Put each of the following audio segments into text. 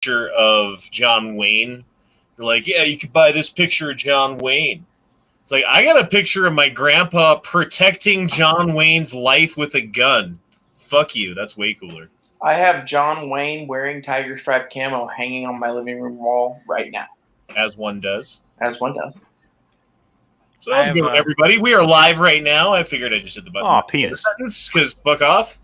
picture of John Wayne. They're like, yeah, you could buy this picture of John Wayne. It's like, I got a picture of my grandpa protecting John Wayne's life with a gun. Fuck you. That's way cooler. I have John Wayne wearing tiger stripe camo hanging on my living room wall right now. As one does. As one does. So how's it going, everybody? We are live right now. I figured I just hit the button. Oh, penis. Because fuck off.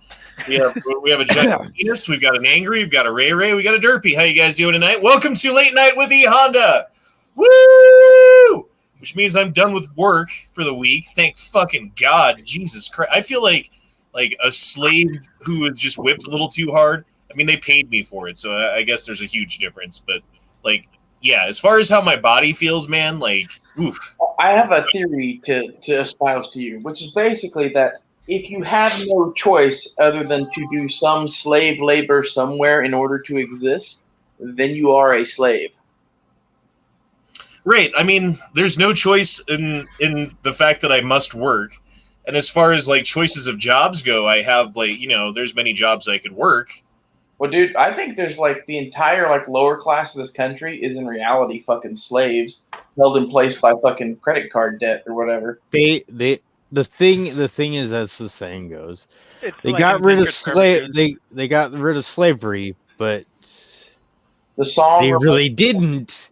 We have a giant penis. We've got an angry. We've got a Ray. We got a derpy. How you guys doing tonight? Welcome to Late Night with E Honda. Woo! Which means I'm done with work for the week. Thank fucking God. Jesus Christ. I feel like a slave who was just whipped a little too hard. I mean, they paid me for it, so I guess there's a huge difference. But, yeah, as far as how my body feels, man, oof. I have a theory to espouse to you, which is basically that if you have no choice other than to do some slave labor somewhere in order to exist, then you are a slave. Right. I mean, there's no choice in the fact that I must work. And as far as choices of jobs go, I have there's many jobs I could work. Well, dude, I think there's the entire lower class of this country is in reality fucking slaves held in place by fucking credit card debt or whatever. The thing is, as the saying goes, they got rid of they got rid of slavery, but the song they really didn't.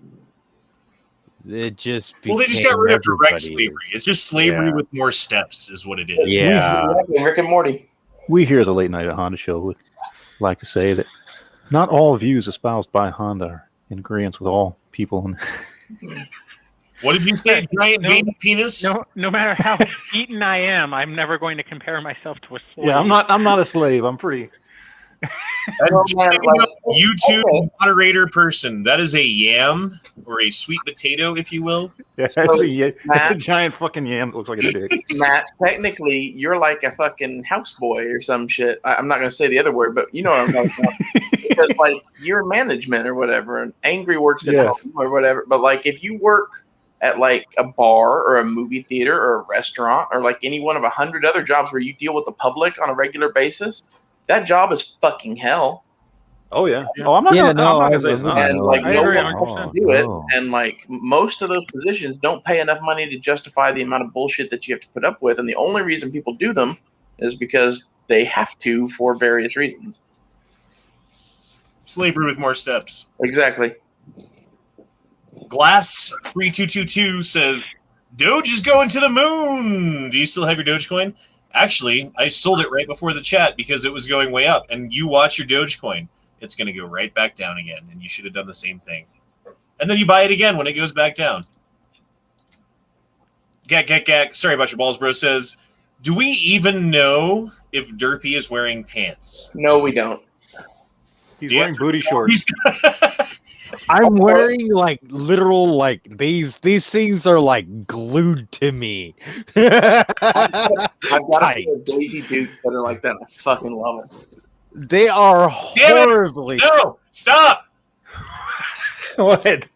It just they just got rid of direct slavery. It's just slavery with more steps, is what it is. Yeah, Rick and Morty. We here at the Late Night at Honda Show would like to say that not all views espoused by Honda are in agreement with all people. What did you say, giant veiny penis? No matter how eaten I am, I'm never going to compare myself to a slave. Yeah, I'm not a slave. I'm pretty. YouTube moderator person. That is a yam or a sweet potato, if you will. Yeah, it's a giant fucking yam that looks like a dick. Matt, technically, you're like a fucking houseboy or some shit. I'm not going to say the other word, but you know what I'm talking about. Because, you're management or whatever, and Angry works at home or whatever. But, if you work at, a bar or a movie theater or a restaurant or, any one of 100 other jobs where you deal with the public on a regular basis, that job is fucking hell. Oh yeah. Oh, I'm not gonna say it's not. And no one wants to do it. And most of those positions don't pay enough money to justify the amount of bullshit that you have to put up with. And the only reason people do them is because they have to for various reasons. Slavery with more steps. Exactly. Glass3222 says, Doge is going to the moon. Do you still have your Dogecoin? Actually, I sold it right before the chat because it was going way up. And you watch your Dogecoin. It's going to go right back down again. And you should have done the same thing. And then you buy it again when it goes back down. Gak. Sorry about your balls, bro. Says, do we even know if Derpy is wearing pants? No, we don't. He's wearing booty shorts. I'm wearing literal these things are glued to me. I've got a pair of Daisy Dukes that are like that. I fucking love it. They are horribly. No, stop. What?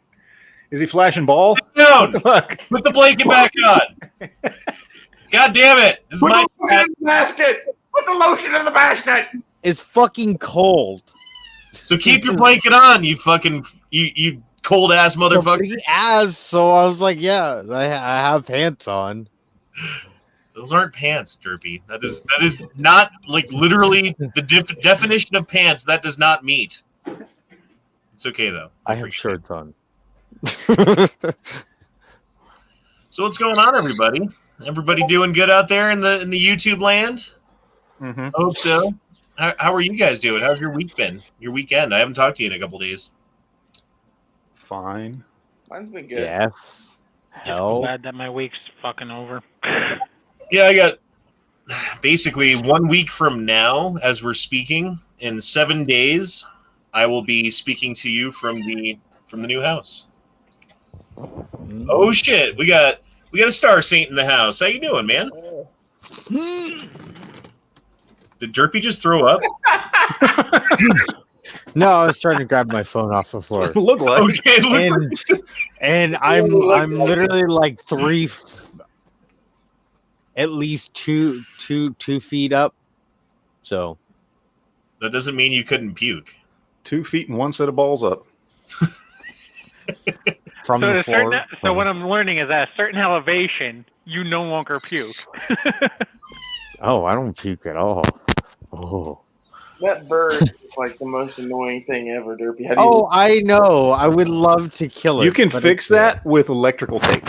Is he flashing balls? Sit down. What the fuck? Put the blanket back on. God damn it! Put the lotion in the basket. Put the lotion in the basket. It's fucking cold. So keep your blanket on, you fucking you cold ass motherfucker. So I was like, yeah, I have pants on. Those aren't pants, Derpy. That is not literally the definition of pants. That does not meet. It's okay though. I have shirts on. So what's going on, everybody? Everybody doing good out there in the YouTube land? Mm-hmm. I hope so. How are you guys doing? How's your week been? Your weekend? I haven't talked to you in a couple days. Fine. Mine's been good. Yes. Hell. I'm glad that my week's fucking over. Yeah, I got basically 1 week from now, as we're speaking, in 7 days, I will be speaking to you from the new house. Oh shit, we got a Star Saint in the house. How you doing, man? Did Derpy just throw up? No, I was trying to grab my phone off the floor. Look like. Okay, it looks like... and I'm literally at least two feet up. So that doesn't mean you couldn't puke. 2 feet and 1 set of balls up. From the floor. So what I'm learning is at a certain elevation, you no longer puke. Oh, I don't puke at all. Oh. That bird is like the most annoying thing ever, Derpy. I know. I would love to kill it. You can fix that with electrical tape.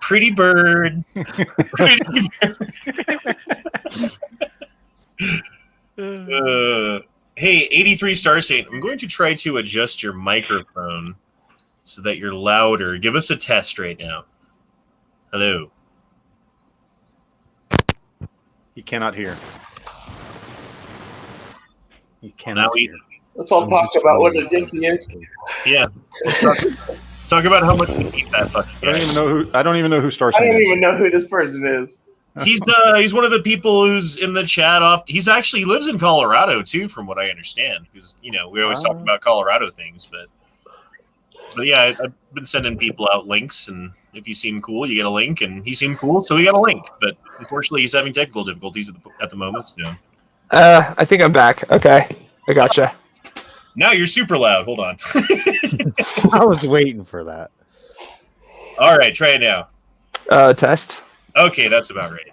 Pretty bird. Pretty bird. Hey, 83 Star Saint, I'm going to try to adjust your microphone so that you're louder. Give us a test right now. Hello. You cannot hear. You Now cannot hear. Let's all talk about what a dinky is. Yeah. Let's talk about how much we hate that fucking guy. I don't even know who Star I Saint don't is. even know who this person is. He's one of the people who's in the chat he lives in Colorado too, from what I understand. Because we always talk about Colorado things, but yeah, I've been sending people out links, and if you seem cool, you get a link, and he seemed cool, so he got a link. But unfortunately, he's having technical difficulties at the moment. So. I think I'm back. Okay, I gotcha. Now you're super loud. Hold on. I was waiting for that. All right, try it now. Test. Okay, that's about right.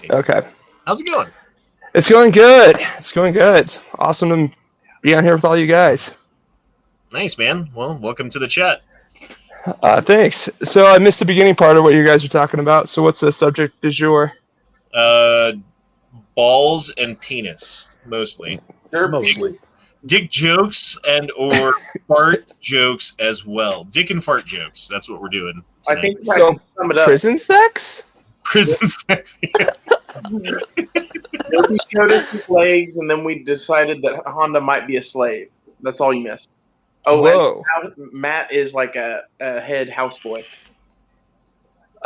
Okay. How's it going? It's going good. It's going good. It's awesome to be on here with all you guys. Nice, man. Well, welcome to the chat. Thanks. So I missed the beginning part of what you guys were talking about. So what's the subject du jour? Balls and penis, mostly. Mostly. Dick jokes and or fart jokes as well. Dick and fart jokes. That's what we're doing tonight. I think So, can sum it up. prison sex? Prison sex. Derpy showed us his legs, and then we decided that Honda might be a slave. That's all you missed. Oh, Whoa. and Matt is like a head houseboy.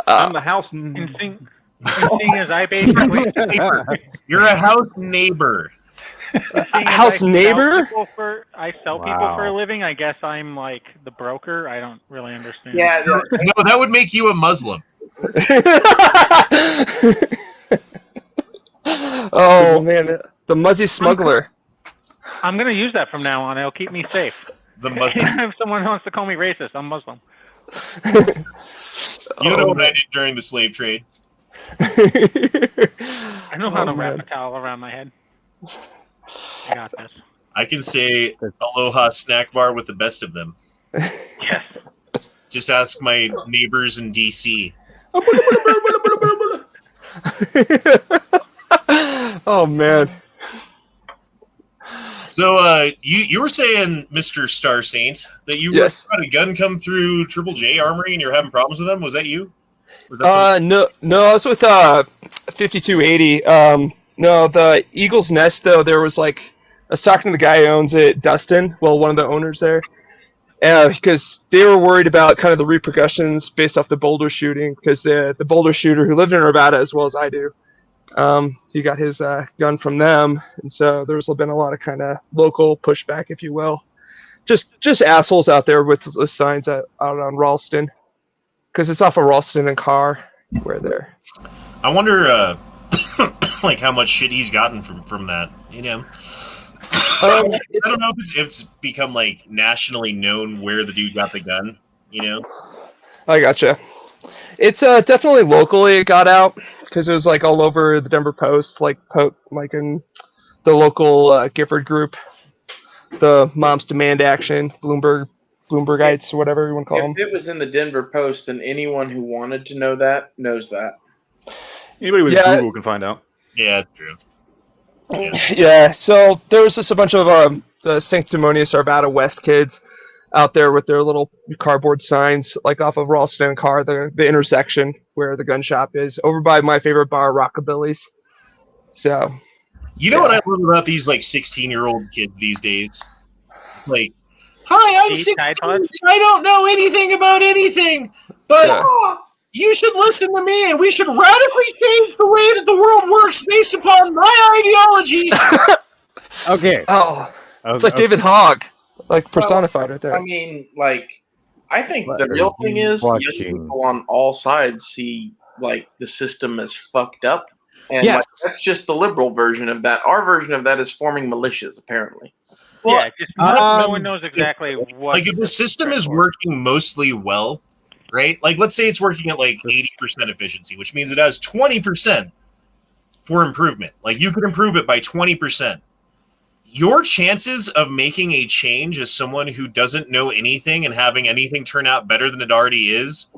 I'm the house. And seeing as I basically You're a house neighbor. House neighbor? I sell people for a living. I guess I'm like the broker. I don't really understand. Yeah, No, that would make you a Muslim. Oh man, the Muzzy Smuggler. I'm gonna use that from now on. It'll keep me safe. The Muslim. Anytime someone wants to call me racist, I'm Muslim. You know what I did during the slave trade? I know how to wrap man. a towel around my head. I got this. I can say Aloha snack bar with the best of them. Yes. Just ask my neighbors in DC. Oh man. So you were saying, Mr. Star Saint, that you Yes. had a gun come through Triple J Armory and you're having problems with them? Was that you? Was that No, I was with 5280. No, the Eagle's Nest though. There was I was talking to the guy who owns it, Dustin. Well, one of the owners there, because they were worried about kind of the repercussions based off the Boulder shooting. Because the Boulder shooter who lived in Nevada as well as I do, he got his gun from them, and so there's been a lot of kind of local pushback, if you will. Just assholes out there with the signs out on Ralston, because it's off of Ralston and Carr where they're. I wonder, how much shit he's gotten from that. I don't know if it's become nationally known where the dude got the gun. I gotcha. It's definitely locally it got out because it was all over the Denver Post, in the local Gifford group, the Moms Demand Action, Bloombergites, or whatever you want to call them. if it was in the Denver Post, then anyone who wanted to know that knows that. Anybody with Yeah. Google can find out. Yeah, that's true. Yeah, so there was just a bunch of the sanctimonious Arvada West kids out there with their little cardboard signs, off of Ralston and Carr, the intersection where the gun shop is, over by my favorite bar, Rockabilly's. So, You know what I love about these 16-year-old kids these days? Hi, I'm 16. I don't know anything about anything, but you should listen to me, and we should radically change the way that the world works based upon my ideology. Okay. oh, it's David Hogg, personified right there. I mean, I think the real thing is young people on all sides see the system as fucked up, and Yes. that's just the liberal version of that. Our version of that is forming militias, apparently. Well, just no one knows exactly what. Like if the system is working mostly well, right? Like let's say it's working at like 80% efficiency, which means it has 20% for improvement. Like you could improve it by 20%. Your chances of making a change as someone who doesn't know anything and having anything turn out better than it already is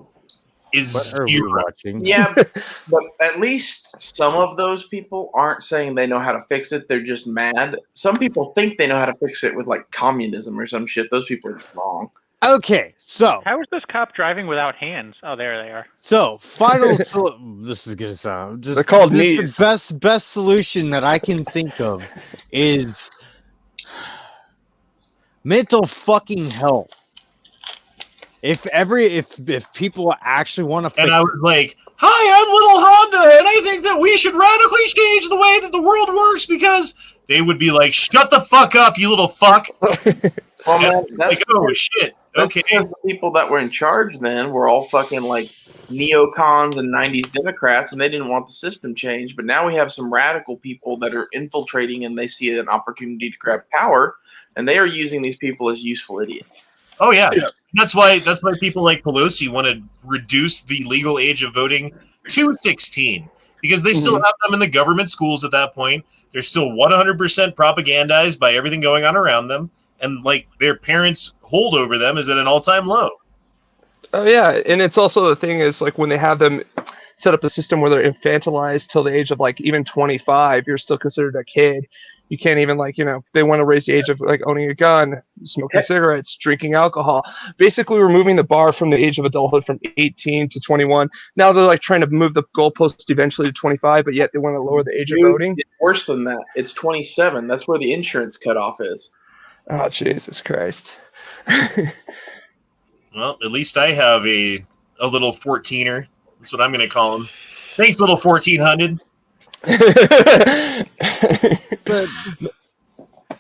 zero. Yeah, but at least some of those people aren't saying they know how to fix it. They're just mad. Some people think they know how to fix it with like communism or some shit. Those people are wrong. Okay, so how is this cop driving without hands? Oh, there they are. So final. This is gonna sound just. They're called knees. The best solution that I can think of is mental fucking health. If people actually want to fix and I was like, hi, I'm Little Honda, and I think that we should radically change the way that the world works because they would be like, shut the fuck up, you little fuck. Well, man, that's like, oh shit. Okay. Because the people that were in charge then were all fucking like neocons and 90s Democrats, and they didn't want the system changed. But now we have some radical people that are infiltrating, and they see an opportunity to grab power, and they are using these people as useful idiots. Oh yeah. That's why people like Pelosi want to reduce the legal age of voting to 16 because they still have them in the government schools at that point. They're still 100% propagandized by everything going on around them, and like their parents' hold over them is at an all-time low. Oh yeah, and it's also the thing is like when they have them set up a system where they're infantilized till the age of like even 25, you're still considered a kid. You can't even they want to raise the age of like owning a gun, smoking cigarettes, drinking alcohol, basically removing the bar from the age of adulthood from 18 to 21. Now they're like trying to move the goalpost eventually to 25, but yet they want to lower the age of voting. It's worse than that. It's 27. That's where the insurance cutoff is. Oh, Jesus Christ. Well, at least I have a little 14er. That's what I'm going to call him. Thanks, little 1400.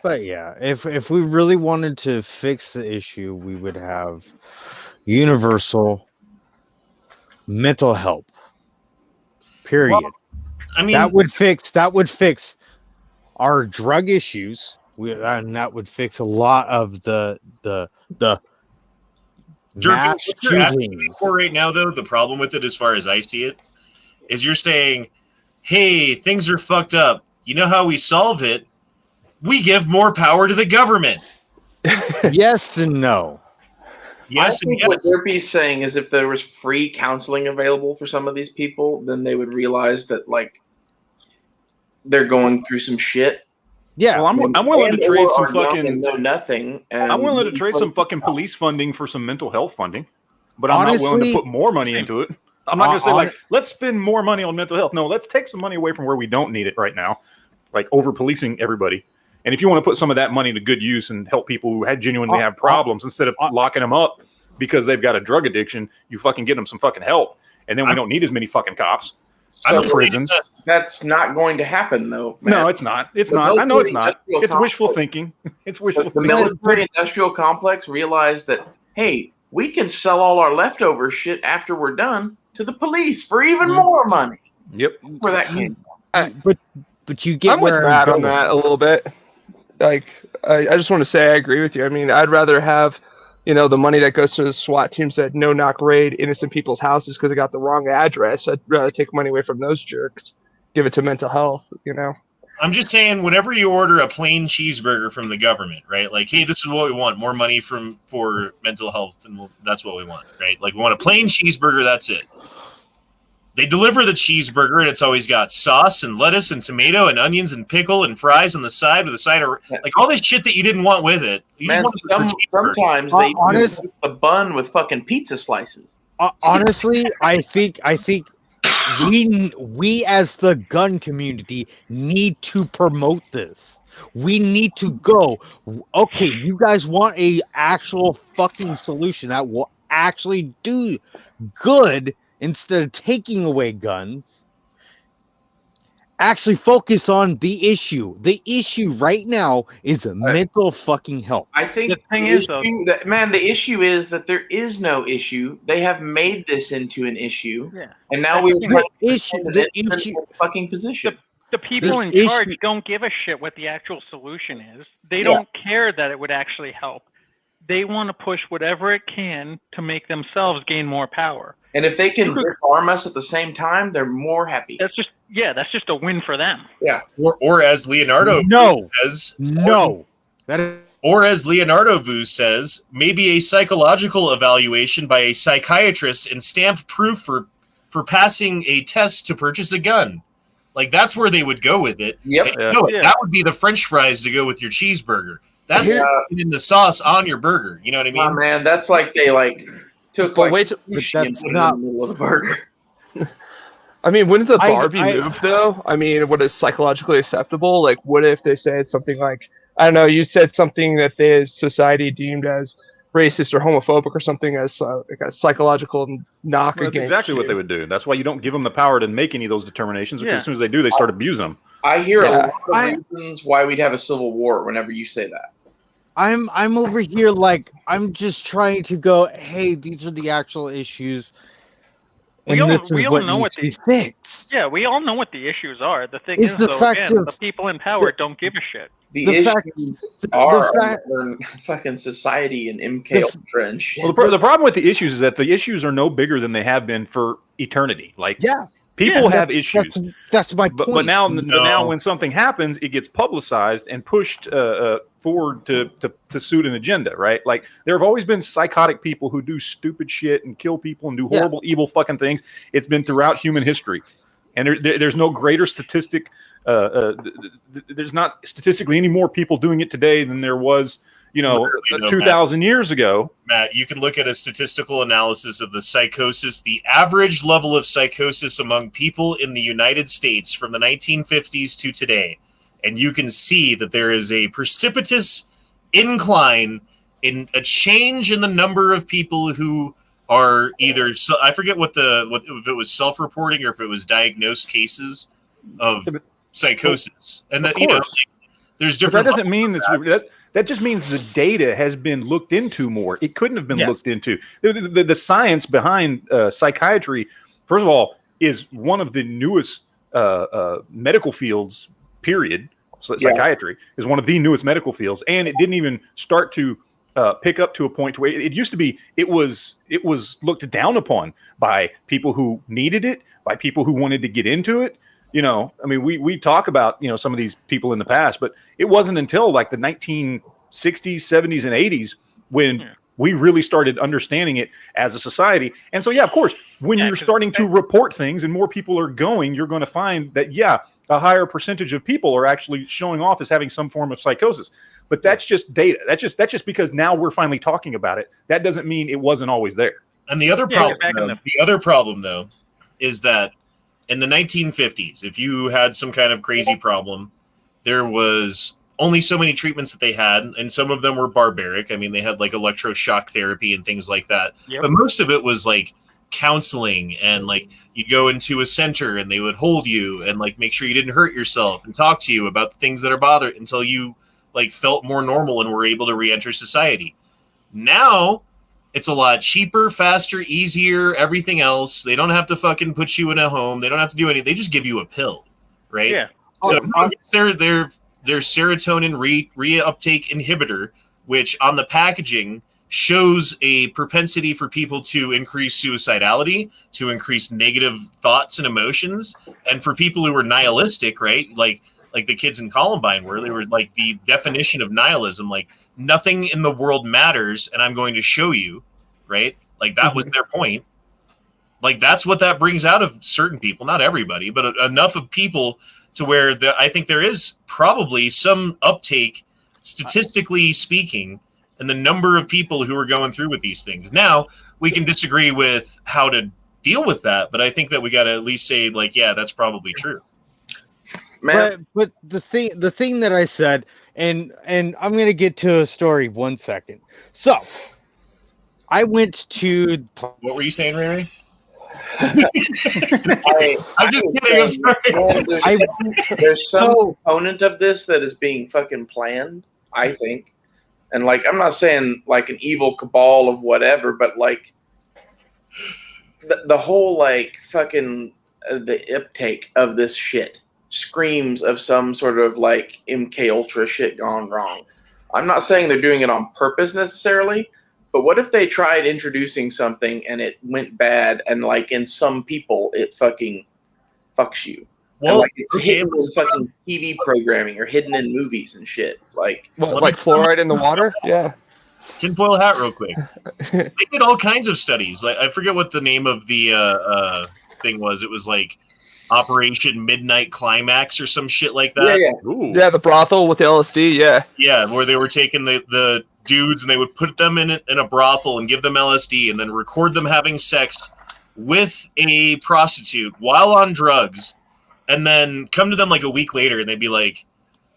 But yeah, if we really wanted to fix the issue, we would have universal mental help. Period. Well, I mean, that would fix our drug issues. And that would fix a lot of the mass shootings. For right now, though, the problem with it, as far as I see it, is you're saying, hey, things are fucked up. You know how we solve it? We give more power to the government. Yes and no. Yes I think what Derpy's saying is if there was free counseling available for some of these people, then they would realize that, like, they're going through some shit. Yeah, well, I'm willing to trade some fucking know nothing. I'm willing to trade some fucking police funding for some mental health funding, but I'm not willing to put more money into it. I'm not going to say like let's spend more money on mental health. No, let's take some money away from where we don't need it right now, like over policing everybody. And if you want to put some of that money to good use and help people who genuinely have problems instead of locking them up because they've got a drug addiction, you fucking get them some fucking help, and then we don't need as many fucking cops. So prisons. That's not going to happen, though. Man. No, it's not. It's not. I know it's not. It's wishful thinking. It's wishful thinking. The military-industrial complex realized that, hey, we can sell all our leftover shit after we're done to the police for even more money. Yep. Where that came from. But you get I'm with Matt on that a little bit. Like, I just want to say I agree with you. I mean, I'd rather have the money that goes to the SWAT teams that no-knock raid innocent people's houses because they got the wrong address. I'd rather take money away from those jerks, give it to mental health, I'm just saying, whenever you order a plain cheeseburger from the government, right? Like, hey, this is what we want, more money for mental health, and that's what we want, right? Like, we want a plain cheeseburger, that's it. They deliver the cheeseburger, and it's always got sauce and lettuce and tomato and onions and pickle and fries on the side with a side of like all this shit that you didn't want with it. You Man, just want sometimes they use a bun with fucking pizza slices. Honestly, I think we as the gun community need to promote this. We need to go. Okay, you guys want a actual fucking solution that will actually do good. Instead of taking away guns, actually focus on the issue. The issue right now is mental fucking health. I think the issue is that there is no issue. They have made this into an issue, and now we're the issue fucking position. The people in charge don't give a shit what the actual solution is. They don't care that it would actually help. They want to push whatever it can to make themselves gain more power. And if they can disarm us at the same time, they're more happy. That's just a win for them. Yeah. Or as Leonardo says, or as Leonardo Vu says, maybe a psychological evaluation by a psychiatrist and stamped proof for passing a test to purchase a gun. Like, that's where they would go with it. Yep. That would be the French fries to go with your cheeseburger. That's in the sauce on your burger. You know what I mean? Oh, man, that's like they took that's not in the middle of the burger. I mean, wouldn't the bar be moved though? I mean, what is psychologically acceptable? Like, what if they said something like, I don't know, you said something that the society deemed as racist or homophobic or something as like a psychological knock against That's exactly what they would do. That's why you don't give them the power to make any of those determinations, because as soon as they do, they start abusing them. I hear a lot of reasons why we'd have a civil war whenever you say that. I'm over here like I'm just trying to go, hey, these are the actual issues. We all know what the fixed. Yeah, we all know what the issues are. The thing is, though, the people in power don't give a shit. The issues are fucking society and MK Ultra and shit. Well, the problem with the issues is that the issues are no bigger than they have been for eternity. Like, people have issues. That's my point. But now when something happens, it gets publicized and pushed forward to suit an agenda, right? Like, there have always been psychotic people who do stupid shit and kill people and do horrible, evil fucking things. It's been throughout human history. And there's no greater statistic. There's not statistically any more people doing it today than there was, 2,000 years ago. Matt, you can look at a statistical analysis of the psychosis, the average level of psychosis among people in the United States from the 1950s to today. And you can see that there is a precipitous incline in a change in the number of people who are either, I forget what if it was self-reporting or if it was diagnosed cases of psychosis. And that, there's different. But that doesn't mean that just means the data has been looked into more. It couldn't have been looked into. The science behind psychiatry, first of all, is one of the newest medical fields, period. So psychiatry is one of the newest medical fields. And it didn't even start to pick up to a point where it used to be, it was looked down upon by people who needed it, by people who wanted to get into it. I mean, we talk about, some of these people in the past, but it wasn't until like the 1960s, 70s, and 80s when we really started understanding it as a society. And so, of course, when you're starting to report things and more people are going, you're going to find that, a higher percentage of people are actually showing off as having some form of psychosis. But that's just data. That's just because now we're finally talking about it. That doesn't mean it wasn't always there. And the other problem, though, is that in the 1950s, if you had some kind of crazy problem, there was only so many treatments that they had, and some of them were barbaric. I mean, they had like electroshock therapy and things like that. But most of it was like counseling, and like you go into a center and they would hold you and like make sure you didn't hurt yourself and talk to you about the things that are bothering until you like felt more normal and were able to re-enter society. Now it's a lot cheaper, faster, easier, everything else. They don't have to fucking put you in a home. They don't have to do anything. They just give you a pill, right? Yeah. So it's their serotonin reuptake inhibitor, which on the packaging shows a propensity for people to increase suicidality, to increase negative thoughts and emotions, and for people who are nihilistic, right? Like the kids in Columbine were. They were like the definition of nihilism, like nothing in the world matters, and I'm going to show you, right? Like that was their point. Like that's what that brings out of certain people, not everybody, but enough of people to where I think there is probably some uptake, statistically speaking, in the number of people who are going through with these things. Now, we can disagree with how to deal with that, but I think that we got to at least say, like, yeah, that's probably true. Man. But the thing that I said, and I'm gonna get to a story 1 second. So, I went to. What were you saying, Ray? I'm just kidding. I'm sorry. There's some component of this that is being fucking planned, I think. And like, I'm not saying like an evil cabal of whatever, but like the whole like fucking the uptake of this shit screams of some sort of like MK Ultra shit gone wrong. I'm not saying they're doing it on purpose necessarily, but what if they tried introducing something and it went bad, and like in some people it fucking fucks you. Well, and like it's hidden in fucking TV programming or hidden in movies and shit. Like fluoride in the water? Yeah. Tinfoil hat real quick. They did all kinds of studies. Like I forget what the name of the thing was. It was like Operation Midnight Climax or some shit like that. Yeah, the brothel with LSD, Yeah, where they were taking the dudes and they would put them in a brothel and give them LSD and then record them having sex with a prostitute while on drugs, and then come to them like a week later and they'd be like,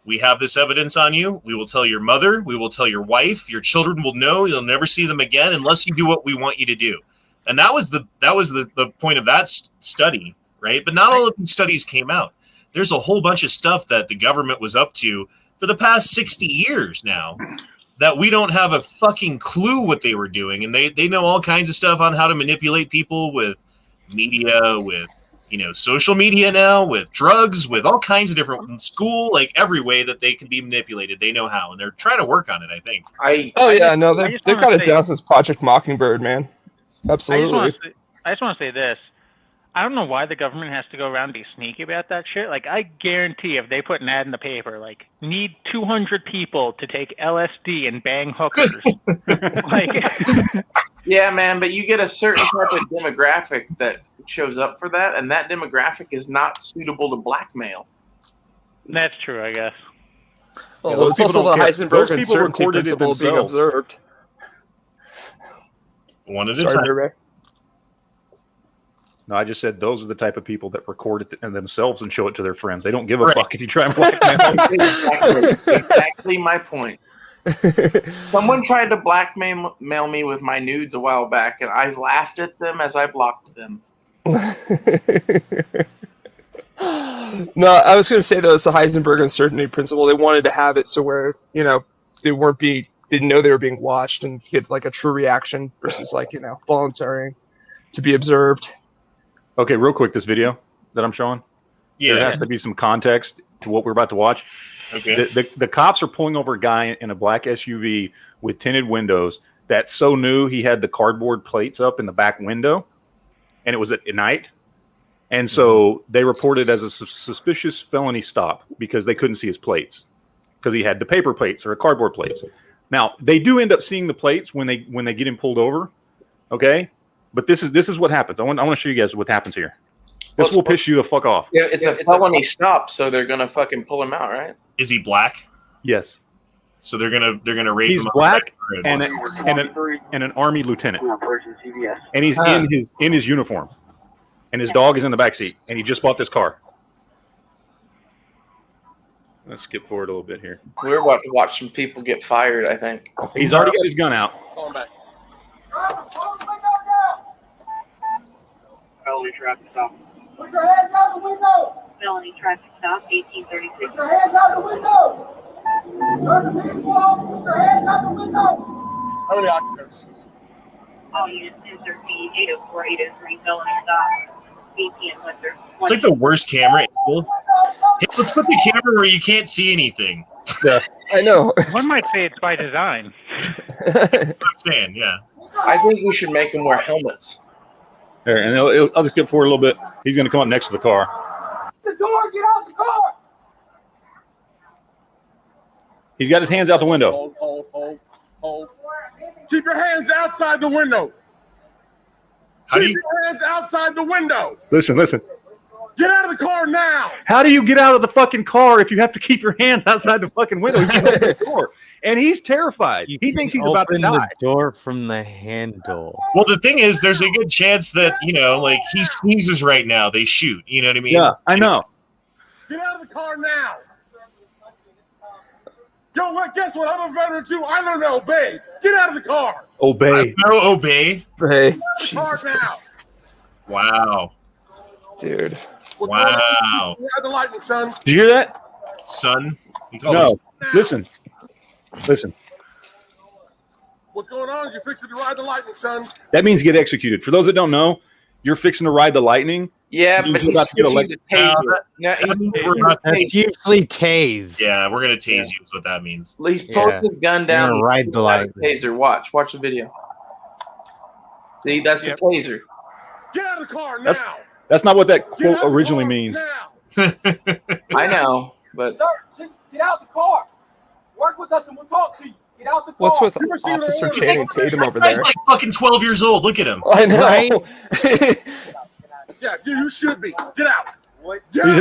we have this evidence on you. We will tell your mother. We will tell your wife. Your children will know. You'll never see them again unless you do what we want you to do. And that was the point of that study, right? But not all of these studies came out. There's a whole bunch of stuff that the government was up to for the past 60 years now that we don't have a fucking clue what they were doing. And they know all kinds of stuff on how to manipulate people with media, with social media now, with drugs, with all kinds of different school, like every way that they can be manipulated. They know how, and they're trying to work on it, I think. They've got it down since Project Mockingbird, man. Absolutely. I just want to say this. I don't know why the government has to go around and be sneaky about that shit. Like, I guarantee if they put an ad in the paper, like, need 200 people to take LSD and bang hookers. Yeah, man, but you get a certain type of demographic that shows up for that, and that demographic is not suitable to blackmail. That's true, I guess. Well, it's also the Heisenberg uncertainty principle being observed. One at a time. No, I just said those are the type of people that record it themselves and show it to their friends. They don't give a fuck if you try and blackmail. Exactly my point. Someone tried to blackmail me with my nudes a while back, and I laughed at them as I blocked them. No, I was going to say though, it's the Heisenberg uncertainty principle. They wanted to have it so where they didn't know they were being watched and get like a true reaction versus voluntary to be observed. Okay, real quick, this video that I'm showing. Yeah, there has to be some context to what we're about to watch. Okay. The cops are pulling over a guy in a black SUV with tinted windows that's so new he had the cardboard plates up in the back window, and it was at night. And so they reported as a suspicious felony stop because they couldn't see his plates because he had the paper plates or cardboard plates. Now, they do end up seeing the plates when they get him pulled over, okay? But this is what happens. I want to show you guys what happens here. This will piss you the fuck off. Yeah, it's a felony stop, so they're gonna fucking pull him out, right? Is he black? Yes. So they're gonna rape him. He's black and an army lieutenant, and he's in his uniform, and his dog is in the back seat, and he just bought this car. Let's skip forward a little bit here. We're about to watch some people get fired, I think. He's already got his gun out. Felony traffic stop. Put your hands out the window. Felony traffic stop, 1836. Put your hands out the window. Turn the vehicle off. Put your hands out the window. How many occupants? All units 1013, 804, 803, felony stop. 8 p.m. Winter. It's like the worst camera angle. Hey, let's put the camera where you can't see anything. Yeah, I know. One might say it's by design. That's what I'm saying, yeah. I think we should make them wear helmets. There, and I'll just skip forward a little bit. He's going to come up next to the car. The door, get out the car. He's got his hands out the window. Hold. Keep your hands outside the window. Keep your hands outside the window. Listen. Get out of the car now. How do you get out of the fucking car if you have to keep your hand outside the fucking window? You can open the door. And he's terrified. He thinks he's about to die. Open the door from the handle. Well, the thing is, there's a good chance that, like, he sneezes right now. They shoot. You know what I mean? Yeah, I know. Get out of the car now. Yo, guess what? I'm a veteran, too. I don't know. Obey. Get out of the car. Obey. No, obey. Hey. Get out of the car now. Wow. Dude. Wow. Ride the lightning, son. Did you hear that? Son? No. Listen. What's going on? You're fixing to ride the lightning, son. That means get executed. For those that don't know, you're fixing to ride the lightning. Yeah, He's but about to get elected. That's usually tase. Yeah, we're gonna tase you. Is what that means. He's pulling his gun down. You're gonna ride the line. Taser. Watch the video. See, that's the taser. Get out of the car now. That's not what that quote originally means. I know, but Sir, just get out the car. Work with us and we'll talk to you. Get out the car. What's with Officer Channing Tatum over He's there? like fucking 12 years old. Look at him. I know. Right? Yeah, you should be. Get out.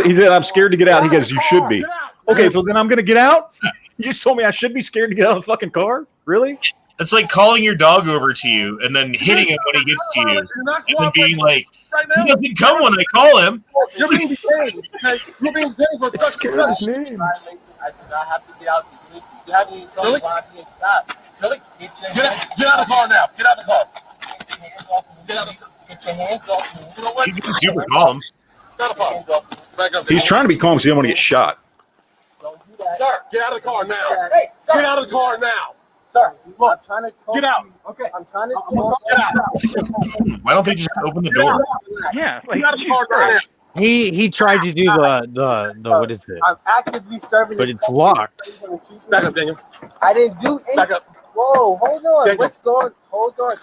He said, "I'm scared to get out." He goes, "You should be." Okay, so then I'm gonna get out. You just told me I should be scared to get out of the fucking car. Really? It's like calling your dog over to you and then hitting him when he gets to you, and then being like, "He doesn't come when I call him." You're being detained. You're being detained for such a his name. I do not have to get out. You have any trouble being stopped? Really? Get out of the car now. Get out of the car. Get your hands off me. You know what? You can super calm. He's trying to be calm because he don't want to get shot. Sir, get out of the car now. Hey, sir. Get out of the car now. Sir, look, I'm trying to talk. Get out. To you. Okay, I'm trying to talk. Get out. Why don't they just open the door? Yeah, like, Get out of the car now. He tried to do the what is it? I'm actively serving. But this it's locked. Back up, Daniel. I didn't do anything. Back up. Whoa, hold on. Daniel. What's going? Hold on.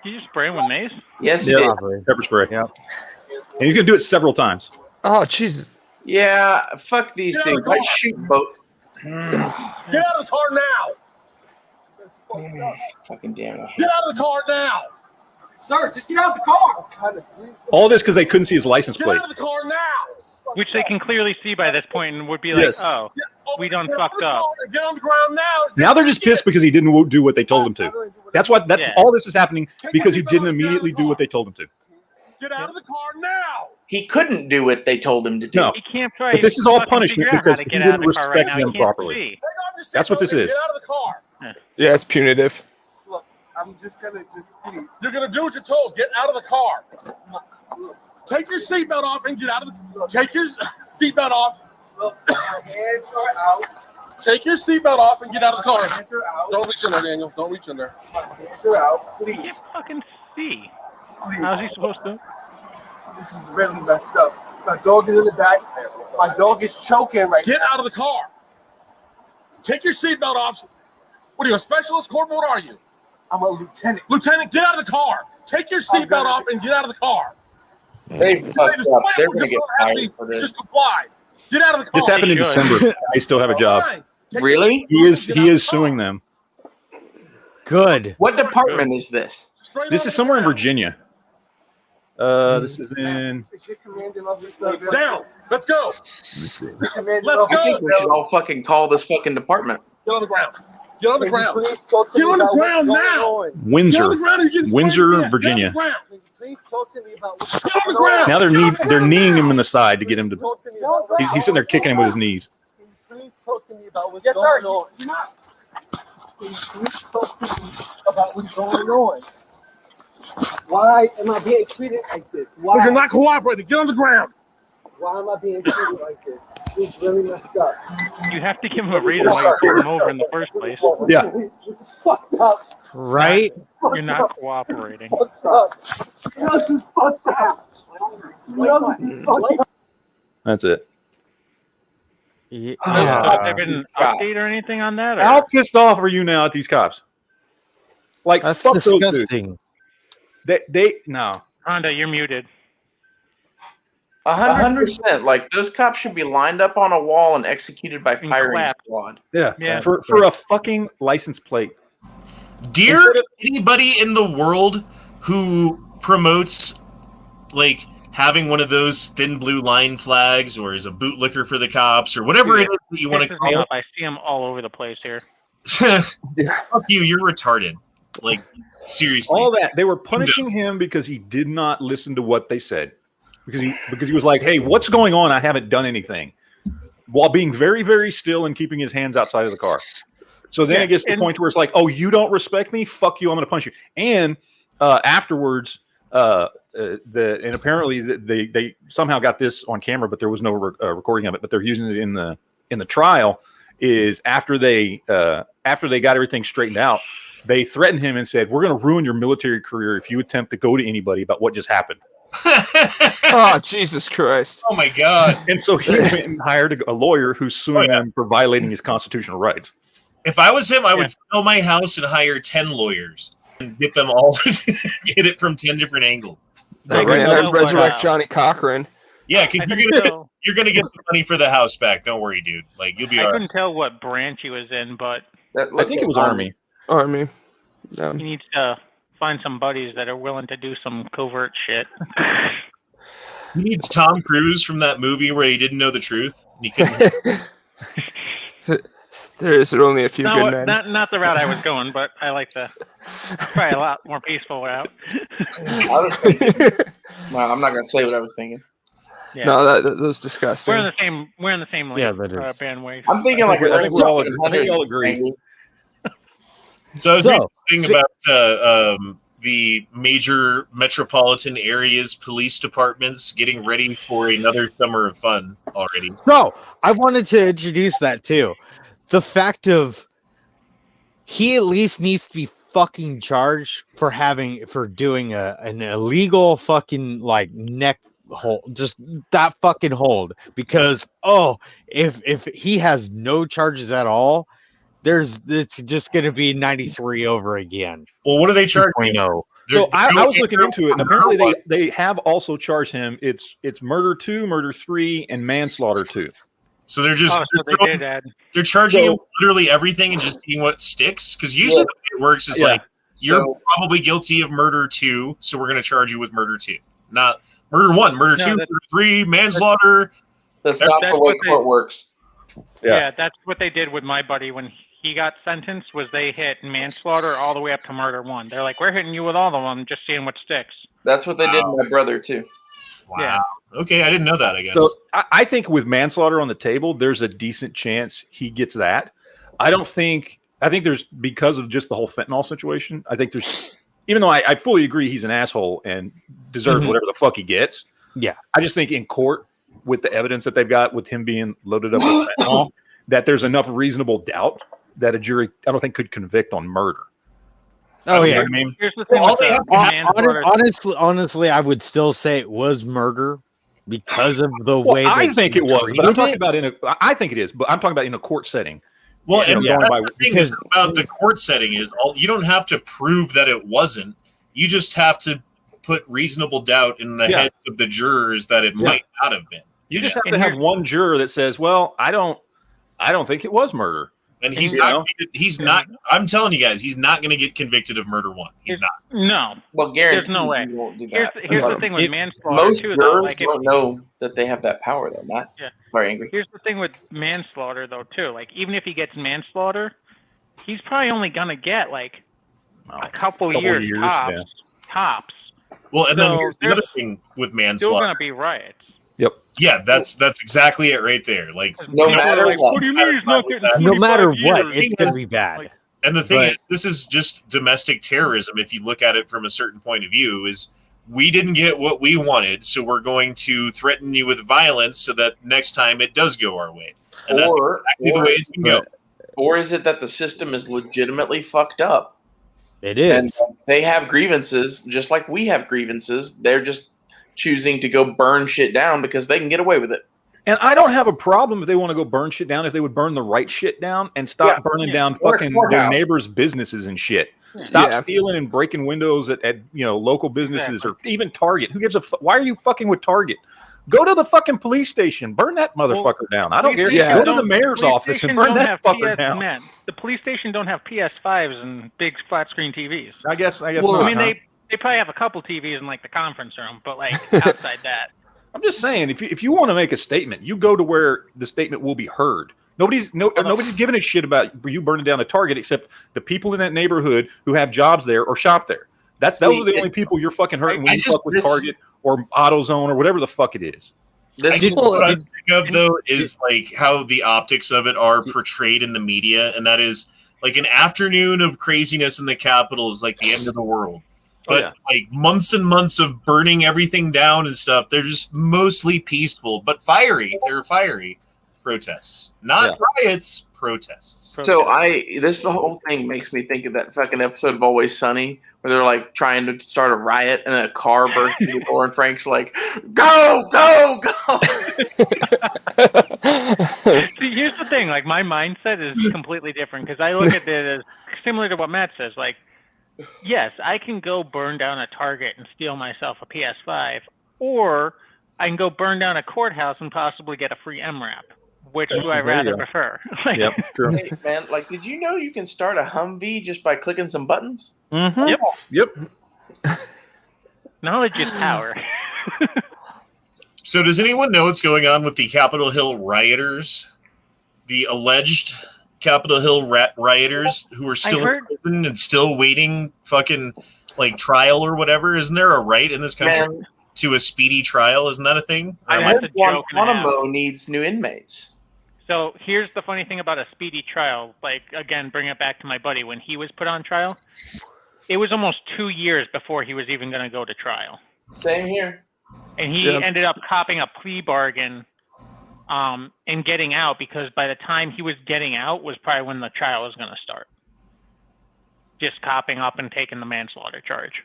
Did you spray him with mace? yes, he Yeah, did. pepper spray. Yep. And he's gonna do it several times. Oh, Jesus. Yeah, fuck these Get out of dudes. the car. Let's shoot both. Get out of the car now. Fucking damn it. Get out of the car now. Sir, just get out the car. I'm trying to breathe. All this because they couldn't see his license Get plate. out of the car now. Which they can clearly see by this point and would be like, Yes. oh, we done Get out of fucked the up. car and get on the ground now. Now they're just pissed because he didn't do what they told him to. That's Yeah. all this is happening because he didn't immediately do what they told him to. Get out of the car now. He couldn't do what they told him to do. No. He can't try. But this is all fucking punishment figure out because how to he get out of didn't the car respect right now. them He can't properly. see. Take off your That's what this seatbelt and is. Get out of the car. Yeah, it's punitive. Look, I'm just gonna please. You're gonna do what you're told. Get out of the car. Take your seatbelt off and get out of the. Take your seatbelt off. Look, my hands are out. Take your seatbelt off and get out of the My car. hands are out. Don't reach in there, Daniel. Don't reach in there. My hands are out. He Please, can't fucking see. please. How's he supposed to? This is really messed up. My dog is in the back. My dog is choking right Get now. out of the car. Take your seatbelt off. What are you, a specialist, corporal? What are you? I'm a lieutenant. Lieutenant, get out of the car. Take your seatbelt off and get out of the car. They fucked up. They're going to get fired for this. Just comply. Get out of the car. This happened in Good. December. They still have a job. Fine. Take Really? your seatbelt He and get out is of the suing car. them. Good. What department is this? Straight This on is somewhere in the ground. Virginia. This is in. Is your commanding officer available? Down. Let's go. Your commanding Let's I go. think we should all fucking call this fucking department. Get on the ground. Get on the ground. Please talk to Get me on the about ground what's now. going on. Get on the Windsor. ground and get Windsor, sprayed again. Virginia. Get on the ground. Please talk to me about what's Get on the going on. ground. Now they're kneeing him in the side to get him to. Talk to me about what's He's sitting there kicking him with his knees. Please talk to me about what's Yes, going sir. on. Please talk to me about what's going on. Why am I being treated like this? Because you're Why? not cooperating. Get on the ground. Why am I being treated like this? It's really messed up. You have to give him a reason why you pulled him over in the first place. Yeah. It's fucked up. Right? You're not cooperating. Fucked up. This is fucked up. This is fucked up. That's it. Yeah. Has there been an update or anything on that? Or? How pissed off are you now at these cops? Like, That's fuck those dudes. disgusting. They no. Honda, you're muted. 100%. Like, those cops should be lined up on a wall and executed by And firing clap. squad. Yeah. Yeah. For a fucking license plate. Dear anybody in the world who promotes like having one of those thin blue line flags or is a bootlicker for the cops or whatever it is that you want to Pisses me call off. I see them all over the place here. it. Fuck you, you're retarded. Like seriously. All that they were punishing him because he did not listen to what they said. Because he was like, "Hey, what's going on? I haven't done anything," while being very, very still and keeping his hands outside of the car. So then it gets to the point where it's like, "Oh, you don't respect me? Fuck you! I'm going to punch you." And afterwards, and apparently they somehow got this on camera, but there was no recording of it. But they're using it in the trial. Is after they got everything straightened out, they threatened him and said, "We're going to ruin your military career if you attempt to go to anybody about what just happened." Oh, Jesus Christ. Oh my God. And so he went and hired a lawyer who's suing them for violating his constitutional rights. If I was him, I would sell my house and hire 10 lawyers and get them all to hit it from 10 different angles. And resurrect Johnny Cochran. Yeah, because you're gonna get the money for the house back. Don't worry, dude. Like you'll be. I couldn't tell what branch he was in, but I think it was Army. Army. He needs to find some buddies that are willing to do some covert shit. He needs Tom Cruise from that movie where he didn't know the truth. And he couldn't. There is only a few good men. Not the route I was going, but I like the probably a lot more peaceful route. I was thinking, well, I'm not gonna say what I was thinking. Yeah. No, that was disgusting. We're in the same bandwagon. I'm thinking I think we all agree. So I was reading this thing about the major metropolitan areas police departments getting ready for another summer of fun already. So I wanted to introduce that too. The fact of he at least needs to be fucking charged for doing an illegal fucking like neck hold, just that fucking hold, because if he has no charges at all, it's just going to be 93 over again. Well, what are they charging? So I was looking into it, and apparently they have also charged him. It's murder 2, murder 3, and manslaughter 2. So they're just they're charging him literally everything and just seeing what sticks. Because usually the way it works is like you're probably guilty of murder 2, so we're going to charge you with murder 2, not murder 1, murder 2, murder 3, manslaughter. That's not the way court works. Yeah, that's what they did with my buddy when he got sentenced. Was they hit manslaughter all the way up to murder 1? They're like, we're hitting you with all of them, just seeing what sticks. That's what they did to my brother too. Wow. Yeah. Okay, I didn't know that, I guess. So I think with manslaughter on the table, there's a decent chance he gets that. I think there's, because of just the whole fentanyl situation, I think there's, even though I fully agree he's an asshole and deserves whatever the fuck he gets. Yeah. I just think in court, with the evidence that they've got with him being loaded up with fentanyl, that there's enough reasonable doubt that a jury, I don't think, could convict on murder. Oh, you know yeah. what I mean? Here's the thing honestly, I would still say it was murder because of the way that I think it was, but I'm talking about I think it is, but I'm talking about in a court setting. Well, and the thing is about the court setting is you don't have to prove that it wasn't. You just have to put reasonable doubt in the heads of the jurors that it might not have been. You just have to have one juror that says, "Well, I don't think it was murder." And he's not. I'm telling you guys, he's not going to get convicted of murder 1. He's not. No. Well, guaranteed. There's no way. Here's the thing with manslaughter most too. Jurors Like, don't know that they have that power, though. Not sorry, Angry. Here's the thing with manslaughter, though, too. Like, even if he gets manslaughter, he's probably only gonna get like a couple years tops. Well, and then here's the other thing with manslaughter. Still gonna be riots. Yep. Yeah, that's exactly it right there. Like no matter what. What do you mean he's not getting no matter what, years? it's gonna be bad. And the thing is, this is just domestic terrorism. If you look at it from a certain point of view, is we didn't get what we wanted, so we're going to threaten you with violence so that next time it does go our way. And that's exactly the way it's going to go. Or is it that the system is legitimately fucked up? It is. And they have grievances, just like we have grievances. They're just choosing to go burn shit down because they can get away with it. And I don't have a problem if they want to go burn shit down, if they would burn the right shit down and stop burning down fucking their neighbors' businesses and shit. Stop stealing and breaking windows at local businesses or even Target. Who gives a fuck? Why are you fucking with Target? Go to the fucking police station. Burn that motherfucker down. I don't care. Go to the mayor's office and burn that fucker down. The police station don't have PS5s and big flat screen TVs. I guess well, not. I mean, they probably have a couple TVs in like the conference room, but like outside that. I'm just saying, if you want to make a statement, you go to where the statement will be heard. Nobody's giving a shit about you burning down a Target except the people in that neighborhood who have jobs there or shop there. Those are the only people you're fucking hurting when you fuck with Target or AutoZone or whatever the fuck it is. What I think of though is like how the optics of it are portrayed in the media, and that is like an afternoon of craziness in the Capitol is like the end of the world. But like months and months of burning everything down and stuff, they're just mostly peaceful, but fiery. They're fiery. protests, not riots. Protests. So this whole thing makes me think of that fucking episode of Always Sunny where they're like trying to start a riot and a car bursts through the door and Frank's like, "Go, go, go!" See, here's the thing. Like my mindset is completely different because I look at it as similar to what Matt says. Like, yes, I can go burn down a Target and steal myself a PS5, or I can go burn down a courthouse and possibly get a free MRAP. Which do I rather prefer? Yep, true. Hey, man, like, did you know you can start a Humvee just by clicking some buttons? Mm-hmm. Yep. Knowledge is power. So does anyone know what's going on with the Capitol Hill rioters? The alleged Capitol Hill rioters who are still in prison and still waiting fucking like trial or whatever? Isn't there a right in this country to a speedy trial? Isn't that a thing? I heard Guantanamo needs new inmates. So here's the funny thing about a speedy trial. Like, again, bring it back to my buddy. When he was put on trial, it was almost 2 years before he was even going to go to trial. Same here. And he ended up copping a plea bargain and getting out because by the time he was getting out was probably when the trial was going to start. Just copping up and taking the manslaughter charge.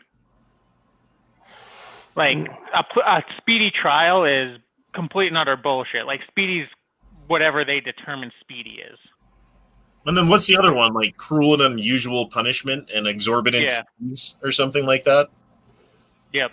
Like, a speedy trial is complete and utter bullshit. Like, speedy's whatever they determine speedy is. And then what's the other one? Like cruel and unusual punishment and exorbitant fees or something like that? Yep.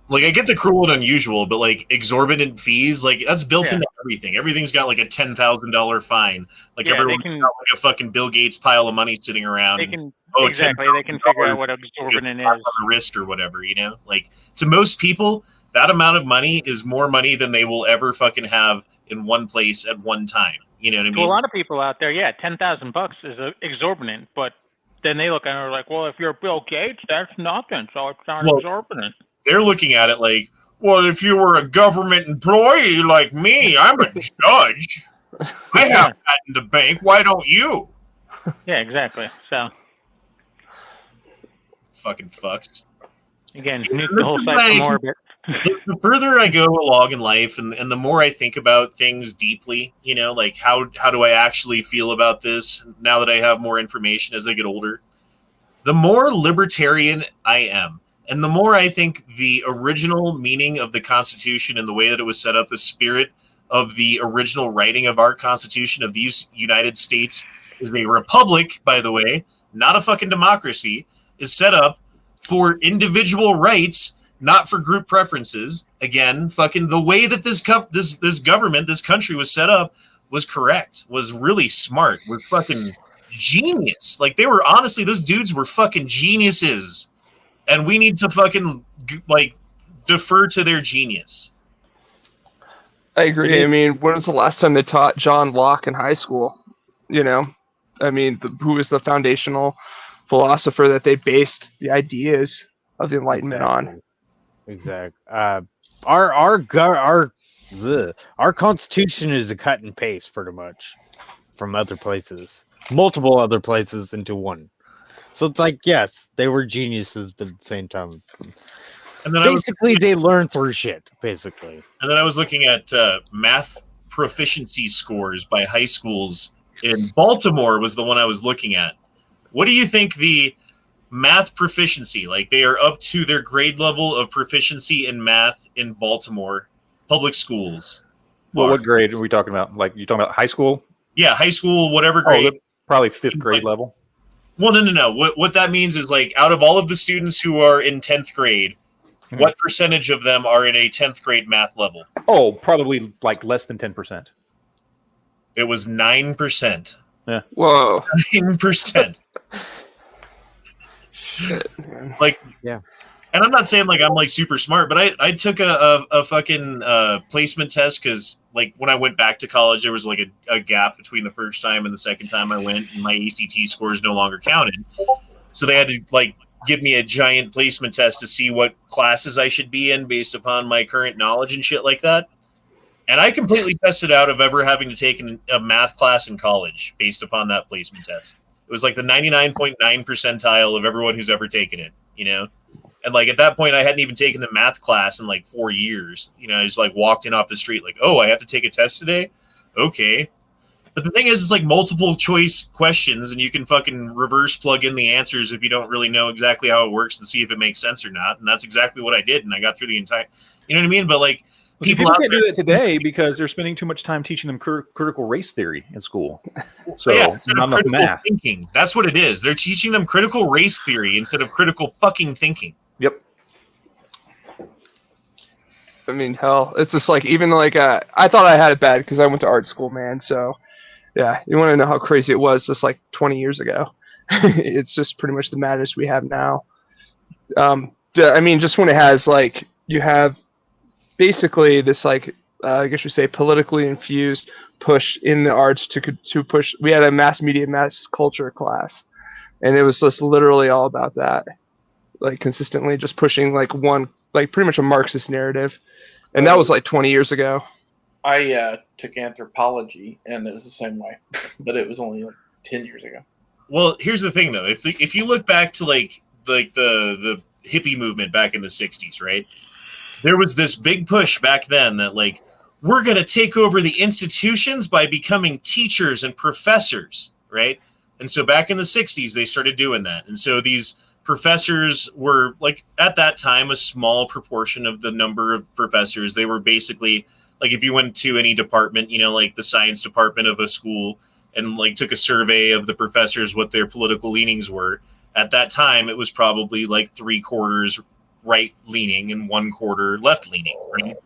Like, I get the cruel and unusual, but like exorbitant fees, like that's built into everything. Everything's got like a $10,000 fine. Like everyone's got like a fucking Bill Gates pile of money sitting around. They can they can figure out what exorbitant is on the wrist or whatever, you know? Like, to most people, that amount of money is more money than they will ever fucking have in one place at one time. You know what I mean? To a lot of people out there, $10,000 is exorbitant, but then they look at it and are like, well, if you're Bill Gates, that's nothing, so it's not exorbitant. They're looking at it like, well, if you were a government employee like me, I'm a judge. I have that in the bank. Why don't you? Yeah, exactly. So, fucking fucks. Again, nuke the whole site from orbit. The further I go along in life and the more I think about things deeply, you know, like how do I actually feel about this now that I have more information as I get older, the more libertarian I am. And the more I think the original meaning of the Constitution and the way that it was set up, the spirit of the original writing of our Constitution of these United States is a republic, by the way, not a fucking democracy, is set up for individual rights, not for group preferences. Again, fucking the way that this government, this country was set up was correct, was really smart, was fucking genius. Like, they were, honestly, those dudes were fucking geniuses. And we need to fucking, like, defer to their genius. I agree. I mean, when was the last time they taught John Locke in high school? You know? I mean, who was the foundational philosopher that they based the ideas of the Enlightenment on? Exactly. Our Constitution is a cut and paste, pretty much, from other places, multiple other places into one. So it's like, yes, they were geniuses, but at the same time, and then basically they learned through shit. Basically, and then I was looking at math proficiency scores by high schools in Baltimore. Was the one I was looking at. What do you think the math proficiency, like they are up to their grade level of proficiency in math in Baltimore public schools? Well, what grade are we talking about? Like, you talking about high school? Yeah, high school, whatever grade. Probably fifth grade level. Well, no. What that means is, like, out of all of the students who are in 10th grade, what percentage of them are in a 10th grade math level? Oh, probably like less than 10%. It was 9%. Yeah. Whoa. 9%. Shit, man. Like, yeah. And I'm not saying like I'm like super smart, but I took a fucking placement test because like when I went back to college, there was like a gap between the first time and the second time I went, and my ACT scores no longer counted. So they had to like give me a giant placement test to see what classes I should be in based upon my current knowledge and shit like that. And I completely tested out of ever having to take a math class in college based upon that placement test. It was like the 99.9 percentile of everyone who's ever taken it, you know? And like at that point, I hadn't even taken the math class in like 4 years. You know, I just like walked in off the street, like, oh, I have to take a test today. Okay. But the thing is, it's like multiple choice questions, and you can fucking reverse plug in the answers if you don't really know exactly how it works and see if it makes sense or not. And that's exactly what I did, and I got through the entire. You know what I mean? But like, people can't do that today because they're spending too much time teaching them critical race theory in school. So yeah, not enough math. Thinking. That's what it is. They're teaching them critical race theory instead of critical fucking thinking. Yep. I mean, hell, it's just like even like I thought I had it bad because I went to art school, man. So yeah, you want to know how crazy it was just like 20 years ago. It's just pretty much the madness we have now. I mean, just when it has like you have basically this like I guess you say politically infused push in the arts to push. We had a mass media, mass culture class, and it was just literally all about that, like consistently just pushing like one, like pretty much a Marxist narrative, and that was like 20 years ago. I took anthropology, and it was the same way, but it was only like 10 years ago. Well, here's the thing, though. If you look back to like the hippie movement back in the 60s, right? There was this big push back then that like we're going to take over the institutions by becoming teachers and professors, right? And so back in the 60s, they started doing that. And so these professors were like at that time a small proportion of the number of professors. They were basically like if you went to any department, you know, like the science department of a school and like took a survey of the professors, what their political leanings were. At that time, it was probably like 3/4 right leaning and 1/4 left leaning, right?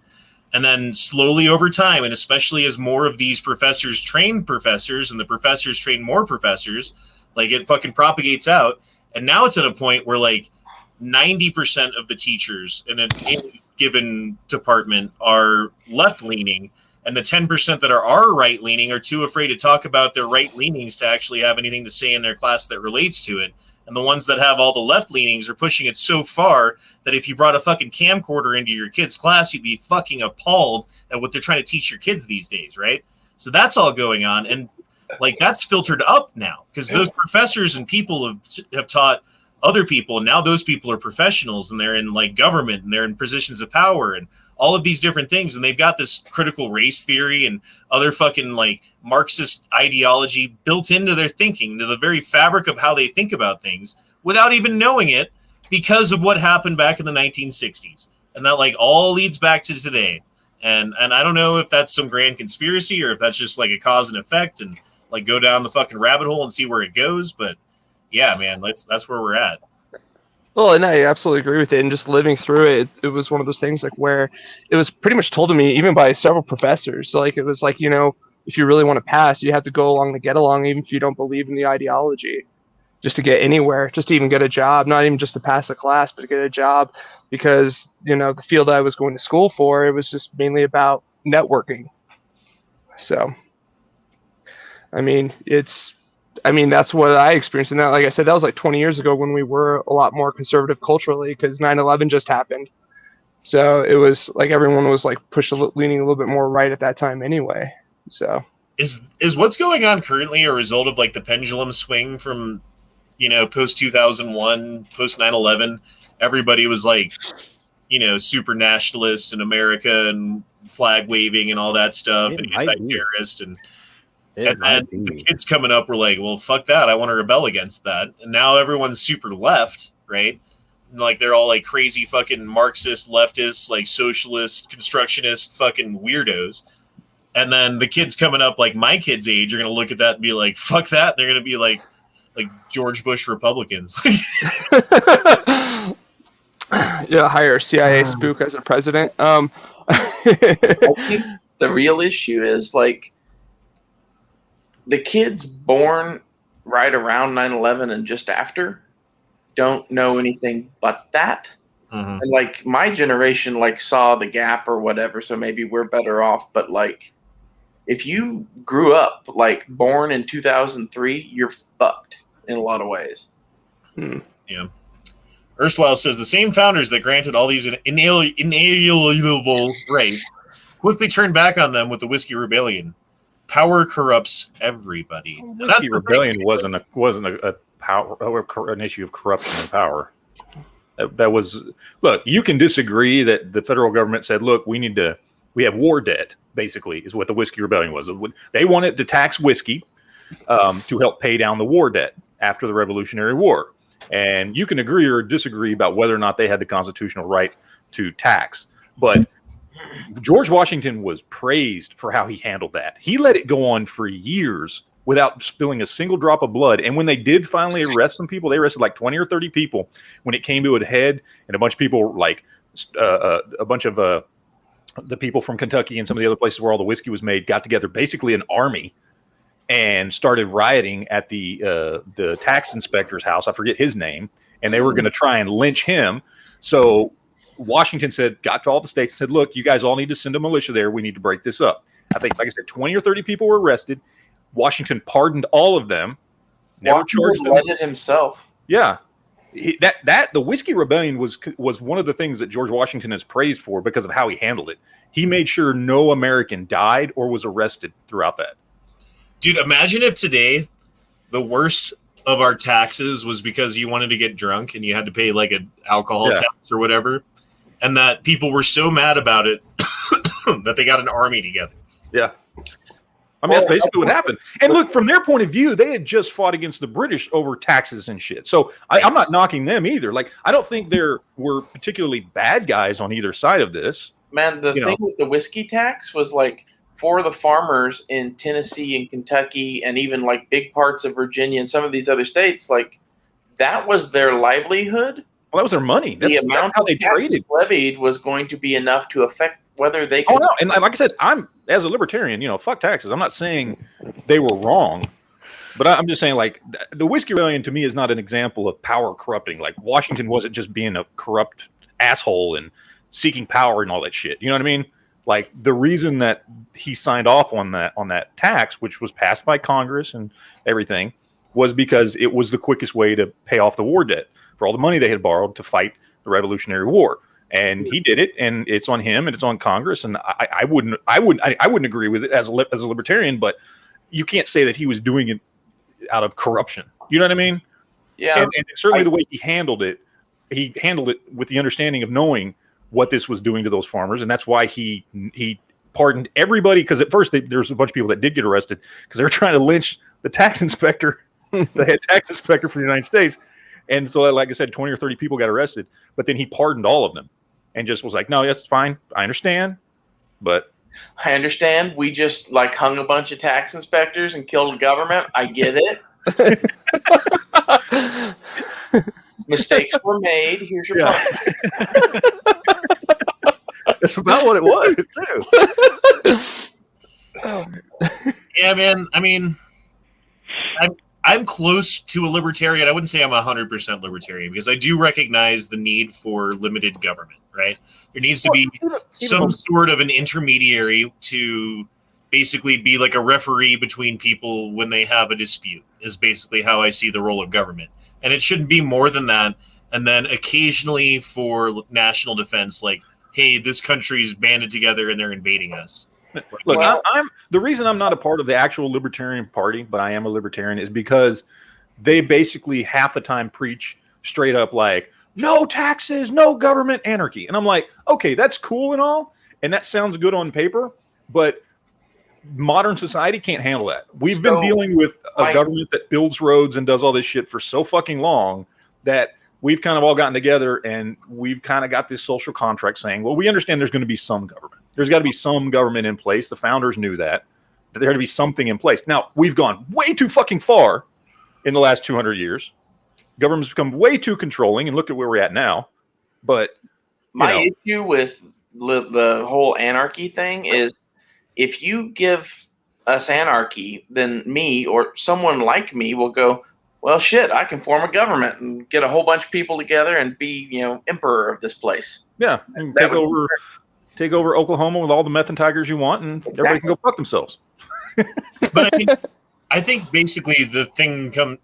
And then slowly over time, and especially as more of these professors train professors and the professors train more professors, like it fucking propagates out. And now it's at a point where like 90% of the teachers in any given department are left leaning, and the 10% that are right leaning are too afraid to talk about their right leanings to actually have anything to say in their class that relates to it. And the ones that have all the left leanings are pushing it so far that if you brought a fucking camcorder into your kid's class, you'd be fucking appalled at what they're trying to teach your kids these days, right? So that's all going on. And like that's filtered up now because those professors and people have taught other people. And now those people are professionals and they're in like government and they're in positions of power and all of these different things. And they've got this critical race theory and other fucking like Marxist ideology built into their thinking, to the very fabric of how they think about things without even knowing it because of what happened back in the 1960s. And that like all leads back to today. And I don't know if that's some grand conspiracy or if that's just like a cause and effect and like go down the fucking rabbit hole and see where it goes. But yeah, man, that's where we're at. Well, and I absolutely agree with it. And just living through it, it was one of those things like where it was pretty much told to me, even by several professors. So like it was like, you know, if you really want to pass, you have to go along to get along, even if you don't believe in the ideology, just to get anywhere, just to even get a job, not even just to pass a class, but to get a job. Because, you know, the field I was going to school for, it was just mainly about networking. So, I mean, that's what I experienced. And that, like I said, that was like 20 years ago when we were a lot more conservative culturally because 9/11 just happened. So it was like everyone was like leaning a little bit more right at that time anyway. So is what's going on currently a result of like the pendulum swing from, you know, post 2001, post 9/11? Everybody was like, you know, super nationalist in America and flag waving and all that stuff and anti-terrorist and the kids coming up were like, well, fuck that. I want to rebel against that. And now everyone's super left, right? And like they're all like crazy fucking Marxist, leftist, like socialist, constructionist fucking weirdos. And then the kids coming up like my kids' age are going to look at that and be like, fuck that. They're going to be like George Bush Republicans. Yeah, hire a CIA spook as a president. I think the real issue is like the kids born right around 9/11 and just after don't know anything but that. Mm-hmm. And like my generation like saw the gap or whatever, so maybe we're better off. But like if you grew up like born in 2003, you're fucked in a lot of ways. Yeah. Erstwhile says the same founders that granted all these inalienable rights quickly turned back on them with the Whiskey Rebellion. Power corrupts everybody. Whiskey Rebellion wasn't an issue of corruption and power. That was, look, you can disagree that the federal government said, look, we have war debt, basically, is what the Whiskey Rebellion was. They wanted to tax whiskey to help pay down the war debt after the Revolutionary War. And you can agree or disagree about whether or not they had the constitutional right to tax. But George Washington was praised for how he handled that. He let it go on for years without spilling a single drop of blood. And when they did finally arrest some people, they arrested like 20 or 30 people when it came to a head, and a bunch of people, like a bunch of the people from Kentucky and some of the other places where all the whiskey was made, got together, basically an army, and started rioting at the tax inspector's house. I forget his name. And they were going to try and lynch him. So Washington got to all the states and said, look, you guys all need to send a militia there. We need to break this up. I think, like I said, 20 or 30 people were arrested. Washington pardoned all of them. Never charged them. Led it himself. Yeah. The Whiskey Rebellion was one of the things that George Washington is praised for because of how he handled it. He made sure no American died or was arrested throughout that. Dude, imagine if today the worst of our taxes was because you wanted to get drunk and you had to pay like an alcohol tax or whatever, and that people were so mad about it that they got an army together. Yeah. I mean, that's basically what happened. And look, from their point of view, they had just fought against the British over taxes and shit. So I'm not knocking them either. Like, I don't think there were particularly bad guys on either side of this. Man, the thing with the whiskey tax was like, for the farmers in Tennessee and Kentucky and even like big parts of Virginia and some of these other states, like that was their livelihood. Well, that was their money. That's how they traded. Levied was going to be enough to affect whether they could. Oh, no. And like I said, I'm, as a libertarian, fuck taxes. I'm not saying they were wrong, but I'm just saying, like, the Whiskey Rebellion to me is not an example of power corrupting. Like, Washington wasn't just being a corrupt asshole and seeking power and all that shit. You know what I mean? Like, the reason that he signed off on that tax, which was passed by Congress and everything, was because it was the quickest way to pay off the war debt for all the money they had borrowed to fight the Revolutionary War. And he did it, and it's on him, and it's on Congress. And I wouldn't agree with it as a libertarian, but you can't say that he was doing it out of corruption. You know what I mean? Yeah. And certainly the way he handled it with the understanding of knowing what this was doing to those farmers, and that's why he pardoned everybody. Because at first there's a bunch of people that did get arrested because they were trying to lynch the tax inspector, the head tax inspector for the United States. And so, like I said, 20 or 30 people got arrested, but then he pardoned all of them. And just was like, no, that's fine. I understand. But I understand. We just like hung a bunch of tax inspectors and killed the government. I get it. Mistakes were made. Here's your money. That's about what it was, too. Yeah, man. I mean, I'm close to a libertarian. I wouldn't say I'm 100% libertarian because I do recognize the need for limited government, right? There needs to be some sort of an intermediary to basically be like a referee between people when they have a dispute, is basically how I see the role of government. And it shouldn't be more than that. And then occasionally for national defense, like, hey, this country's banded together and they're invading us. Look, I'm the reason I'm not a part of the actual Libertarian Party, but I am a libertarian, is because they basically half the time preach straight up like, no taxes, no government, anarchy. And I'm like, okay, that's cool and all, and that sounds good on paper, but modern society can't handle that. We've been dealing with a government that builds roads and does all this shit for so fucking long that we've kind of all gotten together and we've kind of got this social contract saying, well, we understand there's going to be some government. There's got to be some government in place. The founders knew that there had to be something in place. Now, we've gone way too fucking far in the last 200 years. Government's become way too controlling, and look at where we're at now. But my issue with the whole anarchy thing is if you give us anarchy, then me or someone like me will go, well, shit, I can form a government and get a whole bunch of people together and be, emperor of this place. Yeah, and take over Oklahoma with all the meth and tigers you want, and everybody can go fuck themselves. But I think basically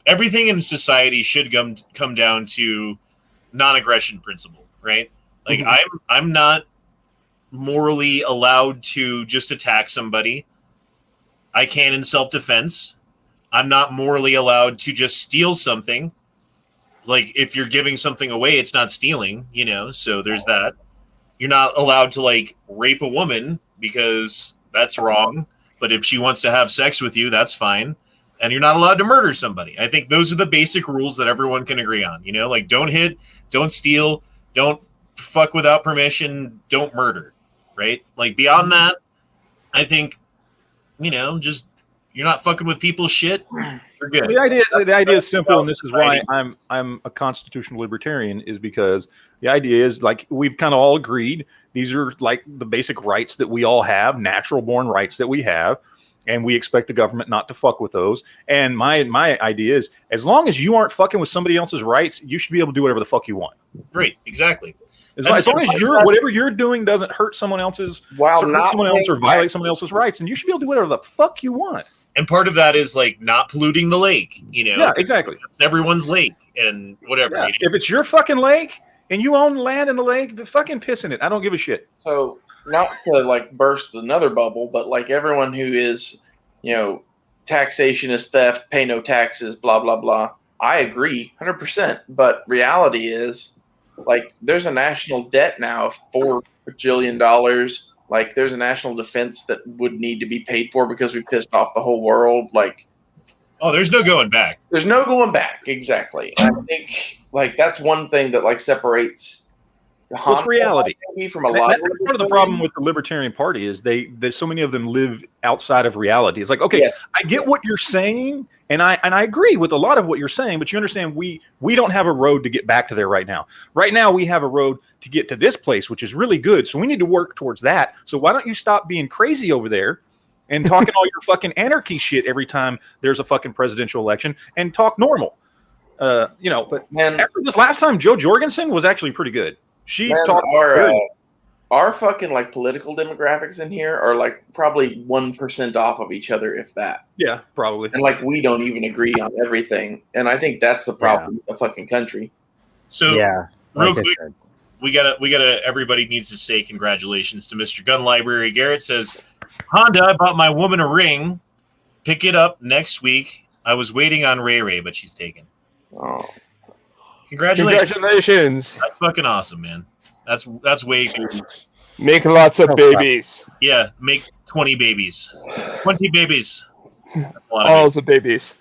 everything in society should come down to non-aggression principle, right? Like I'm not morally allowed to just attack somebody. I can in self-defense. I'm not morally allowed to just steal something. like if you're giving something away, it's not stealing, so there's that. You're not allowed to like rape a woman because that's wrong. But if she wants to have sex with you, that's fine. And you're not allowed to murder somebody. I think those are the basic rules that everyone can agree on. Like don't hit, don't steal, don't fuck without permission, don't murder, right? Like beyond that, I think, just you're not fucking with people's shit. You're good. The idea is simple, and this is why I'm a constitutional libertarian, is because the idea is like we've kind of all agreed these are like the basic rights that we all have, natural born rights that we have, and we expect the government not to fuck with those. And my idea is as long as you aren't fucking with somebody else's rights, you should be able to do whatever the fuck you want. Great, exactly. As long as whatever you're doing doesn't hurt someone else's, or violate someone else's rights, and you should be able to do whatever the fuck you want. And part of that is like not polluting the lake, Yeah, exactly. It's everyone's lake and whatever. Yeah. If it's your fucking lake and you own land in the lake, fucking piss in it. I don't give a shit. So not to like burst another bubble, but like everyone who is, taxation is theft, pay no taxes, blah, blah, blah. I agree 100%. But reality is like there's a national debt now of $4 bajillion. Like there's a national defense that would need to be paid for because we pissed off the whole world. Like, oh, there's no going back. There's no going back. Exactly. And I think like that's one thing that like separates what's reality from a lot. That's part of the problem with the Libertarian Party is there's so many of them live outside of reality. It's like, okay, yeah. I get what you're saying, and I agree with a lot of what you're saying, but you understand we don't have a road to get back to there right now. Right now we have a road to get to this place, which is really good. So we need to work towards that. So why don't you stop being crazy over there and talking all your fucking anarchy shit every time there's a fucking presidential election and talk normal. But after this last time, Joe Jorgensen was actually pretty good. She talked our fucking like political demographics in here are like probably 1% off of each other, if that. Yeah, probably. And like we don't even agree on everything, and I think that's the problem with the fucking country. So real quick, we gotta. Everybody needs to say congratulations to Mr. Gun Library. Garrett says, Honda, I bought my woman a ring. Pick it up next week. I was waiting on Ray Ray, but she's taken. Oh. Congratulations. That's fucking awesome, man. That's way cool. Make lots of babies. Yeah, make 20 babies. 20 babies. All the babies.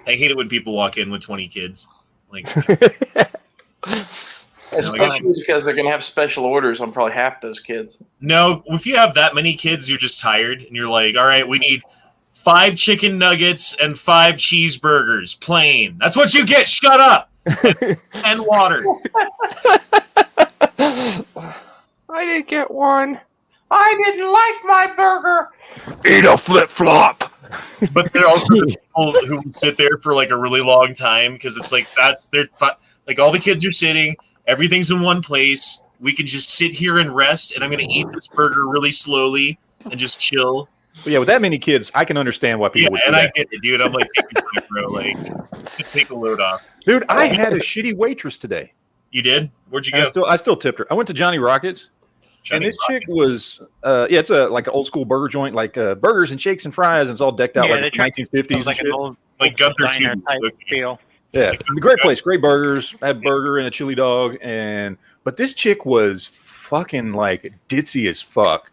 I hate it when people walk in with 20 kids. Like especially because they're gonna have special orders on probably half those kids. No, if you have that many kids, you're just tired and you're like, all right, we need 5 chicken nuggets and 5 cheeseburgers, plain. That's what you get. Shut up. And water. I didn't get one. I didn't like my burger. Eat a flip-flop. But there are also the people who sit there for like a really long time because it's like like all the kids are sitting, everything's in one place. We can just sit here and rest, and I'm going to eat this burger really slowly and just chill. But yeah, with that many kids, I can understand why people would do and that. I get it, dude. I'm like, take a load off. Dude, I had a shitty waitress today. You did? Where'd you go? I still tipped her. I went to Johnny Rockets, and this chick was, it's like an old school burger joint, like burgers and shakes and fries, and it's all decked out like 1950s. Like an old Gunther type feel. Yeah, great place, great burgers. I had a burger and a chili dog, but this chick was fucking like ditzy as fuck.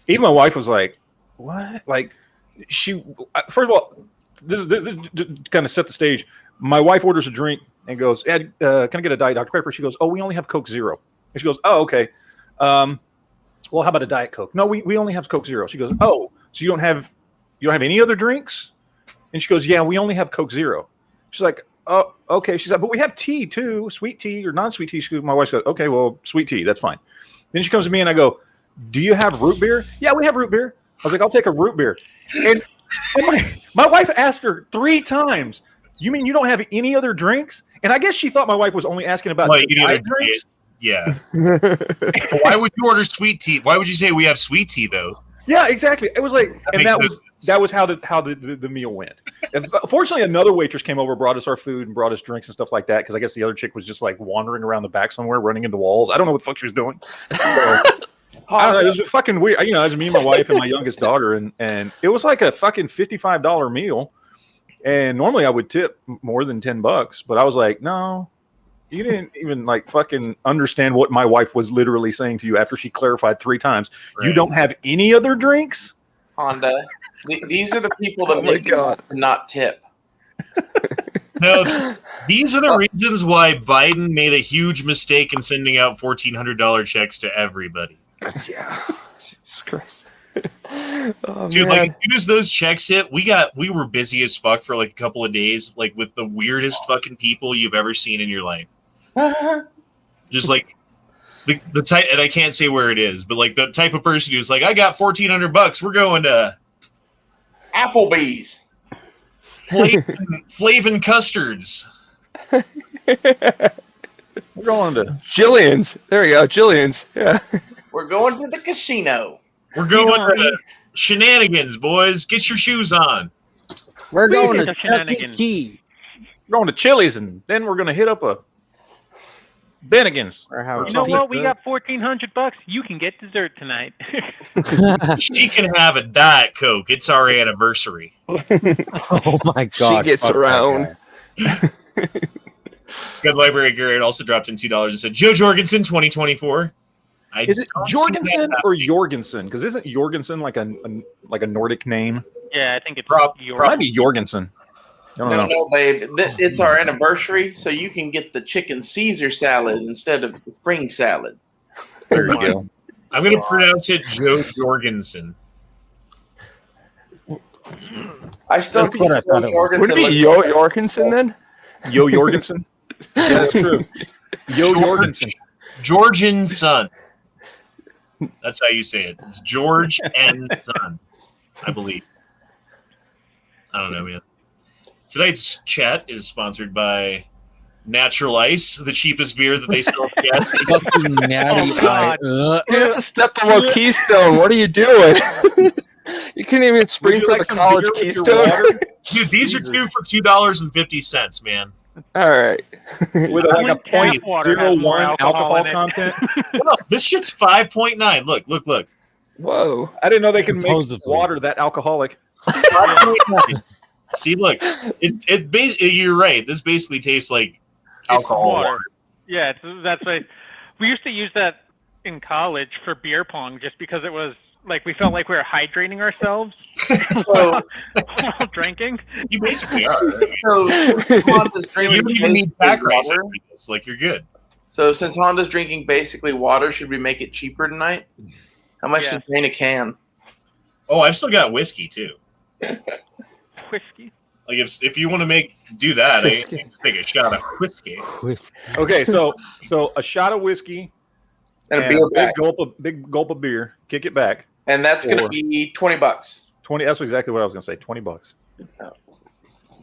Even my wife was like, what? Like, first of all, this kind of set the stage. My wife orders a drink and goes, Ed, can I get a Diet Dr. Pepper? She goes, oh, we only have Coke Zero. And she goes, oh, okay. Well, how about a Diet Coke? No, we only have Coke Zero. She goes, oh, so you don't have any other drinks? And she goes, yeah, we only have Coke Zero. She's like, oh, okay. She's like, but we have tea too, sweet tea or non-sweet tea. My wife goes, okay, well, sweet tea, that's fine. Then she comes to me and I go, do you have root beer? Yeah, we have root beer. I was like, I'll take a root beer. And my wife asked her 3 times, you mean you don't have any other drinks? And I guess she thought my wife was only asking about diet drinks. Yeah. Why would you order sweet tea? Why would you say we have sweet tea though? Yeah, exactly. It was like, that was how the meal went. And fortunately, another waitress came over, brought us our food, and brought us drinks and stuff like that. Because I guess the other chick was just like wandering around the back somewhere, running into walls. I don't know what the fuck she was doing. So, I don't know. It was fucking weird. It was me, my wife, and my youngest daughter, and it was like a fucking $55 meal. And normally I would tip more than $10, but I was like, no, you didn't even like fucking understand what my wife was literally saying to you after she clarified 3 times. Right. You don't have any other drinks? Honda, these are the people that make you not tip. No, these are the reasons why Biden made a huge mistake in sending out $1,400 checks to everybody. Yeah. Jesus Christ. Oh, dude, man. Like as soon as those checks hit, we were busy as fuck for like a couple of days, like with the weirdest fucking people you've ever seen in your life. Just like the type, and I can't say where it is, but like the type of person who's like, I got $1,400. We're going to Applebee's, Flavin Custards. We're going to Jillian's. There you go, Jillian's. Yeah. We're going to the casino. We're going to Shenanigans, boys. Get your shoes on. We're going to Chuck E. Cheese. We're going to Chili's, and then we're going to hit up a Bennigan's. You know what? We got $1,400. You can get dessert tonight. She can have a Diet Coke. It's our anniversary. Oh my God! She gets around. Good Library Garrett also dropped in $2 and said, Joe Jorgensen 2024. Is it Jorgensen or Jorgensen? Because isn't Jorgensen like a Nordic name? Yeah, I think it's probably Jorgensen. No, babe. It's our anniversary, so you can get the chicken Caesar salad instead of the spring salad. There you go. I'm going to pronounce it Joe Jorgensen. I still think would it be Yo Jorgensen then? Yo Jorgensen? Yeah, that's true. Yo Jorgensen. Georgian son. That's how you say it. It's George and Son, I believe. I don't know, man. Tonight's chat is sponsored by Natural Ice, the cheapest beer that they sell yet. Fucking Natty Ice. It's a step below Keystone. What are you doing? You can't even spring for the college Keystone. Dude, these are two for $2.50, man. All right. With like a 0.01 alcohol content. No, this shit's 5.9. Look. Whoa. I didn't know they could make water that alcoholic. See, look. You're right. This basically tastes like alcohol water. Yeah, that's right. We used to use that in college for beer pong just because it was like we felt like we were hydrating ourselves while drinking. You basically are. Right? So Honda's drinking you don't even need pack rice after this. Like you're good. So since Honda's drinking basically water, should we make it cheaper tonight? How much to drain a can? Oh, I've still got whiskey too. Whiskey. Like if you want to do that, I take a shot of whiskey. Okay, so a shot of whiskey and a beer big gulp of beer. Kick it back. And that's going to be $20. 20. That's exactly what I was going to say. $20.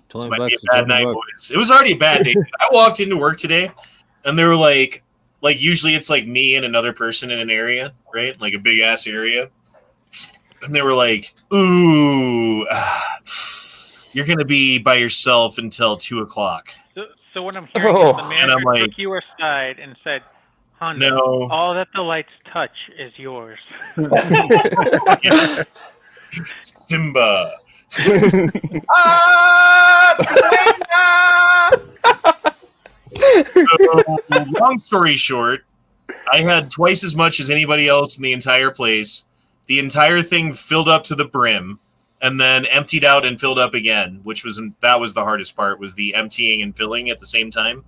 $20 might be a bad night, boys. It was already a bad day. I walked into work today, and they were like usually it's like me and another person in an area, right? Like a big ass area. And they were like, "Ooh, you're going to be by yourself until 2:00." So what I'm hearing is the manager took you aside and said, Honda, all that the lights touch is yours. Simba. Long story short, I had twice as much as anybody else in the entire place. The entire thing filled up to the brim and then emptied out and filled up again, that was the hardest part, was the emptying and filling at the same time.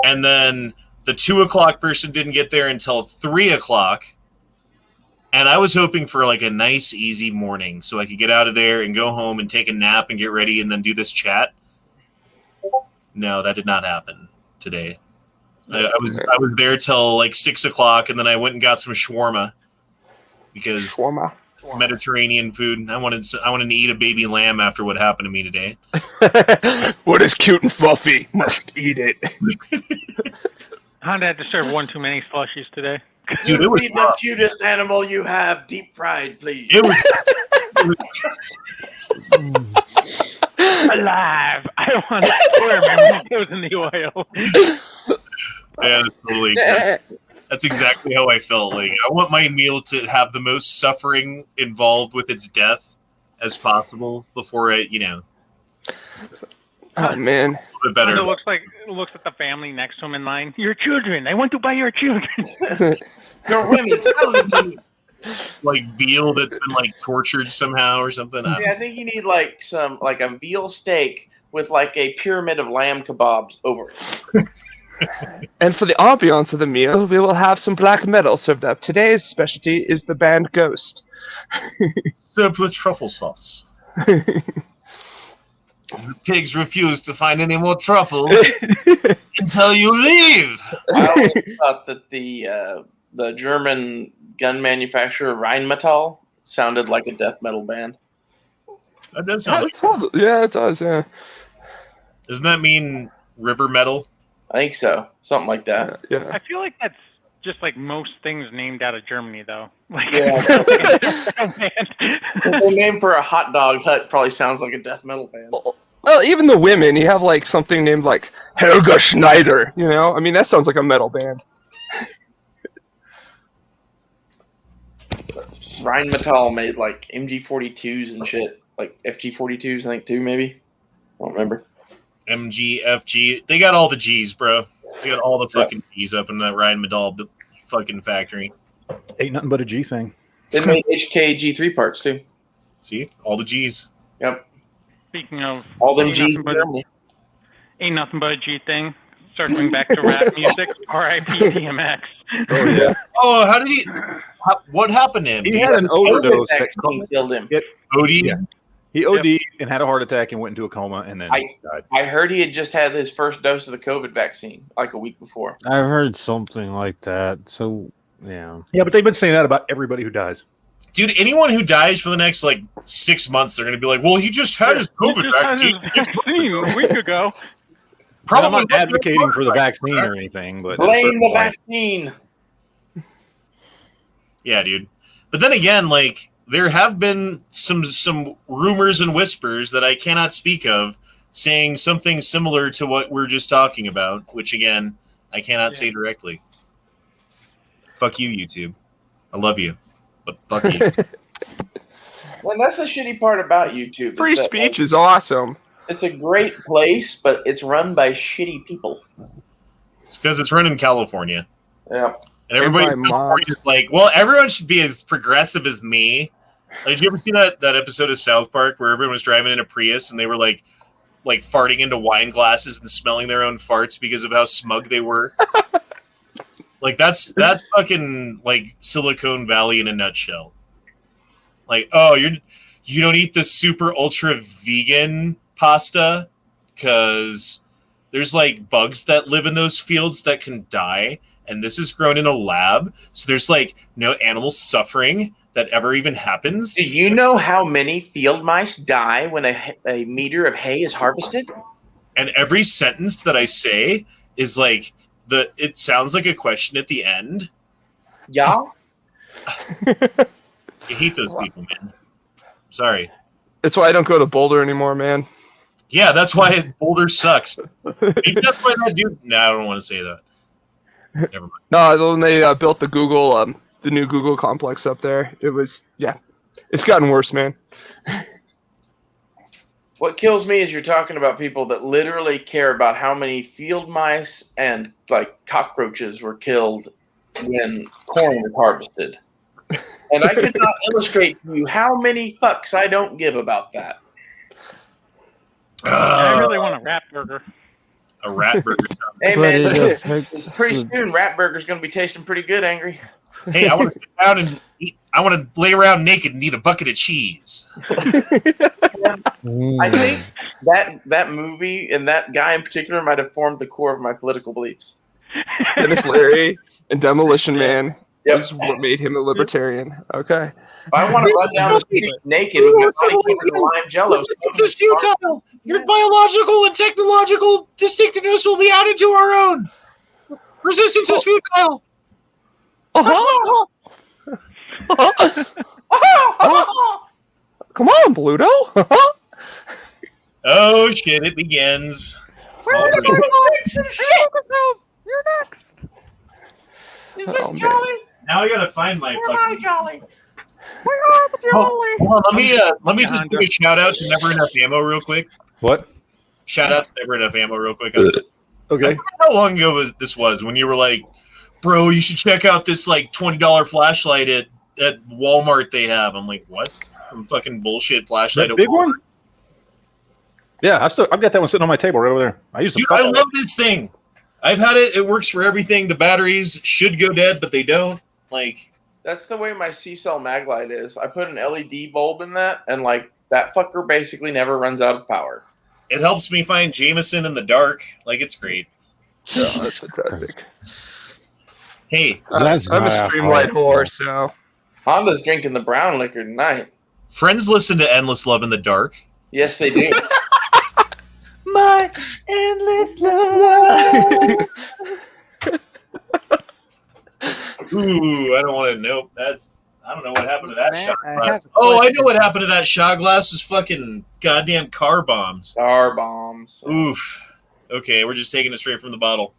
And then the 2:00 person didn't get there until 3:00. And I was hoping for like a nice, easy morning so I could get out of there and go home and take a nap and get ready and then do this chat. No, that did not happen today. I was there till like 6:00, and then I went and got some shawarma because Mediterranean food. I wanted to eat a baby lamb after what happened to me today. What is cute and fluffy? Must eat it. Honda had to serve one too many slushies today. Dude, it was the cutest animal you have, deep fried, please. It was alive. I want to squirm and it goes in the oil. Yeah, that's totally. That's exactly how I felt. Like I want my meal to have the most suffering involved with its death as possible before it, Oh man. A bit better. It looks at the family next to him in line. Your children. I want to buy your children. Your women. Like veal that's been like tortured somehow or something. Yeah, I think you need like a veal steak with like a pyramid of lamb kebabs over it. And for the ambiance of the meal, we will have some black metal served up. Today's specialty is the band Ghost. Served with truffle sauce. The pigs refuse to find any more truffles until you leave. I always thought that the German gun manufacturer Rheinmetall sounded like a death metal band. That does sound Yeah, it does, yeah. Doesn't that mean river metal? I think so. Something like that. Yeah. I feel like that's just like most things named out of Germany, though. Like, Yeah. The name for a hot dog hut probably sounds like a death metal band. Well, even the women, you have like something named like Helga Schneider, you know? I mean, that sounds like a metal band. Rheinmetall made like MG42s and shit. Like FG42s, I think, too, maybe. I don't remember. MGFG. They got all the G's, bro. They got all the fucking G's up in that Rheinmetall the fucking factory. Ain't nothing but a G thing. They made HKG3 parts, too. See? All the G's. Yep. Speaking of All them ain't G's. ain't nothing but a G thing. Circling back to rap music, R.I.P. DMX. Oh, yeah. Oh, how did he... what happened to him? He had an overdose that killed him. OD? Yeah. He OD'd and had a heart attack and went into a coma and then died. I heard he had just had his first dose of the COVID vaccine like a week before. I've heard something like that. So, yeah. Yeah, but they've been saying that about everybody who dies. Dude, anyone who dies for the next, 6 months, they're going to be like, well, he just had his COVID vaccine. A week ago. Probably I'm not advocating for the vaccine or anything, but... Blame the vaccine. Yeah, dude. But then again, there have been some rumors and whispers that I cannot speak of saying something similar to what we're just talking about, which, again, I cannot say directly. Fuck you, YouTube. I love you, but fuck you. Well, that's the shitty part about YouTube. Free speech is awesome. It's a great place, but it's run by shitty people. It's because it's run in California. Yeah. And everybody in California is like, well, everyone should be as progressive as me. Did you ever see that episode of South Park where everyone was driving in a Prius and they were like farting into wine glasses and smelling their own farts because of how smug they were? That's fucking Silicon Valley in a nutshell. Oh, you don't eat the super ultra vegan pasta because there's bugs that live in those fields that can die, and this is grown in a lab, so there's no animal suffering that ever even happens. Do you know how many field mice die when a meter of hay is harvested? And every sentence that I say is it sounds like a question at the end. Yeah. I hate those people, man. Sorry. That's why I don't go to Boulder anymore, man. Yeah, that's why Boulder sucks. Maybe that's why that dude... No, I don't want to say that. Never mind. No, when they built the the new Google complex up there, it was, it's gotten worse, man. What kills me is you're talking about people that literally care about how many field mice and cockroaches were killed when corn was harvested. And I could not illustrate to you how many fucks I don't give about that. I really want a rat burger. A rat burger. Hey, man, pretty soon rat burger's going to be tasting pretty good, Angry. Hey, I want to sit down and eat. I want to lay around naked and eat a bucket of cheese. I think that movie and that guy in particular might have formed the core of my political beliefs. Dennis Leary and Demolition Man. Yep. This is what made him a libertarian. Okay. If I want to run down the street naked with my body covered in lime jello. This is futile. Your biological and technological distinctiveness will be added to our own. Resistance is futile. Come on, Bluto. Oh shit! It begins. You're next. Is this Jolly? Now I gotta find my fucking. Jolly? Where are the Jolly? Hold on, let me just give a shout out to Never Enough Ammo real quick. What? Shout out to Never Enough Ammo real quick. Okay. How long ago was when you were like, bro, you should check out this like $20 flashlight at Walmart they have. I'm like, what? Some fucking bullshit flashlight. That big one? Yeah, I've got that one sitting on my table right over there. I love this thing. I've had it. It works for everything. The batteries should go dead, but they don't. Like, that's the way my C-cell maglite is. I put an LED bulb in that, and like that fucker basically never runs out of power. It helps me find Jameson in the dark. Like, it's great. Yeah, that's fantastic. Hey, I'm a Streamlight whore, so Honda's drinking the brown liquor tonight. Friends listen to Endless Love in the Dark. Yes, they do. My endless love. Ooh, I don't want to know. I don't know what happened to that shot glass. Oh, I know what happened to that shot glass. Was fucking goddamn car bombs. Car bombs. Oof. Okay, we're just taking it straight from the bottle.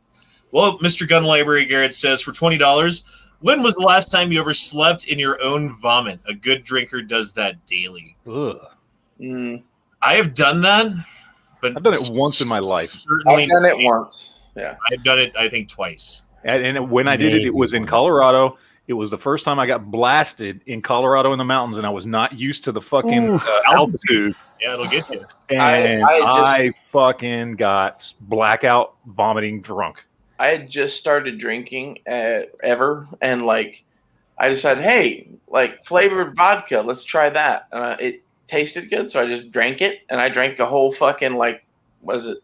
Well, Mr. Gun Library Garrett says, for $20, when was the last time you ever slept in your own vomit? A good drinker does that daily. Ugh. I have done that, but I've done it once in my life. I've done it once. Yeah, I've done it, I think, twice. And when I did it, it was in Colorado. It was the first time I got blasted in Colorado in the mountains, and I was not used to the fucking altitude. Yeah, it'll get you. And I fucking got blackout, vomiting, drunk. I had just started drinking ever, and like I decided, hey, like flavored vodka, let's try that. It tasted good, so I just drank it, and I drank a whole fucking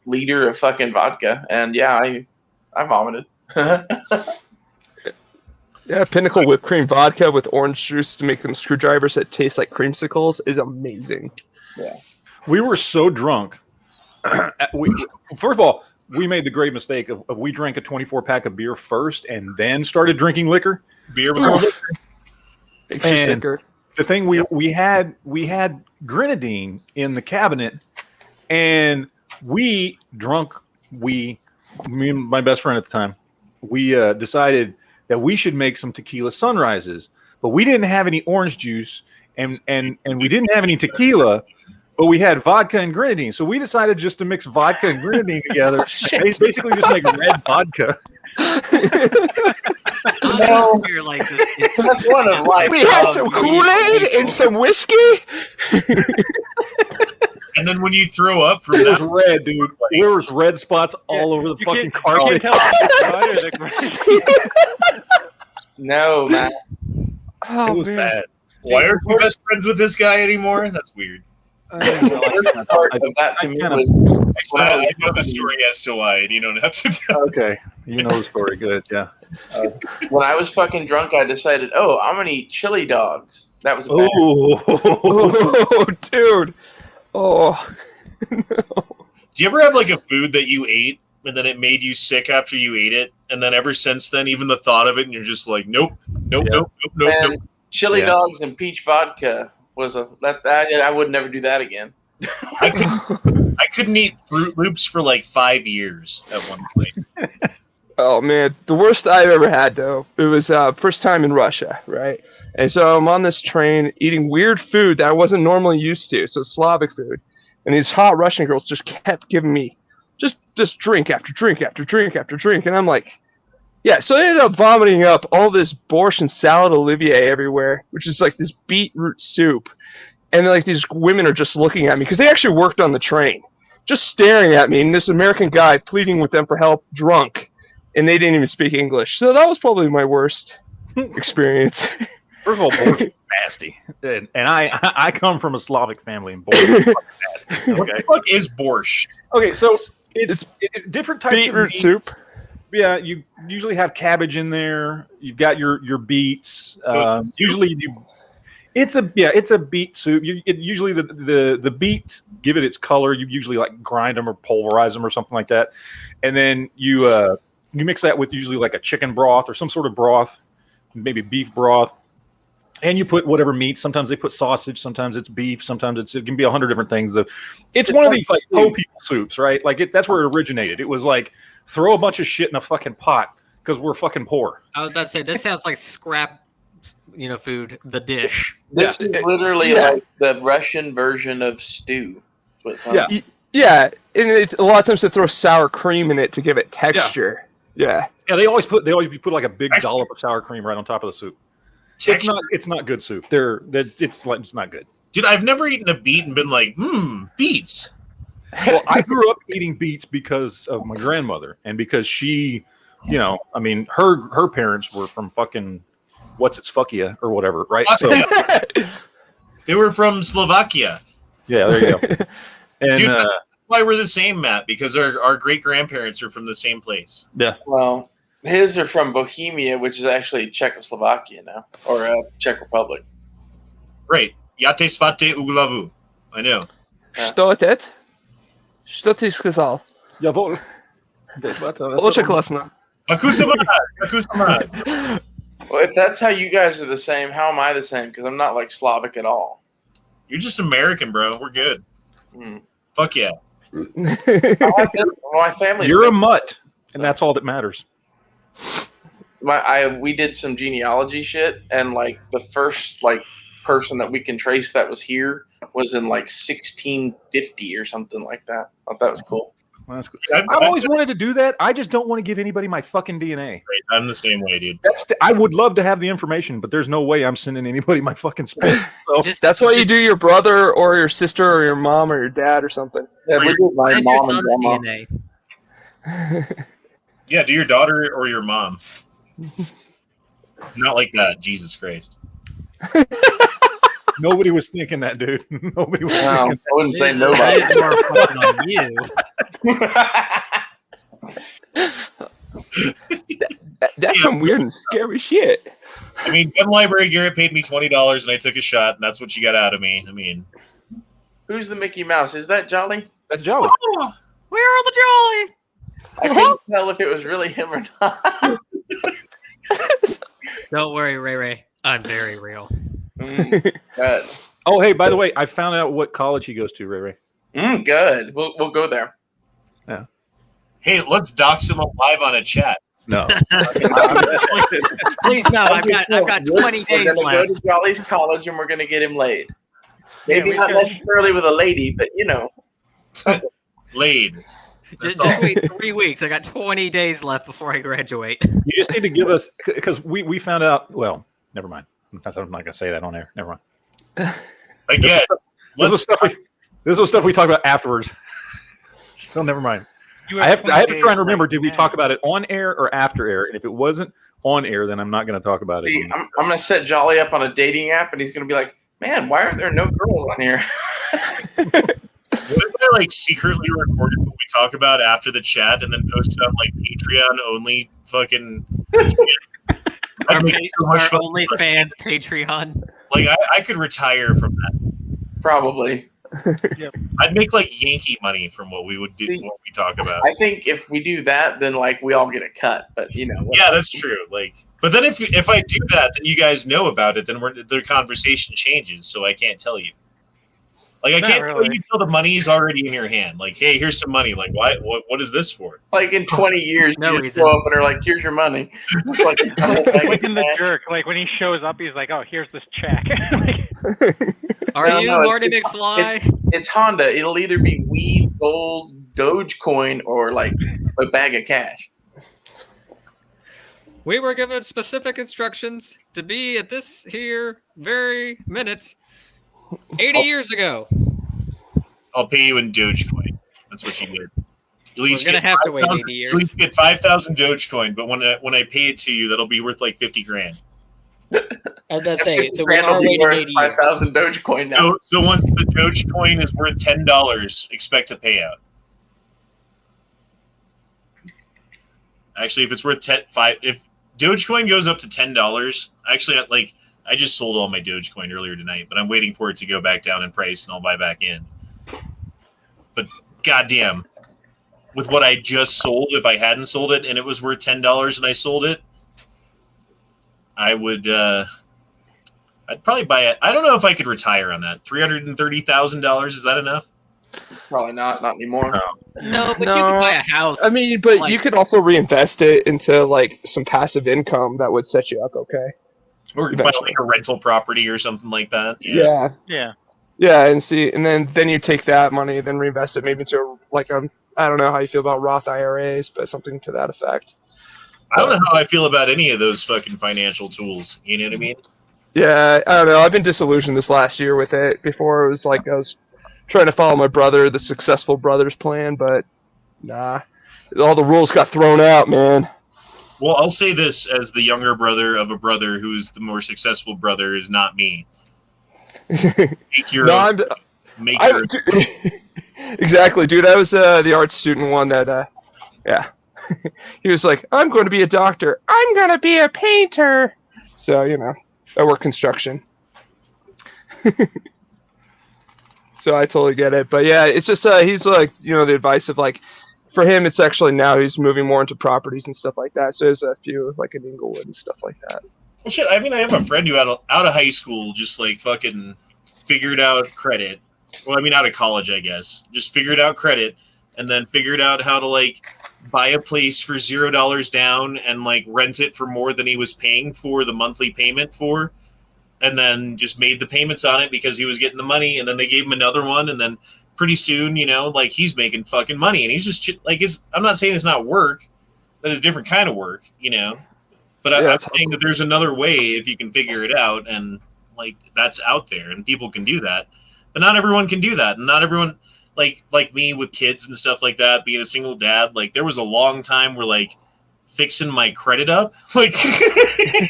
liter of fucking vodka, and yeah, I vomited. Yeah, Pinnacle whipped cream vodka with orange juice to make them screwdrivers that taste like creamsicles is amazing. Yeah, we were so drunk. First of all, we made the great mistake of we drank a 24-pack of beer first and then started drinking liquor. Beer before liquor. Makes you sicker. The thing we had grenadine in the cabinet, and me and my best friend at the time, we decided that we should make some tequila sunrises, but we didn't have any orange juice and we didn't have any tequila, but we had vodka and grenadine. So we decided just to mix vodka and grenadine together. Basically just make red vodka. No. That's one of life. We had some Kool-Aid and some whiskey. And then when you throw up from it that, was red, dude. There was red spots all over the fucking carpet. No, man. Oh, it was bad. Why aren't you best friends with this guy anymore? That's weird. Part of that to me was I know the story as to why, and you don't have to tell. Okay, you know the story. Good, yeah. When I was fucking drunk, I decided, I'm gonna eat chili dogs. That was bad. Oh, dude. Oh, no. Do you ever have like a food that you ate and then it made you sick after you ate it, and then ever since then, even the thought of it, and you're just like, nope. Chili dogs and peach vodka was I would never do that again. I couldn't eat Fruit Loops for like 5 years at one point. Oh man, the worst I've ever had though. It was first time in Russia, right? And so I'm on this train eating weird food that I wasn't normally used to, so Slavic food. And these hot Russian girls just kept giving me just drink after drink after drink after drink, and I'm like, yeah. So I ended up vomiting up all this borscht and salad Olivier everywhere, which is like this beetroot soup. And like these women are just looking at me because they actually worked on the train, just staring at me, and this American guy pleading with them for help, drunk, and they didn't even speak English. So that was probably my worst experience. First of all, borscht is nasty, and I come from a Slavic family, and borscht is nasty. Okay, what the fuck is borscht? Okay, so it's different types beetroot of meat. soup. Yeah, you usually have cabbage in there. You've got your beets. Usually it's a beet soup. Usually the beets give it its color. You usually like grind them or pulverize them or something like that, and then you mix that with usually like a chicken broth or some sort of broth, maybe beef broth, and you put whatever meat. Sometimes they put sausage. Sometimes it's beef. Sometimes it can be 100 different things. It's one of these like po people soups, right? Like that's where it originated. It was like throw a bunch of shit in a fucking pot because we're fucking poor. I was about to say this sounds like scrap, food. The dish. This is literally like the Russian version of stew. Yeah. Yeah, and it's a lot of times they throw sour cream in it to give it texture. Yeah. They always put like a big dollop of sour cream right on top of the soup. It's not good soup. It's not good. Dude, I've never eaten a beet and been like, beets. Well, I grew up eating beets because of my grandmother, and because she, her parents were from fucking Fuckia or whatever, right? So they were from Slovakia. Yeah, there you go. And dude, that's why we're the same, Matt, because our great grandparents are from the same place. Yeah. Well, his are from Bohemia, which is actually Czechoslovakia now, or Czech Republic. Right. Jate svate uglavu. I know. Что это? Что ты сказал? Jawohl. Очень классно. Well, if that's how you guys are the same, how am I the same? Because I'm not like Slavic at all. You're just American, bro. We're good. Fuck yeah. My family. You're a mutt, and that's all that matters. We did some genealogy shit, and like the first person that we can trace that was here was in like 1650 or something like that. I thought that was cool. Well, that's cool. I've always wanted to do that. I just don't want to give anybody my fucking DNA. Right, I'm the same way, dude. I would love to have the information, but there's no way I'm sending anybody my fucking spit. So that's why you do your brother or your sister or your mom or your dad or something. Yeah, we do my Send mom your and son's grandma. DNA. Yeah, do your daughter or your mom. Not like that. Jesus Christ. Nobody was thinking that, dude. Nobody was thinking that. I wouldn't say nobody. That is more fucking on you. That's some weird and scary shit. I mean, Gun Library Garrett paid me $20 and I took a shot, and that's what you got out of me. I mean, who's the Mickey Mouse? Is that Jolly? That's Jolly. Oh, where are the Jolly? I couldn't tell if it was really him or not. Don't worry, Ray Ray. I'm very real. Good. Oh, hey, by the way, I found out what college he goes to, Ray Ray. Good. We'll go there. Yeah. Hey, let's dox him up live on a chat. No. Please no. I've got 20 days We're gonna left. go to Jolly's college and we're gonna get him laid. Maybe not necessarily with a lady, but you know. Laid. Just wait 3 weeks. I got 20 days left before I graduate. You just need to give us, because we found out, well, never mind. I'm not going to say that on air. Never mind. Again, this was stuff we talked about afterwards. So never mind. I have to try and remember, did we talk about it on air or after air? And if it wasn't on air, then I'm not going to talk about it. See, I'm going to set Jolly up on a dating app, and he's going to be like, man, why are there no girls on here? What if I secretly recorded what we talk about after the chat and then post it on Patreon only fucking Our OnlyFans Patreon. I could retire from that. Probably. Yep. I'd make Yankee money from what we would do, what we talk about. I think if we do that, then we all get a cut. But you know. Yeah, that's true. But then if I do that, then you guys know about it. Then the conversation changes, so I can't tell you. I can't tell you until the money's already in your hand. Hey, here's some money. Why? What is this for? In 20 years, no you reason. Go up and are like, here's your money. Like in the jerk, when he shows up, he's like, oh, here's this check. Are you Marty McFly? It's Honda. It'll either be weed, gold, Dogecoin, or a bag of cash. We were given specific instructions to be at this here very minute 80 years ago. I'll pay you in Dogecoin. That's what you did. We're going to have to wait 80 years. At least get 5,000 Dogecoin, but when I pay it to you, that'll be worth $50 grand. I was about to say, so we are waiting 80 years. 5,000 Dogecoin now. So once the Dogecoin is worth $10, expect a payout. Actually, if it's worth if Dogecoin goes up to $10, actually, I just sold all my Dogecoin earlier tonight, but I'm waiting for it to go back down in price, and I'll buy back in. But goddamn, with what I just sold, if I hadn't sold it and it was worth $10 and I sold it, I would. I'd probably buy it. I don't know if I could retire on that. $330,000, is that enough? Probably not anymore. No, but you could buy a house. I mean, but you could also reinvest it into some passive income that would set you up okay. Or buy a rental property or something like that. Yeah. Yeah. Yeah, and then you take that money, then reinvest it maybe into I don't know how you feel about Roth IRAs, but something to that effect. I don't know how I feel about any of those fucking financial tools. You know what I mean? Yeah, I don't know. I've been disillusioned this last year with it. Before it was like I was trying to follow my brother, the successful brothers plan, but nah, all the rules got thrown out, man. Well, I'll say this as the younger brother of a brother who's the more successful brother is not me. Make your own. Exactly, dude. I was the art student one that, yeah. He was like, I'm going to be a doctor. I'm going to be a painter. So, I work construction. So I totally get it. But yeah, it's just, he's like, the advice of like, for him, it's actually now he's moving more into properties and stuff like that. So there's a few like in Inglewood and stuff like that. Well, shit, I mean, I have a friend who out of high school just like fucking figured out credit. Well, I mean, out of college, I guess. Just figured out credit and then figured out how to like buy a place for $0 down and like rent it for more than he was paying for the monthly payment for. And then just made the payments on it because he was getting the money. And then they gave him another one. And then pretty soon, like he's making fucking money. And he's just like, I'm not saying it's not work, but it's a different kind of work, But I'm saying that there's another way if you can figure it out. And like that's out there and people can do that. But not everyone can do that. And not everyone, like me with kids and stuff like that, being a single dad, like there was a long time where like fixing my credit up, like, okay,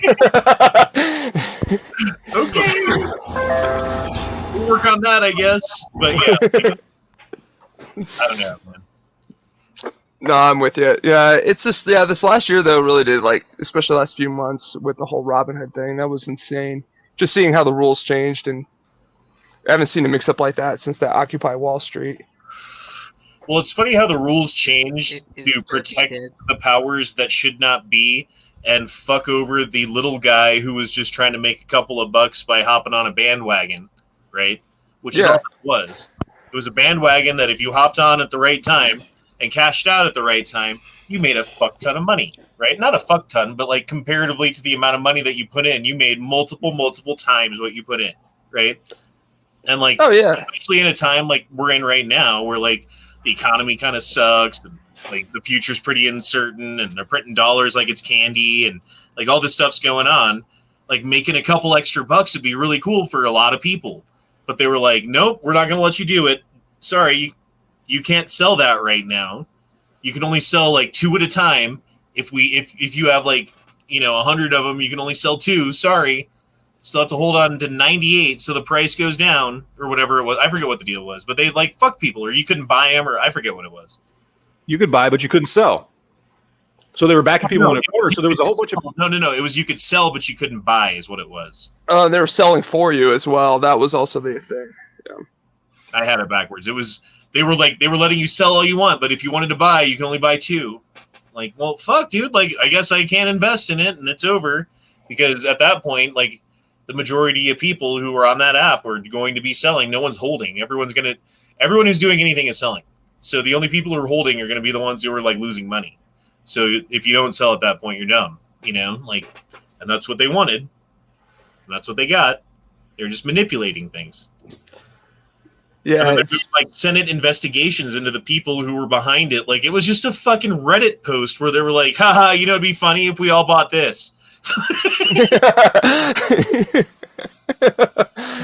we'll work on that, I guess. But yeah, I don't know, man. No, I'm with you. Yeah, it's just, this last year though really did, like, especially the last few months with the whole Robinhood thing, that was insane. Just seeing how the rules changed, and I haven't seen a mix-up like that since that Occupy Wall Street. Well, it's funny how the rules changed to protect the powers that should not be and fuck over the little guy who was just trying to make a couple of bucks by hopping on a bandwagon, right? Which is all it was. It was a bandwagon that if you hopped on at the right time and cashed out at the right time, you made a fuck ton of money, right? Not a fuck ton, but like comparatively to the amount of money that you put in, you made multiple times what you put in, right? And like, especially in a time like we're in right now, where like the economy kind of sucks, and like the future's pretty uncertain, and they're printing dollars like it's candy, and like all this stuff's going on. Like making a couple extra bucks would be really cool for a lot of people, but they were like, "Nope, we're not going to let you do it. Sorry, you can't sell that right now. You can only sell like 2 at a time. If you have like 100 of them, you can only sell 2. Sorry." Still have to hold on to 98, so the price goes down, or whatever it was. I forget what the deal was, but they like fuck people, or you couldn't buy them, or I forget what it was. You could buy, but you couldn't sell. So they were backing people in a corner. So there was a whole bunch of no. It was you could sell, but you couldn't buy, is what it was. Oh, and they were selling for you as well. That was also the thing. Yeah. I had it backwards. It was they were letting you sell all you want, but if you wanted to buy, you can only buy 2. Like, well, fuck, dude. Like, I guess I can't invest in it, and it's over, because at that point, like, the majority of people who are on that app are going to be selling. No one's holding. Everyone who's doing anything is selling. So the only people who are holding are going to be the ones who are like losing money. So if you don't sell at that point, you're dumb, like, and that's what they wanted. And that's what they got. They're just manipulating things. Yeah. There's like Senate investigations into the people who were behind it. Like, it was just a fucking Reddit post where they were like, haha, it'd be funny if we all bought this. That's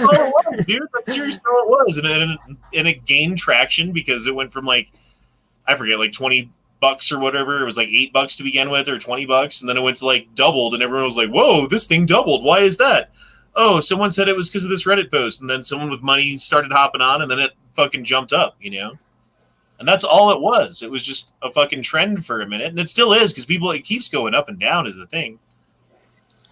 all it was, dude. That's seriously all it was, and it gained traction because it went from like, I forget, like $20 or whatever. It was like $8 to begin with, or $20, and then it went to like doubled, and everyone was like, "Whoa, this thing doubled! Why is that?" Oh, someone said it was because of this Reddit post, and then someone with money started hopping on, and then it fucking jumped up, And that's all it was. It was just a fucking trend for a minute, and it still is, because it keeps going up and down is the thing.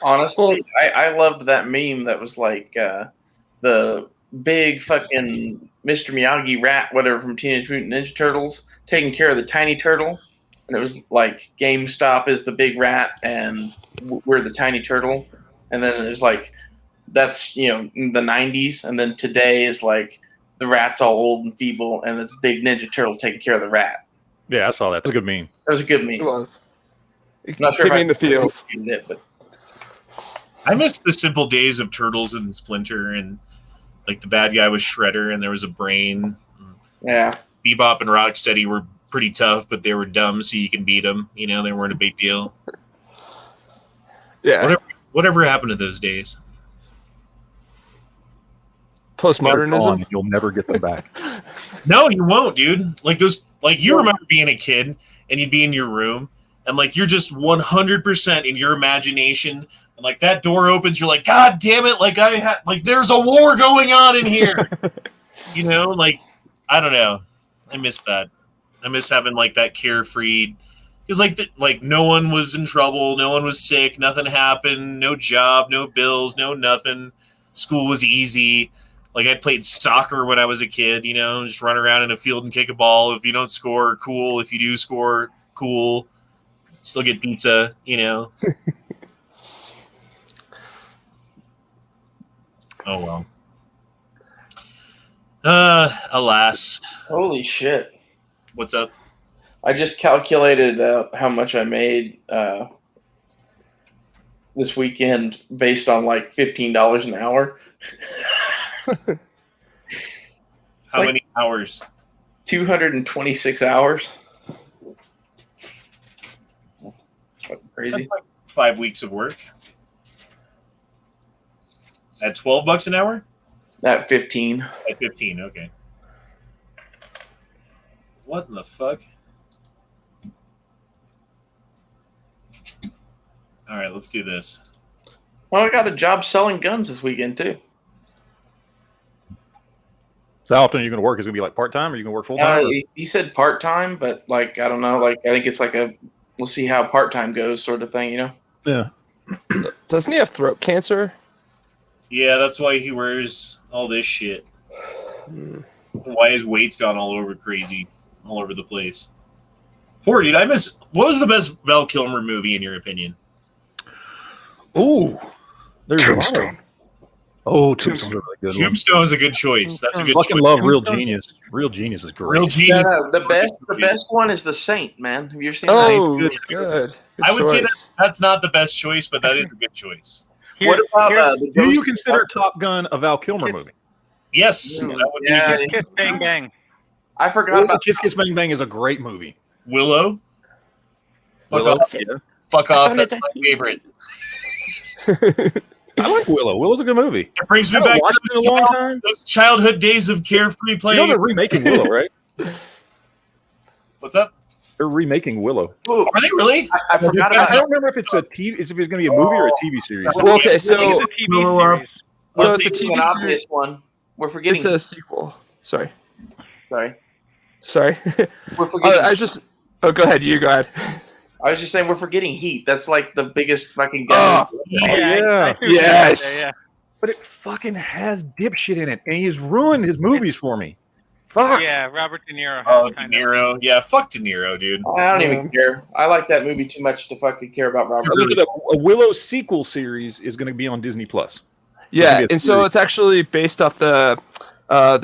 Honestly, I loved that meme that was like the big fucking Mr. Miyagi rat, whatever, from Teenage Mutant Ninja Turtles, taking care of the tiny turtle. And it was like GameStop is the big rat and we're the tiny turtle. And then there's like, that's, in the 90s. And then today is like the rat's all old and feeble and this big Ninja Turtle taking care of the rat. Yeah, I saw that. That was a good meme. That was a good meme. It was. I'm not sure if in the feels. It, but I miss the simple days of Turtles and Splinter and Like the bad guy was Shredder, and there was a brain. Yeah. Bebop and Rocksteady were pretty tough, but they were dumb, so you can beat them. You know, they weren't a big deal. Yeah. Whatever happened to those days? Postmodernism. You'll never get them back. No, you won't, dude. Like those, like you remember being a kid and you'd be in your room and like you're just 100% in your imagination, and like that door opens, you're like, God damn it! Like there's a war going on in here. You know, like I don't know. I miss that. I miss having like that carefree. Because like no one was in trouble, no one was sick, nothing happened, no job, no bills, no nothing. School was easy. Like I played soccer when I was a kid, you know, just run around in a field and kick a ball. If you don't score, cool. If you do score, cool. Still get pizza, you know. Oh well. Alas. Holy shit. What's up? I just calculated how much I made this weekend based on like $15 an hour. How many hours? 226 hours. That's fucking crazy. That's like 5 weeks of work. At $12 an hour? At 15. At 15, okay. What in the fuck? All right, let's do this. Well, I got a job selling guns this weekend too. So how often are you going to work? Is it going to be like part-time or are you going to work full-time? He said part-time, but like, I don't know. Like, I think it's like we'll see how part-time goes sort of thing, you know? Yeah. Doesn't he have throat cancer? Yeah, that's why he wears all this shit. Why his weight's gone all over crazy, all over the place. Poor dude, what was the best Val Kilmer movie in your opinion? Ooh. There's Tombstone. Tombstone's a really good one. Tombstone's a good choice. That's a good fucking choice. love Real Genius. Real Genius is great. Real Genius. The best one is The Saint, man. Have you ever seen Oh, that? good. I would say that's not the best choice, but that is a good choice. What about Do you consider Top Gun a Val Kilmer movie? Yes. That would be a good. Kiss Bang Bang. I forgot about Kiss Kiss Bang Bang is a great movie. Willow. Willow, Fuck off. That's my favorite. I like Willow. Willow's a good movie. It brings me I haven't back watched to it in a long time. those childhood days of carefree playing. You know they're remaking Willow, right? What's up? They're remaking Willow. Ooh, Are they really? I forgot I about don't remember if it's a TV. If it's going to be a movie or a TV series. Well, okay, so It's a TV series. so it's a an TV obvious series. one. We're forgetting. It's a sequel. Sorry. Sorry. I We're forgetting. go ahead. You go ahead. I was just saying we're forgetting Heat. That's like the biggest fucking gun. Yeah. Yeah. I see what you're saying Yes. there, But it fucking has dipshit in it, and he's ruined his movies for me. Fuck. Yeah, Robert De Niro. Oh, De Niro. Yeah, fuck De Niro, dude. I don't even care. I like that movie too much to fucking care about Robert. Look it up. A Willow sequel series is going to be on Disney Plus. Yeah, and so it's actually based off the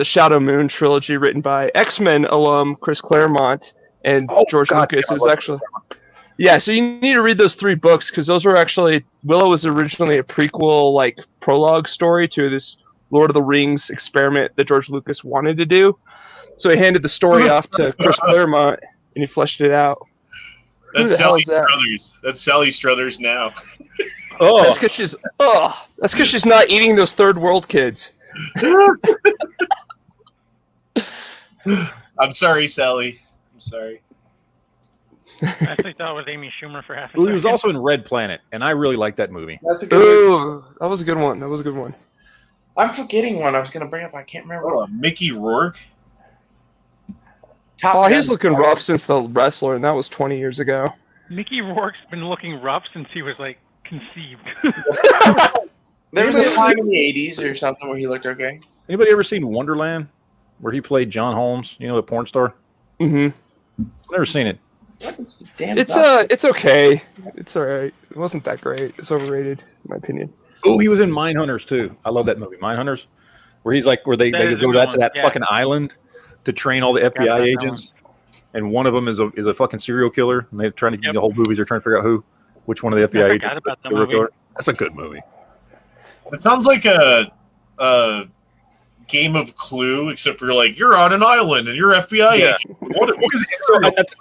Shadow Moon trilogy written by X-Men alum Chris Claremont and George Lucas is actually. Yeah, so you need to read those 3 books because those were actually Willow was originally a prequel, like prologue story to this Lord of the Rings experiment that George Lucas wanted to do. So he handed the story off to Chris Claremont and he fleshed it out. That's Sally Struthers. That's Sally Struthers now. Oh, that's because she's not eating those third world kids. I'm sorry, Sally. I'm sorry. I actually thought it was Amy Schumer for half a Well, second. he was also in Red Planet, and I really like that movie. That's a good movie. Ooh, that was a good one. I'm forgetting one I was going to bring up. I can't remember. Oh, Mickey Rourke. He's looking rough since The Wrestler, and that was 20 years ago. Mickey Rourke's been looking rough since he was like conceived. There was a time in the 80s or something where he looked okay. Anybody ever seen Wonderland, where he played John Holmes? You know, the porn star. Mm-hmm. I've never seen it. It's okay. It's all right. It wasn't that great. It's overrated, in my opinion. Oh, he was in Mindhunters too. I love that movie, Mindhunters, where he's like, where they That is a go good out to one, that yeah. fucking island to train all the FBI agents, and one of them is a fucking serial killer, and they're trying to the whole movies. They're trying to figure out which one of the FBI agents. forgot about the serial movie. killer. That's a good movie. It sounds like a game of Clue, except for like you're on an island and you're FBI agent.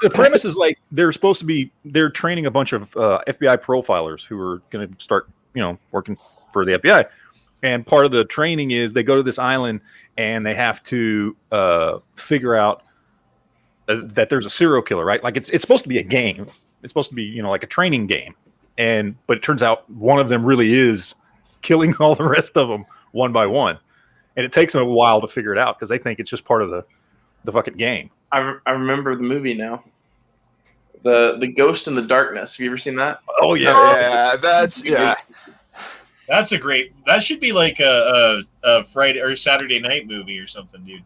The premise is like they're training a bunch of FBI profilers who are going to start, working for the FBI. And part of the training is they go to this island and they have to figure out that there's a serial killer, right? Like it's supposed to be a game. It's supposed to be, like a training game. But it turns out one of them really is killing all the rest of them one by one. And it takes them a while to figure it out because they think it's just part of the fucking game. I remember the movie now. The Ghost in the Darkness. Have you ever seen that? Oh yeah. Yeah, That's a great. That should be like a Friday or Saturday night movie or something, dude.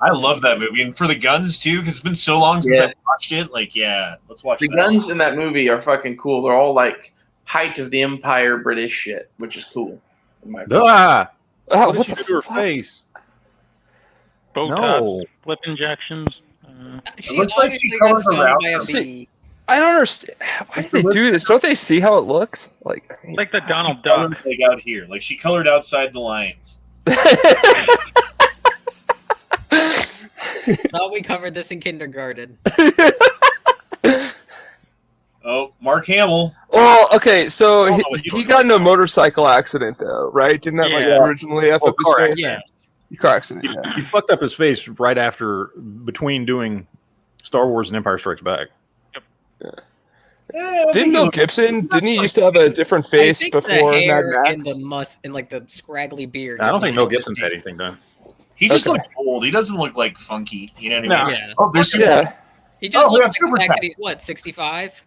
I love that movie, and for the guns too, because it's been so long since I've watched it. Like, yeah, let's watch. The guns in that movie are fucking cool. They're all like height of the Empire British shit, which is cool. What did you do to her face? Botox, flip injections. She obviously got stung by a bee. I don't understand. Why do they do this? Don't they see how it looks? Like the Donald Duck. Like out here, like she colored outside the lines. Thought we covered this in kindergarten. Oh, Mark Hamill. Well, okay, so he got in a motorcycle accident, though, right? Didn't that originally F up his face? Yes. Car accident. He fucked up his face right between doing Star Wars and Empire Strikes Back. Didn't Mel Gibson? Didn't he used to have a different face before the hair Mad Max? and the scraggly beard. I don't think Mel Gibson's had anything done. He just looks old. He doesn't look like funky. You know what I mean? Yeah. Oh, there's He just looks like the fact that he's 65.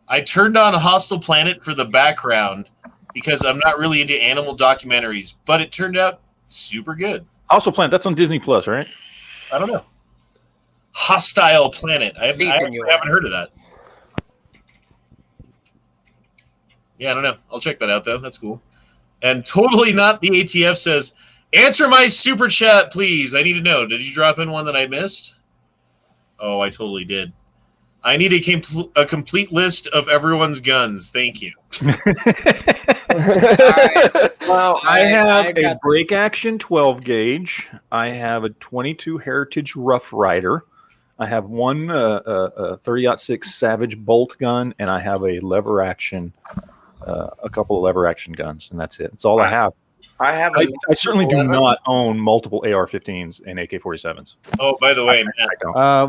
I turned on Hostile Planet for the background because I'm not really into animal documentaries, but it turned out super good. Hostile Planet, that's on Disney Plus, right? I don't know. Hostile Planet. I actually haven't heard of that. Yeah, I don't know. I'll check that out, though. That's cool. And totally not the ATF says, answer my super chat, please. I need to know. Did you drop in one that I missed? Oh, I totally did. I need a complete list of everyone's guns. Thank you. Well, I have a break action 12 gauge. I have a 22 Heritage Rough Rider. I have one 30-06 Savage bolt gun, and I have a lever action, a couple of lever action guns, and that's it. That's all I have. I certainly do not own multiple AR-15s and AK-47s. Oh, by the way,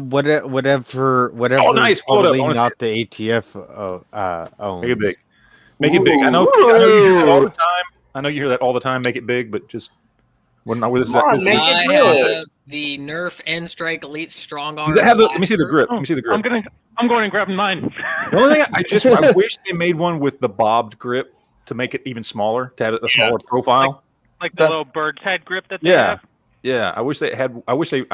whatever. Oh, nice. Totally not the ATF owns. Make it big. Make it big. I know you hear that all the time. I know you hear that all the time. Make it big, but just I have the Nerf N-Strike Elite Strong Arm. Does it have let me see the grip. Let me see the grip. I'm going and grabbing mine. The only thing I wish they made one with the bobbed grip to make it even smaller, to have a smaller profile. Like the little bird's head grip that they have? Yeah, I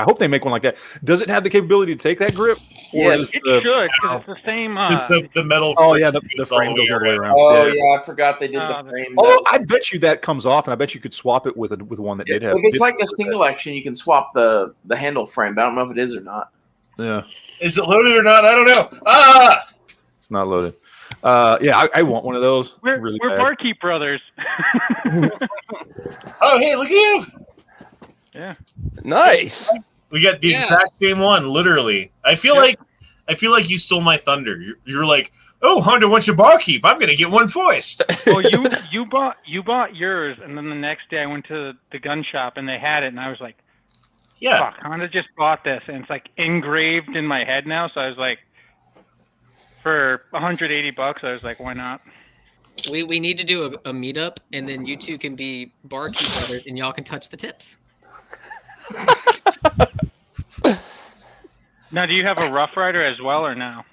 hope they make one like that. Does it have the capability to take that grip? Yeah, it should, because it's the same. The metal. Oh, yeah, the frame goes all the way around. Oh, yeah, I forgot they did the frame. Although I bet you that comes off, and I bet you could swap it with one that did have. If it's like a single action, you can swap the handle frame, but I don't know if it is or not. Yeah. Is it loaded or not? I don't know. It's not loaded. I want one of those. We're Barkeep brothers. Oh, hey, look at you. Yeah. Nice. We got the exact same one, literally. I feel like you stole my thunder. You're like, oh, Honda wants your barkeep. I'm gonna get one voiced. Well, you bought yours, and then the next day I went to the gun shop and they had it, and I was like, yeah, fuck, Honda just bought this, and it's like engraved in my head now. So I was like, for $180, I was like, why not? We need to do a meetup, and then you two can be barkeep brothers, and y'all can touch the tips. Now, do you have a Rough Rider as well, or no?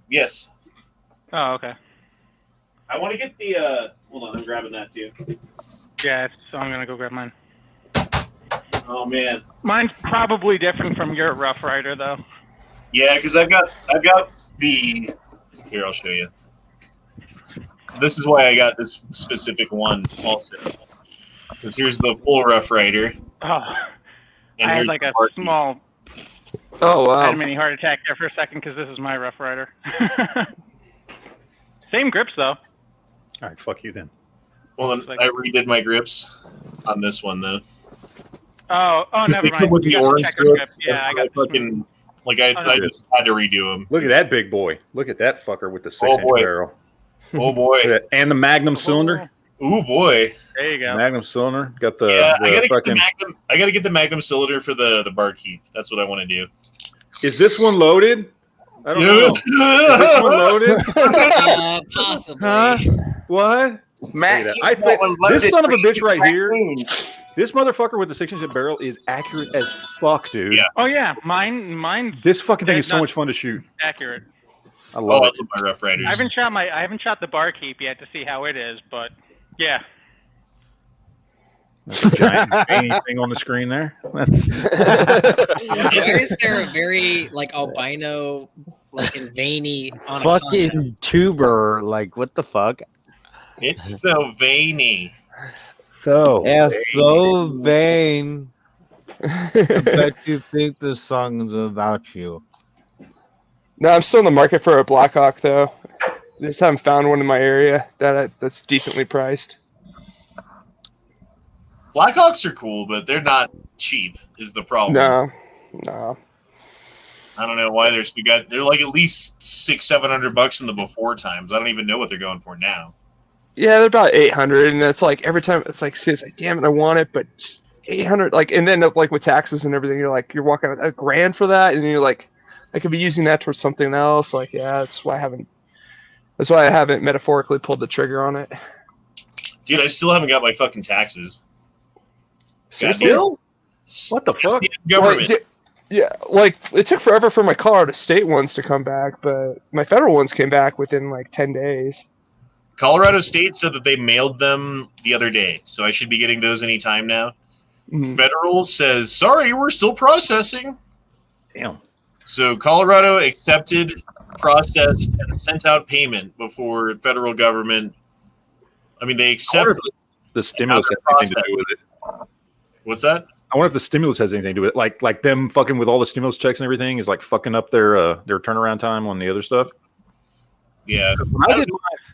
Yes. Oh, okay. I want to get the. Hold on, I'm grabbing that too. Yeah, so I'm gonna go grab mine. Oh man, mine's probably different from your Rough Rider, though. Yeah, because I've got the. Here, I'll show you. This is why I got this specific one also. Because here's the full Rough Rider. Oh. And I had like a small. Oh wow! I had a mini heart attack there for a second because this is my Rough Rider. Same grips though. All right, fuck you then. Well, then I redid my grips on this one though. Oh, never mind. With the You have to orange check the grips, script. Yeah, I got this fucking I just had to redo them. Look at that big boy. Look at that fucker with the 6-inch barrel. Oh boy! And the Magnum cylinder. Oh boy! There you go. Magnum cylinder got the. I gotta get the Magnum cylinder for the barkeep. That's what I want to do. Is this one loaded? I don't know. Is this one loaded? Possibly. Huh? What? Matt, this son of a bitch right here. This motherfucker with the 6-inch barrel is accurate as fuck, dude. Yeah. Oh yeah, mine. This fucking thing is so much fun to shoot. Accurate. I love it. My Rough Riders. I haven't shot the barkeep yet to see how it is, but yeah. That's a giant veiny thing on the screen there. That's. Why is there a very albino, and veiny on fucking tuber? Like what the fuck? It's so veiny. So vain. I bet you think the song is about you. No, I'm still in the market for a Blackhawk though. Just haven't found one in my area that's decently priced. Blackhawks are cool, but they're not cheap. Is the problem? No. I don't know why they're like at least $600-700 in the before times. I don't even know what they're going for now. Yeah, they're about 800, and it's like every time it's like, damn it, I want it, but 800, and then with taxes and everything, you're walking out $1,000 for that, and you're like, I could be using that towards something else. That's why I haven't metaphorically pulled the trigger on it. Dude, I still haven't got my fucking taxes. Still? What the fuck? Government. Yeah, it took forever for my Colorado State ones to come back, but my federal ones came back within 10 days. Colorado State said that they mailed them the other day, so I should be getting those anytime now. Mm-hmm. Federal says, sorry, we're still processing. Damn. So Colorado accepted, processed, and sent out payment before federal government. I mean, they accepted the stimulus has anything to do with it. What's that? I wonder if the stimulus has anything to do with it. Like them fucking with all the stimulus checks and everything is fucking up their turnaround time on the other stuff. Yeah.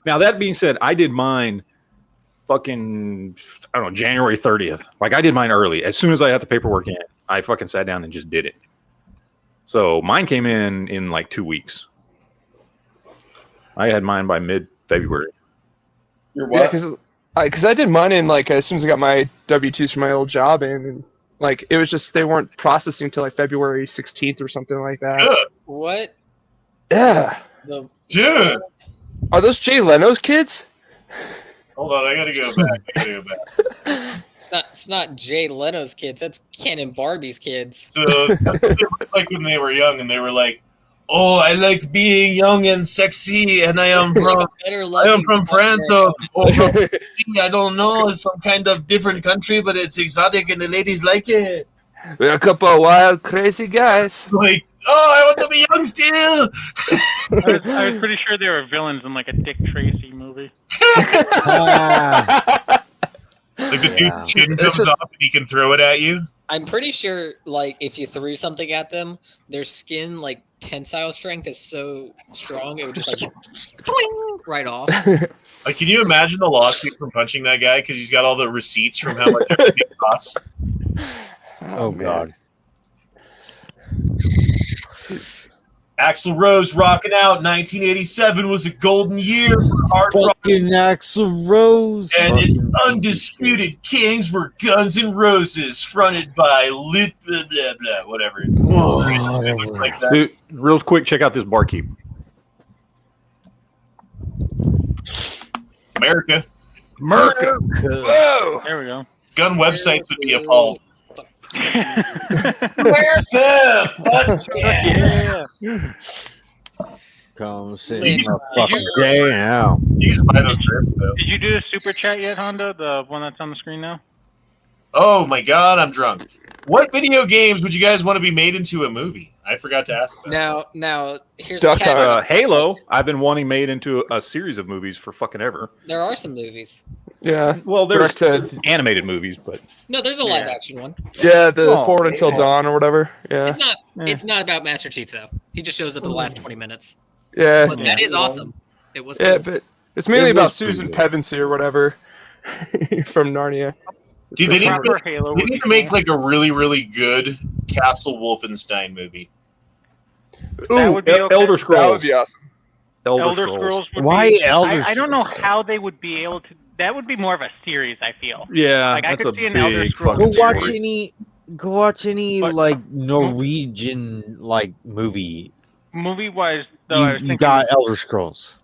Now that being said, I did mine fucking January 30th. I did mine early. As soon as I had the paperwork in, I fucking sat down and just did it. So mine came in 2 weeks. I had mine by mid-February. You're what? Yeah, because I did mine in as soon as I got my W-2s from my old job in, and it was just they weren't processing until February 16th or something like that. Yeah. What? Yeah. Dude. Are those Jay Leno's kids? Hold on, I gotta go back. It's not Jay Leno's kids. That's Ken and Barbie's kids. So that's what they looked like when they were young, and they were like, "Oh, I like being young and sexy, and I am from France, or from I don't know, some kind of different country, but it's exotic, and the ladies like it." We're a couple of wild, crazy guys. I want to be young still. I was pretty sure they were villains in a Dick Tracy movie. The dude's chin comes off and he can throw it at you. I'm pretty sure, if you threw something at them, their skin, tensile strength is so strong, it would just, right off. Can you imagine the lawsuit from punching that guy? Because he's got all the receipts from how much everything costs. Oh, God. Axl Rose rocking out. 1987 was a golden year for hard rock. Fucking Axl Rose. And its undisputed kings were Guns N' Roses, fronted by blah, blah, blah, whatever. Like that. Dude, real quick, check out this barkeep. America. Whoa! There we go. Gun websites would be appalled. America! Fuck yeah! Come sit my fucking down. You can buy those trips, though. Did you do the super chat yet, Honda? The one that's on the screen now? Oh my god, I'm drunk. What video games would you guys want to be made into a movie? I forgot to ask that. Now, here's Halo. I've been wanting made into a series of movies for fucking ever. There are some movies. Yeah. Well, there's animated movies, but no, there's a live action one. Yeah, Forward Until Dawn or whatever. Yeah. It's not about Master Chief though. He just shows up in the last 20 minutes. Yeah. But that is awesome. It was. Yeah, cool. but it's mainly about Susan Pevensey or whatever. from Narnia. Dude, they need Proper Halo would to be make cool. like a really, really good Castle Wolfenstein movie. That would be okay. Elder Scrolls. That would be awesome. Elder Scrolls would Why be, Elder I don't know how they would be able to. That would be more of a series, I feel. Yeah, Like, I that's could a see an Elder big Scrolls fucking Go watch story. any But- like Norwegian like movie. Movie wise, though, I was You thinking got Elder Scrolls.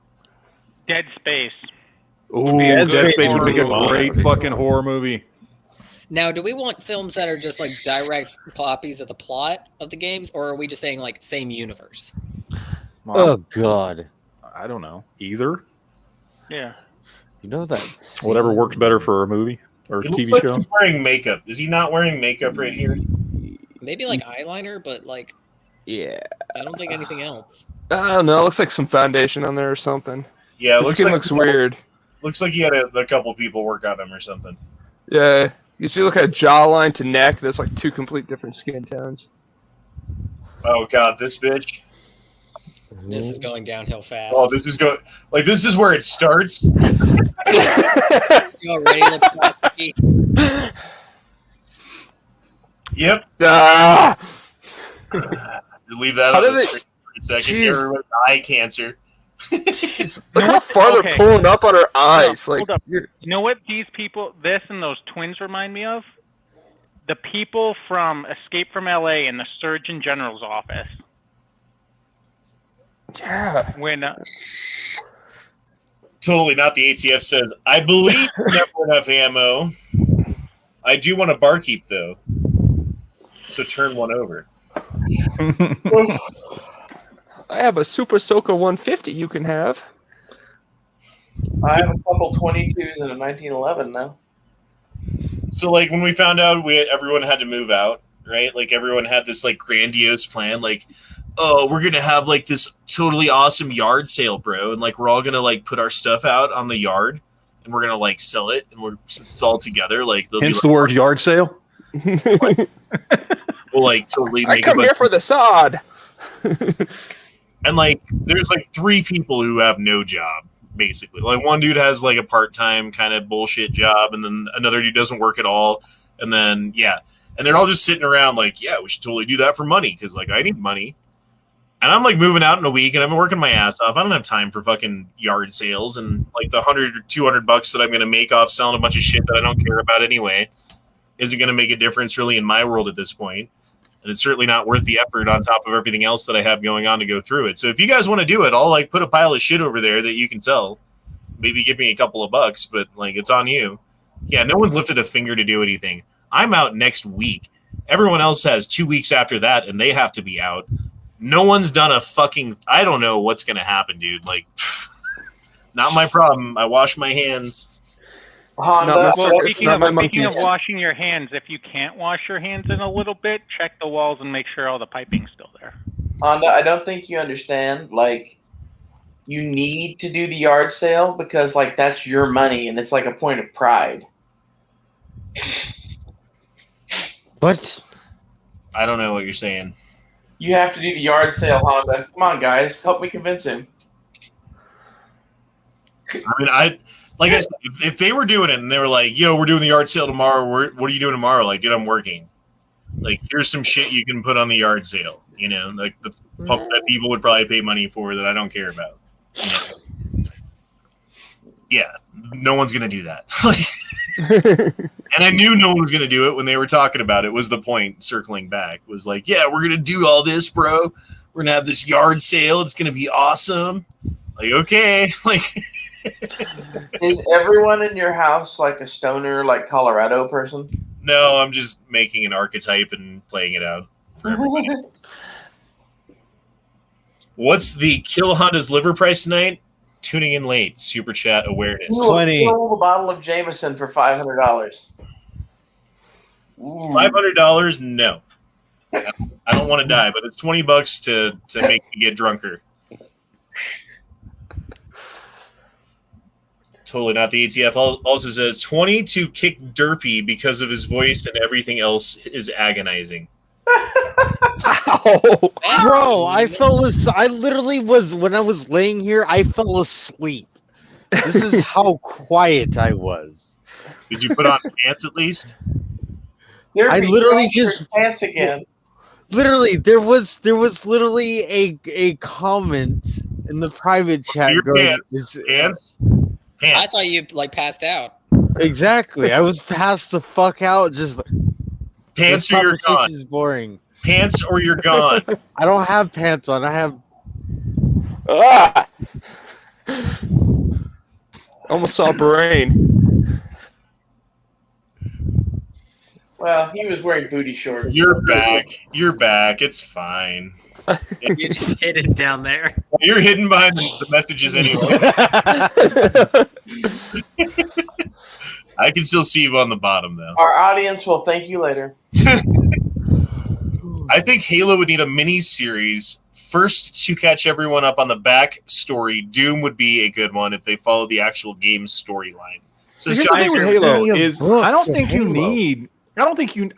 Dead Space. Ooh, Dead Dead Space Space would make a horror great movie. fucking horror movie. Now, do we want films that are just like direct copies of the plot of the games, or are we just saying like same universe? Oh God. I don't know. Either. Yeah. You know that. Whatever works better for a movie or a It looks TV like show. he's wearing makeup. Is he not wearing makeup right here? Maybe like eyeliner, but like Yeah. I don't think anything else. I don't know. It looks like some foundation on there or something. Yeah, it His looks skin like looks weird. Looks like he had a couple people work on him or something. Yeah. You see, look at jawline to neck. There's like two complete different skin tones. Oh God, this bitch. This is going downhill fast. Oh, this is going like this is where it starts. You already look nasty. Yep. Ah! Leave that How on did the it- screen for a second. Jeez. Give everyone eye cancer. Jeez, look how far Okay. they're pulling up on her eyes. Hold Like, up. you're- You know what these people, this and those twins remind me of? The people from Escape from LA in the Surgeon General's office. yeah. When Totally not. The ATF says, I believe we have enough ammo. I do want a barkeep though. So turn one over. I have a Super Soaker 150 you can have. I have a couple 22s and a 1911 now. So like when we found out everyone had to move out, right? Like everyone had this like grandiose plan, like, oh, we're gonna have like this totally awesome yard sale, bro, and like we're all gonna like put our stuff out on the yard and we're gonna like sell it and since it's all together, like they'll Hence be the word yard sale. we'll like totally I make come here for the sod. and like there's like 3 people who have no job. Basically, like one dude has like a part-time kind of bullshit job, and then another dude doesn't work at all, and then and they're all just sitting around like, yeah, we should totally do that for money because like I need money, and I'm like moving out in a week, and I've been working my ass off. I don't have time for fucking yard sales, and like the $100 or $200 that I'm gonna make off selling a bunch of shit that I don't care about anyway isn't gonna make a difference really in my world at this point. And it's certainly not worth the effort on top of everything else that I have going on to go through it. So if you guys want to do it, I'll like put a pile of shit over there that you can sell. Maybe give me a couple of bucks, but like it's on you. Yeah, no one's lifted a finger to do anything. I'm out next week. Everyone else has 2 weeks after that, and they have to be out. No one's done a fucking. I don't know what's gonna happen, dude. Like, not my problem. I wash my hands. Honda. No, well, it's speaking not of my monkey. washing your hands, if you can't wash your hands in a little bit, check the walls and make sure all the piping's still there. Honda, I don't think you understand. Like, you need to do the yard sale because, like, that's your money and it's like a point of pride. But I don't know what you're saying. You have to do the yard sale, Honda. Come on, guys, help me convince him. I mean, like I said, if they were doing it and they were like, yo, we're doing the yard sale tomorrow, what are you doing tomorrow? Like, dude, I'm working. Like, here's some shit you can put on the yard sale, you know, like the pump that people would probably pay money for that I don't care about. You know? Yeah, no one's going to do that. And I knew no one was going to do it when they were talking about it, was the point, circling back, was like, yeah, we're going to do all this, bro. We're going to have this yard sale. It's going to be awesome. Like, okay. Like, Is everyone in your house like a stoner, like Colorado person? no, I'm just making an archetype and playing it out for everybody. What's the Kill Honda's liver price tonight? Tuning in late. Super chat awareness. You will 20. fill a bottle of Jameson for $500. $500? No. I don't want to die, but it's $20 to make me get drunker. Totally not. The ATF also says 20 to kick Derpy because of his voice and everything else is agonizing. bro, I literally was when I was laying here, I fell asleep. This is how quiet I was. Did you put on pants at least? I literally just pants again. Literally, there was literally a comment in the private chat Your going, pants. I thought you like passed out. Exactly. I was passed the fuck out. Just pants this or you're gone. conversation is boring. Pants or you're gone. I don't have pants on. I have. Ah! Almost saw brain. Well, he was wearing booty shorts. You're back. You're back. It's fine. You're just hidden down there. You're hidden behind the messages anyway. I can still see you on the bottom, though. Our audience will thank you later. I think Halo would need a mini-series. First, to catch everyone up on the backstory, Doom would be a good one if they followed the actual game storyline. So Here's the thing with Halo is I don't think you need. I don't think you.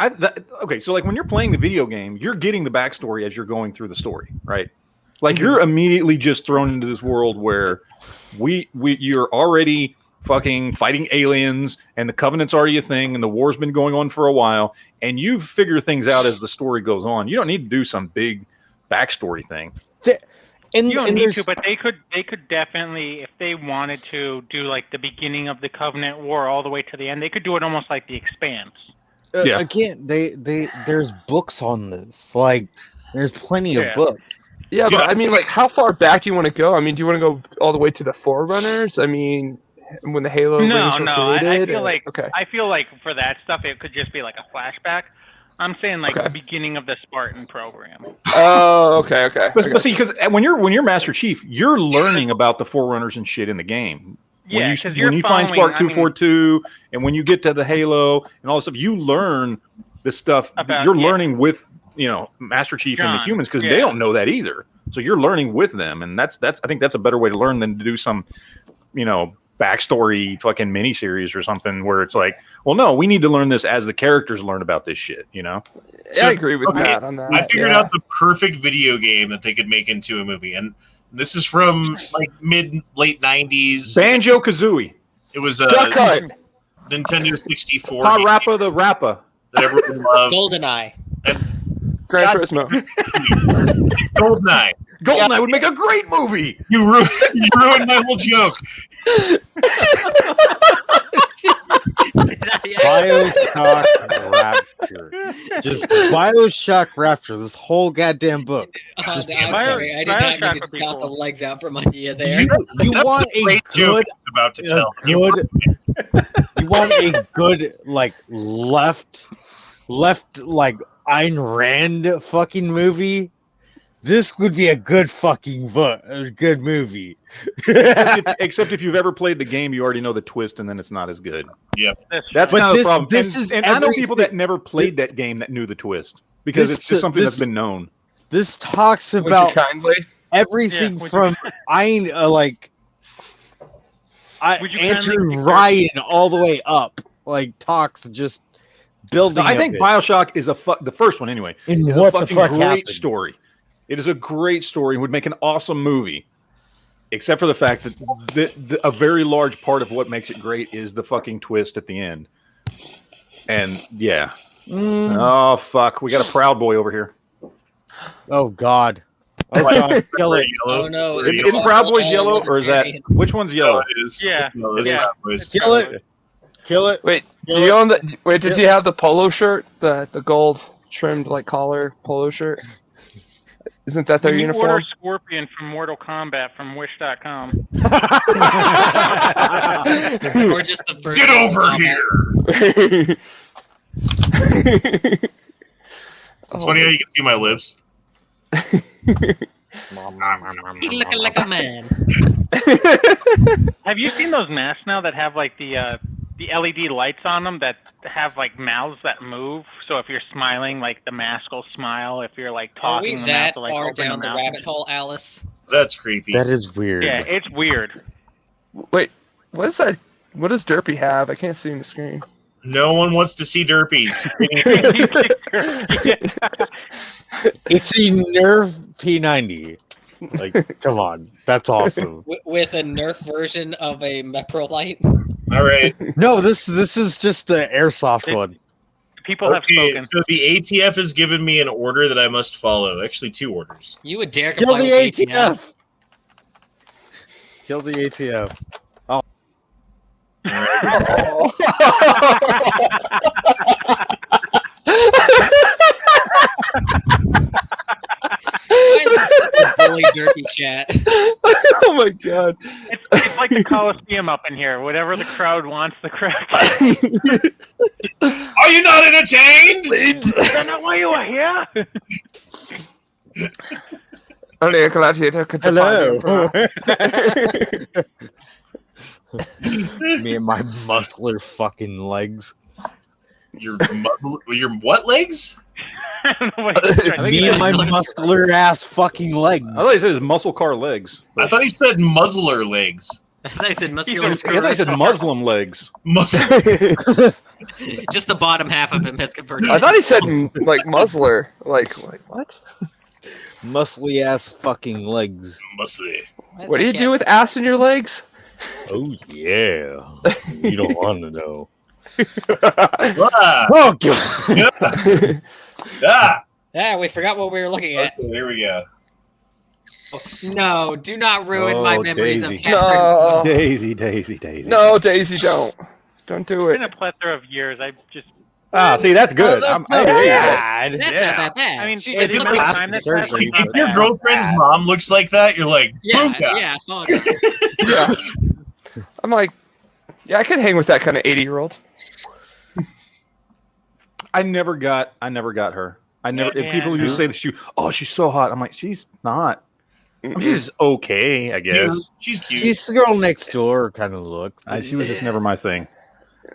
Okay, so like when you're playing the video game, you're getting the backstory as you're going through the story, right? Like you're immediately just thrown into this world where you're already fucking fighting aliens, and the Covenant's already a thing, and the war's been going on for a while, and you figure things out as the story goes on. You don't need to do some big backstory thing. You don't need to, but they could definitely, if they wanted to, do like the beginning of the Covenant War all the way to the end. They could do it almost like The Expanse. Yeah. Again, there's books on this. Like, there's plenty of books. Yeah, but I mean, like, how far back do you want to go? I mean, do you want to go all the way to the Forerunners? I mean, when the Halo rings were created? I feel like for that stuff, it could just be like a flashback. I'm saying like the beginning of the Spartan program. Oh, okay. But see, because when you're Master Chief, you're learning about the Forerunners and shit in the game. Yeah, when you find Spark 242, and when you get to the Halo and all this stuff, you learn this stuff. You're learning with Master Chief and the humans because they don't know that either. So you're learning with them, and that's I think that's a better way to learn than to do some backstory fucking miniseries or something where it's like, well, no, we need to learn this as the characters learn about this shit. Yeah, I agree with Matt on that. I figured out the perfect video game that they could make into a movie, and this is from like late 90s. Banjo-Kazooie. It was Nintendo 64. Parappa the Rappa. That everyone loved. GoldenEye. Gran Turismo. It's GoldenEye. GoldenEye would make a great movie. You ruined my whole joke. Bioshock Rapture. Just Bioshock Rapture. This whole goddamn book. I did not mean to chop the legs out from under you there. You want a good about to tell. You want a good like left like Ayn Rand fucking movie? This would be a good fucking book, a good movie. Except if you've ever played the game, you already know the twist, and then it's not as good. Yep, that's kind of the problem. And I know people that never played that game that knew the twist because it's just something that's been known. This talks about everything from Andrew Ryan all the way up. Like talks just building. I think BioShock is the first one anyway. And is what a the fucking fuck great happened? Story. It is a great story and would make an awesome movie. Except for the fact that a very large part of what makes it great is the fucking twist at the end. And yeah. Oh fuck, we got a Proud Boy over here. Oh god. Oh god, kill it. Oh no. Isn't Proud Boys yellow or is that which one's yellow? It is. Yeah. Kill it. Kill it. Wait, does he have the polo shirt? The gold trimmed like collar polo shirt? Isn't that their uniform? Order Scorpion from Mortal Kombat from Wish.com. Or just the first Get over here! It's funny how you can see my lips. You look like a man. Have you seen those masks now that have like the LED lights on them that have like mouths that move? So if you're smiling, like the mask will smile. If you're like Are we talking, the that mask will, like, far open down the mouth. rabbit hole, Alice? That's creepy. That is weird. Yeah, it's weird. Wait, what is that? What does Derpy have? I can't see on the screen. No one wants to see Derpies. It's a Nerve P90. Like, come on, that's awesome. With a Nerf version of a Meprolite. All right. No, this is just the airsoft one. People have spoken. So the ATF has given me an order that I must follow. Actually, 2 orders. You would dare Kill comply the with ATF. Kill the ATF. Oh. Why is this just a bully derpy chat? Oh my god. It's like the Coliseum up in here. Whatever the crowd wants, the crowd. Are you not entertained? Is that not why you are here? Only a gladiator could define Hello. you. Me and my muscular fucking legs. Your what legs? I don't know what he's trying to Me say. and my muscular ass fucking legs. I thought he said his muscle car legs. I thought he said muzzler legs. I thought I said muscular I thought he said Muslim legs. Just the bottom half of him has converted. I thought he said like muzzler. Like what? Muscly ass fucking legs. Muscly. What do you do with ass in your legs? Oh yeah. You don't want to know. Ah, Oh god. ah. Yeah, we forgot what we were looking at. Okay, here we go. No, do not ruin my memories Daisy. of Catherine. Daisy. No, Daisy, don't do It's it. been a plethora of years. I just. See, that's good. That's I'm- not there you go. bad. That's Yeah. not that bad. I mean, She it's just not looks- like time that's passed. surgery, It's not If your bad. girlfriend's mom looks like that, you're like, yeah, boom, yeah. Oh, Yeah. I'm like, yeah, I could hang with that kind of 80-year-old. I never got her. I never. If Yeah. people used to say that she's so hot. I'm like, she's not. I mean, she's okay, I guess. she's cute. She's the girl next door kind of look. She was just never my thing.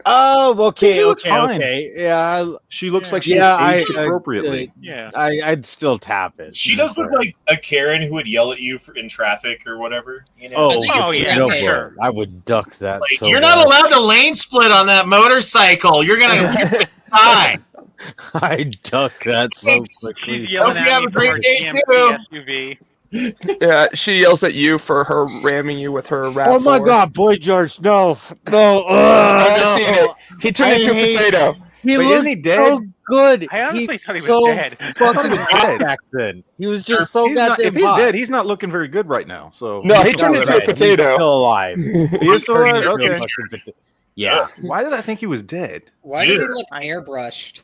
Oh, okay, She looks okay, fine. okay. Yeah, She looks like she's yeah, aged appropriately. Yeah. I'd still tap it. She does look like a Karen who would yell at you in traffic or whatever. You know? Oh, Oh, yeah, no, sure. I would duck that. Like, so you're not bad. allowed to lane split on that motorcycle. You're gonna die. I duck that so She's quickly. yelling Hope you have at a me from great her day, GMC SUV. Yeah, she yells at you for her ramming you with her Oh RAV4. my God, Boy George, no. I've seen it. He turned I into a hate- potato. He Wait, looked isn't he dead? so good. I honestly He's thought he was so dead. fucking he was hot dead. back then. He was just so He's not, goddamn if he's hot. dead, he's not looking very good right now. So No, he He's turned not into a dead. He's potato. still alive. he is still alive? He's Okay. fucking pota- Yeah. Why did I think he was dead? Why does he Dude. look airbrushed?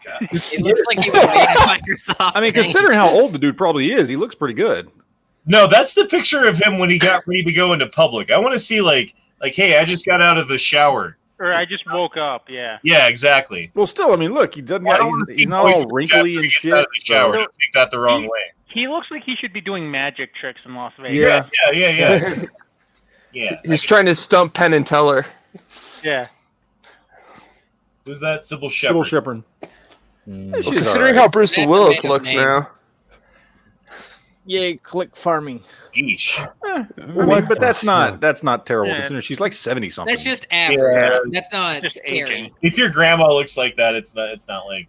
God. It looks like he was made in Microsoft. I mean, Paint. considering how old the dude probably is, he looks pretty good. No, that's the picture of him when he got ready to go into public. I want to see like, hey, I just got out of the shower. Or I just woke up, yeah. Yeah, exactly. Well, still, I mean, look, he doesn't. I don't wanna see He's not Boy all George wrinkly after and he gets shit. out of the shower. so- Don't take that the wrong way. He looks like he should be doing magic tricks in Las Vegas. Yeah. Yeah. Yeah. He's trying to stump Penn and Teller. Yeah. Who's that? Sybil Sybil Shepherd. Shepherd. Mm. She's Considering all how right. Bruce That's a Willis made-up looks name. now. Yay, click farming. Yeesh. I mean, but that's not terrible. Yeah. Considering she's like 70 something. That's just average. Yeah. That's not Just scary. aging. If your grandma looks like that, it's not like.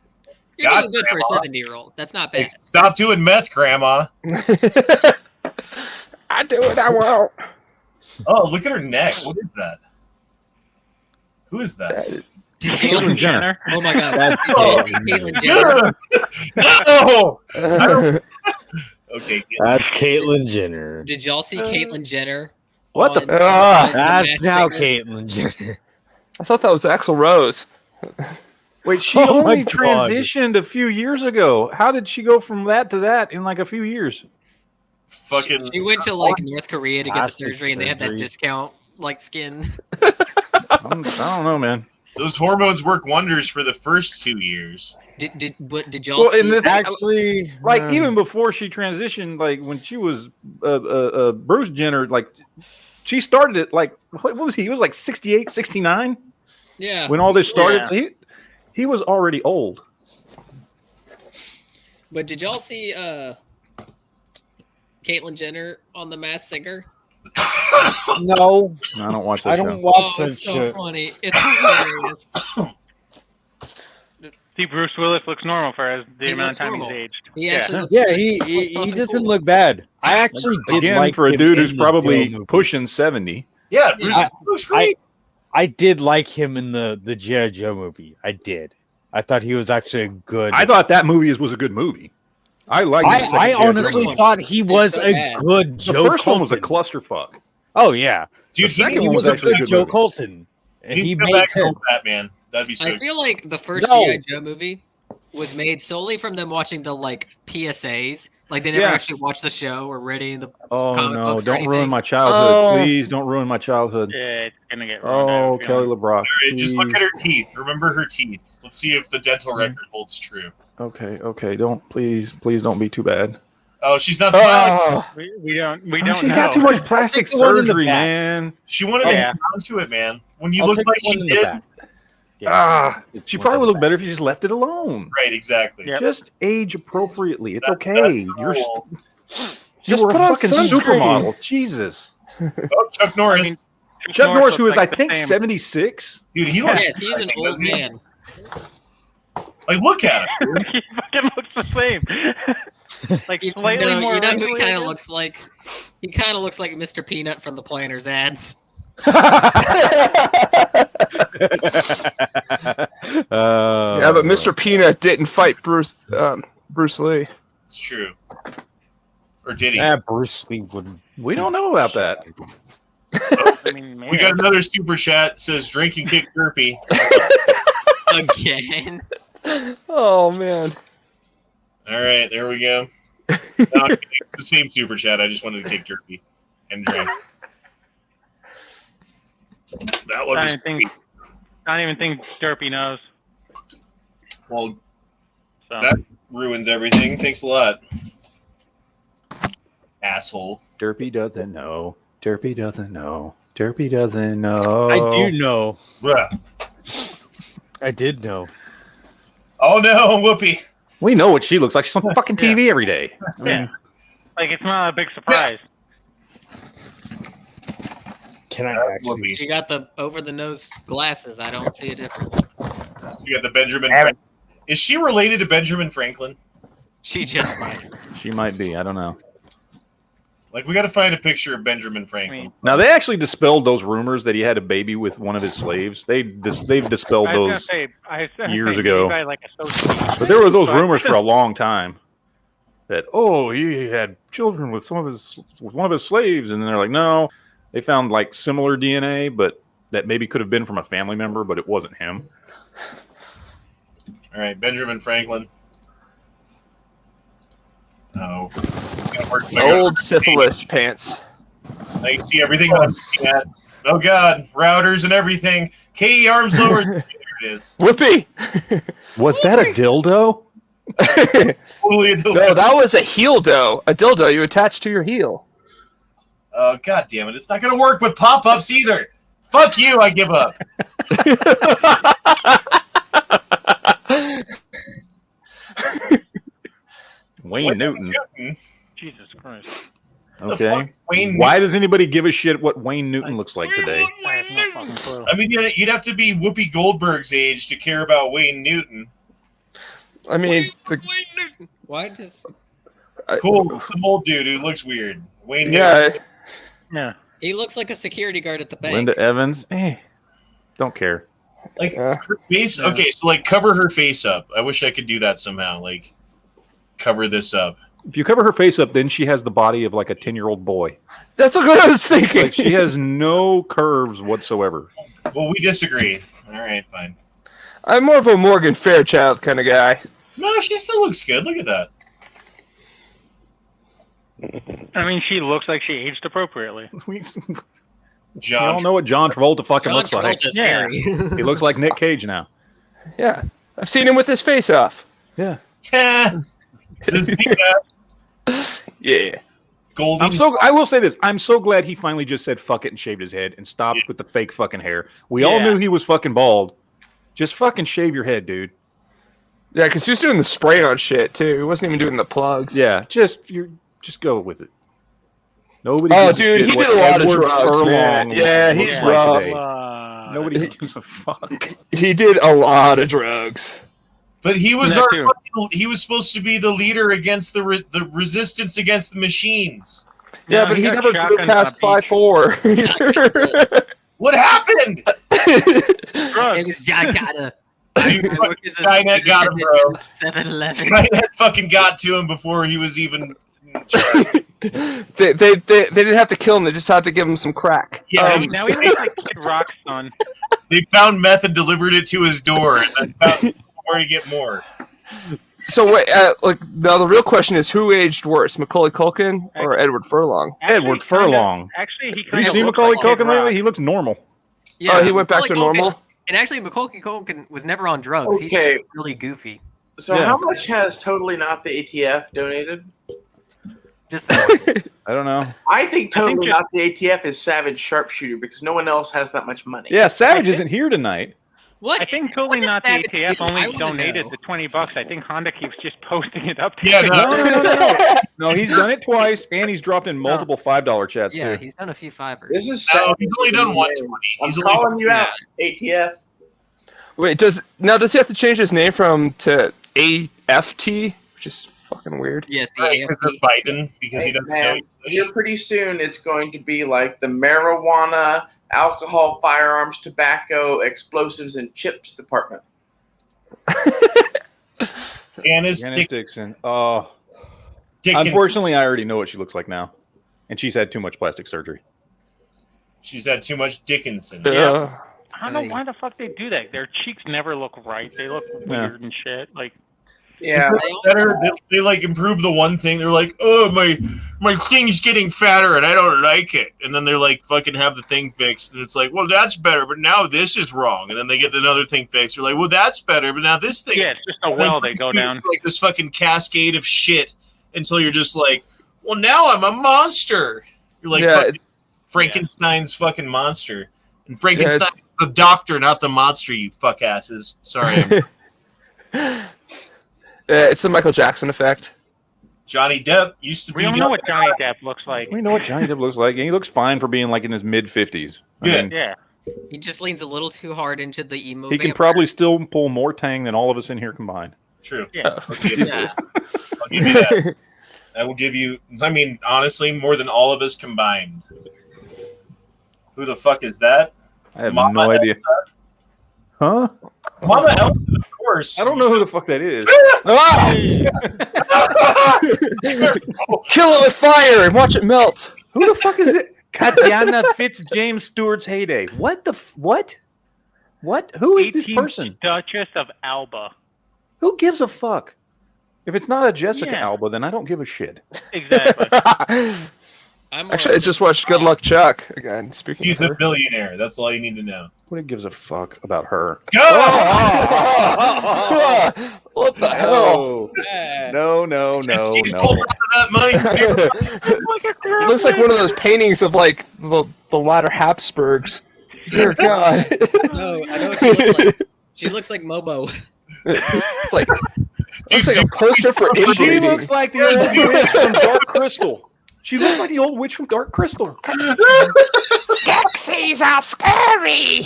You're God, doing good for a Grandma. 70-year-old. That's not Hey, bad. stop doing meth, Grandma. I do what I want. Oh, look at her neck. What is that? Who is that? Caitlyn Jenner. Oh my God. That's Caitlyn Jenner. No! I don't- Okay. That's Caitlyn Jenner. Did y'all see Caitlyn Jenner? What the on f- Ah. That's Masked now Singer? Caitlyn Jenner. I thought that was Axl Rose. Wait, she Oh my only God. transitioned a few years ago. How did she go from that to that in like a few years? Fucking. She went to like North Korea to get the Plastic surgery, and they had that surgery. discount like skin. I don't know, man. Those hormones work wonders for the first 2 years. Did y'all Well, see? and the thing, Actually, like even before she transitioned, like when she was Bruce Jenner, like she started it like what was he? He was like 68, 69 Yeah. when all this started. Yeah. So he was already old. But did y'all see Caitlyn Jenner on The Masked Singer? no, I don't watch that I show. don't watch Oh, that it's so shit. funny. It's hilarious. See, Bruce Willis looks normal for the He amount looks of time normal. he's aged. He Yeah. actually looks Yeah, good. he Looks he fucking doesn't cool. look bad. I actually did Again, like for a him dude in who's the probably Joe movie. pushing 70. Yeah, Yeah. looks great. I did like him in the G.I. Joe movie. I did. I thought he was actually a good. I thought that movie was a good movie. I liked the second I G.I. Joe honestly movie. thought he was so a bad. good The Joe first one was a Colton. clusterfuck. Oh yeah, Dude, The second he one was was a actually a good good Joe movie. Colton, and he he come made back him. to Batman. That'd be so. I feel like the first No. G.I. Joe movie was made solely from them watching the like PSAs. Like they never Yeah. actually watched the show or read any of the Oh comic no! books or Don't ruin anything. my childhood, Oh. please. Don't ruin my childhood. Yeah, it's gonna get ruined. I have Oh, a Kelly feeling. LeBrock. All right, just look please. at her teeth. Remember her teeth. Let's see if the dental record holds true. Okay. Don't please don't be too bad. Oh, she's not smiling. Oh, We don't know. She's got too much plastic Take the one in the surgery, back. man. She wanted to Yeah. hang on to it, man. When you I'll look take like the one she in the did. back. She One probably in would the look better if you just left it alone. Right, exactly. Yep. Just age appropriately. It's That's okay. cool. You Just were a put on fucking sunscreen. supermodel. Jesus. Oh, Chuck Norris. I mean, Chuck Norris, who is looks like I the think same. 76. Dude, he looks Yes, he's an threatening, old doesn't he? man. Like, look at him. He fucking looks the same. Like slightly more. You know who he wrinkly, kind I of guess? looks like? He kind of looks like Mr. Peanut from the Planners ads. yeah, but Mr. Peanut didn't fight Bruce Lee. It's true. Or did he? Bruce Lee wouldn't. We don't know about that. I mean, man. We got another super chat. It says drink and kick Derpy. Again. Oh man. All right, there we go. No, it's the same super chat. I just wanted to kick Derpy and drink. That one I was don't even think Derpy knows. well. So. That ruins everything. Thanks a lot, asshole. Derpy doesn't know. Derpy doesn't know. Derpy doesn't know. I do know. Bruh. I did know. Oh no, Whoopi. We know what she looks like. She's on fucking TV every day. I mean, Yeah. Like it's not a big surprise. Can I actually? She got the over the nose glasses. I don't see a difference. You got the Benjamin. Franklin. Is she related to Benjamin Franklin? She just might. she might be. I don't know. Like, we got to find a picture of Benjamin Franklin. Now they actually dispelled those rumors that he had a baby with one of his slaves. They've dispelled I was those gonna say, I was gonna years say, ago. you guys like associate. But there was those rumors for a long time that he had children with one of his slaves, and then they're like, no, they found like similar DNA, but that maybe could have been from a family member, but it wasn't him. All right, Benjamin Franklin. Oh, Old syphilis pants. I can see everything. Yeah. Oh God, routers and everything. KE arms lower. There it is. Whoopee! Was that a dildo? Totally a dildo. No, that was a heel dough. A dildo you attach to your heel. Oh God damn it! It's not gonna work with pop-ups either. Fuck you! I give up. Wayne Newton. Jesus Christ. Okay. Wayne Why does anybody give a shit what Wayne Newton looks like today? I have no fucking clue. I mean, you'd have to be Whoopi Goldberg's age to care about Wayne Newton. I mean, Why does? Cool, some old dude who looks weird. Wayne yeah. Newton. Yeah. He looks like a security guard at the bank. Linda Evans. Don't care. Like her face. Okay, so like cover her face up. I wish I could do that somehow. Like cover this up. If you cover her face up, then she has the body of like a 10-year-old boy. That's what I was thinking. Like, she has no curves whatsoever. Well, we disagree. All right, fine. I'm more of a Morgan Fairchild kind of guy. No, she still looks good. Look at that. I mean, she looks like she aged appropriately. We John. all know what John Travolta fucking looks like. Travolta's Yeah. scary. He looks like Nick Cage now. Yeah. I've seen him with his face off. Yeah. Yeah. Goldie. I will say this. I'm so glad he finally just said fuck it and shaved his head and stopped with the fake fucking hair. We all knew he was fucking bald. Just fucking shave your head, dude. Yeah, because he was doing the spray on shit too. He wasn't even doing the plugs. Yeah, just go with it. Nobody. Oh, gives a dude, shit he what did a lot of Edward drugs, Furlong man. Yeah, looks he's like rough. today. Nobody gives a fuck. He did a lot of drugs. But he was That too. he was supposed to be the leader against the resistance against the machines. Yeah, No, but he got never grew shotguns past on a beach. 5'4". What happened? Drugs. It was John Carter. Dude, Skynet got him, bro. 7-Eleven. Skynet fucking got to him before he was even. they didn't have to kill him. They just had to give him some crack. Yeah, Now he looks like Kid Rock's son. they found meth and delivered it to his door, and then found where to get more. So wait, now the real question is, who aged worse, Macaulay Culkin or Edward Furlong? Edward Furlong. Actually, he Have kind you of seen looks Macaulay like Kid Culkin lately? Rock. He looks normal. Oh, he went back to Macaulay Culkin- normal? And actually, Macaulay Culkin was never on drugs. He's Okay. just really goofy. So Yeah. how much has Totally Not the ATF donated? Just that. I don't know. I think Totally just- Not the ATF is Savage Sharpshooter because no one else has that much money. Yeah, Savage isn't here tonight. What? I think Totally What does Not the Savage ATF do? I only wanna donated know. the $20. I think Honda keeps just posting it up. Yeah, No. No, he's done it twice, and he's dropped in multiple $5 chats Yeah, too. he's done a few fivers. This is No, Savage. he's only done 120. I'm He's only calling you out, ATF. Wait, does he have to change his name to AFT, which is fucking weird? Yes, the Right, because AFT. of Biden, because he Hey, doesn't know man, English. here pretty soon it's going to be like the marijuana, alcohol, firearms, tobacco, explosives, and chips department. Janice Janice Dixon. Oh, Dickin. unfortunately, I already know what she looks like now, and she's had too much plastic surgery. She's had too much Dickinson. Yeah. I don't know why the fuck they do that. Their cheeks never look right. They look Yeah. weird and shit. Like, Yeah. Better, they like improve the one thing. They're like, oh, my thing's getting fatter and I don't like it. And then they're like, fucking have the thing fixed. And it's like, well, that's better, but now this is wrong. And then they get another thing fixed. They're like, well, that's better, but now this thing. yeah, it's just a And then well they pretty go soon down. it's like this fucking cascade of shit until you're just like, well, now I'm a monster. You're like Yeah, fucking Frankenstein's fucking monster. And Frankenstein's the doctor, not the monster, you fuck asses. Sorry. It's the Michael Jackson effect. Johnny Depp used to We be. don't know what Johnny Depp looks like. We know what Johnny Depp looks like, and he looks fine for being like in his mid-50s. Good. Yeah. He just leans a little too hard into the emo. He can vampire. probably still pull more Tang than all of us in here combined. True. Yeah. I'll give you Yeah. I'll give you that. I will give you. I mean, honestly, more than all of us combined. Who the fuck is that? I have Mama no idea. Huh? Mama Elsa, of course. I don't know who the fuck that is. Kill it with fire and watch it melt. Who the fuck is it? Katiana Fitz James Stewart's heyday. What the what? What? Who is this 18th person? Duchess of Alba. Who gives a fuck? If it's not a Jessica Yeah. Alba, then I don't give a shit. Exactly. Actually, I just watched Good Luck Chuck again. Speaking She's of a her. billionaire. That's all you need to know. Who gives a fuck about her? What the hell? No. She's holding on to that money. It looks like one of those paintings of like the latter Habsburgs. Dear God. No, I know what she looks like. She looks like Mobo. It's like looks like a poster for She inbreeding. looks like the old witch from Dark Crystal. She looks like the old witch from Dark Crystal. Skeksis are scary.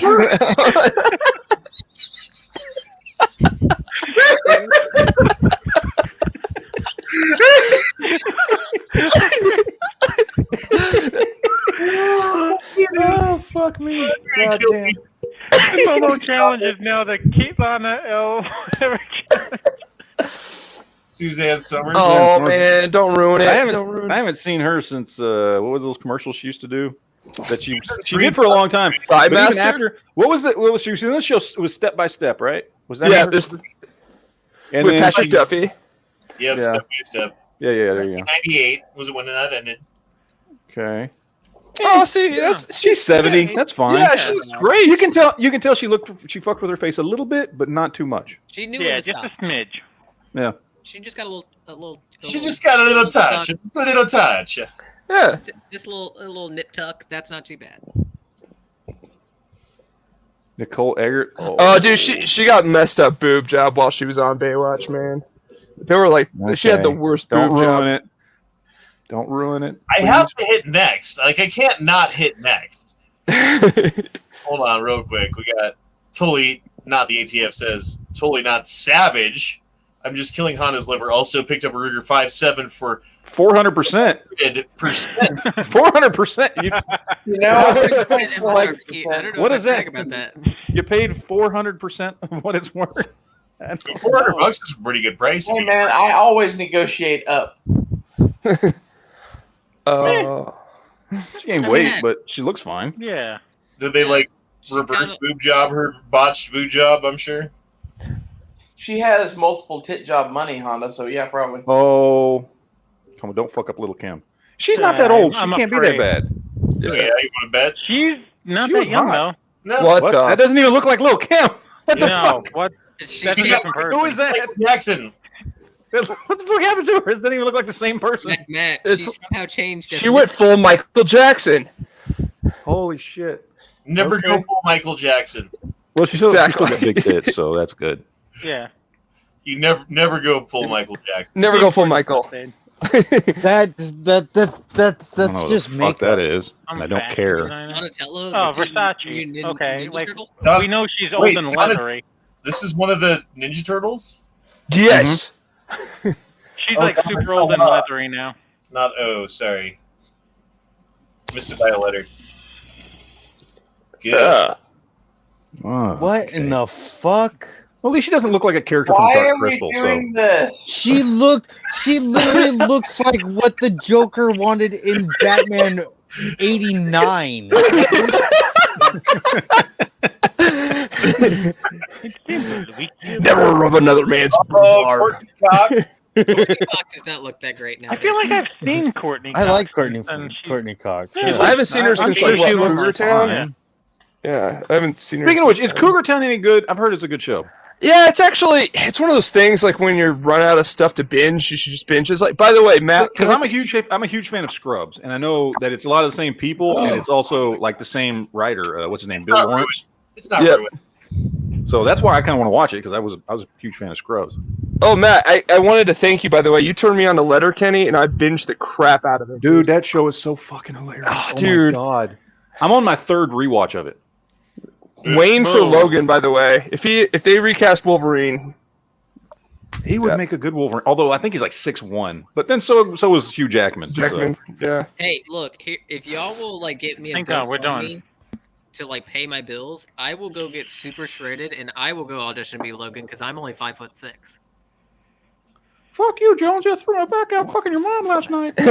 Oh, fuck me. God damn. The Momo challenge is now the Keithana L. whatever challenge. Suzanne Summers. Oh man, don't ruin it. I Don't ruin haven't, I haven't seen her since what was those commercials she used to do? That she did for a long time. Thigh But even Master? after, what was she was in the show? It was Step by Step, right? Was that Yeah, her? there's And with then Patrick she- Duffy. Yep, Yeah. Step by Step. Yeah, there you go. 98 was it when that ended? Okay. Oh, see, that's She's 70. That's fine. yeah, she's great. You can tell she fucked with her face a little bit, but not too much. She knew Yeah, when to just stop. a smidge. Yeah. She just got a little. She just got a little touch. Just a little touch. Yeah. Just a little nip tuck. That's not too bad. Nicole Eggert. Oh, dude, she got messed up boob job while she was on Baywatch, man. They were like, she had the Okay. worst Don't boob ruin job. it. Don't ruin it. I have to hit next. Like, I can't not hit next. Hold on, real quick. We got totally not the ATF says, totally not savage. I'm just killing Honda's liver. Also picked up a Ruger 5.7 for 400%. 400%. You know, What is that? About that? You paid 400% of what it's worth. $400 is a pretty good price. Hey man, I always negotiate up. She gained weight, but she looks fine. Yeah. Did they like reverse boob job her botched boob job? I'm sure. She has multiple tit job money, Honda. So yeah, probably. Oh, come on! Don't fuck up little Kim. She's not that old. She I'm can't afraid. be that bad. Yeah, you want to bet? She's not She that was young hot. though. No. What? That doesn't even look like Lil Kim. What the No, fuck? what? She That's a can't- different person. Who is that? Michael Jackson. What the fuck happened to her? It doesn't even look like the same person. Matt, she It's- somehow changed. She went full Michael Jackson. Holy shit. Never Okay. go full Michael Jackson. Well, she still, Exactly. she still got big tits, so that's good. Yeah. You never go full Michael Jackson. Never go full Michael. That's I don't know just what the fuck that is. I'm and I don't fashion care. designer. Donatello. Oh, the dude- Versace. dude Okay, Ninja like Turtle? we know she's old Wait, and Donna- leathery. This is one of the Ninja Turtles? Yes. She's like God, super old and no. leathery now. Not sorry. Missed it by a letter. Good. Yeah. Oh, What in the fuck? Well, at least she doesn't look like a character Why from are Dark we Crystal. So doing this? She literally looks like what the Joker wanted in Batman 89. It seems weak. Never rub another man's Oh, bar. Courtney Cox. Courtney Cox does not look that great now. I feel like I've seen Courtney. I like Cox, and she's- Courtney Cox. Yeah, Yeah. I haven't seen her I'm since sure like she what, looks Cougar Town. fine. Yeah, I haven't seen her. speaking of which, since is then. Cougar Town any good? I've heard it's a good show. Yeah, it's one of those things like when you run out of stuff to binge, you should just binge. It's like, by the way, Matt, Because I'm a huge fan of Scrubs, and I know that it's a lot of the same people, and it's also like the same writer. What's his name? Bill not Lawrence. It's not Yep. ruined. So that's why I kind of want to watch it because I was a huge fan of Scrubs. Oh, Matt, I wanted to thank you, by the way. You turned me on to Letterkenny, and I binged the crap out of it. Dude, that show is so fucking hilarious. Oh, Oh, dude. my god, I'm on my third rewatch of it. Wayne for Whoa. Logan, by the way. If they recast Wolverine, He would Yeah. make a good Wolverine, although I think he's like 6'1". But then so was Hugh Jackman. so- Jackman, yeah. Hey, look, here, if y'all will like get me a Thank God, we're GoFundMe to like pay my bills, I will go get super shredded and I will go audition to be Logan because I'm only 5'6". Fuck you, Jones! You threw my back out fucking your mom last night. Wait,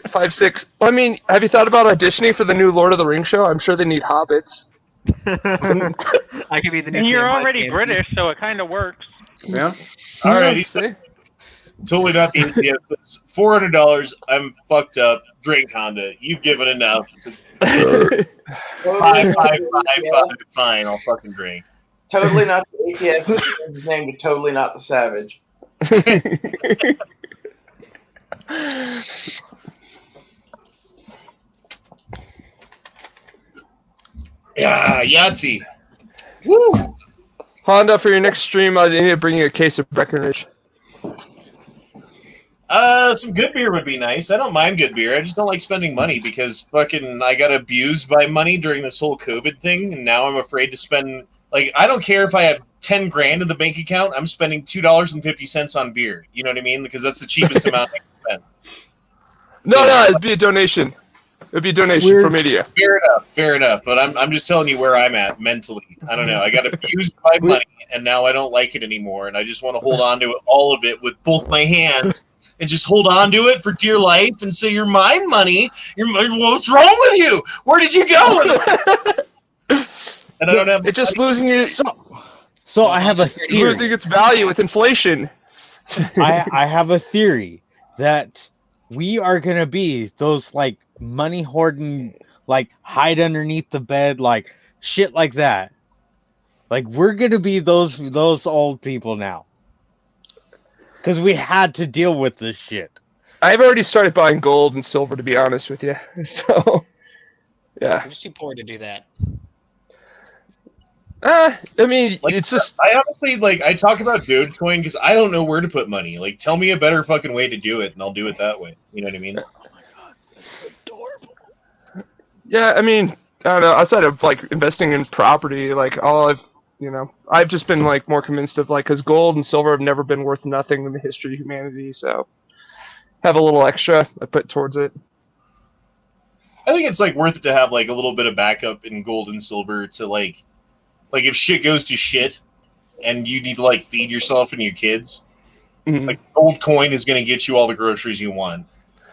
5'6". I mean, have you thought about auditioning for the new Lord of the Rings show? I'm sure they need hobbits. I could be the new. And you're Samwise already Gamgee. British, so it kind of works. Yeah. All right, he's See? totally not the ATF. It's $400. I'm fucked up. Drink, Honda. You've given enough. Fine. I'll fucking drink. Totally not the ATF. His name is totally not the Savage. Yeah, Yahtzee. Woo! Honda, for your next stream, I need to bring you a case of Breckenridge. Some good beer would be nice. I don't mind good beer. I just don't like spending money because fucking I got abused by money during this whole COVID thing, and now I'm afraid to spend. Like, I don't care if I have 10 grand in the bank account. I'm spending $2.50 on beer. You know what I mean? Because that's the cheapest amount I can spend. No, it'd be a donation. It'd be a donation Weird. from media. Fair enough. But I'm just telling you where I'm at mentally. I don't know. I got abused by money, and now I don't like it anymore, and I just want to hold on to it, all of it, with both my hands. And just hold on to it for dear life and say, "You're my money. What's wrong with you? Where did you go?" And I don't have. It's just losing So I have a losing theory. its value with inflation. I have a theory that we are gonna be those like money hoarding, like hide underneath the bed, like shit like that. Like we're gonna be those old people now. Because we had to deal with this shit. I've already started buying gold and silver, to be honest with you. So, yeah. I'm just too poor to do that. I mean, Like, it's just I honestly like. I talk about Dogecoin because I don't know where to put money. Like, tell me a better fucking way to do it, and I'll do it that way. You know what I mean? yeah. I mean, I don't know, outside of like investing in property, like I've just been like more convinced of like, because gold and silver have never been worth nothing in the history of humanity, so have a little extra I put towards it. I think it's like worth it to have like a little bit of backup in gold and silver to like if shit goes to shit and you need to like feed yourself and your kids, like gold coin is going to get you all the groceries you want,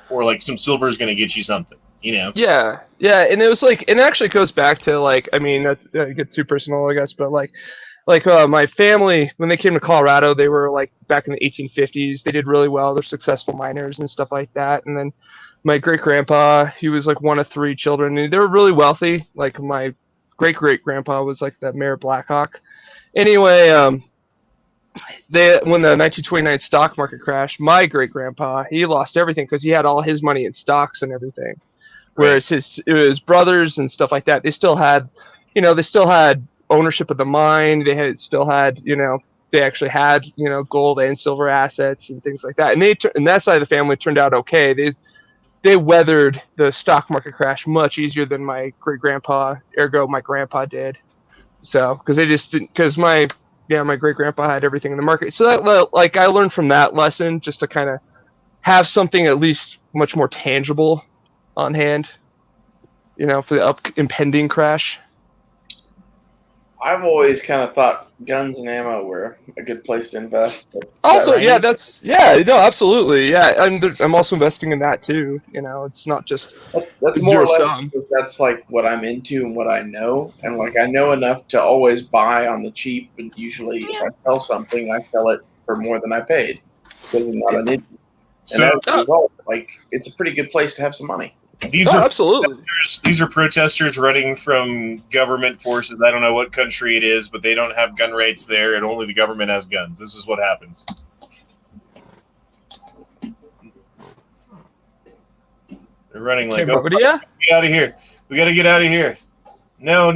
or like some silver is going to get you something, you know? Yeah, and it was like, and it actually goes back to like, I mean, that get too personal, I guess, but like my family, when they came to Colorado, they were like back in the 1850s. They did really well. They're successful miners and stuff like that. And then my great grandpa, he was like one of 3 children, and they were really wealthy. Like my great grandpa was like the mayor of Blackhawk. Anyway, when the 1929 stock market crashed, my great grandpa, he lost everything because he had all his money in stocks and everything. Whereas his brothers and stuff like that, they still had ownership of the mine. They actually had gold and silver assets and things like that. And that side of the family turned out okay. They weathered the stock market crash much easier than my great grandpa, ergo my grandpa did. So because my great grandpa had everything in the market. So that, like, I learned from that lesson just to kind of have something at least much more tangible on hand, for the impending crash. I've always kind of thought guns and ammo were a good place to invest. Also, absolutely, yeah. I'm also investing in that too. It's not just that's more or less. That's like what I'm into and what I know, and like I know enough to always buy on the cheap. And usually, if I sell something, I sell it for more than I paid because I'm not an idiot. So, as a result, like, it's a pretty good place to have some money. These are protesters running from government forces. I don't know what country it is, but they don't have gun rights there, and only the government has guns. This is what happens. They're running like, Cambodia? Get out of here. We got to get out of here. No,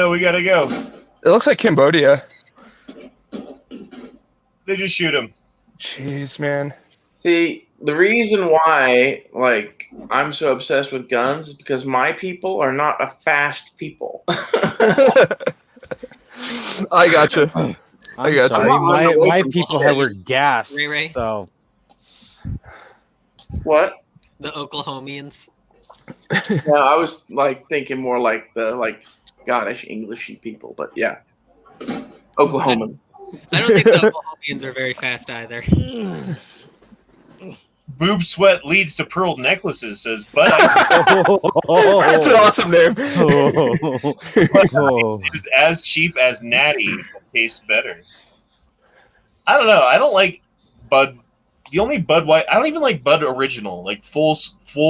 we got to go. It looks like Cambodia. They just shoot him. Jeez, man. See, the reason why, like, I'm so obsessed with guns is because my people are not a fast people. I gotcha. I'm sorry. My people were gas. Ray. So. What? The Oklahomians. No, I was like thinking more like the Scottish, Englishy people, but yeah, Oklahoman. I don't think the Oklahomians are very fast either. Boob sweat leads to pearl necklaces, says Bud Ice. That's an awesome name. Bud Ice is as cheap as Natty. Tastes better. I don't know. I don't like Bud. The only Bud White. I don't even like Bud Original. Like full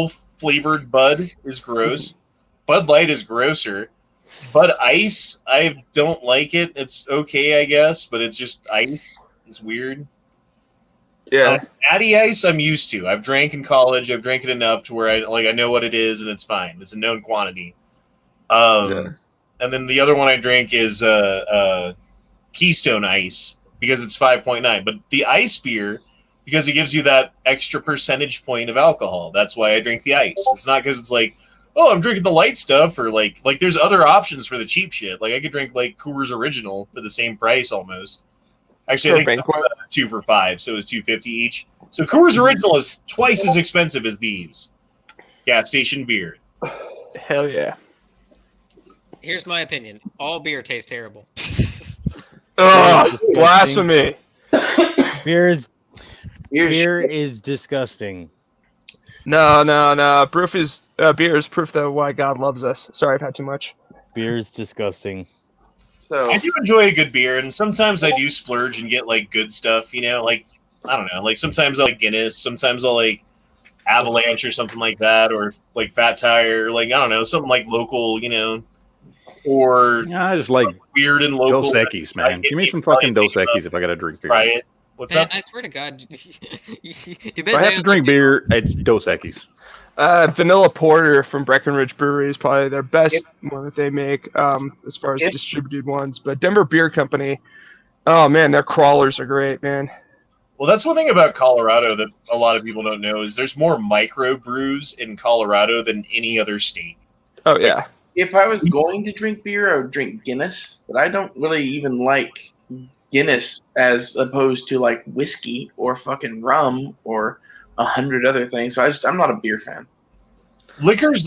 flavored Bud is gross. Bud Light is grosser. Bud Ice, I don't like it. It's okay, I guess, but it's just ice. It's weird. Yeah. Natty Ice, I'm used to. I've drank in college. I've drank it enough to where I know what it is, and it's fine. It's a known quantity. And then the other one I drink is Keystone Ice because it's 5.9. But the ice beer, because it gives you that extra percentage point of alcohol. That's why I drink the ice. It's not because it's like, oh, I'm drinking the light stuff, or like there's other options for the cheap shit. Like I could drink like Coors Original for the same price almost. Actually, I think 2 for $5, so it was $2.50 each. So Coors Original is twice as expensive as these gas station beer. Hell yeah! Here's my opinion: all beer tastes terrible. Oh, blasphemy! Beer is disgusting. No. Beer is proof that why God loves us. Sorry, I've had too much. Beer is disgusting. So I do enjoy a good beer, and sometimes I do splurge and get like good stuff. Like I don't know, like sometimes I like Guinness, sometimes I'll like Avalanche or something like that, or like Fat Tire, like I don't know, something like local, or I just like weird and local. Dos Equis, man. Give me some fucking Dos Equis if I gotta drink beer. Try it. What's up? I swear to God, if I have to drink beer, it's Dos Equis. Vanilla Porter from Breckenridge Brewery is probably their best one that they make as far as distributed ones. But Denver Beer Company, oh man, their crawlers are great, man. Well, that's one thing about Colorado that a lot of people don't know is there's more micro brews in Colorado than any other state. Oh yeah. if I was going to drink beer, I would drink Guinness, but I don't really even like Guinness as opposed to like whiskey or fucking rum or 100 other things. So I'm not a beer fan.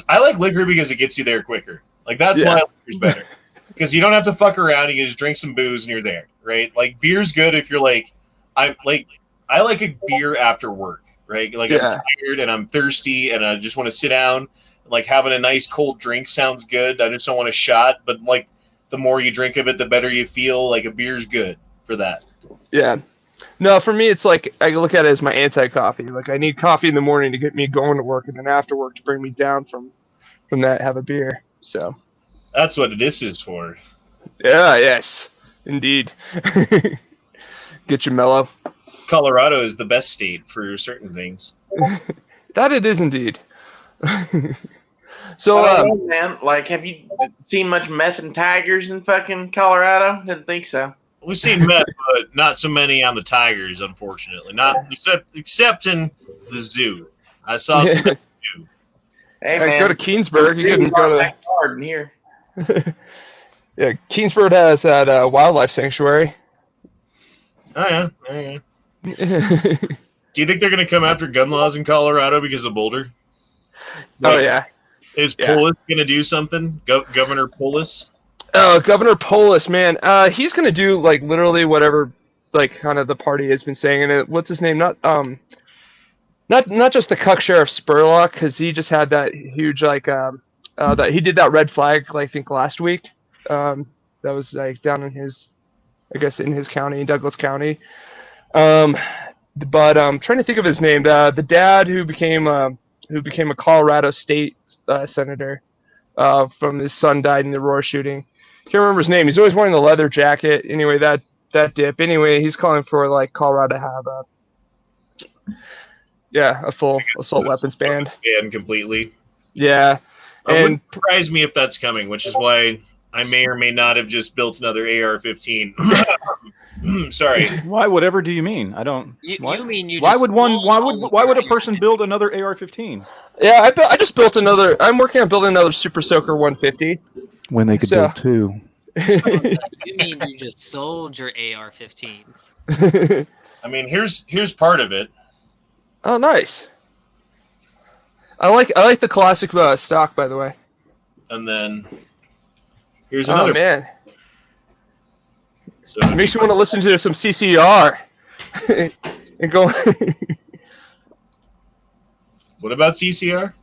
I like liquor because it gets you there quicker. Like that's why liquor's better. Because you don't have to fuck around. You can just drink some booze and you're there, right? Like beer's good if you're like, I like a beer after work, right? Like I'm tired and I'm thirsty and I just want to sit down. Like having a nice cold drink sounds good. I just don't want a shot, but like the more you drink of it, the better you feel. Like a beer's good for that. Yeah. No, for me, it's like I look at it as my anti-coffee. Like I need coffee in the morning to get me going to work, and then after work to bring me down from that, have a beer. So that's what this is for. Yeah. Yes. Indeed. Get you mellow. Colorado is the best state for certain things. That it is indeed. So, man, like, have you seen much meth and tigers in fucking Colorado? Didn't think so. We've seen meth, but not so many on the tigers, unfortunately. Not except in the zoo. I saw some at the zoo. Hey, man, go to Keensburg. You can go to garden here. Yeah, Keensburg has that wildlife sanctuary. Oh yeah. Do you think they're going to come after gun laws in Colorado because of Boulder? Oh yeah. Is Polis going to do something? Governor Polis? Oh, Governor Polis, man. He's going to do like literally whatever, like kind of the party has been saying. And what's his name? Not just the cuck sheriff Spurlock, because he just had that huge like that he did that red flag like I think last week. That was like down in his, I guess in his county, in Douglas County. But I'm trying to think of his name. The dad who became a Colorado state senator from his son died in the Aurora shooting. Can't remember his name. He's always wearing the leather jacket. Anyway, that dip. Anyway, he's calling for like Colorado to have a full assault weapons ban. Ban completely. Yeah. It wouldn't surprise me if that's coming, which is why I may or may not have just built another AR-15. Sorry. Why? Whatever do you mean? I don't. You mean you? Why would a person build another AR-15? Yeah, I just built another. I'm working on building another Super Soaker 150. When they could build two. You mean you just sold your AR-15s? I mean, here's part of it. Oh, nice. I like the classic stock, by the way. And then here's another. Oh man. So it makes you want to listen to some CCR and go. What about CCR?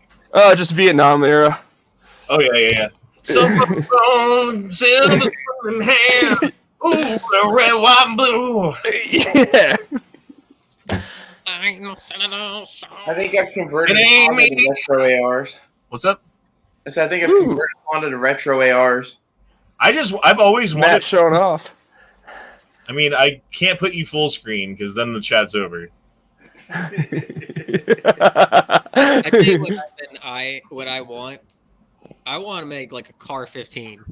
Just Vietnam era. Oh yeah. Silver phone, silver in hand. Ooh, the red, white, and blue. Yeah. I think I've converted Honda to retro ARs. What's up? I said I think I've converted Honda to retro ARs. I've always wanted showing off. I mean, I can't put you full screen because then the chat's over. I tell you what I want. I want to make like a car 15.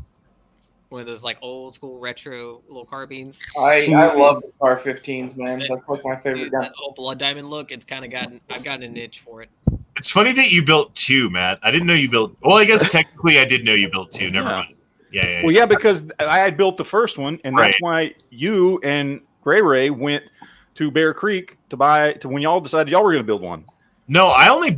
One of those like old school retro little carbines. I love the car 15s, man. That's like my favorite gun. That old blood diamond look. It's kind of I've gotten an itch for it. It's funny that you built two, Matt. I didn't know you built. Well, I guess technically I did know you built two. Never mind. Yeah. Well, yeah, because I had built the first one, and that's why you and Gray Ray went to Bear Creek to when y'all decided y'all were going to build one. No, I only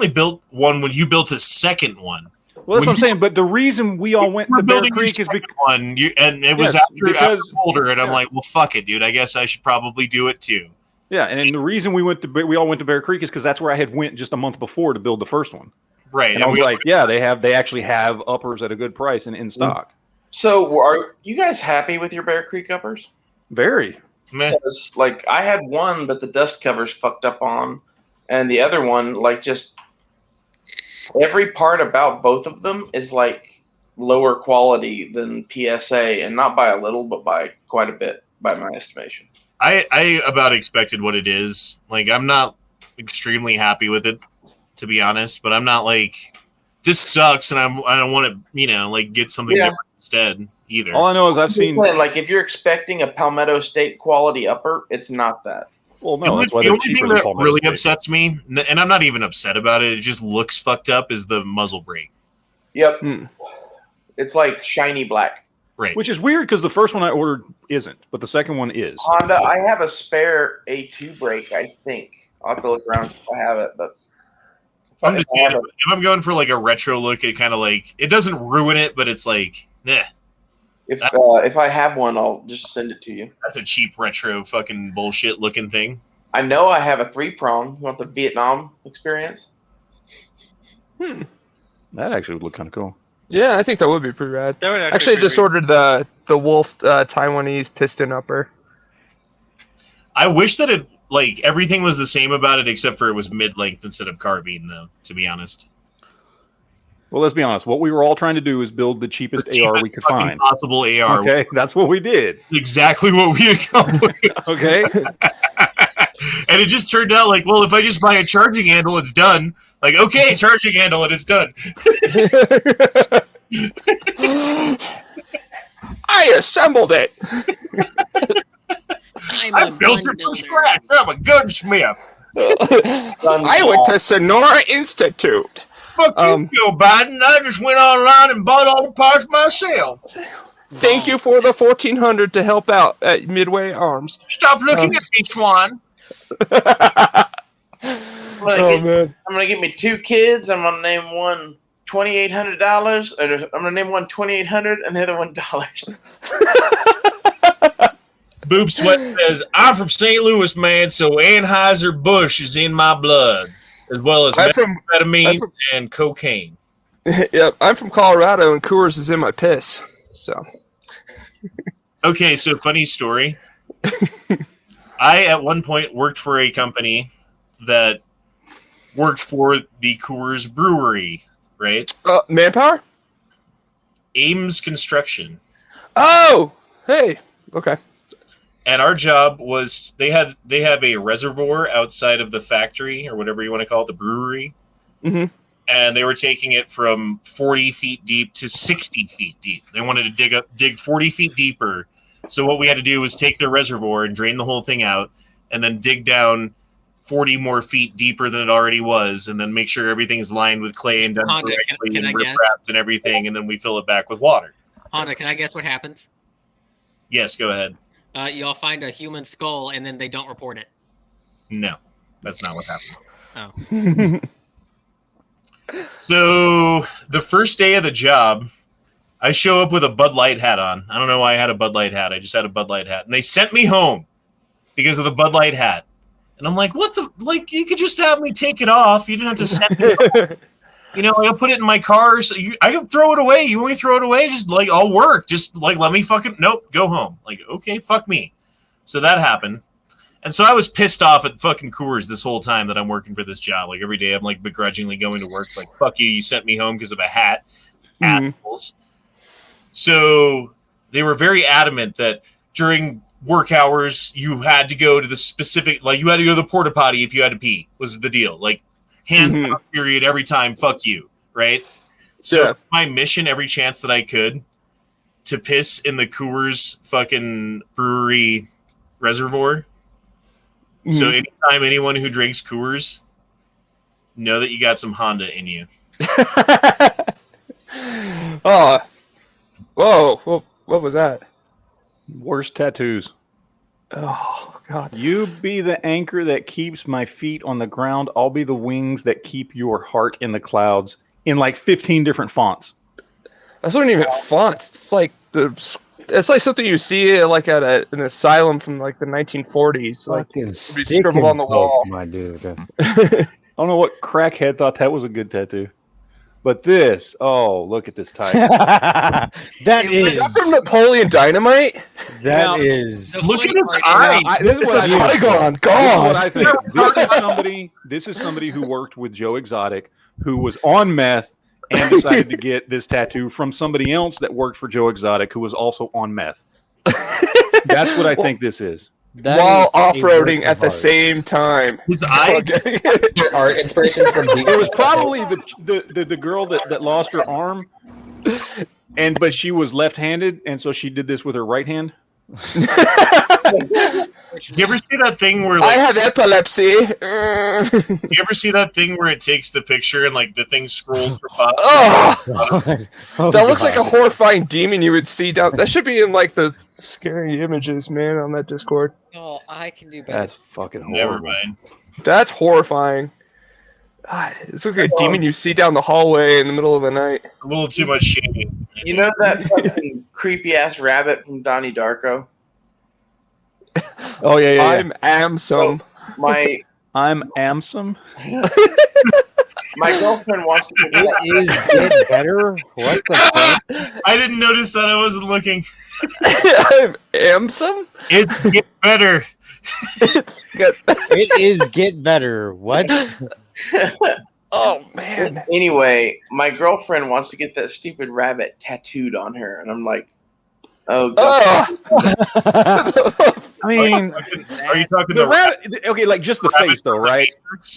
built one when you built a second one. Well, that's what I'm saying. But the reason we all went to Bear Creek is because and it was after Boulder, and I'm like, well, fuck it, dude. I guess I should probably do it too. Yeah, and the reason we all went to Bear Creek is because that's where I had went just a month before to build the first one. Right, and I was like, yeah, they actually have uppers at a good price and in stock. So, are you guys happy with your Bear Creek uppers? Very. Because, like, I had one, but the dust cover's fucked up on, and the other one, like, just every part about both of them is like lower quality than PSA, and not by a little, but by quite a bit, by my estimation. I about expected what it is. Like, I'm not extremely happy with it, to be honest, but I'm not like, this sucks, and I don't want to, like, get something different instead either. All I know is I've seen, like, if you're expecting a Palmetto State quality upper, it's not that. Well, no, the only thing that really upsets me, and I'm not even upset about it, it just looks fucked up, is the muzzle brake. Yep. It's like shiny black. Right. Which is weird because the first one I ordered isn't, but the second one is. Honda, I have a spare A2 brake, I think. I'll have to look around if I have it, but if I'm going for like a retro look, it kind of like it doesn't ruin it, but it's like, nah. If I have one, I'll just send it to you. That's a cheap retro fucking bullshit looking thing. I know I have a 3-prong. You want the Vietnam experience? That actually would look kind of cool. Yeah, I think that would be pretty rad. That would Actually, I just ordered the Wolf Taiwanese piston upper. I wish that it like everything was the same about it except for it was mid-length instead of carbine, though. To be honest. Well, let's be honest. What we were all trying to do is build the cheapest AR we could find. Possible AR. Okay, that's what we did. Exactly what we accomplished. Okay. And it just turned out like, well, if I just buy a charging handle, it's done. Like, okay, charging handle, and it's done. I assembled it. I built it from scratch. I'm a gunsmith. I went to Sonora Institute. Fuck you, Joe Biden. I just went online and bought all the parts myself. Thank you for the $1,400 to help out at Midway Arms. Stop looking at me, Swan. I'm gonna get me 2 kids. I'm gonna name one $2,800, or I'm gonna name one $2,800 and the other one $1. Boob Sweat says, "I'm from St. Louis, man, so Anheuser-Busch is in my blood, as well as methamphetamine and cocaine." Yep, I'm from Colorado, and Coors is in my piss. So, okay, so funny story. I at one point worked for a company that worked for the Coors Brewery, right? Manpower? Ames Construction. Oh, hey, okay. And our job was they have a reservoir outside of the factory or whatever you want to call it, the brewery. Mm-hmm. And they were taking it from 40 feet deep to 60 feet deep. They wanted to dig 40 feet deeper. So what we had to do was take the reservoir and drain the whole thing out and then dig down 40 more feet deeper than it already was and then make sure everything's lined with clay and done correctly and rip-wrapped and everything, and then we fill it back with water. Honda, can I guess what happens? Yes, go ahead. Y'all find a human skull and then they don't report it. No, that's not what happened. Oh. So the first day of the job, I show up with a Bud Light hat on. I don't know why I had a Bud Light hat. I just had a Bud Light hat. And they sent me home because of the Bud Light hat. And I'm like, what the? Like, you could just have me take it off. You didn't have to send me home. You know, I'll put it in my car. So I can throw it away. You want me to throw it away? Just, like, I'll work. Just, like, let me fucking... Nope, go home. Like, okay, fuck me. So that happened. And so I was pissed off at fucking Coors this whole time that I'm working for this job. Like, every day I'm, like, begrudgingly going to work. Like, fuck you. You sent me home because of a hat. Assholes. So they were very adamant that during work hours, you had to go to the specific... Like, you had to go to the porta potty if you had to pee, was the deal. Like, hands down, period, every time, fuck you, right? So my mission, every chance that I could, to piss in the Coors fucking brewery reservoir. So anytime anyone who drinks Coors, know that you got some Honda in you. Oh, whoa! What was that? Worst tattoos. Oh God! You be the anchor that keeps my feet on the ground. I'll be the wings that keep your heart in the clouds. In like 15 different fonts. That's not even fonts. It's like something you see like at an asylum from like the 1940s. Fucking like scribbled on the wall, my dude. I don't know what crackhead thought that was a good tattoo. But this, look at this title. That is that from Napoleon Dynamite? That is. Look at his eye. This is what I think. Gone. This is what I think. This is somebody who worked with Joe Exotic, who was on meth and decided to get this tattoo from somebody else that worked for Joe Exotic, who was also on meth. That's what I think this is. While off-roading at the same time. His eye. Art inspiration from It was probably the girl that lost her arm, but she was left-handed, and so she did this with her right hand. you ever see that thing where I like, have epilepsy. do you ever see that thing where it takes the picture and like the thing scrolls from bottom? Oh, that looks like a horrifying demon you would see down. That should be in like the scary images, man, on that Discord. Oh, I can do better. That's fucking Never horrible. mind. That's horrifying. God, it's like a demon you see down the hallway in the middle of the night. A little too much shading. You know that fucking creepy ass rabbit from Donnie Darko? Oh yeah. I'm Amsum. My I'm Amsum. my girlfriend wants to. It is get better. What the fuck? I didn't notice that. I wasn't looking. I'm Amsum? It's get better. It is get better. What? Oh man. Anyway, my girlfriend wants to get that stupid rabbit tattooed on her, and I'm like, oh god. I mean, Are you talking the the rabbit? Okay, like just the face though, right?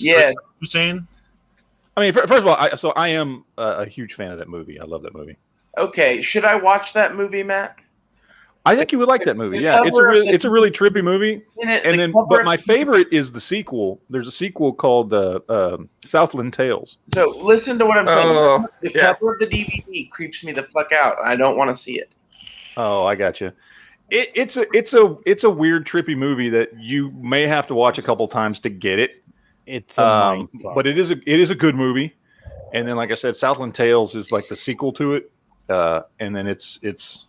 Yeah. You're saying? I mean, first of all, I am a huge fan of that movie. I love that movie. Okay, should I watch that movie, Matt? I think you would like that movie. The Yeah, cover of it's a really trippy movie. And then, but my favorite is the sequel. There's a sequel called Southland Tales. So listen to what I'm saying. Oh, The yeah. cover of the DVD creeps me the fuck out. I don't want to see it. Oh, I got you. It's a weird trippy movie that you may have to watch a couple times to get it. It's a mindfuck. But it is a good movie. And then, like I said, Southland Tales is like the sequel to it. And then it's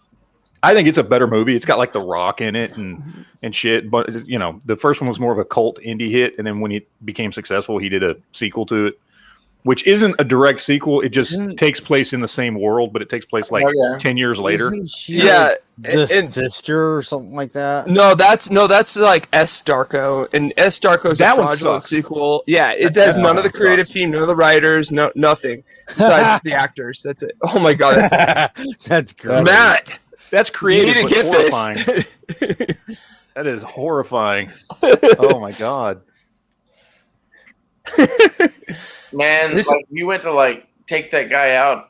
I think it's a better movie. It's got like The Rock in it and shit. But you know, the first one was more of a cult indie hit, and then when he became successful, he did a sequel to it, which isn't a direct sequel. It just takes place in the same world, but it takes place like 10 years later. Isn't she Yeah, the sister or something like that? No, that's like S. Darko, and S. Darko's That a one fraudulent sucks. sequel. Yeah, it does none of the creative team, none of the writers, nothing besides the actors. That's it. Oh my god, That's great. Matt, That's creative, you need but to get horrifying. this. That is horrifying. Oh my god. Man, This- like you went to like take that guy out.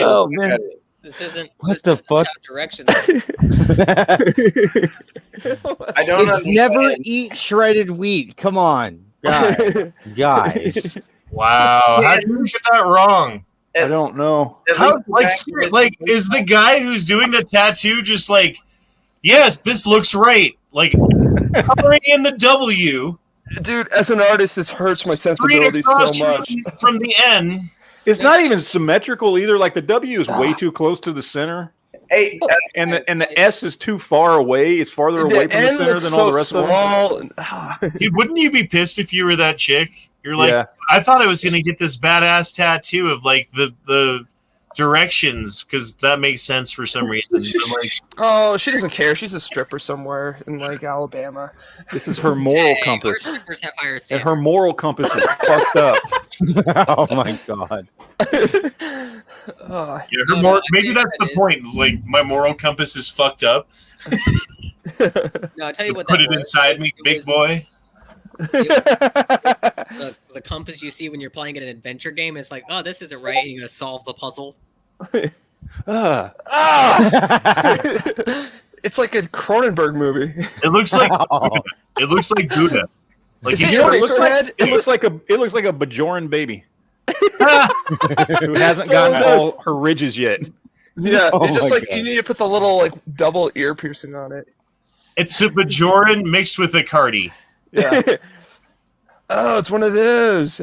Oh man. This isn't. What the fuck? Direction. I don't It's understand. never eat shredded wheat. Come on, guys. Wow. How did you get that wrong? I don't know. How like is the guy who's doing the tattoo just like, yes, this looks right. Like coloring in the W. Dude, as an artist, this hurts my Straight sensibilities across so much. from the N. It's not even symmetrical either. Like the W is way too close to the center. Hey, And the S is too far away. It's farther away from the N center looks than all the so rest of them. small. Dude, wouldn't you be pissed if you were that chick? You're like, Yeah. I thought I was gonna get this badass tattoo of like the directions because that makes sense for some reason. But, like, Oh, she doesn't care. She's a stripper somewhere in like Alabama. This is her moral Hey, compass. our strippers have higher And standards. her moral compass is fucked up. Oh my god. Oh, yeah, her maybe that's the point. It's like my moral compass is fucked up. No, I'll tell you what. Put that it was. inside me, It big was boy. The compass you see when you're playing an adventure game. It's like, oh, this isn't right. And you're gonna solve the puzzle. Ah. It's like a Cronenberg movie. It looks like it looks like Buddha. Like Is if it you You know what it were- looks like? It looks like a Bajoran baby who hasn't gotten all her ridges yet. Yeah, Oh it's just my like God. you need to put the little like double ear piercing on it. it's a Bajoran mixed with a Cardi. Yeah. Oh, it's one of those.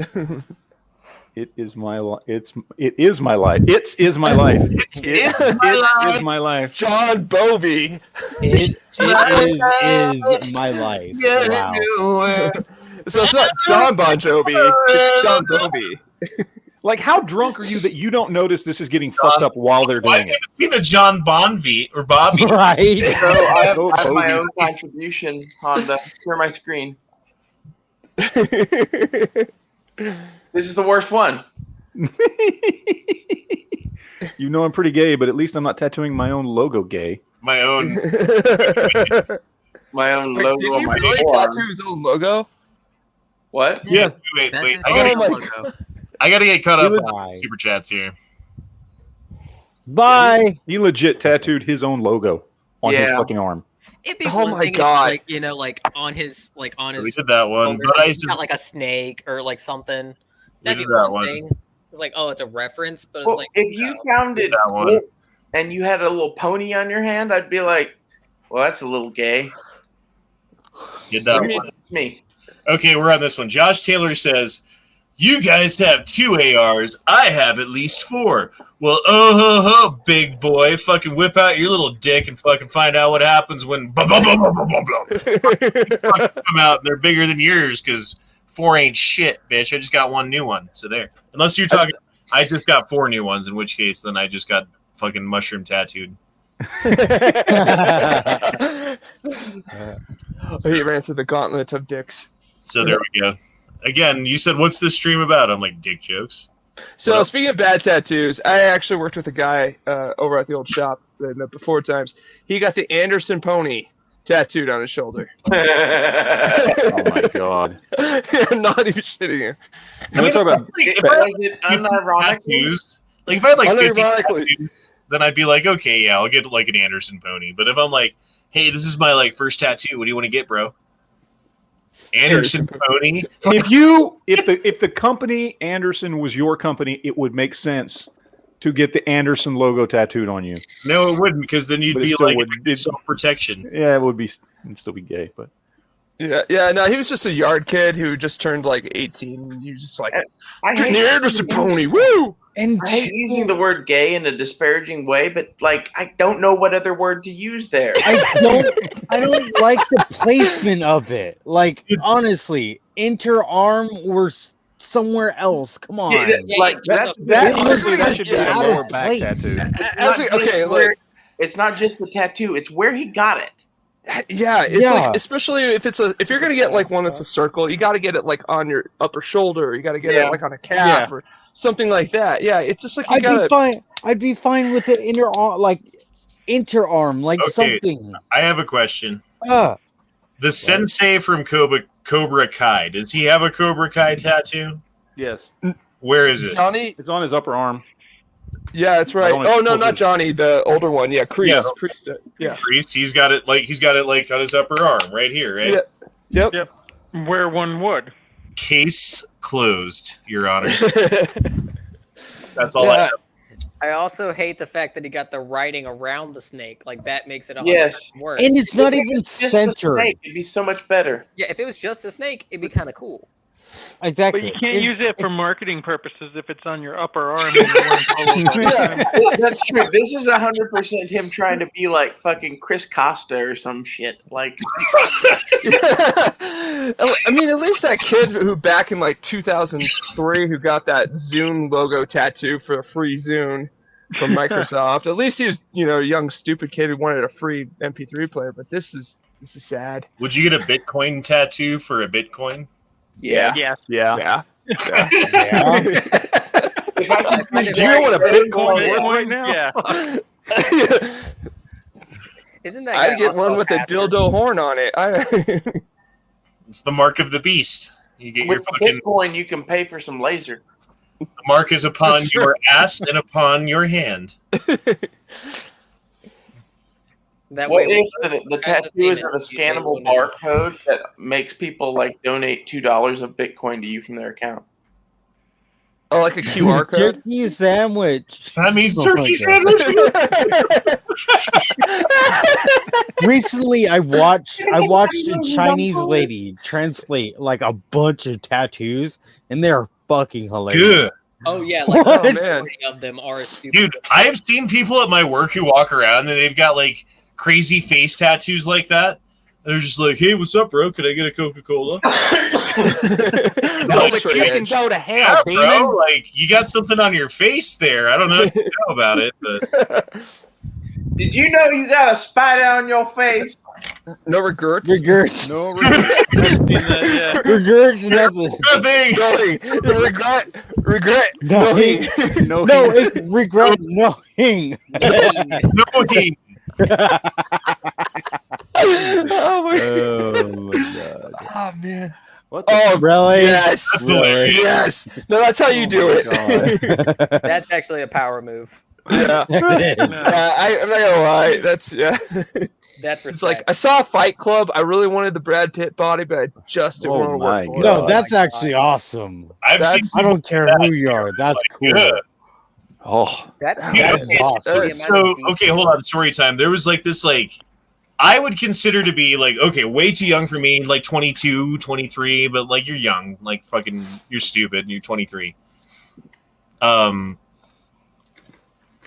It is my life. It is my life. It is my life. It's It my life. is my life. John Bovey. It is my life. Wow. So it's not John Bon Jovi. It's John Bovey. Like, how drunk are you that you don't notice this is getting fucked up while they're Well, I doing it? didn't see the John Bonvi or Bobby. Right? So I have my Bovey. own contribution. Honda, share my screen. This is the worst one. You know I'm pretty gay, but at least I'm not tattooing my own logo gay. My own. My own Wait, logo did on he my really forearm. tattoo his own logo? What? Yes. Wait. That's his I Oh gotta, my I gotta get caught up Bye. on super chats here. Bye. He legit tattooed his own logo. on his fucking arm. It'd be Oh one my thing if, God. like, you know, like on his We did that one, shoulders, but I he's got like a snake or like something. That'd be did that one one. thing. It's like, oh, it's a reference, but it's Well, like, if you found it that one. cool and you had a little pony on your hand, I'd be like, well, that's a little gay. Did that Me- one. Me. Okay, we're on this one. Josh Taylor says, "You guys have 2 ARs. I have at least 4. Well, oh ho ho, big boy, fucking whip out your little dick and fucking find out what happens when blah blah blah blah blah blah blah. Fucking come out and they're bigger than yours because 4 ain't shit, bitch. I just got 1 new one. So there. Unless you're talking, I just got 4 new ones. In which case, then I just got fucking mushroom tattooed." He ran through the gauntlet of dicks. So there we go. Again, you said, "What's this stream about?" I'm like, dick jokes. So speaking of bad tattoos, I actually worked with a guy over at the old shop before times. He got the Anderson pony tattooed on his shoulder. Oh my God! I'm not even shitting you. I mean, talk about if I had 50 tattoos, like if I had like 50 tattoos, then I'd be like, okay, yeah, I'll get like an Anderson pony. But if I'm like, hey, this is my like first tattoo, what do you want to get, bro? Anderson pony. If the company Anderson was your company, it would make sense to get the Anderson logo tattooed on you. No, it wouldn't, because then you'd But it be still like would- self-protection. Yeah, it would be it'd still be gay, but Yeah. No, he was just a yard kid who just turned like 18. And he was just like, I "Get hate the Anderson pony, woo!" And I hate using the word gay in a disparaging way, but like I don't know what other word to use there. I don't like the placement of it. Like, honestly, interarm or somewhere else. Come on. Like that should be a lower back tattoo. It's not just the tattoo; it's where he got it. Yeah, it's like, especially if you're gonna get like one that's a circle, you got to get it like on your upper shoulder. You got to get it like on a calf or something like that. Yeah, it's just like you I'd be fine with the interarm, like something. I have a question. The sensei from Cobra Kai, does he have a Cobra Kai tattoo? yes. Where is it? Johnny? It's on his upper arm. Yeah, that's right. Oh no, not Johnny, the older one. Yeah, Priest. Yeah. Priest. Yeah. Priest. He's got it like on his upper arm, right here, right? Yeah. Yep. Where one would. Case closed, Your Honor. That's all I have. I also hate the fact that he got the writing around the snake. Like that makes it worse. And it's not even Just the centered. snake, it'd be so much better. Yeah, if it was just a snake, it'd be kind of cool. Exactly. But you can't use it for marketing purposes if it's on your upper arm. And you're wearing polos all the time. That's true. This is 100% him trying to be like fucking Chris Costa or some shit. Like, I mean, at least that kid who back in like 2003 who got that Zune logo tattoo for a free Zune from Microsoft. At least he was, a young stupid kid who wanted a free MP3 player. But this is sad. Would you get a Bitcoin tattoo for a Bitcoin? yeah. Yes. Yeah. If I could Do you know what a Bitcoin is Bitcoin, right now? Yeah. Isn't that? I'd guy get also one a with a bastard? dildo horn on it. It's the mark of the beast. You get your With the fucking Bitcoin, you can pay for some laser. the mark is upon your ass and upon your hand. That What way, if the tattoo is of a scannable barcode that makes people like donate $2 of Bitcoin to you from their account? Oh, like a QR code? Turkey sandwich. That means Oh turkey sandwich. Recently, I watched a Chinese lady translate like a bunch of tattoos, and they're fucking hilarious. Good. Oh yeah, like What? the majority of them are stupid. Dude, I've seen people at my work who walk around and they've got like crazy face tattoos like that. They're just like, hey, what's up, bro? Could I get a Coca-Cola? Like, you can go to hell, yeah, bro. Like, you got something on your face there. I don't know if you know about it, but Did you know you got a spider on your face? No regrets? Regrets. No regrets. Yeah. Regrets nothing. nothing. Nothing. Regret. Nothing. No, No, it's regret nothing. Nothing. Oh my God. Oh man. What the Oh Really? yes. That's hilarious. Yes. No, that's how you do it. That's actually a power move. Yeah. I'm not gonna lie. That's That's it's like I saw Fight Club. I really wanted the Brad Pitt body, but I just didn't want to work for it. No, that's actually awesome. I've seen. I don't care who you are. That's cool. Yeah. Oh, that's awesome. So okay, hold on. Story time. There was like this I would consider to be like, okay, way too young for me, like 22, 23, but like you're young, like fucking, you're stupid, you're 23.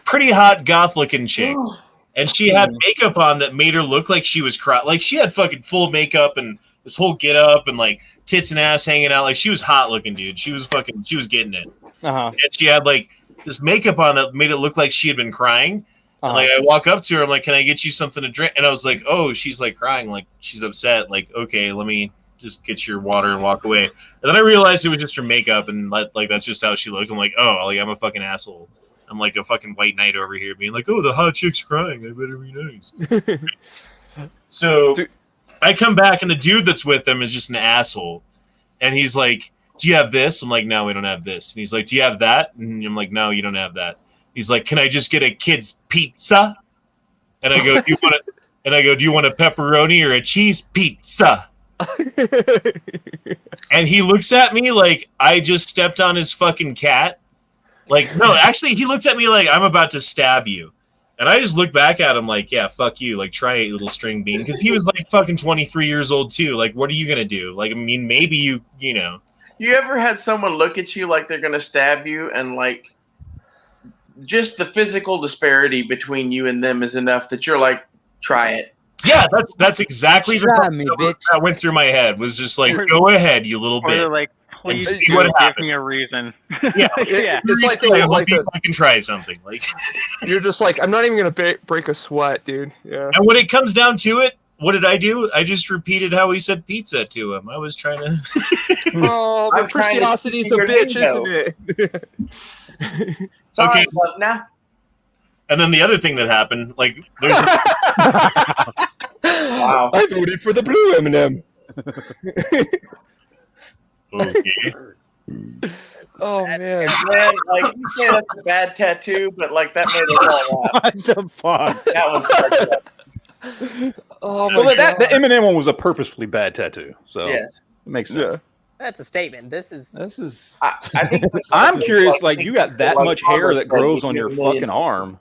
Pretty hot goth looking chick. And she had makeup on that made her look like she was like she had fucking full makeup and this whole get up and like tits and ass hanging out. Like she was hot looking, dude. She was getting it. And she had like this makeup on that made it look like she had been crying. And like I walk up to her, I'm like, "Can I get you something to drink?" And I was like, "Oh, she's like crying, like she's upset." Like, okay, let me just get your water and walk away. And then I realized it was just her makeup, and like that's just how she looked. I'm like, "Oh, like I'm a fucking asshole. I'm like a fucking white knight over here, being like, oh, the hot chick's crying. I better be nice." So I come back, and the dude that's with them is just an asshole, and he's like, "Do you have this?" I'm like, "No, we don't have this." And he's like, "Do you have that?" And I'm like, "No, you don't have that." He's like, "Can I just get a kid's pizza?" And I go, "Do you want a?" And I go, "Do you want a pepperoni or a cheese pizza?" And he looks at me like I just stepped on his fucking cat. Like, no, actually, he looked at me like I'm about to stab you. And I just looked back at him like, yeah, fuck you. Like, try it, little string bean. Because he was like fucking 23 years old too. Like, what are you going to do? Like, I mean, maybe you know. You ever had someone look at you like they're going to stab you and like just the physical disparity between you and them is enough that you're like, try it. Yeah, that's exactly the thought that went through my head. Was just like, go ahead, you little Or bit. they're like, please see what give happens. me a reason. Yeah, Yeah. It's I hope like you fucking try something. Like, you're just like, I'm not even gonna break a sweat, dude. Yeah. and when it comes down to it, what did I do? I just repeated how he said pizza to him. I was trying to. Oh, I'm but trying to preciosity's see a your bitch, lingo. isn't it? Okay. Now. And then the other thing that happened, like, there's. Wow. I voted for the blue M&M. Okay. Oh man, like you say that's a bad tattoo, but like that made it all out. What the fuck? That one's fucked up. Oh my Well, god. the Eminem one was a purposefully bad tattoo, so Yes. it makes sense. Yeah. That's a statement. This is. I think I'm curious, like you got that much hair that grows on your fucking arm.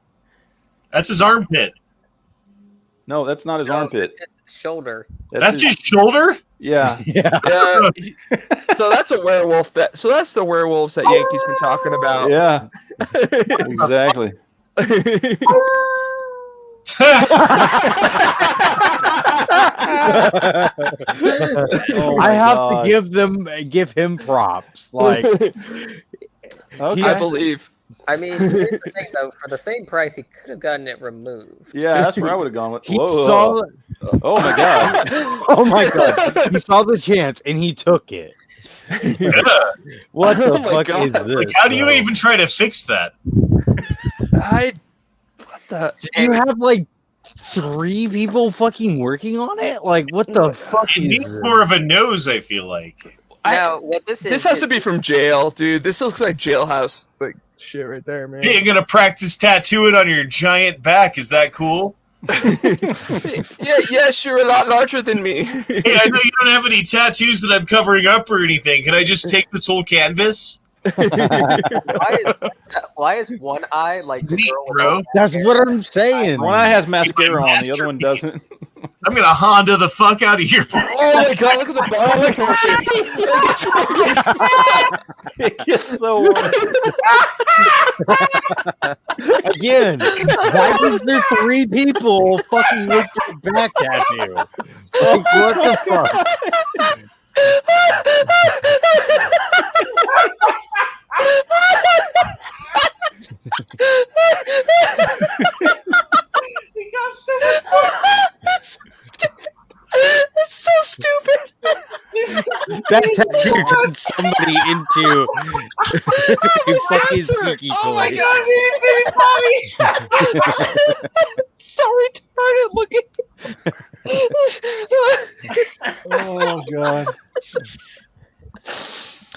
That's his armpit. No, that's not his armpit. It's his shoulder. That's his shoulder? Yeah. Yeah. So that's a werewolf. So that's the werewolves that Yankee's been talking about. Yeah. Exactly. I have to give him props. Like, I believe. I mean, here's the thing, though. For the same price, he could have gotten it removed. Yeah, that's where I would have gone with. he saw. Oh my god. Oh my god. He saw the chance and he took it. What the fuck is this? Like, how do you even try to fix that? What the? Do you have like 3 people fucking working on it? Like, what the fuck It is needs this? more of a nose, I feel like. Now, what this is. This has to be from jail, dude. This looks like jailhouse like shit right there, man. Hey, you're gonna practice tattooing on your giant back. Is that cool? Yes, you're a lot larger than me. Hey, I know you don't have any tattoos that I'm covering up or anything. Can I just take this whole canvas? Why is one eye like the Neat, girl with bro. That's what I'm saying. One eye has mascara on, the other one doesn't. I'm gonna Honda the fuck out of here. Oh my god, look at the bottom. It gets so warm. Again, why was there 3 people fucking with their back tattoo? Like, what the fuck? He got so much. It's so stupid. That tattoo turned somebody into a fucking squeaky toy. Oh my god, baby, So retarded looking. Oh god.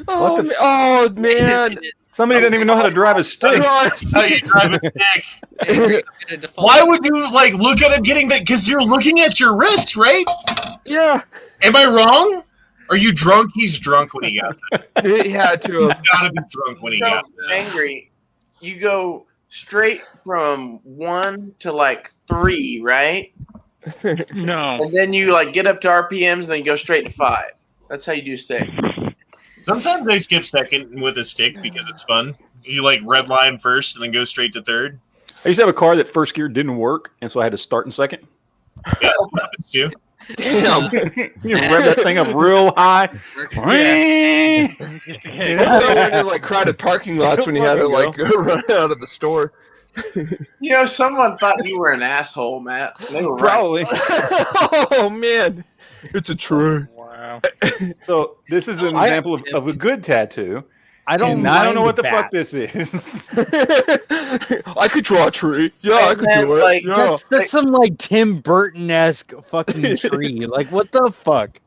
Oh man. Somebody didn't even know how to drive a stick. How you drive a stick? Why would you like look at him getting that? Because you're looking at your wrist, right? Yeah. Am I wrong? Are you drunk? He's drunk when he got there. He had to. He's gotta be drunk when he got there. Angry. You go straight from 1 to like 3, right? No. And then you like get up to RPMs, and then you go straight to 5. That's how you do stick. Sometimes I skip second with a stick because it's fun. You like red line first and then go straight to third. I used to have a car that first gear didn't work, and so I had to start in second. Yeah, that happens too. Damn. You rev that thing up real high. Yeah. Like crowded parking lots when you had to like run out of the store. You know, someone thought you were an asshole, Matt. They were Probably. Oh man, it's a true. Wow. So this is an example of a good tattoo. I don't know what the bat. fuck this is. I could draw a tree. Yeah, I could do it. Like, yeah. That's some like Tim Burton-esque fucking tree. Like what the fuck?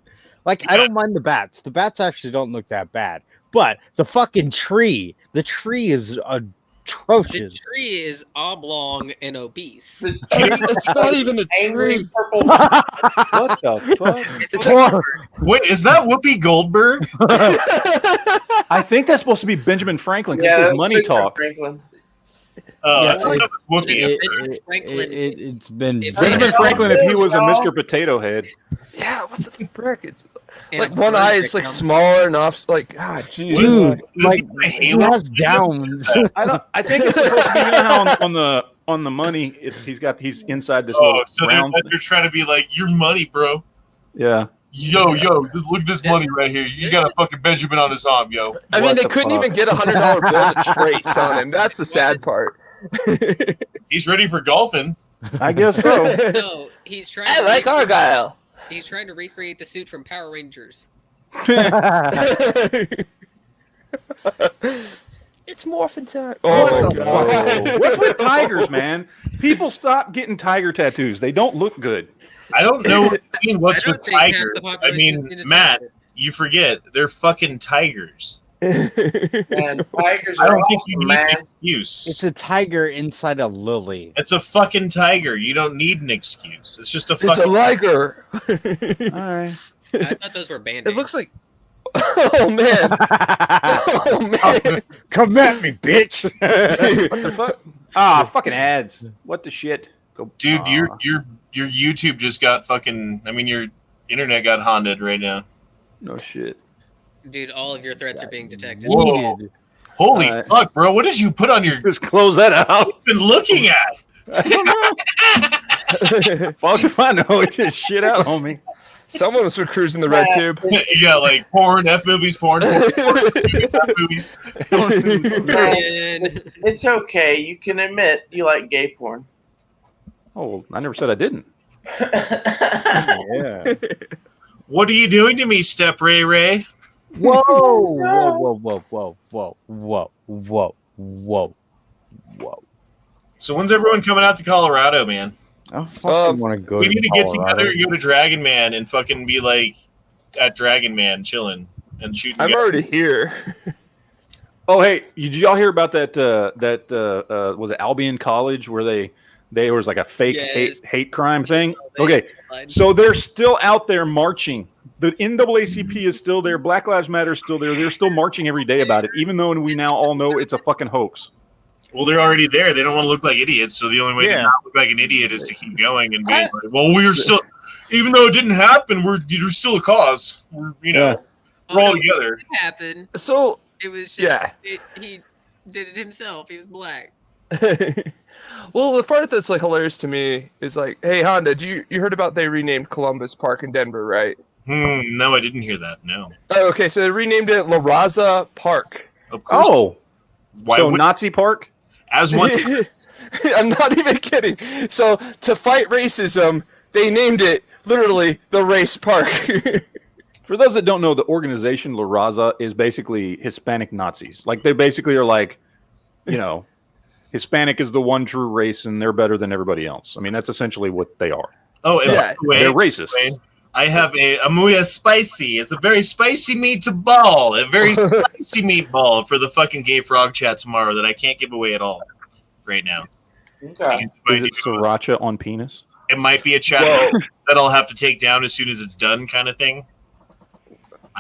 Like I don't mind the bats. The bats actually don't look that bad. But the fucking tree, the tree is The atrocious. tree is oblong and obese. It's not even a angry tree. purple. What the fuck? It's a tree. Wait, is that Whoopi Goldberg? I think that's supposed to be Benjamin Franklin because Yeah, this that's is money Benjamin talk. Franklin. Yeah, I thought that was Whoopi. It's been Benjamin Franklin, if he was a Mr. Potato Head. Yeah, what the frick? It's And like a one bird eye is like victim. smaller and off. Like, ah, jeez. dude. Does Like he play he Halo? has downs. I think it's supposed to be, you know how on the money he's inside this Oh, little so they're, round. they're trying to be like, your money, bro. Yeah. Yo, look at this money right here. You got a fucking Benjamin on his arm, yo. I mean, What they the couldn't fuck? even get $100 bill to trace on him. That's the sad part. He's ready for golfing. I guess so. No, he's trying. I to like recreate- Argyle. He's trying to recreate the suit from Power Rangers. It's morphin' time. What Oh, the God. What's with tigers, man? People stop getting tiger tattoos. They don't look good. I don't know what you mean, what's I don't with think half tiger. the I population mean, is into Matt, tiger. you forget. They're fucking tigers. And tigers I are don't think you awesome, need man. an excuse. It's a tiger inside a lily. It's a fucking tiger. You don't need an excuse. It's just a It's a fucking. liger. All right. I thought those were band-aids. It looks like. Oh man! Oh man! Come at me, bitch. What the fuck? Ah, fucking ads. What the shit? Go, Dude, your YouTube just got fucking. I mean, your internet got Honda'd right now. No shit. Dude, all of your threats are being detected. Whoa. Holy Alright. fuck, bro! What did you put on your? Just close that out. Been looking at? Fuck if I know. It just shit out on me. Someone was cruising the red tube. You got like porn, F movies, porn, F movies. Man. It's okay. You can admit you like gay porn. Oh, I never said I didn't. Yeah. What are you doing to me, Step Ray Ray? Whoa, whoa, whoa, whoa, whoa, whoa, whoa, whoa, whoa. So when's everyone coming out to Colorado, man? I fucking want to go. We need to get Colorado. together and go to Dragon Man and fucking be like at Dragon Man chilling and shooting. I'm guns. already here. Oh, hey, did y'all hear about that? Was it Albion College where they was like a fake Yes. hate crime thing? Okay, so they're still out there marching. The NAACP is still there. Black Lives Matter is still there. They're still marching every day about it, even though we now all know it's a fucking hoax. Well, they're already there. They don't want to look like idiots, so the only way to Yeah. not look like an idiot is to keep going and being like, "Well, we're still, even though it didn't happen, there's still a cause. We're we're all together." It happened. So It was just Yeah. he did it himself. He was black. well, the part that's like hilarious to me is like, hey Honda, you heard about they renamed Columbus Park in Denver, right? No, I didn't hear that. No. Oh, okay, so they renamed it La Raza Park. Of course. Oh, Why so would Nazi Park? as one? I'm not even kidding. So to fight racism, they named it literally the Race Park. For those that don't know, the organization La Raza is basically Hispanic Nazis. Like they basically are like, you know, Hispanic is the one true race and they're better than everybody else. I mean, that's essentially what they are. Oh, and Yeah. by the way, They're racist. I have a muy spicy. It's a very spicy meatball. A very spicy meatball for the fucking gay frog chat tomorrow that I can't give away at all right now. Okay. Is it sriracha on penis? It might be a chat that I'll have to take down as soon as it's done, kind of thing.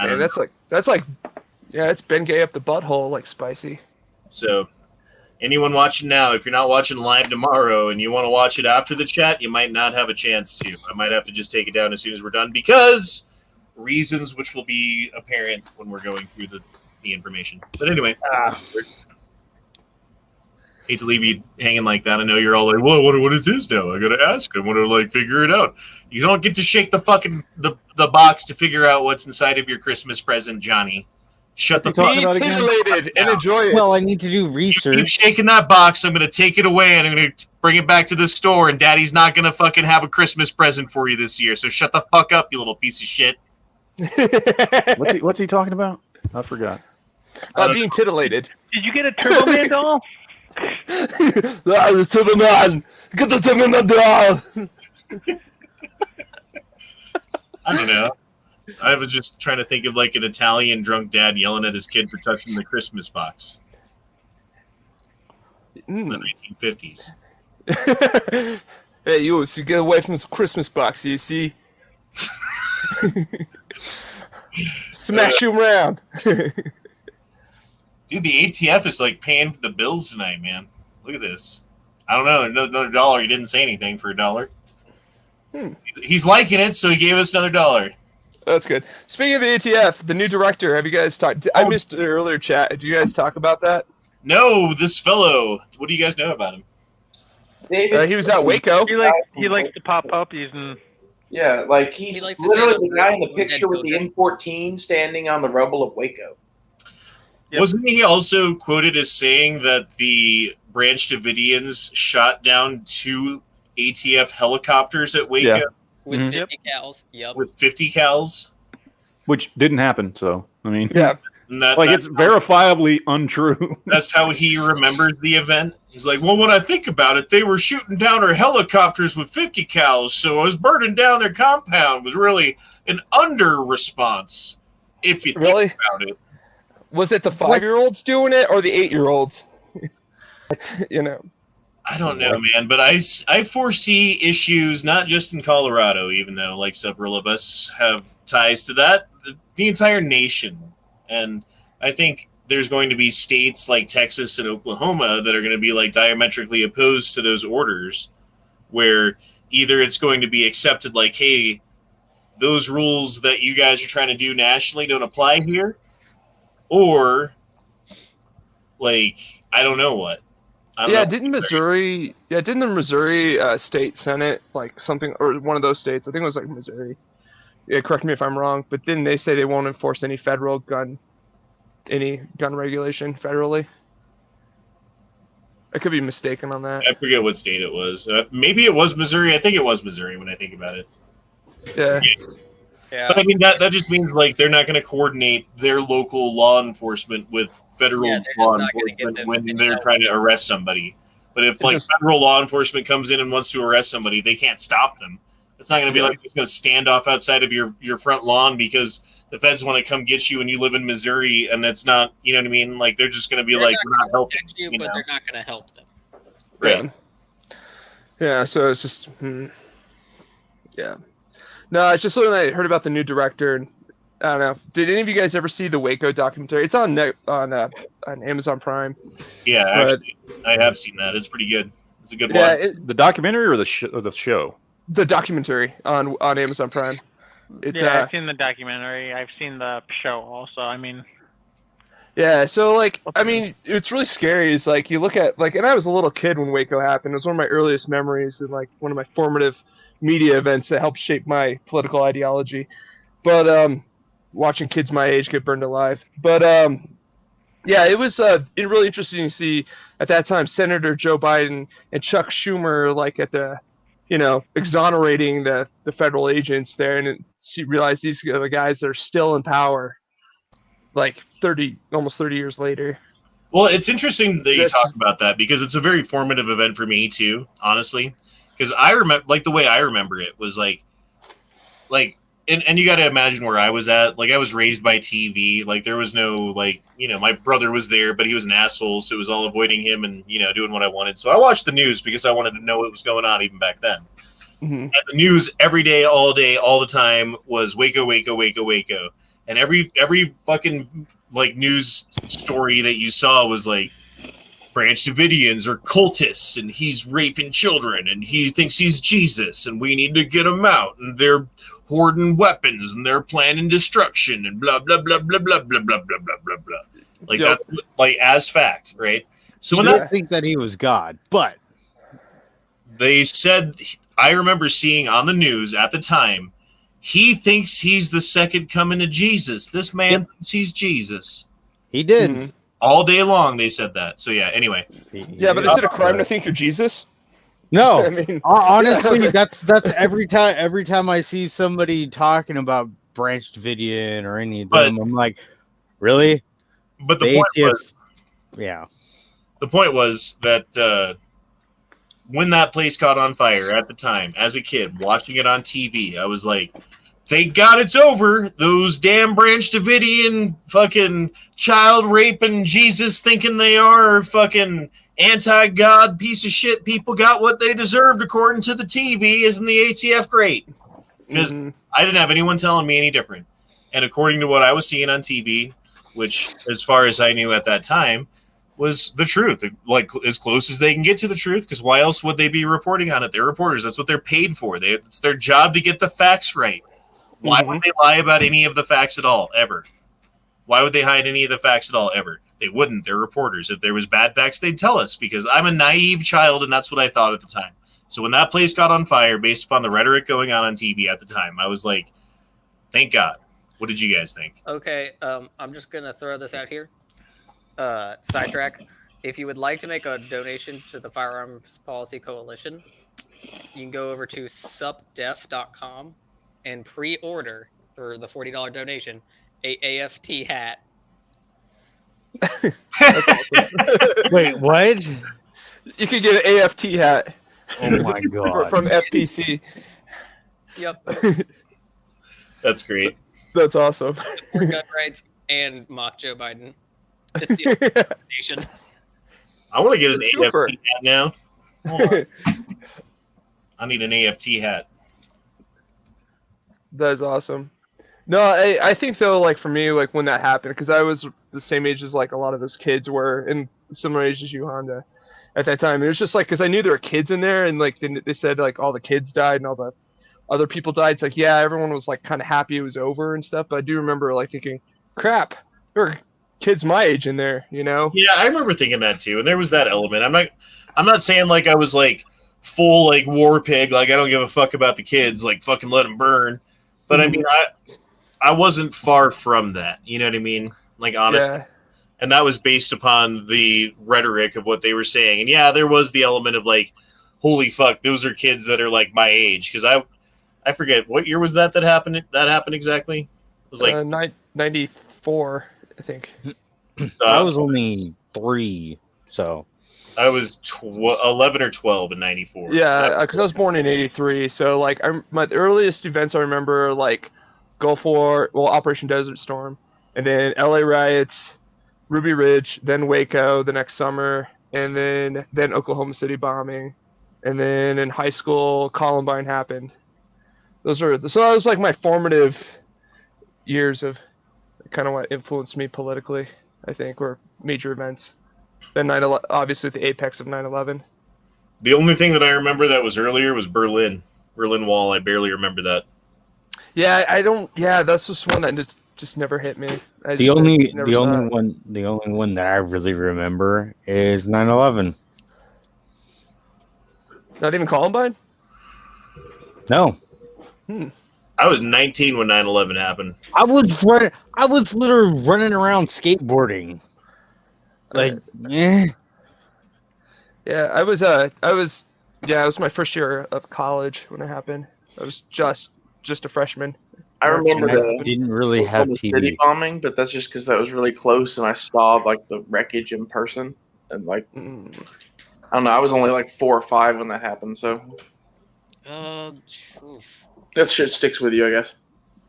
Yeah, that's like, yeah, it's been gay up the butthole, like spicy. So, anyone watching now, if you're not watching live tomorrow and you want to watch it after the chat, you might not have a chance to. I might have to just take it down as soon as we're done because reasons which will be apparent when we're going through the information. But anyway, hate to leave you hanging like that. I know you're all like, well, what it is now? I gotta ask. I want to like figure it out. You don't get to shake the fucking the box to figure out what's inside of your Christmas present, Johnny. Shut the fuck up. Be titillated and enjoy it. Well, I need to do research. Keep shaking that box. I'm going to take it away and I'm going to bring it back to the store. And Daddy's not going to fucking have a Christmas present for you this year. So shut the fuck up, you little piece of shit. What's he talking about? I forgot. Being titillated. Did you get a Turbo Man doll? The Turbo Man. Get the Turbo Man doll. I don't know. I was just trying to think of like an Italian drunk dad yelling at his kid for touching the Christmas box. In the 1950s. Hey, you get away from this Christmas box, you see? Smash you around. Dude, the ATF is like paying for the bills tonight, man. Look at this. I don't know. Another dollar. He didn't say anything for a dollar. He's liking it, so he gave us another $1. That's good. Speaking of the ATF, the new director, have you guys talked? I missed an earlier chat. Did you guys talk about that? No, this fellow. What do you guys know about him? David, he was at Waco. He likes to pop puppies and. Yeah, like he's likes to literally stand the up guy in the for picture with the children. M14 standing on the rubble of Waco. Yep. Wasn't he also quoted as saying that the Branch Davidians shot down 2 ATF helicopters at Waco? Yeah. With Mhm. 50 cows. Yep. With 50 cals? Which didn't happen, so, I mean. Yeah. It's verifiably untrue. That's how he remembers the event. He's like, well, when I think about it, they were shooting down our helicopters with 50 cals, so us burning down their compound was really an under response, if you think about it. Was it the 5-year-olds doing it or the 8-year-olds? You know. I don't know, man, but I foresee issues not just in Colorado, even though like several of us have ties to that, the entire nation. And I think there's going to be states like Texas and Oklahoma that are going to be like diametrically opposed to those orders, where either it's going to be accepted like, hey, those rules that you guys are trying to do nationally don't apply here, or like, I don't know what. Didn't the Missouri State Senate, like something, or one of those states, I think it was like Missouri. Yeah, correct me if I'm wrong, but didn't they say they won't enforce any gun regulation federally? I could be mistaken on that. I forget what state it was. Maybe it was Missouri. I think it was Missouri when I think about it. Yeah. Yeah. But I mean, that just means like they're not going to coordinate their local law enforcement with federal law enforcement when they're trying to arrest somebody. But if like federal law enforcement comes in and wants to arrest somebody, they can't stop them. It's not going to be like it's going to stand off outside of your front lawn because the feds want to come get you and you live in Missouri and it's not, you know what I mean? Like they're just going to be like, we're not helping you, but they're not going to help them. Right. Yeah. So it's just, yeah. No, it's just when I heard about the new director, and I don't know. Did any of you guys ever see the Waco documentary? It's on Amazon Prime. Yeah, actually, I have seen that. It's pretty good. It's a good one. The documentary or the show? The documentary on Amazon Prime. It's, I've seen the documentary. I've seen the show also. I mean, yeah. So like, I mean, it's really scary. Is like you look at like, and I was a little kid when Waco happened. It was one of my earliest memories and like one of my formative media events that helped shape my political ideology. But watching kids my age get burned alive. But yeah, it was really interesting to see at that time Senator Joe Biden and Chuck Schumer like at the, you know, exonerating the federal agents there, and realize these are the guys that are still in power, like almost 30 years later. Well, it's interesting that you talk about that because it's a very formative event for me too, honestly. Because I remember, like the way I remember it was like and you got to imagine where I was at. Like, I was raised by TV. Like, there was no, like, my brother was there, but he was an asshole, so it was all avoiding him and, doing what I wanted. So I watched the news because I wanted to know what was going on even back then. Mm-hmm. And the news every day, all the time was Waco, Waco, Waco, Waco. And every fucking, like, news story that you saw was, like, Branch Davidians are cultists, and he's raping children, and he thinks he's Jesus, and we need to get him out, and they're hoarding weapons, and they're planning destruction, and blah blah blah blah blah blah blah blah blah blah blah. Like that's like as fact, right? So when I think that he was God, but they said, I remember seeing on the news at the time, he thinks he's the second coming of Jesus. This man thinks he's Jesus. He did. Mm-hmm. All day long they said that. So yeah, anyway. Yeah, but is it a crime to think you're Jesus? No. I mean, honestly, that's every time I see somebody talking about Branch Davidian or any of them, I'm like, really? But the point was, yeah. The point was that when that place caught on fire at the time, as a kid watching it on TV, I was like, thank God it's over. Those damn Branch Davidian fucking child raping Jesus thinking they are fucking anti-God piece of shit people got what they deserved according to the TV. Isn't the ATF great? Because I didn't have anyone telling me any different. And according to what I was seeing on TV, which as far as I knew at that time, was the truth. Like as close as they can get to the truth, because why else would they be reporting on it? They're reporters. That's what they're paid for. It's their job to get the facts right. Why would they lie about any of the facts at all, ever? Why would they hide any of the facts at all, ever? They wouldn't. They're reporters. If there was bad facts, they'd tell us, because I'm a naive child, and that's what I thought at the time. So when that place got on fire, based upon the rhetoric going on TV at the time, I was like, thank God. What did you guys think? Okay, I'm just going to throw this out here. Sidetrack. If you would like to make a donation to the Firearms Policy Coalition, you can go over to supdef.com and pre-order for the $40 donation a AFT hat. That's awesome. Wait, what? You could get an AFT hat. Oh my God. From FPC. Yep. That's great. That's awesome. Support gun rights and mock Joe Biden. It's the donation. I want to get an Super. AFT hat now. Hold on. I need an AFT hat. That's awesome. No, I think though, like for me, like when that happened, because I was the same age as like a lot of those kids were, in similar age as you, Honda, at that time. It was just like, because I knew there were kids in there, and like they said like all the kids died and all the other people died. It's like, yeah, everyone was like kind of happy it was over and stuff. But I do remember like thinking, crap, there were kids my age in there, you know? Yeah, I remember thinking that too, and there was that element. I'm not saying like I was like full like war pig, like I don't give a fuck about the kids, like fucking let them burn. But I mean, I wasn't far from that. You know what I mean? Like, honestly. Yeah. And that was based upon the rhetoric of what they were saying. And yeah, there was the element of like, holy fuck, those are kids that are like my age. Because I forget, what year was that happened? That happened exactly? It was like 94, I think. So I was only 3, so. I was 11 or 12 in 94. Yeah, because I was born in 83. So, like, my earliest events I remember, like, Gulf War, well, Operation Desert Storm, and then LA riots, Ruby Ridge, then Waco the next summer, and then Oklahoma City bombing. And then in high school, Columbine happened. So that was, like, my formative years of kind of what influenced me politically, I think, were major events. Then obviously the apex of 9/11. The only thing that I remember that was earlier was Berlin Wall. I barely remember that. Yeah, I don't. Yeah, that's just one that just never hit me. The only one that I really remember is 9/11. Not even Columbine? No. I was 19 when 9/11 happened. I was literally running around skateboarding. Like, yeah, it was my first year of college when it happened. I was just a freshman. I remember I didn't really have TV city bombing, but that's just because that was really close, and I saw like the wreckage in person, and like I don't know, I was only like 4 or 5 when that happened, so that shit sticks with you, I guess.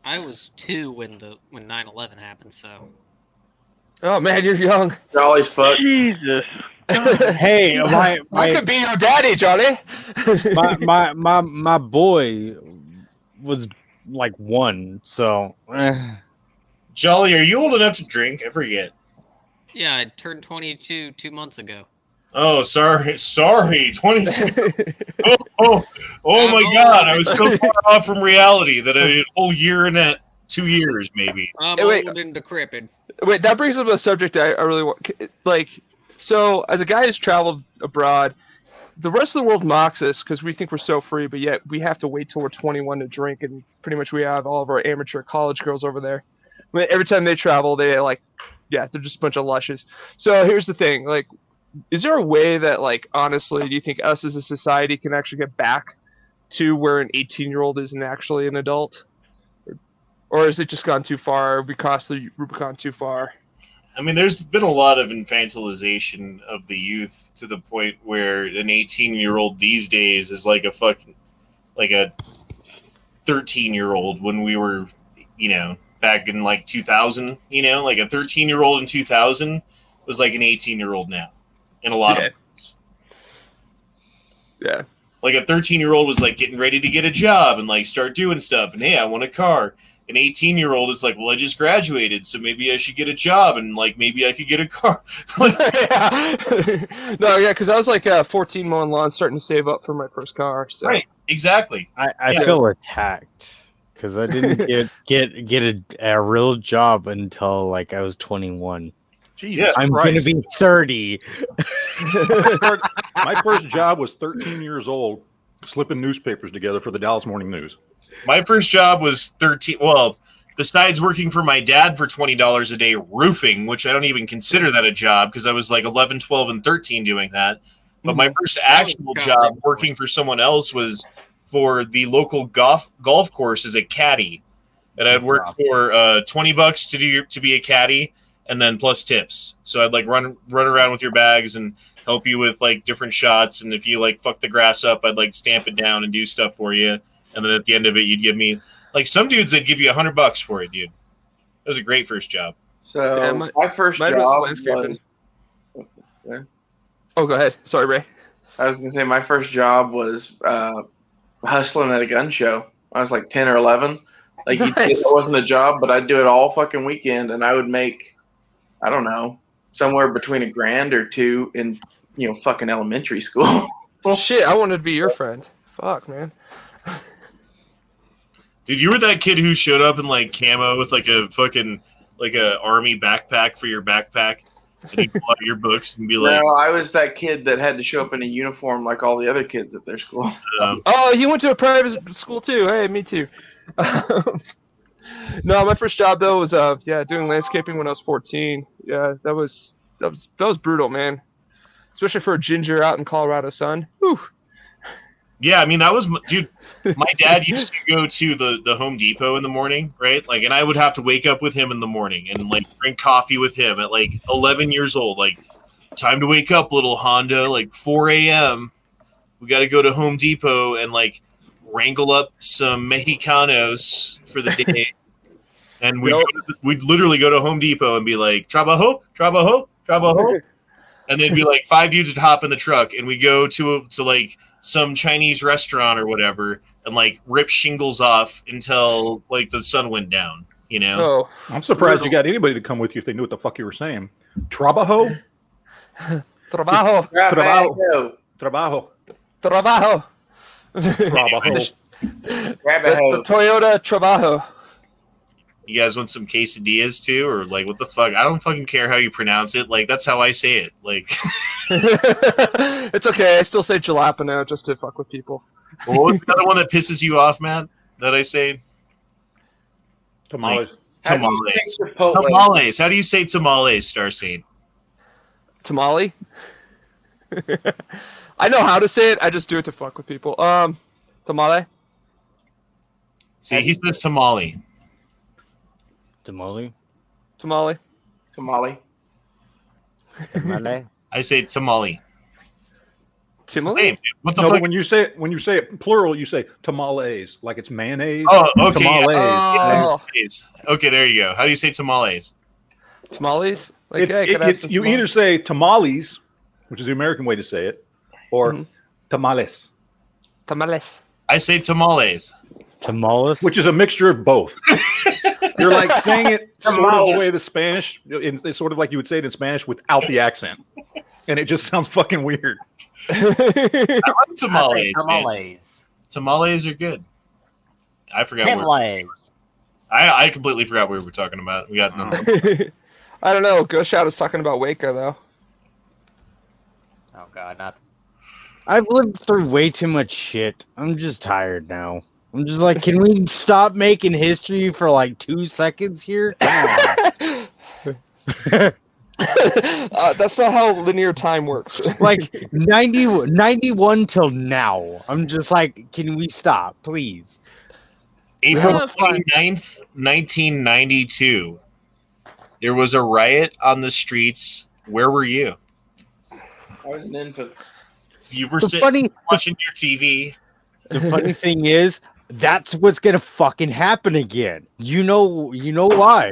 I was 2 when 9/11 happened. So. Oh man, you're young. Jolly's fuck. Jesus. Hey, I could be your daddy, Johnny. my boy was like 1, so. Jolly, are you old enough to drink? I forget. Yeah, I turned 22 2 months ago. Oh, sorry. 22. oh my God! I was so far off from reality that a whole year and 2 years, maybe. I'm Hey, wait. old and decrepit. Wait, that brings up a subject I really want. Like, so as a guy who's traveled abroad, the rest of the world mocks us because we think we're so free, but yet we have to wait till we're 21 to drink, and pretty much we have all of our amateur college girls over there. I mean, every time they travel, they're just a bunch of lushes. So here's the thing, like, is there a way that, like, honestly, do you think us as a society can actually get back to where an 18-year-old isn't actually an adult? Or has it just gone too far? We crossed the Rubicon too far? I mean, there's been a lot of infantilization of the youth to the point where an 18-year-old these days is like a 13-year-old when we were, back in like 2000, like a 13-year-old in 2000 was like an 18-year-old now in a lot of ways. Yeah. Like a 13-year-old was like getting ready to get a job and like start doing stuff. And hey, I want a car. An 18-year-old is like, well, I just graduated, so maybe I should get a job, and like maybe I could get a car. No, yeah, because I was like 14 mowing lawn, starting to save up for my first car. So. Right, exactly. I feel attacked because I didn't get a real job until like I was 21. Jesus I'm Christ. gonna be 30. My first job was 13 years old, slipping newspapers together for the Dallas Morning News. My first job was 13. Well, besides working for my dad for $20 a day roofing, which I don't even consider that a job because I was like 11, 12, and 13 doing that. But my first actual job working for someone else was for the local golf course as a caddy. And I'd work for $20 to be a caddy, and then plus tips. So I'd like run around with your bags and help you with like different shots. And if you like fuck the grass up, I'd like stamp it down and do stuff for you. And then at the end of it, you'd give me like some dudes that give you $100 for it, dude. It was a great first job. So Yeah, my first job was. Yeah. Oh, go ahead. Sorry, Ray. I was gonna say my first job was hustling at a gun show. I was like 10 or 11. Like it wasn't a job, but I'd do it all fucking weekend, and I would make, I don't know, somewhere between $1,000 or $2,000 in fucking elementary school. Well, shit, I wanted to be your friend. Fuck, man. Dude, you were that kid who showed up in like camo with like a fucking like a army backpack for your backpack, and you pull out your books and be like, No, I was that kid that had to show up in a uniform like all the other kids at their school. Oh, you went to a private school too? Hey, me too. No, my first job though was doing landscaping when I was 14. Yeah, that was brutal, man. Especially for a ginger out in Colorado sun. Whew. yeah, I mean that was, dude. My dad used to go to the Home Depot in the morning, right? Like, and I would have to wake up with him in the morning and like drink coffee with him at like 11 years old. Like, time to wake up, little Honda. Like 4 a.m. We got to go to Home Depot and like wrangle up some Mexicanos for the day. And we'd literally go to Home Depot and be like, trabajo, trabajo, trabajo. And they'd be like 5 dudes would hop in the truck, and we go to like some Chinese restaurant or whatever, and like rip shingles off until like the sun went down. Oh, I'm surprised you got anybody to come with you if they knew what the fuck you were saying. Trabajo? Trabajo. Trabajo. Trabajo. Trabajo. Trabajo. The Toyota Trabajo. You guys want some quesadillas too, or like what the fuck? I don't fucking care how you pronounce it. Like that's how I say it. Like it's okay. I still say jalapeno just to fuck with people. Well, what's the other one that pisses you off, Matt? That I say tamales. Tamales. Tamales. How do you say tamales, Star Saint? Tamale. I know how to say it. I just do it to fuck with people. Tamale. See, he says tamale. Tamale. Tamale. Tamale. Tamale. I say tamale. Timale? What the No, fuck? but when you say it plural, you say tamales, like it's mayonnaise. Oh, okay. Tamales. Okay, there you go. How do you say tamales? Tamales? Like, It's, yeah, could I have some you tamales? either say tamales, which is the American way to say it, or tamales, Tamales. I say tamales. Tamales, which is a mixture of both. You're like saying it sort of the way the Spanish, it's sort of like you would say it in Spanish without the accent, and it just sounds fucking weird. I like tamales. Tamales. Tamales are good. I forgot. Tamales. I completely forgot what we were talking about. We got nothing. I don't know. Ghost Shout was talking about Waco, though. Oh god, not. I've lived through way too much shit. I'm just tired now. I'm just like, can we stop making history for like 2 seconds here? Come on. That's not how linear time works. Like 91 till now. I'm just like, can we stop, please? April 29th, 1992. There was a riot on the streets. Where were you? I was an infant. You were The sitting funny- watching your TV. The funny thing is, that's what's gonna fucking happen again. You know why?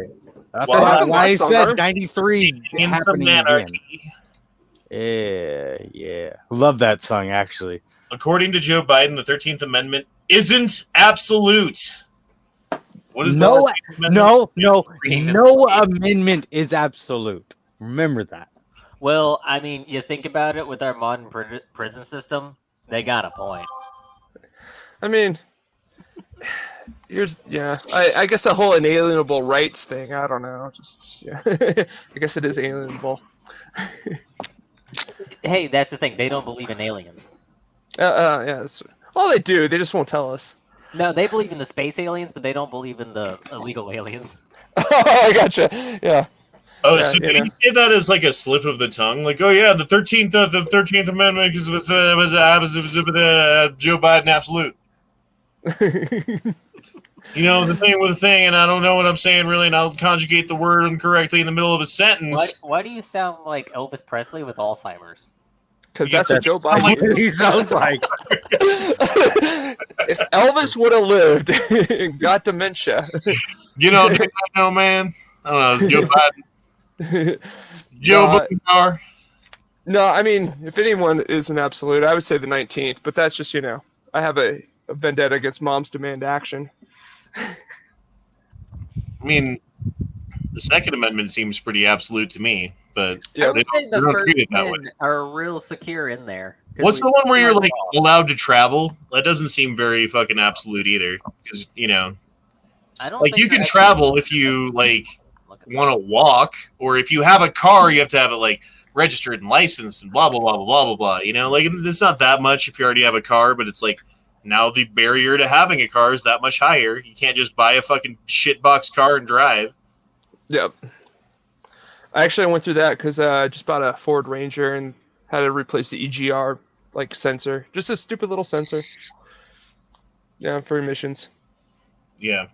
That's Well, why I summer. said 93 In happening some again. anarchy. Yeah. Love that song, actually. According to Joe Biden, the 13th Amendment isn't absolute. What is No, the 13th Amendment? no amendment is absolute. Remember that. Well, I mean, you think about it with our modern prison system, they got a point. I mean, I guess the whole inalienable rights thing. I don't know. I guess it is alienable. Hey, that's the thing. They don't believe in aliens. Yeah. Well, they do. They just won't tell us. No, they believe in the space aliens, but they don't believe in the illegal aliens. Oh, I gotcha. Yeah. Oh, Yeah, so you do know. you say that as like a slip of the tongue? Like, oh yeah, the 13th Amendment was Joe Biden absolute. You know, the thing with the thing, and I don't know what I'm saying really, and I'll conjugate the word incorrectly in the middle of a sentence. Why do you sound like Elvis Presley with Alzheimer's? Because that's what Joe Biden is. He sounds like. If Elvis would have lived and got dementia. You know, man. I don't know, it's Joe Biden. Joe Biden. No, I mean, if anyone is an absolute, I would say the 19th, but that's just, I have a vendetta against moms demand action. I mean, the Second Amendment seems pretty absolute to me, but I would they say the don't first treat it that way. 10 are real secure in there. 'Cause What's the we- one where you're like allowed to travel? That doesn't seem very fucking absolute either, because I don't like think you can that- travel if you like want to walk, or if you have a car, you have to have it like registered and licensed and blah blah blah blah blah blah. Like it's not that much if you already have a car, but it's like now the barrier to having a car is that much higher. You can't just buy a fucking shitbox car and drive. Yep. I went through that because I just bought a Ford Ranger and had to replace the EGR sensor. Just a stupid little sensor. Yeah, for emissions. Yeah.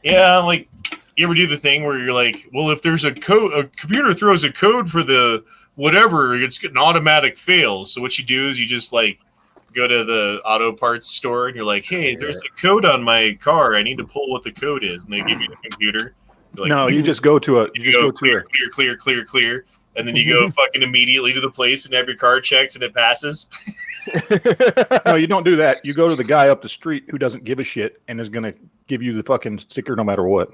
Yeah, like you ever do the thing where you're like, well, if there's a computer throws a code for the whatever, it's an automatic fail. So what you do is you just like go to the auto parts store and you're like, hey, there's a code on my car. I need to pull what the code is, and they give you the computer. You're like, No, you just go to a. You just go clear, to clear, and then you go fucking immediately to the place and have your car checked and it passes. No, you don't do that. You go to the guy up the street who doesn't give a shit and is going to give you the fucking sticker no matter what.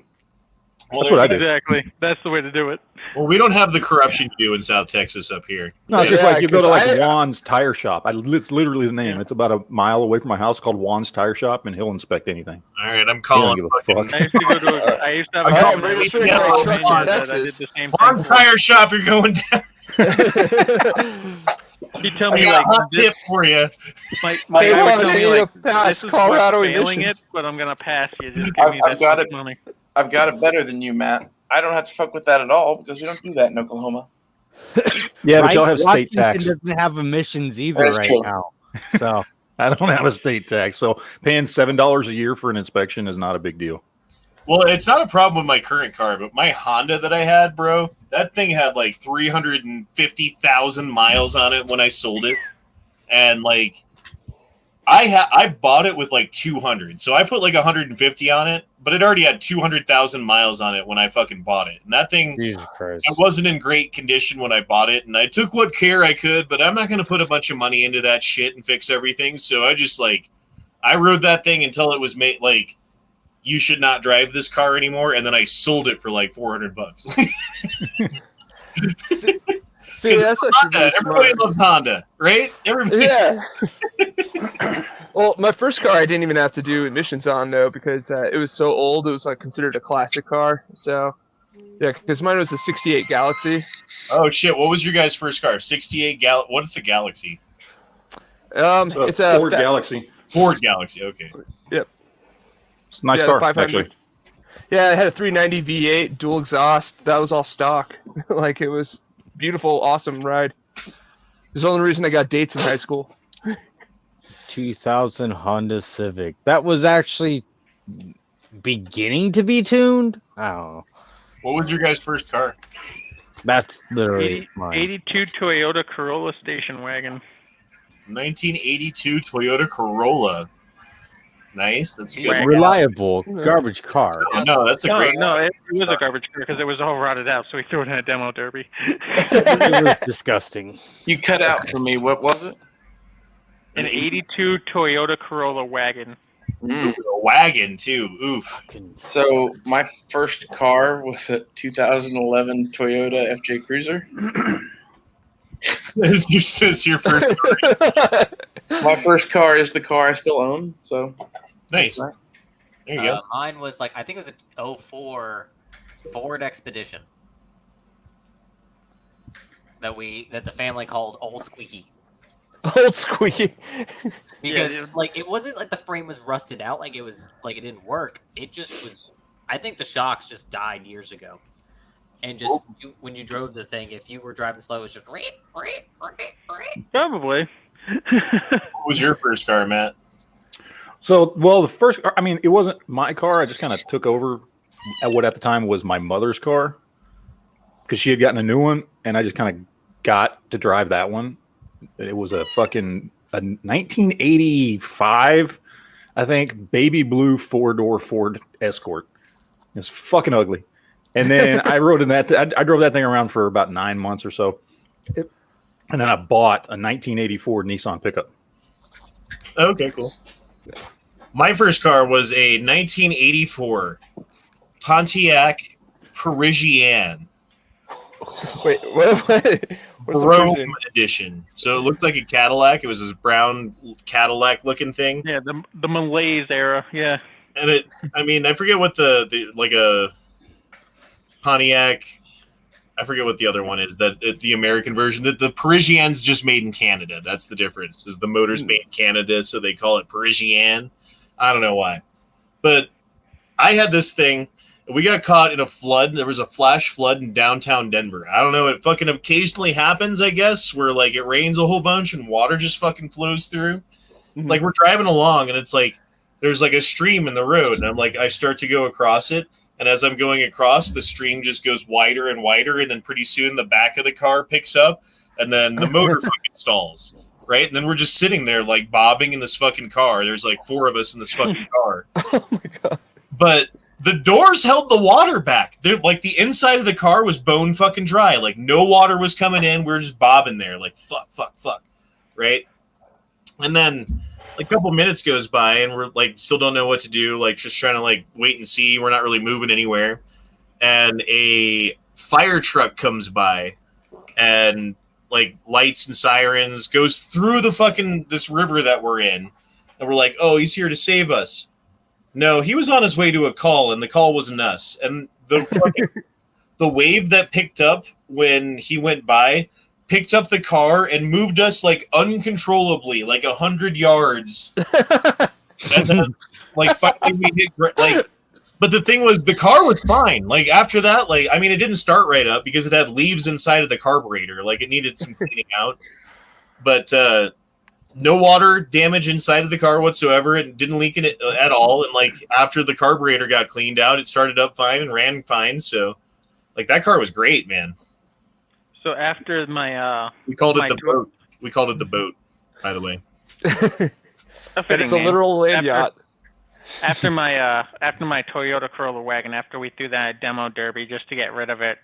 Well, That's what I do. Exactly. That's the way to do it. Well, we don't have the corruption you do in South Texas up here. No, it's just Yeah, like you go to 'cause like Juan's Tire Shop. It's literally the name. It's about a mile away from my house called Juan's Tire Shop, and he'll inspect anything. All right, I'm He calling. don't give a fuck. I used to go to. I used to have a I'm company calling that Ranger I Trucks in did Texas. the same Juan's thing. Tire Shop, you're going down. He'd tell I me got like a hot this, tip for you. my Hey, guy would Juan, tell I me need like to pass this is Colorado what's failing emissions. it, but I'm gonna pass you. Just give me I've got it. money. I've got it better than you, Matt. I don't have to fuck with that at all because we don't do that in Oklahoma. Yeah, but Right? y'all have state Washington tax. doesn't have emissions either That's right true. now. So I don't have a state tax, so paying $7 a year for an inspection is not a big deal. Well, it's not a problem with my current car, but my Honda that I had, bro, that thing had like 350,000 miles on it when I sold it. and like I bought it with like 200, so I put like 150 on it, but it already had 200,000 miles on it when I fucking bought it, and that thing, Jesus Christ, it wasn't in great condition when I bought it, and I took what care I could, but I'm not going to put a bunch of money into that shit and fix everything, so I just like I rode that thing until it was made like you should not drive this car anymore, and then I sold it for like $400. See, that's Honda. Everybody loves Honda, right? Everybody. Yeah. Well, my first car I didn't even have to do emissions on though because it was so old. It was like considered a classic car. So yeah, because mine was a '68 Galaxy. Oh shit! What was your guys' first car? '68 What is a Galaxy? It's a Ford Galaxy. Ford Galaxy. Okay. Yep. It's a nice car, actually. Yeah, it had a 390 V8 dual exhaust. That was all stock. Like it was beautiful, awesome ride. It's the only reason I got dates in high school. 2000 Honda Civic. That was actually beginning to be tuned. I don't know. What was your guys' first car? That's literally mine. 82 Toyota Corolla station wagon. 1982 Toyota Corolla. Nice. That's a good. Reliable garbage car. Oh, no, that's a great. No, it was a garbage car because it was all rotted out, so we threw it in a demo derby. It was disgusting. You cut out for me. What was it? An 82 Toyota Corolla wagon. A wagon too. Oof. So my first car was a 2011 Toyota FJ Cruiser. It's your first car. My first car is the car I still own. So nice. There you go. Mine was like, I think it was a 04 Ford Expedition that the family called Old Squeaky. Old Squeaky. Because like it wasn't like the frame was rusted out, like it was like it didn't work. It just was. I think the shocks just died years ago, and just when you drove the thing, if you were driving slow, it was just Probably. What was your first car, Matt? So, well, the first, I mean, it wasn't my car. I just kind of took over what at the time was my mother's car because she had gotten a new one, and I just kind of got to drive that one. It was a 1985, I think, baby blue 4-door Ford Escort. It's fucking ugly. And then I rode in that. I drove that thing around for about 9 months or so. And then I bought a 1984 Nissan pickup. Okay, cool. My first car was a 1984 Pontiac Parisienne. Wait, what? Chrome edition. So it looked like a Cadillac. It was this brown Cadillac-looking thing. Yeah, the Malaise era. Yeah. And it, I mean, I forget what the like a Pontiac. I forget what the other one is. That the American version. That the Parisienne's just made in Canada. That's the difference. Is the motor's made in Canada, so they call it Parisienne. I don't know why, but I had this thing. We got caught in a flood. There was a flash flood in downtown Denver. I don't know. It fucking occasionally happens, I guess, where like it rains a whole bunch and water just fucking flows through. Mm-hmm. Like we're driving along and it's like there's like a stream in the road, and I'm like I start to go across it, and as I'm going across, the stream just goes wider and wider, and then pretty soon the back of the car picks up, and then the motor fucking stalls. Right? And then we're just sitting there like bobbing in this fucking car. There's like 4 of us in this fucking car. Oh my god. But the doors held the water back. They're like the inside of the car was bone fucking dry. Like no water was coming in. We were just bobbing there like fuck. Right? And then like a couple minutes goes by and we're like still don't know what to do. Like just trying to like wait and see. We're not really moving anywhere. And a fire truck comes by and like lights and sirens goes through the fucking this river that we're in. And we're like, oh, he's here to save us. No, he was on his way to a call, and the call wasn't us. And the fucking, the wave that picked up when he went by picked up the car and moved us like uncontrollably, like 100 yards. And then, like finally we hit like. But the thing was, the car was fine. Like after that, like I mean, it didn't start right up because it had leaves inside of the carburetor. Like it needed some cleaning out. But no water damage inside of the car whatsoever. It didn't leak in it at all. And like after the carburetor got cleaned out, it started up fine and ran fine. So like that car was great, man. So after my we called it the boat. We called it the boat. by the way. It's a literal land yacht. After my Toyota Corolla wagon, after we threw that demo derby just to get rid of it,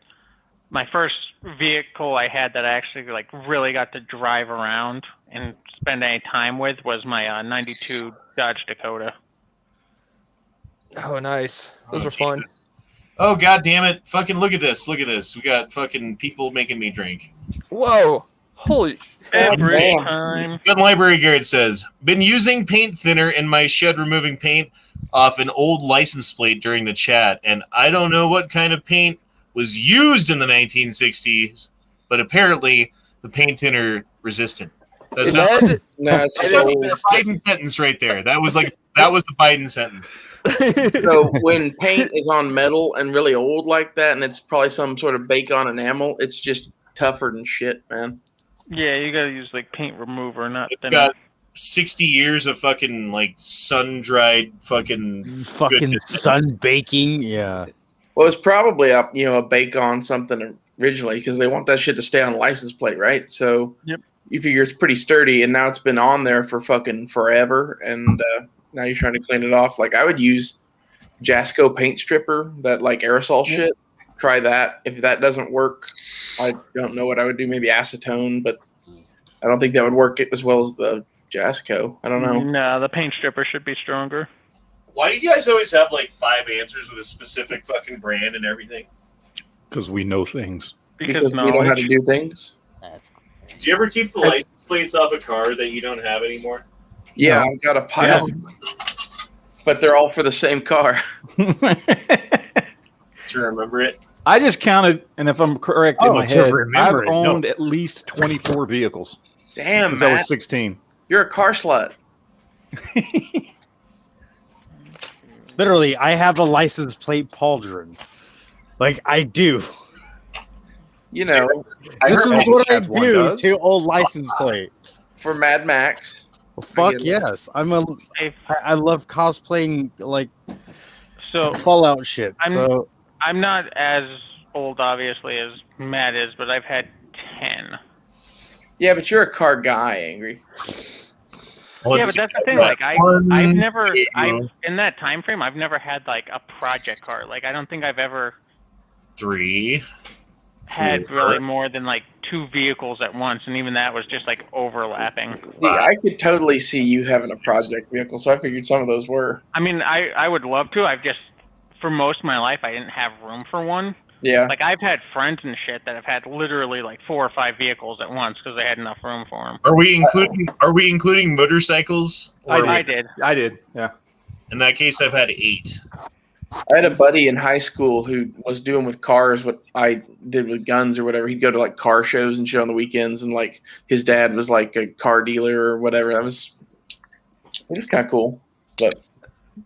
my first vehicle I had that I actually like really got to drive around and spend any time with was my '92 Dodge Dakota. Oh, nice. Those are fun. Oh, god damn it. Fucking look at this. Look at this. We got fucking people making me drink. Whoa. Holy every time. Gun Library Garrett says, been using paint thinner in my shed removing paint off an old license plate during the chat, and I don't know what kind of paint was used in the 1960s, but apparently the paint thinner resistant. That's a Biden sentence right there. That was the Biden sentence. So when paint is on metal and really old like that, and it's probably some sort of bake-on enamel, it's just tougher than shit, man. Yeah, you gotta use like paint remover, not it's got 60 years of fucking like sun-dried fucking sun baking. Yeah. Well, it's probably a bake-on something originally because they want that shit to stay on the license plate, right? So you figure it's pretty sturdy, and now it's been on there for fucking forever, and now you're trying to clean it off. Like I would use Jasco paint stripper, that like aerosol shit. Try that. If that doesn't work, I don't know what I would do. Maybe acetone, but I don't think that would work as well as the Jasco. I don't know. No, the paint stripper should be stronger. Why do you guys always have like 5 answers with a specific fucking brand and everything? Because we know things. Because we know how to do things. Do you ever keep the license plates off a car that you don't have anymore? Yeah, I've got a pile. But they're all for the same car. Do you remember it? I just counted, and if I'm correct in my head, I've owned No. at least 24 vehicles. Damn, since I was 16. You're a car slut. Literally, I have a license plate pauldron. Like, I do. You know, This is what I do to old license plates. For Mad Max. Fuck yes. I love cosplaying, like, so Fallout shit. I'm not as old, obviously, as Matt is, but I've had 10. Yeah, but you're a car guy, Angry. Yeah, but that's the thing. Like, I've never, in that time frame, I've never had like a project car. Like, I don't think I've ever 3 had really more than like 2 vehicles at once, and even that was just like overlapping. See, I could totally see you having a project vehicle, so I figured some of those were. I mean, I would love to. I've just, for most of my life, I didn't have room for one. Yeah. Like, I've had friends and shit that have had literally like 4 or 5 vehicles at once because they had enough room for them. Are we including motorcycles? I did. Yeah. In that case, I've had 8. I had a buddy in high school who was doing with cars what I did with guns or whatever. He'd go to like car shows and shit on the weekends, and like his dad was like a car dealer or whatever. It was kind of cool, but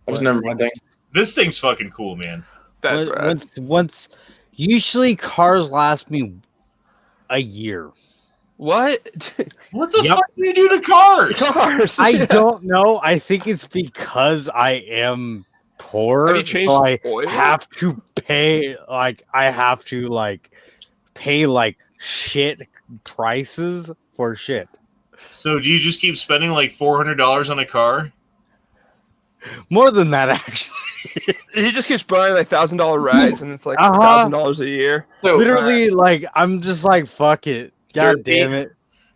that was never my thing. This thing's fucking cool, man. That's right. Once, usually cars last me a year. What? What the fuck do you do to cars? I don't know. I think it's because I am poor, Have you changed so I oil? have to pay. Like, I have to pay like shit prices for shit. So do you just keep spending like $400 on a car? More than that, actually. He just keeps buying like $1,000 rides, and it's like Uh-huh. $1,000 a year. So, Literally, like, I'm just like, fuck it. God damn it.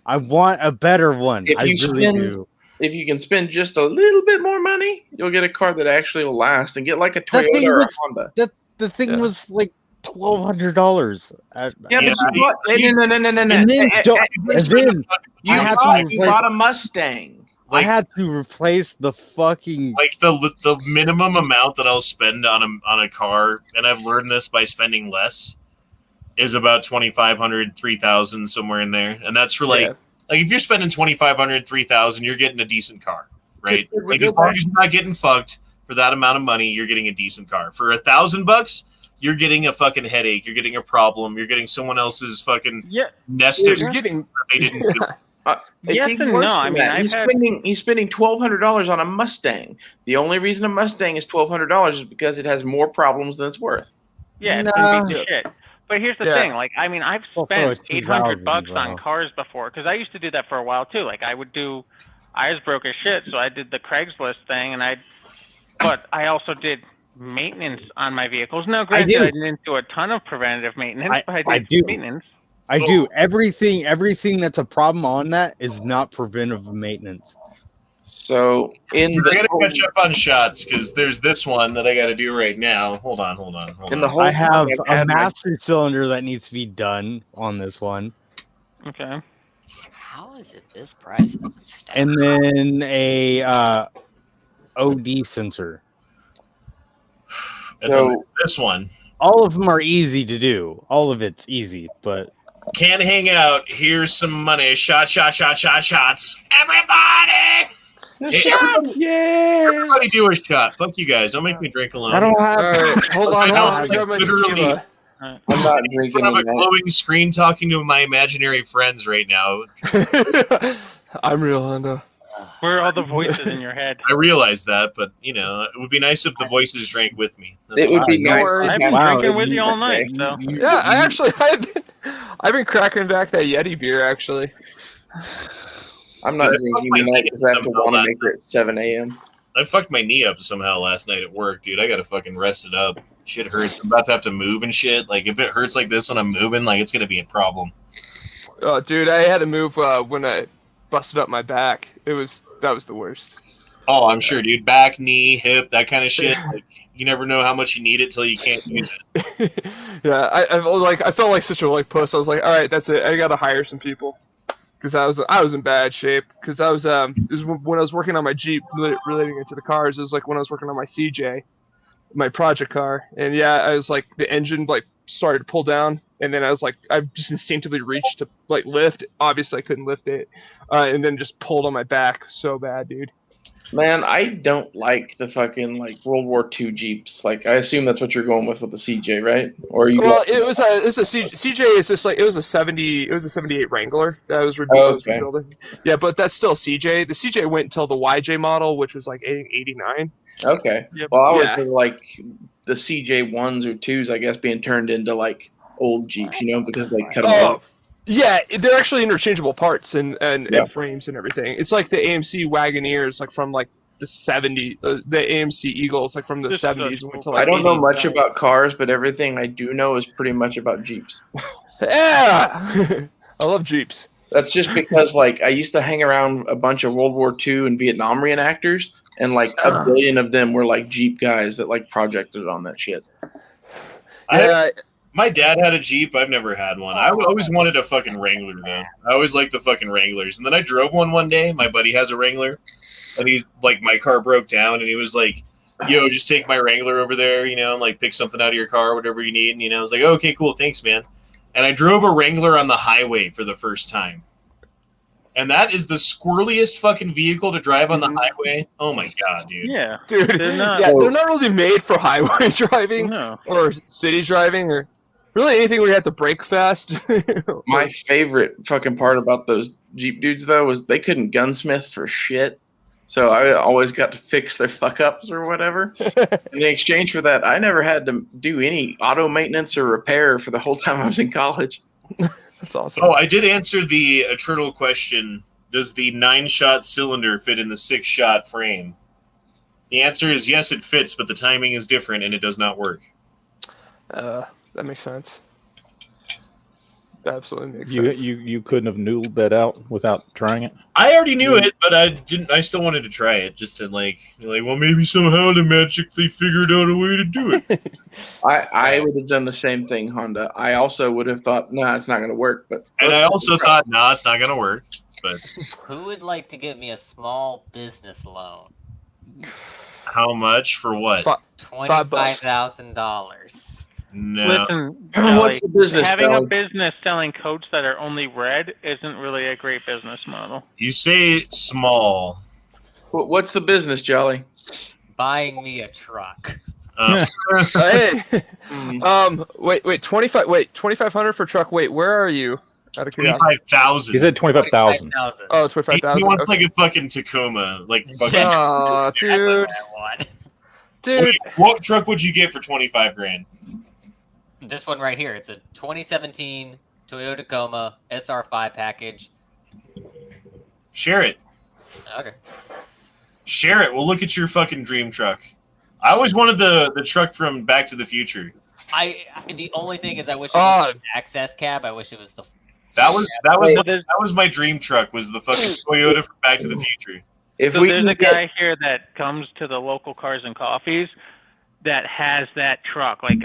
I want a better one. I really do. If you can spend just a little bit more money, you'll get a car that actually will last, and get like a Toyota or a Honda. The thing was like $1,200. Yeah, but you bought, no. And then You bought a Mustang. Like, I had to replace the fucking like the minimum amount that I'll spend on a car, and I've learned this by spending less, is about $2,500, $3,000, somewhere in there, and that's for like if you're spending $2,500, $3,000, you're getting a decent car, right? Like as long as you're not getting fucked for that amount of money, you're getting a decent car. For $1,000, you're getting a fucking headache, you're getting a problem, you're getting someone else's fucking nest of You're getting they didn't do. Yes and no. I mean, he's spending $1,200 on a Mustang. The only reason a Mustang is $1,200 is because it has more problems than it's worth. Yeah, it's gonna be shit. But here's the Yeah. thing, like, I mean, I've Well, so spent it's $800 $2,000, on cars before, because I used to do that for a while too. Like, I was broke as shit, so I did the Craigslist thing, but I also did maintenance on my vehicles. Now, granted, I didn't do a ton of preventative maintenance, but I did maintenance. I do. Everything that's a problem on that is not preventive maintenance. So I gotta catch up on shots because there's this one that I gotta do right now. Hold on. I have a master cylinder that needs to be done on this one. Okay. How is it this price? And then a OD sensor. And then this one. All of them are easy to do. All of it's easy, but Can't hang out. Here's some money. Shots. Everybody! Shots! Yeah! Everybody do a shot. Fuck you guys. Don't make me drink alone. I don't have. All right, hold on. I got my tequila. I'm not drinking. I have a glowing screen talking to my imaginary friends right now. I'm real, Honda. Where are all the voices in your head? I realize that, but it would be nice if the voices drank with me. It would be nice. I've been drinking with you all night. So. Yeah, I've been cracking back that Yeti beer actually. I'm not drinking tonight because I have to want to make it at 7 a.m. I fucked my knee up somehow last night at work, dude. I gotta fucking rest it up. Shit hurts. I'm about to have to move and shit. Like, if it hurts like this when I'm moving, like, it's gonna be a problem. Oh, dude, I had to move when I busted up my back. That was the worst. Oh, I'm sure, dude. Back, knee, hip, that kind of shit. Like, you never know how much you need it till you can't use it. Yeah, I felt like such a puss. I was like, all right, that's it. I gotta hire some people because I was in bad shape. Because it was when I was working on my Jeep, relating it to the cars. It was like when I was working on my CJ, my project car, and yeah, I was like the engine started to pull down, and then I was like, I just instinctively reached to lift. Obviously, I couldn't lift it, and then just pulled on my back so bad, dude. Man, I don't like the fucking World War II Jeeps. I assume that's what you're going with the CJ, right? Or are you? Well, it was a CJ. Is just it was a 78 Wrangler that was rebuilding. Yeah, but that's still CJ. The CJ went until the YJ model, which was 89. Okay. Yep. Well, I was the CJ 1s or 2s, I guess, being turned into old Jeeps, because they cut them off. Yeah, they're actually interchangeable parts and frames and everything. It's like the AMC Wagoneers, from the 70s, the AMC Eagles, from the 70s. Until I don't know much about cars, but everything I do know is pretty much about Jeeps. Yeah, I love Jeeps. That's just because I used to hang around a bunch of World War II and Vietnam reenactors, and a billion of them were Jeep guys that projected on that shit. My dad had a Jeep. I've never had one. I always wanted a fucking Wrangler, though. I always liked the fucking Wranglers. And then I drove one day. My buddy has a Wrangler. And he's my car broke down. And he was like, yo, just take my Wrangler over there, and pick something out of your car, whatever you need. And, I was like, oh, okay, cool. Thanks, man. And I drove a Wrangler on the highway for the first time. And that is the squirreliest fucking vehicle to drive on the highway. Oh, my God, dude. Yeah. Dude, they're not really made for highway driving or city driving or really anything where you have to brake fast. My favorite fucking part about those Jeep dudes, though, was they couldn't gunsmith for shit. So I always got to fix their fuck-ups or whatever. In exchange for that, I never had to do any auto maintenance or repair for the whole time I was in college. That's awesome. Oh, I did answer the turtle question. Does the 9-shot cylinder fit in the 6-shot frame? The answer is yes, it fits, but the timing is different and it does not work. That makes sense. That absolutely makes sense. You couldn't have nuled that out without trying it? I already knew it, but I didn't. I still wanted to try it just to well, maybe somehow they magically figured out a way to do it. I would have done the same thing, Honda. I also would have thought, nah, it's not going to work. And I also thought, nah, it's not going to work. But who would like to give me a small business loan? How much for what? $25,000. No. Listen, what's the business? Having a business selling coats that are only red isn't really a great business model. You say small. What's the business, Jolly? Buying me a truck. Hey. Wait, 2,500 for truck. Wait, where are you? Out of curiosity. 25,000. He said 25,000. Oh, 25,000. He wants a fucking Tacoma, Oh, dude. Dude, what truck would you get for $25,000? This one right here. It's a 2017 Toyota Tacoma SR5 package. Share it. Okay. Share it. We'll look at your fucking dream truck. I always wanted the truck from Back to the Future. The only thing is, I wish it was an access cab. I wish it was the. That was my dream truck. Was the fucking Toyota from Back to the Future. There's a guy here that comes to the local Cars and Coffees that has that truck. Like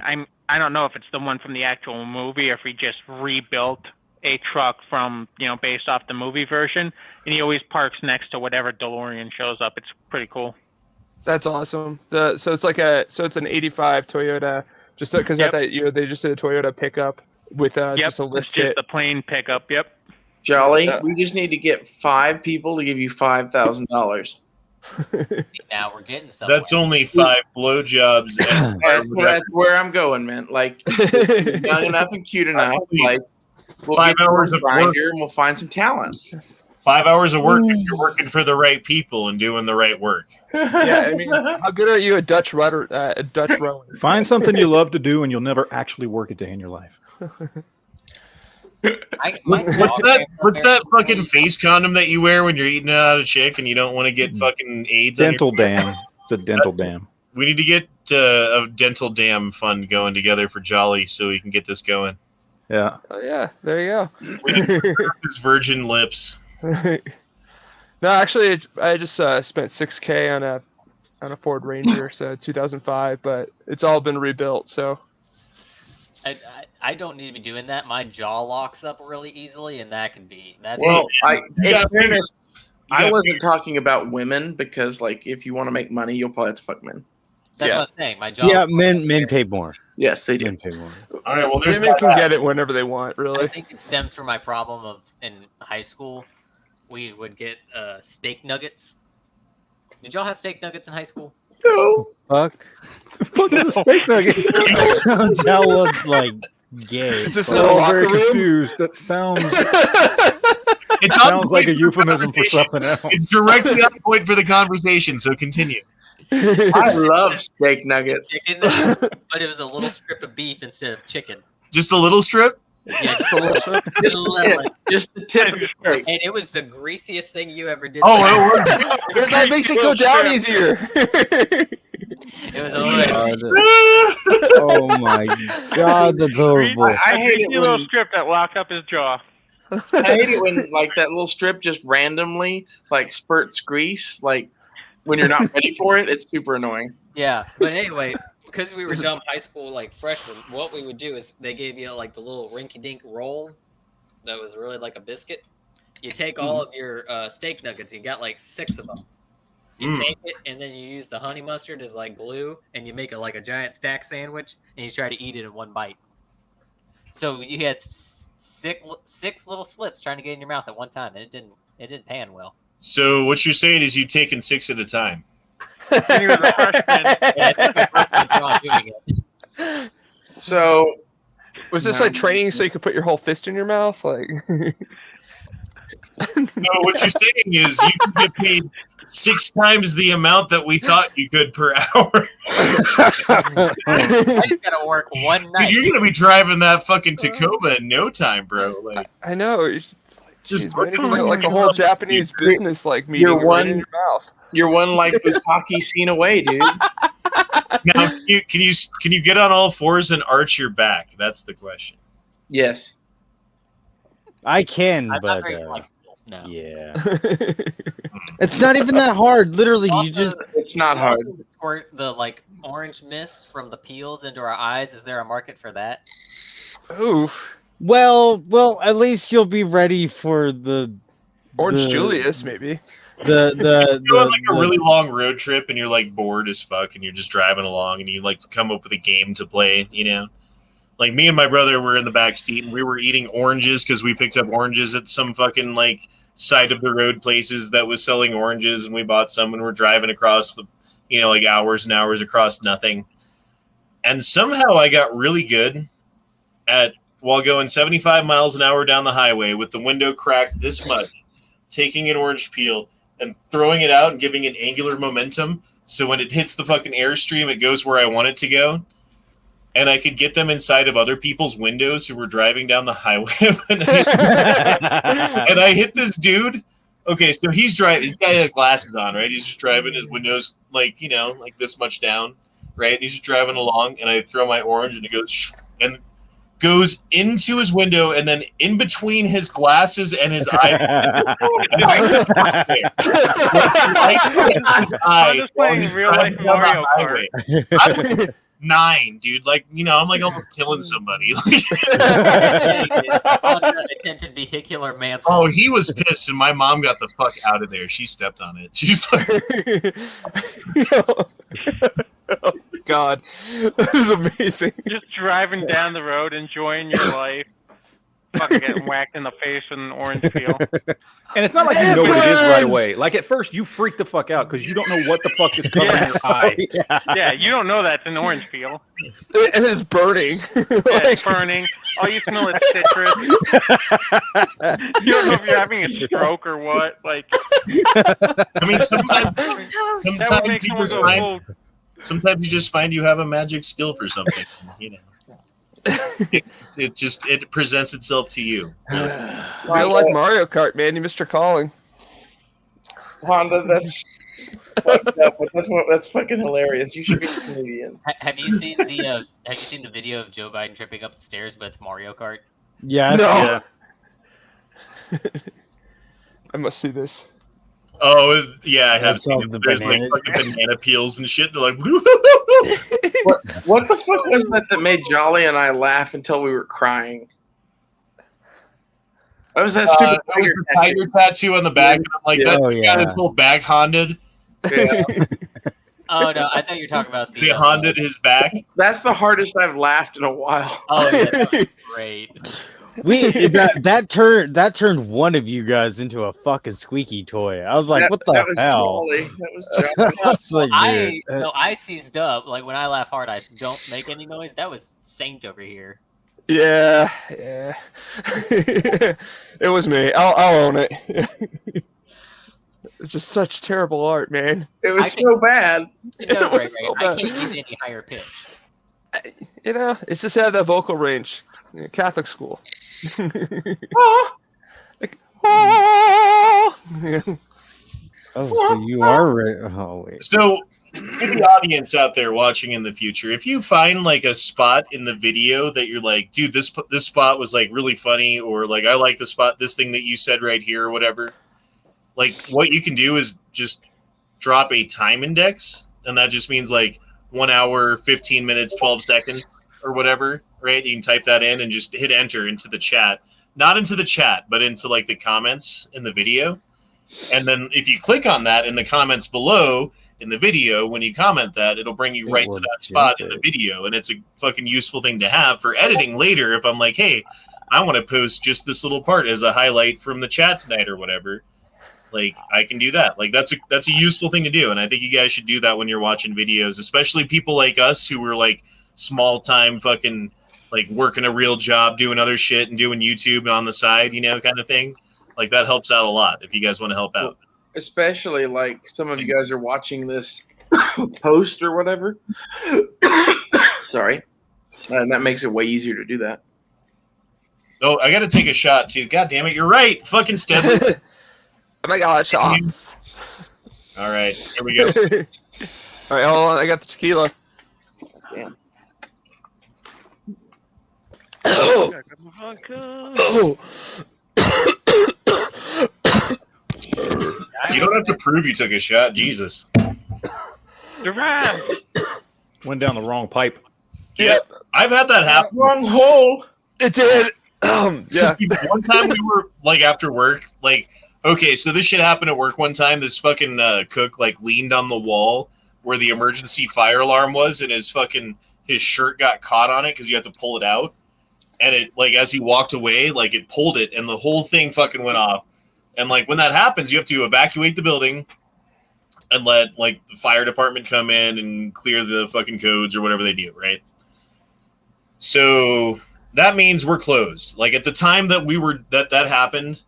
I don't know if it's the one from the actual movie or if he just rebuilt a truck from, based off the movie version, and he always parks next to whatever DeLorean shows up. It's pretty cool. That's awesome. So it's an '85 Toyota. Just because they just did a Toyota pickup with just a lift kit. Just the plain pickup. Yep. Jolly, we just need to get 5 people to give you $5,000. Now we're getting somewhere. That's only 5 blowjobs. That's where I'm going, man. Like, young enough and cute enough. Like, we'll 5 hours of work, and we'll find some talent. 5 hours of work if you're working for the right people and doing the right work. Yeah, I mean, how good are you at Dutch rudder? Dutch rowing? Find something you love to do, and you'll never actually work a day in your life. What's that fucking face condom that you wear when you're eating out a chick and you don't want to get fucking AIDS? Dental dam. It's a dental dam. We need to get a dental dam fund going together for Jolly so we can get this going. Yeah. Oh yeah, there you go. We need to his virgin lips. No, actually, I just spent $6,000 on a Ford Ranger, so 2005, but it's all been rebuilt. So I don't need to be doing that. My jaw locks up really easily, and that's well. In fairness, I wasn't talking about women because, like, if you want to make money, you'll probably have to fuck men. That's what I'm saying. My jaw. Yeah, men pay more. Yes, they do. Men pay more. All right. Well, women can get it whenever they want. Really, I think it stems from my problem of in high school. We would get steak nuggets. Did y'all have steak nuggets in high school? No. Fuck. Fuck is a steak nugget? Sounds hella like gay. Is this I'm very confused. That sounds. It sounds like a euphemism for something else. It's directly on point for the conversation, so continue. I love steak nuggets. But it was a little strip of beef instead of chicken. Just a little strip? Yeah, just a little strip. Just the tip of the steak. And it was the greasiest thing you ever did. That makes it go down easier. It was alright. Oh my god, that's horrible. I hate it little when strip that locked up his jaw. I hate it when like that little strip just randomly like spurts grease like when you're not ready for it. It's super annoying. Yeah, but anyway, because we were dumb high school like freshmen, what we would do is they gave you like the little rinky-dink roll that was really like a biscuit. You take all of your steak nuggets. You got like 6 of them. You take it and then you use the honey mustard as like glue, and you make it like a giant stack sandwich, and you try to eat it in one bite. So you had 6 little slips trying to get in your mouth at one time, and it didn't pan well. So what you're saying is you've taken 6 at a time. He was a freshman. So was this like training so you could put your whole fist in your mouth? Like, no, what you're saying is you can get paid 6 times the amount that we thought you could per hour. I just gotta work one night. Dude, you're gonna be driving that fucking Tacoma in no time, bro. Like, I know. It's just like a whole Japanese business like meeting right in your mouth. You're one like Bukaki scene away, dude. Now, can you get on all 4s and arch your back? That's the question. Yes, I can, I'm but not very flexible. No. yeah, it's not even that hard. Literally, you just. It's not hard. Squirt the like orange mist from the peels into our eyes. Is there a market for that? Oof. Well, at least you'll be ready for the Orange Julius, maybe. You're on like a really long road trip and you're like bored as fuck and you're just driving along and you like come up with a game to play, you know? Like me and my brother were in the back seat and we were eating oranges because we picked up oranges at some fucking like side of the road places that was selling oranges, and we bought some and we're driving across the, you know, like hours and hours across nothing. And somehow I got really good at, while going 75 miles an hour down the highway with the window cracked this much, taking an orange peel and throwing it out and giving it angular momentum. So when it hits the fucking airstream, it goes where I want it to go. and I could get them inside of other people's windows who were driving down the highway. And I hit this dude. Okay, so he's driving. He's got glasses on, right? He's just driving his windows like this much down, right? He's just driving along, and I throw my orange, and it goes into his window, and then in between his glasses and his eye. I'm just playing real life Mario Kart. I was 9, dude. Like, I'm like almost killing somebody. Attempted vehicular manslaughter. Oh, he was pissed, and my mom got the fuck out of there. She stepped on it. She's like, oh, God, this is amazing. Just driving down the road, enjoying your life. Fucking getting whacked in the face with an orange peel. And it's not like you know what it is right away. Like at first, you freak the fuck out because you don't know what the fuck is covering your eye. Yeah, you don't know that's an orange peel. And it's burning. Yeah, it's burning. All you smell is citrus. You don't know if you're having a stroke or what. Like, I mean, sometimes you just find you have a magic skill for something. It presents itself to you. Real like Mario Kart, man. You missed your calling. Honda, that's fucked up, but that's fucking hilarious. You should be a comedian. Have you seen the video of Joe Biden tripping up the stairs, but it's Mario Kart? Yes. No. Yeah. I must see this. Oh yeah, I have seen it. There's like fucking banana peels and shit. They're like, what the fuck was that made Jolly and I laugh until we were crying? What was that stupid that was the tiger tattoo on the back, and I'm like, got his whole back Honda'd. Yeah. Oh no, I thought you were talking about the Honda'd his back. That's the hardest I've laughed in a while. Oh yeah, that was great. That turned one of you guys into a fucking squeaky toy. I was like, what the hell? I seized up. Like when I laugh hard, I don't make any noise. That was Saint over here. Yeah. It was me. I'll own it. It's just such terrible art, man. It was so bad. No, Ray, I can't get any higher pitch. It's just had that vocal range. Catholic school. So you are right. Oh wait. So to the audience out there watching in the future, if you find like a spot in the video that you're like, dude, this spot was like really funny, or like I like this thing that you said right here, or whatever, like what you can do is just drop a time index, and that just means like 1 hour, 15 minutes, 12 seconds, or whatever, right? You can type that in and just hit enter into the chat. Not into the chat, but into like the comments in the video. And then if you click on that in the comments below in the video, when you comment that, it'll bring you right to that spot in the video. And it's a fucking useful thing to have for editing later. If I'm like, hey, I want to post just this little part as a highlight from the chat tonight or whatever, like I can do that. Like that's a useful thing to do. And I think you guys should do that when you're watching videos, especially people like us who were like small time fucking like working a real job, doing other shit and doing YouTube on the side, kind of thing. Like that helps out a lot if you guys want to help out. Especially like some of you guys are watching this post or whatever. Sorry. And that makes it way easier to do that. Oh, I got to take a shot too. God damn it. You're right. Fucking Steadley. Oh my God, shot. All right. Here we go. All right, hold on. I got the tequila. Damn. Oh. You don't have to prove you took a shot. Jesus. Went down the wrong pipe. Yep. I've had that happen. Wrong hole. It did. Yeah. One time we were like after work, like, okay, so this shit happened at work one time. This fucking cook like leaned on the wall where the emergency fire alarm was, and his shirt got caught on it because you have to pull it out. And it, like, as he walked away, like, it pulled it, and the whole thing fucking went off. And, like, when that happens, you have to evacuate the building and let, like, the fire department come in and clear the fucking codes or whatever they do, right? So that means we're closed. Like, at the time that that happened,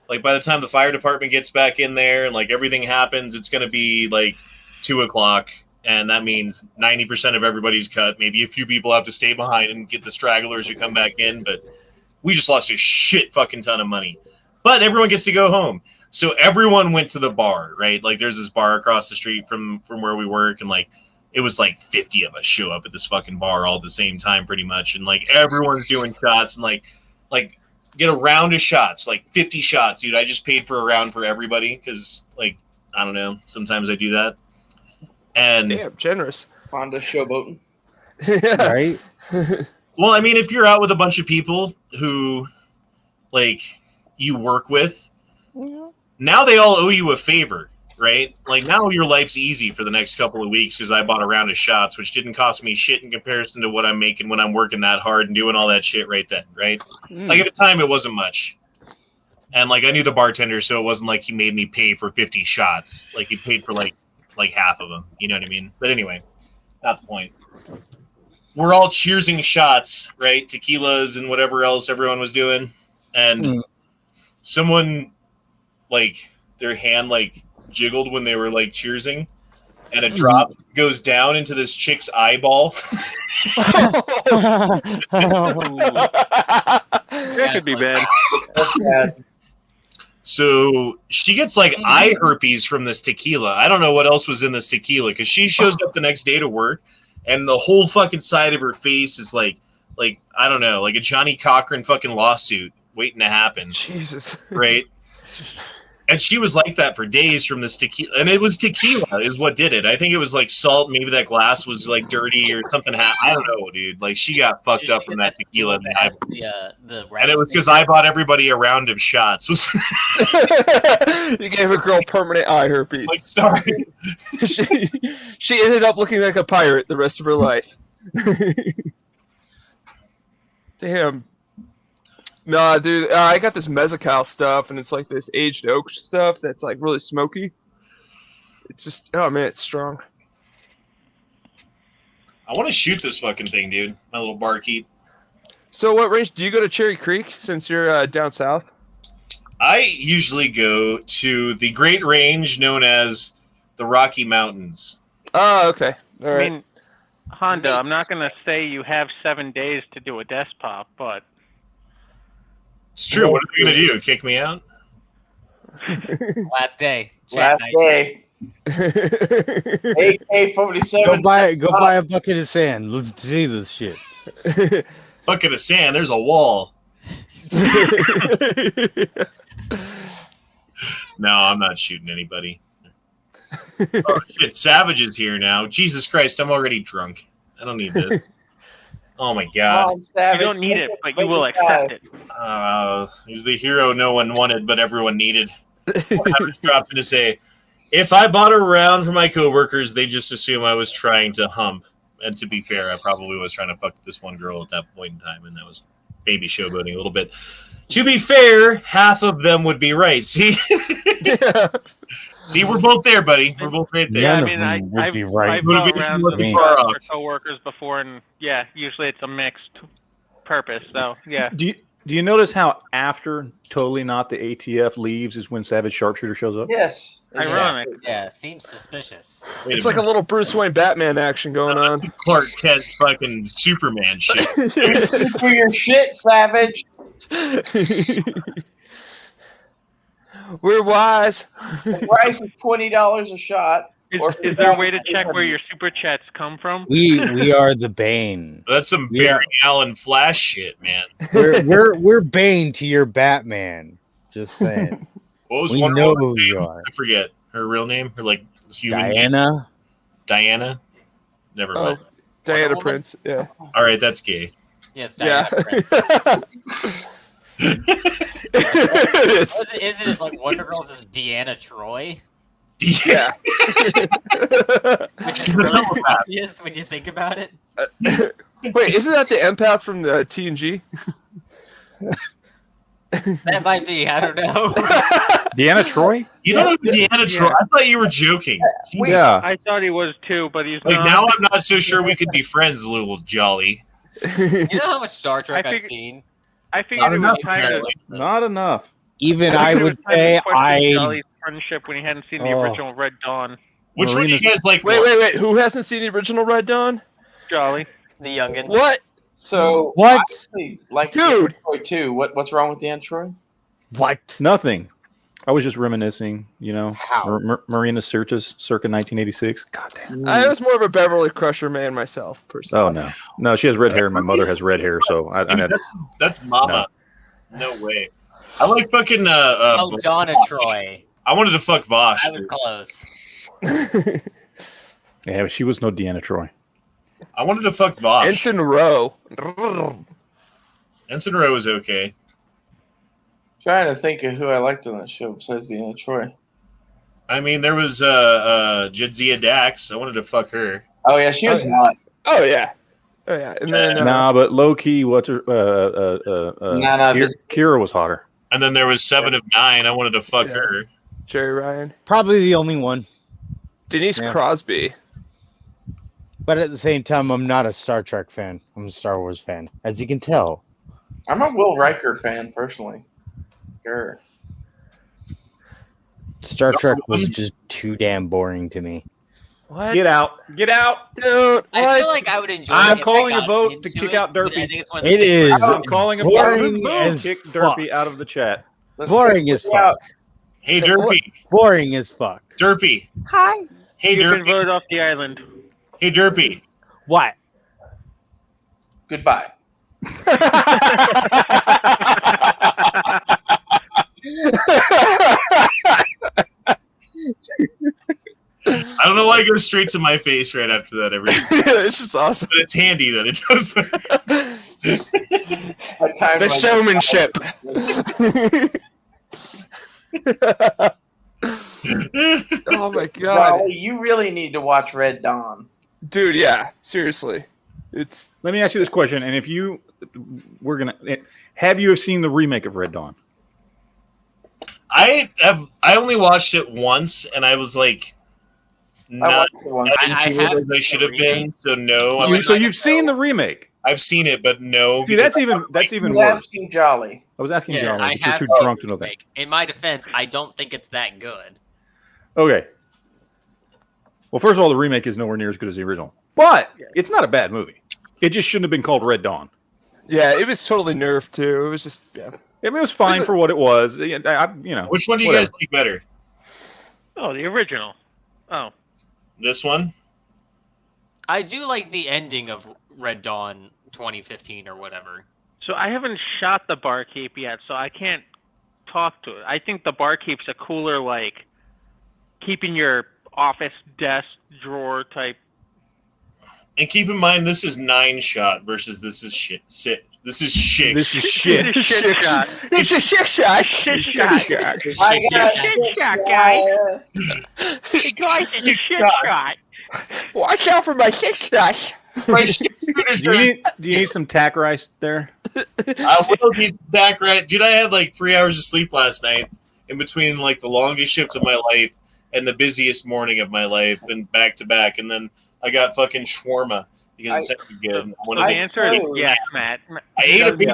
like, by the time the fire department gets back in there and, like, everything happens, it's going to be, like, 2 o'clock, and that means 90% of everybody's cut. Maybe a few people have to stay behind and get the stragglers who come back in, but we just lost a shit fucking ton of money. But everyone gets to go home. So everyone went to the bar, right? Like there's this bar across the street from where we work, and like it was like 50 of us show up at this fucking bar all at the same time pretty much, and like everyone's doing shots and like get a round of shots, like 50 shots, dude. I just paid for a round for everybody because like I don't know, sometimes I do that. And damn, generous. Honda showboating. Right? Well, I mean, if you're out with a bunch of people who, like, you work with, now they all owe you a favor, right? Like, now your life's easy for the next couple of weeks because I bought a round of shots, which didn't cost me shit in comparison to what I'm making when I'm working that hard and doing all that shit right then, right? Like, at the time, it wasn't much. And, like, I knew the bartender, so it wasn't like he made me pay for 50 shots. Like, he paid for, like half of them. You know what I mean? But anyway, not the point. We're all cheersing shots, right? Tequilas and whatever else everyone was doing. And someone, like, their hand, like, jiggled when they were, like, cheersing. And a drop goes down into this chick's eyeball. That could be bad. That's bad. So she gets like eye herpes from this tequila. I don't know what else was in this tequila because she shows up the next day to work and the whole fucking side of her face is like I don't know, like a Johnny Cochran fucking lawsuit waiting to happen. Jesus. Right? And she was like that for days from this tequila. And it was tequila is what did it. I think it was like salt. Maybe that glass was like dirty or something. I don't know, dude. Like she got fucked up from that tequila. And it was because I bought everybody a round of shots. You gave a girl permanent eye herpes. Like, sorry. she ended up looking like a pirate the rest of her life. Damn. Nah, dude, I got this mezcal stuff, and it's like this aged oak stuff that's like really smoky. It's just, oh man, it's strong. I want to shoot this fucking thing, dude. My little barkeep. So, what range do you go to? Cherry Creek since you're down south? I usually go to the Great Range known as the Rocky Mountains. Oh, okay. All right. I mean, Honda, I'm not going to say you have 7 days to do a desk pop, but it's true. What are you going to do? Kick me out? Last day. Last day. AK-47. Go buy a bucket of sand. Let's see this shit. Bucket of sand. There's a wall. No, I'm not shooting anybody. Oh shit! Savage is here now. Jesus Christ! I'm already drunk. I don't need this. Oh my god! You don't need it, but you will accept it. He's the hero no one wanted, but everyone needed. I was dropped in to say, if I bought a round for my coworkers, they just assume I was trying to hump. And to be fair, I probably was trying to fuck this one girl at that point in time, and that was maybe showboating a little bit. To be fair, half of them would be right. See? See, we're both there, buddy. We're both right there. Yeah, I mean, I've gone around for coworkers before, and yeah, usually it's a mixed purpose. So yeah. Do you notice how after Totally Not the ATF leaves is when Savage Sharpshooter shows up? Yes. Ironic. Yeah, seems suspicious. It's like a little Bruce Wayne Batman action going on. Clark Kent fucking Superman shit. For your shit, Savage. We're wise. The price is $20 a shot. Is there a way to check where your super chats come from? We are the Bane. That's some Barry Allen Flash shit, man. We're Bane to your Batman. Just saying. What was we Wonder know Woman's who you name? are. I forget her real name. Her like human Diana. name. Diana. Never mind. Diana Prince. Yeah. All right, that's gay. Yeah, it's Diana Prince. Isn't it like Wonder Girls is Deanna Troy? Yeah. Which is really obvious when you think about it. Wait, isn't that the empath from the TNG? That might be. I don't know. Deanna Troy? You don't know who Deanna Troy? I thought you were joking. Yeah. I thought he was too, but he's like not. now I'm not so sure we could be friends, little Jolly. You know how much Star Trek I've seen? I figured it was kind of Not enough. Even I would say Jolly's friendship when he hadn't seen the original Red Dawn. Which one do you guys like? Wait. Who hasn't seen the original Red Dawn? Jolly. The youngin. What? So What? I actually like Dude. Android too. What's wrong with the Android? What? Nothing. I was just reminiscing, you know. How? Marina Sirtis, circa 1986. God damn. I was more of a Beverly Crusher man myself, personally. Oh no, she has red hair. And my mother has red hair, so That's Mama. No way. I like fucking. Donna Troy. I wanted to fuck Vosh. I was close. Yeah, but she was no Deanna Troy. I wanted to fuck Vosh. Ensign Rowe. Ensign Rowe was okay. Trying to think of who I liked on that show besides Deanna Troy. I mean, there was Jadzia Dax. I wanted to fuck her. Oh yeah, she was hot. Oh yeah. And then but low key, what's her? Kira was hotter. And then there was 7 of 9. I wanted to fuck her. Jerry Ryan. Probably the only one. Denise Crosby. But at the same time, I'm not a Star Trek fan. I'm a Star Wars fan, as you can tell. I'm a Will Riker fan personally. Sure. Star Trek was just too damn boring to me. What? Get out, dude! I feel like I would enjoy. I'm it if calling I a got vote to into kick it, out but Derpy. I think it's one of the It is I'm calling a vote boring to as kick fuck. Derpy out of the chat. Boring as fuck. Hey, Derpy. Boring as fuck. Derpy. Hi. Hey, You've been Derpy. voted off the island. Hey, Derpy. What? Goodbye. I don't know why it goes straight to my face right after that every time. It's just awesome. But it's handy that it does that. The showmanship. Oh my god. No, you really need to watch Red Dawn. Dude, yeah. Seriously. It's Let me ask you this question, and if have you seen the remake of Red Dawn? I only watched it once, and I was like, not I as have as I should have been. So no. You've seen the remake. I've seen it, but no. See, that's even worse. Asking Jolly. I was asking Yes, John. I But you're have too seen drunk to the know that. remake. In my defense, I don't think it's that good. Okay. Well, first of all, the remake is nowhere near as good as the original, but it's not a bad movie. It just shouldn't have been called Red Dawn. yeah, it was totally nerfed too. It was just I mean, it was fine for what it was. Which one do you guys like better? Oh, the original. Oh. This one? I do like the ending of Red Dawn 2015 or whatever. So I haven't shot the barkeep yet, so I can't talk to it. I think the barkeep's a cooler, like, keeping your office desk drawer type. And keep in mind, this is 9-shot versus this is shit. This is shit. This is shit. This is shit shot. It's a shit shot. Shit shot. I got Shit shot, guys. Hey, guys, it's a shit shot. Watch out for my shit shots. My shooters Do you need some tack rice there? I will need some tack right. Dude, I had like 3 hours of sleep last night in between like the longest shift of my life and the busiest morning of my life and back to back. And then I got fucking shawarma because it sounded good. The answer is yes, Matt. I ate a big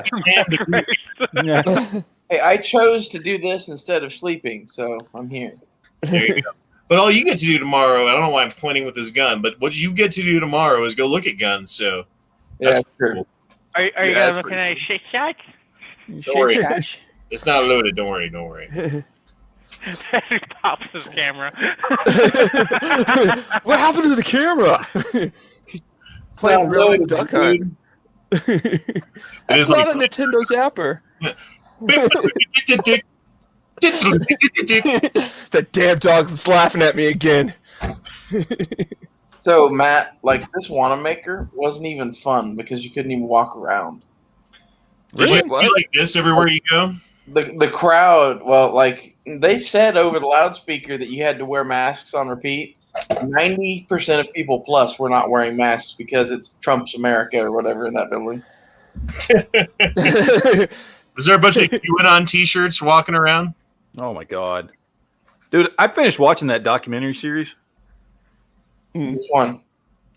Hey, I chose to do this instead of sleeping, so I'm here. There you go. But all you get to do tomorrow, I don't know why I'm pointing with this gun, but what you get to do tomorrow is go look at guns. So that's cool. Are you guys looking at a shit shot? Don't worry. It's not loaded. Don't worry. Don't worry. He pops his camera. What happened to the camera? Playing really duck hunt. It's not a Nintendo Zapper. That damn dog's laughing at me again. So, Matt, like, this Wanamaker wasn't even fun because you couldn't even walk around. Did you feel like this everywhere you go? The crowd, well, like, they said over the loudspeaker that you had to wear masks on repeat. 90% of people plus were not wearing masks because it's Trump's America or whatever in that building. Was there a bunch of QAnon t-shirts walking around? Oh my god, dude! I finished watching that documentary series. Which one?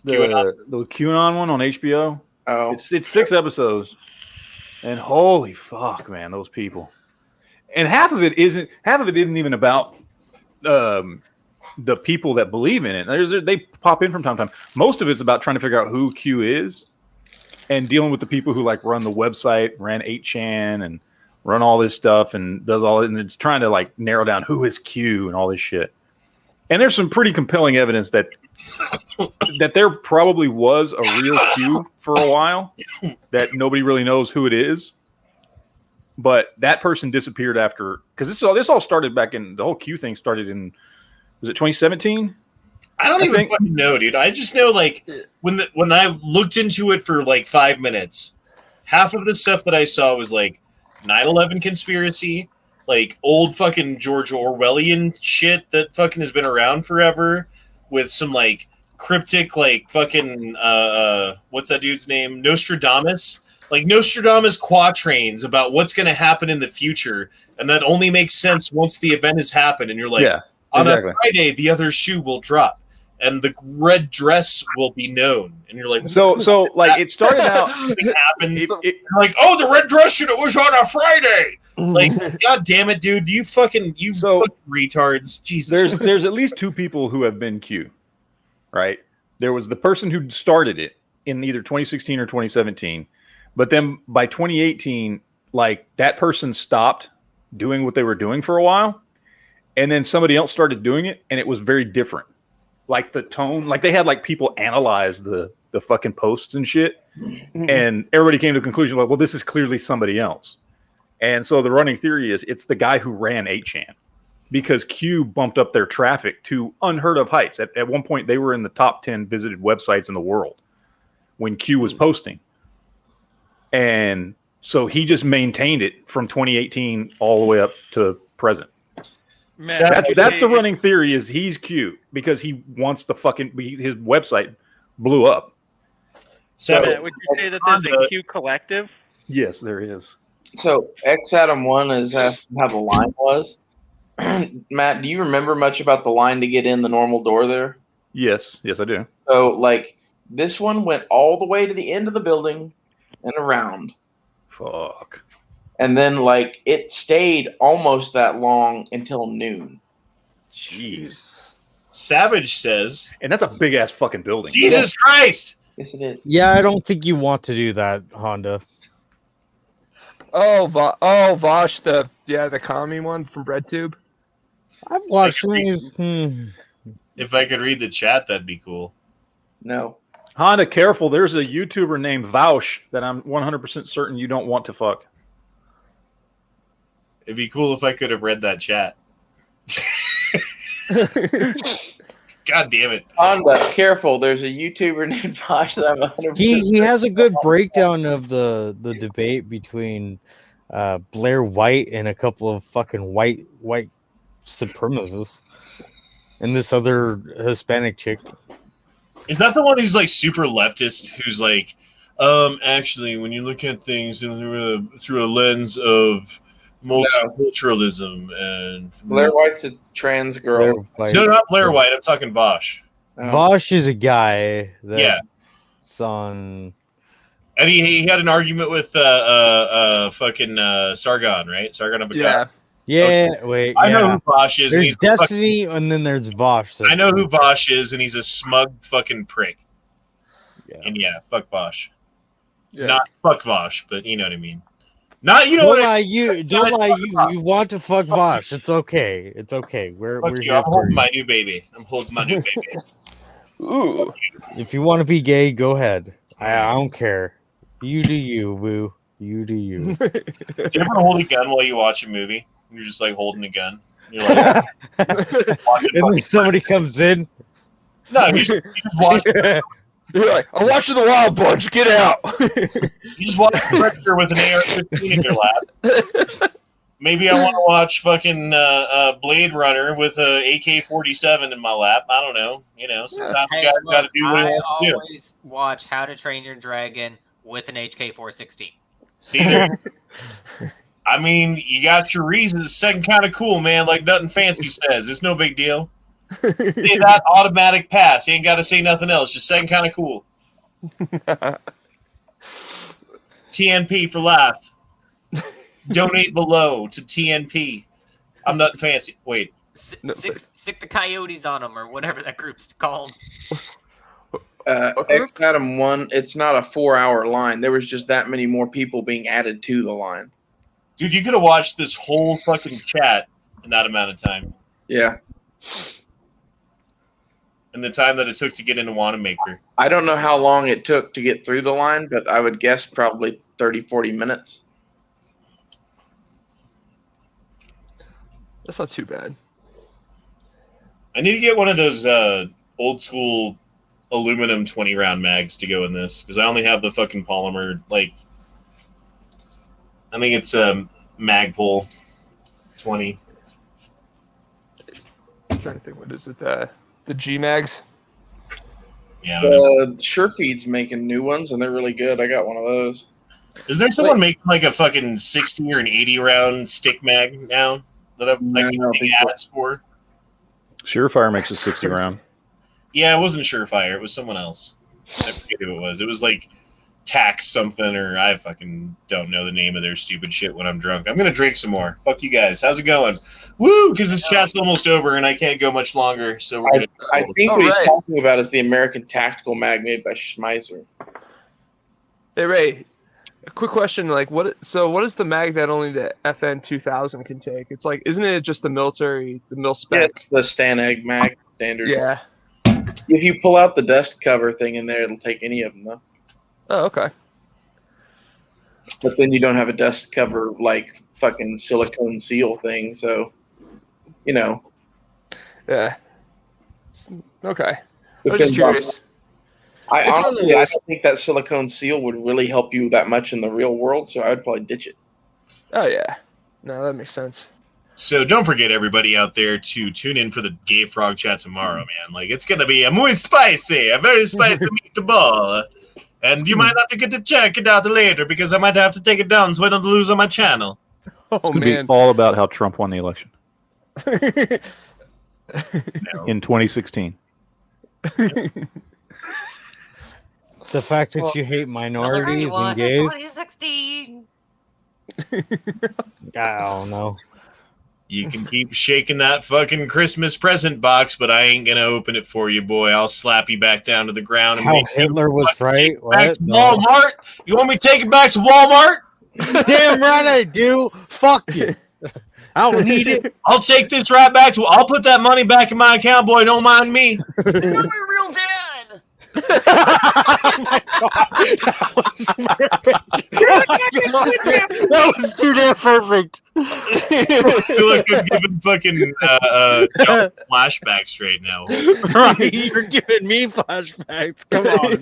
The QAnon one on HBO. Oh, it's 6 episodes, and holy fuck, man, those people. And half of it isn't even about the people that believe in it. They pop in from time to time. Most of it's about trying to figure out who Q is and dealing with the people who like run the website, ran 8chan and run all this stuff and does all it. And it's trying to like narrow down who is Q and all this shit. And there's some pretty compelling evidence that there probably was a real Q for a while that nobody really knows who it is. But that person disappeared after, because this all started back in, the whole Q thing started in, was it 2017? I don't even fucking know, dude. I just know, like, when I looked into it for like 5 minutes, half of the stuff that I saw was like 9/11 conspiracy, like old fucking George Orwellian shit that fucking has been around forever, with some like cryptic, like fucking what's that dude's name? Nostradamus. Like Nostradamus quatrains about what's going to happen in the future, and that only makes sense once the event has happened. And you're like, on a Friday, the other shoe will drop, and the red dress will be known. And you're like, so like it started out. Happened. You're like, oh, the red dress should was on a Friday. Like, god damn it, dude! You fucking retards. Jesus. There's at least two people who have been Q, right? There was the person who started it in either 2016 or 2017. But then by 2018, like that person stopped doing what they were doing for a while. And then somebody else started doing it. And it was very different. Like the tone, like they had like people analyze the fucking posts and shit. And everybody came to the conclusion, like, well, this is clearly somebody else. And so the running theory is it's the guy who ran 8chan. Because Q bumped up their traffic to unheard of heights. At one point, they were in the top 10 visited websites in the world when Q was posting. And so he just maintained it from 2018 all the way up to present. Man, that's the running theory is he's Q because he wants the fucking his website blew up. So would you say that there's a Q collective? Yes, there is. So X Adam 1 is asking how the line was. Matt, do you remember much about the line to get in the normal door there? Yes, I do. So like this one went all the way to the end of the building and around. Fuck. And then, like, it stayed almost that long until noon. Jeez. Savage says... And that's a big-ass fucking building. Jesus Christ! Yes, it is. Yeah, I don't think you want to do that, Honda. Oh, Vosh, the commie one from BreadTube. I've watched things. If I could read the chat, that'd be cool. No. Honda, careful. There's a YouTuber named Vaush that I'm 100% certain you don't want to fuck. It'd be cool if I could have read that chat. God damn it. Honda, careful. There's a YouTuber named Vosh that I'm 100%. He has a good breakdown of the debate between Blair White and a couple of fucking white supremacists and this other Hispanic chick. Is that the one who's like super leftist? Who's like, actually, when you look at things through a lens of multiculturalism and Blair White's a trans girl. No, not Blair White. I'm talking Vosh. Vosh is a guy that's on. And he had an argument with fucking Sargon, right? Sargon of Akkad. Yeah, wait. I know who Vosh is. There's Destiny, and then there's Vosh. I know who Vosh is, and he's a smug fucking prick. Yeah. And fuck Vosh. Yeah. Not fuck Vosh, but you know what I mean. Not you know. Don't lie, you want to fuck Vosh. It's okay. It's okay. We're here. I'm holding my new baby. Ooh. If you want to be gay, go ahead. I don't care. You do you, Woo. You do you. Do you ever hold a gun while you watch a movie? You're just like holding a gun. You're like, and then somebody comes in. No, you just watch. You're like, I'm watching the Wild Bunch. Get out. You just watch the Predator with an AR-15 in your lap. Maybe I want to watch fucking Blade Runner with a AK-47 in my lap. I don't know. You know, sometimes you got to do what you want to do. I always watch How to Train Your Dragon with an HK-416. See there. I mean, you got your reasons. Second kind of cool, man. Like nothing fancy says. It's no big deal. Say that automatic pass. You ain't got to say nothing else. Just second kind of cool. TNP for life. Donate below to TNP. I'm nothing fancy. Wait, Sick the coyotes on them, or whatever that group's called. X Adam 1, it's not a 4-hour line. There was just that many more people being added to the line. Dude, you could have watched this whole fucking chat in that amount of time. Yeah. And the time that it took to get into Wanamaker. I don't know how long it took to get through the line, but I would guess probably 30, 40 minutes. That's not too bad. I need to get one of those old school aluminum 20-round mags to go in this, because I only have the fucking polymer, like, I think it's Magpul 20. I'm trying to think, what is it? The G Mags? Yeah. Surefeed's making new ones, and they're really good. I got one of those. Is there someone making like a fucking 60 or an 80-round stick mag now that I'm getting ads for? Surefire makes a 60 round. Yeah, it wasn't Surefire. It was someone else. I forget who it was. It was like Tax something, or I fucking don't know the name of their stupid shit when I'm drunk. I'm going to drink some more. Fuck you guys. How's it going? Woo! Because this chat's almost over and I can't go much longer. So we're gonna I think what he's talking about is the American Tactical Mag made by Schmeiser. Hey, Ray, a quick question. Like, what is the mag that only the FN 2000 can take? It's like, isn't it just the mil spec? Yeah, the Stanag mag standard. Yeah. If you pull out the dust cover thing in there, it'll take any of them, though. Oh, okay. But then you don't have a dust cover, like, fucking silicone seal thing, so, you know. Yeah. Okay. I was just curious. I honestly don't think that silicone seal would really help you that much in the real world, so I would probably ditch it. Oh, yeah. No, that makes sense. So don't forget, everybody out there, to tune in for the Gay Frog Chat tomorrow, man. Like, it's going to be a muy spicy, a very spicy meatball. And you might have to get to check it out later, because I might have to take it down so I don't lose on my channel. Oh, It's man. be all about how Trump won the election. In 2016. The fact that you hate minorities and gays. 2016. I don't know. You can keep shaking that fucking Christmas present box, but I ain't gonna open it for you, boy. I'll slap you back down to the ground. And How Hitler was right. Back What? to Walmart? You want me to take it back to Walmart? Damn right I do. Fuck you. I don't need it. I'll take this right back to. I'll put that money back in my account, boy. Don't mind me. You're my real dad. Oh my God. That was too damn perfect. I feel like I'm giving fucking flashbacks right now. Right, you're giving me flashbacks. Come on. I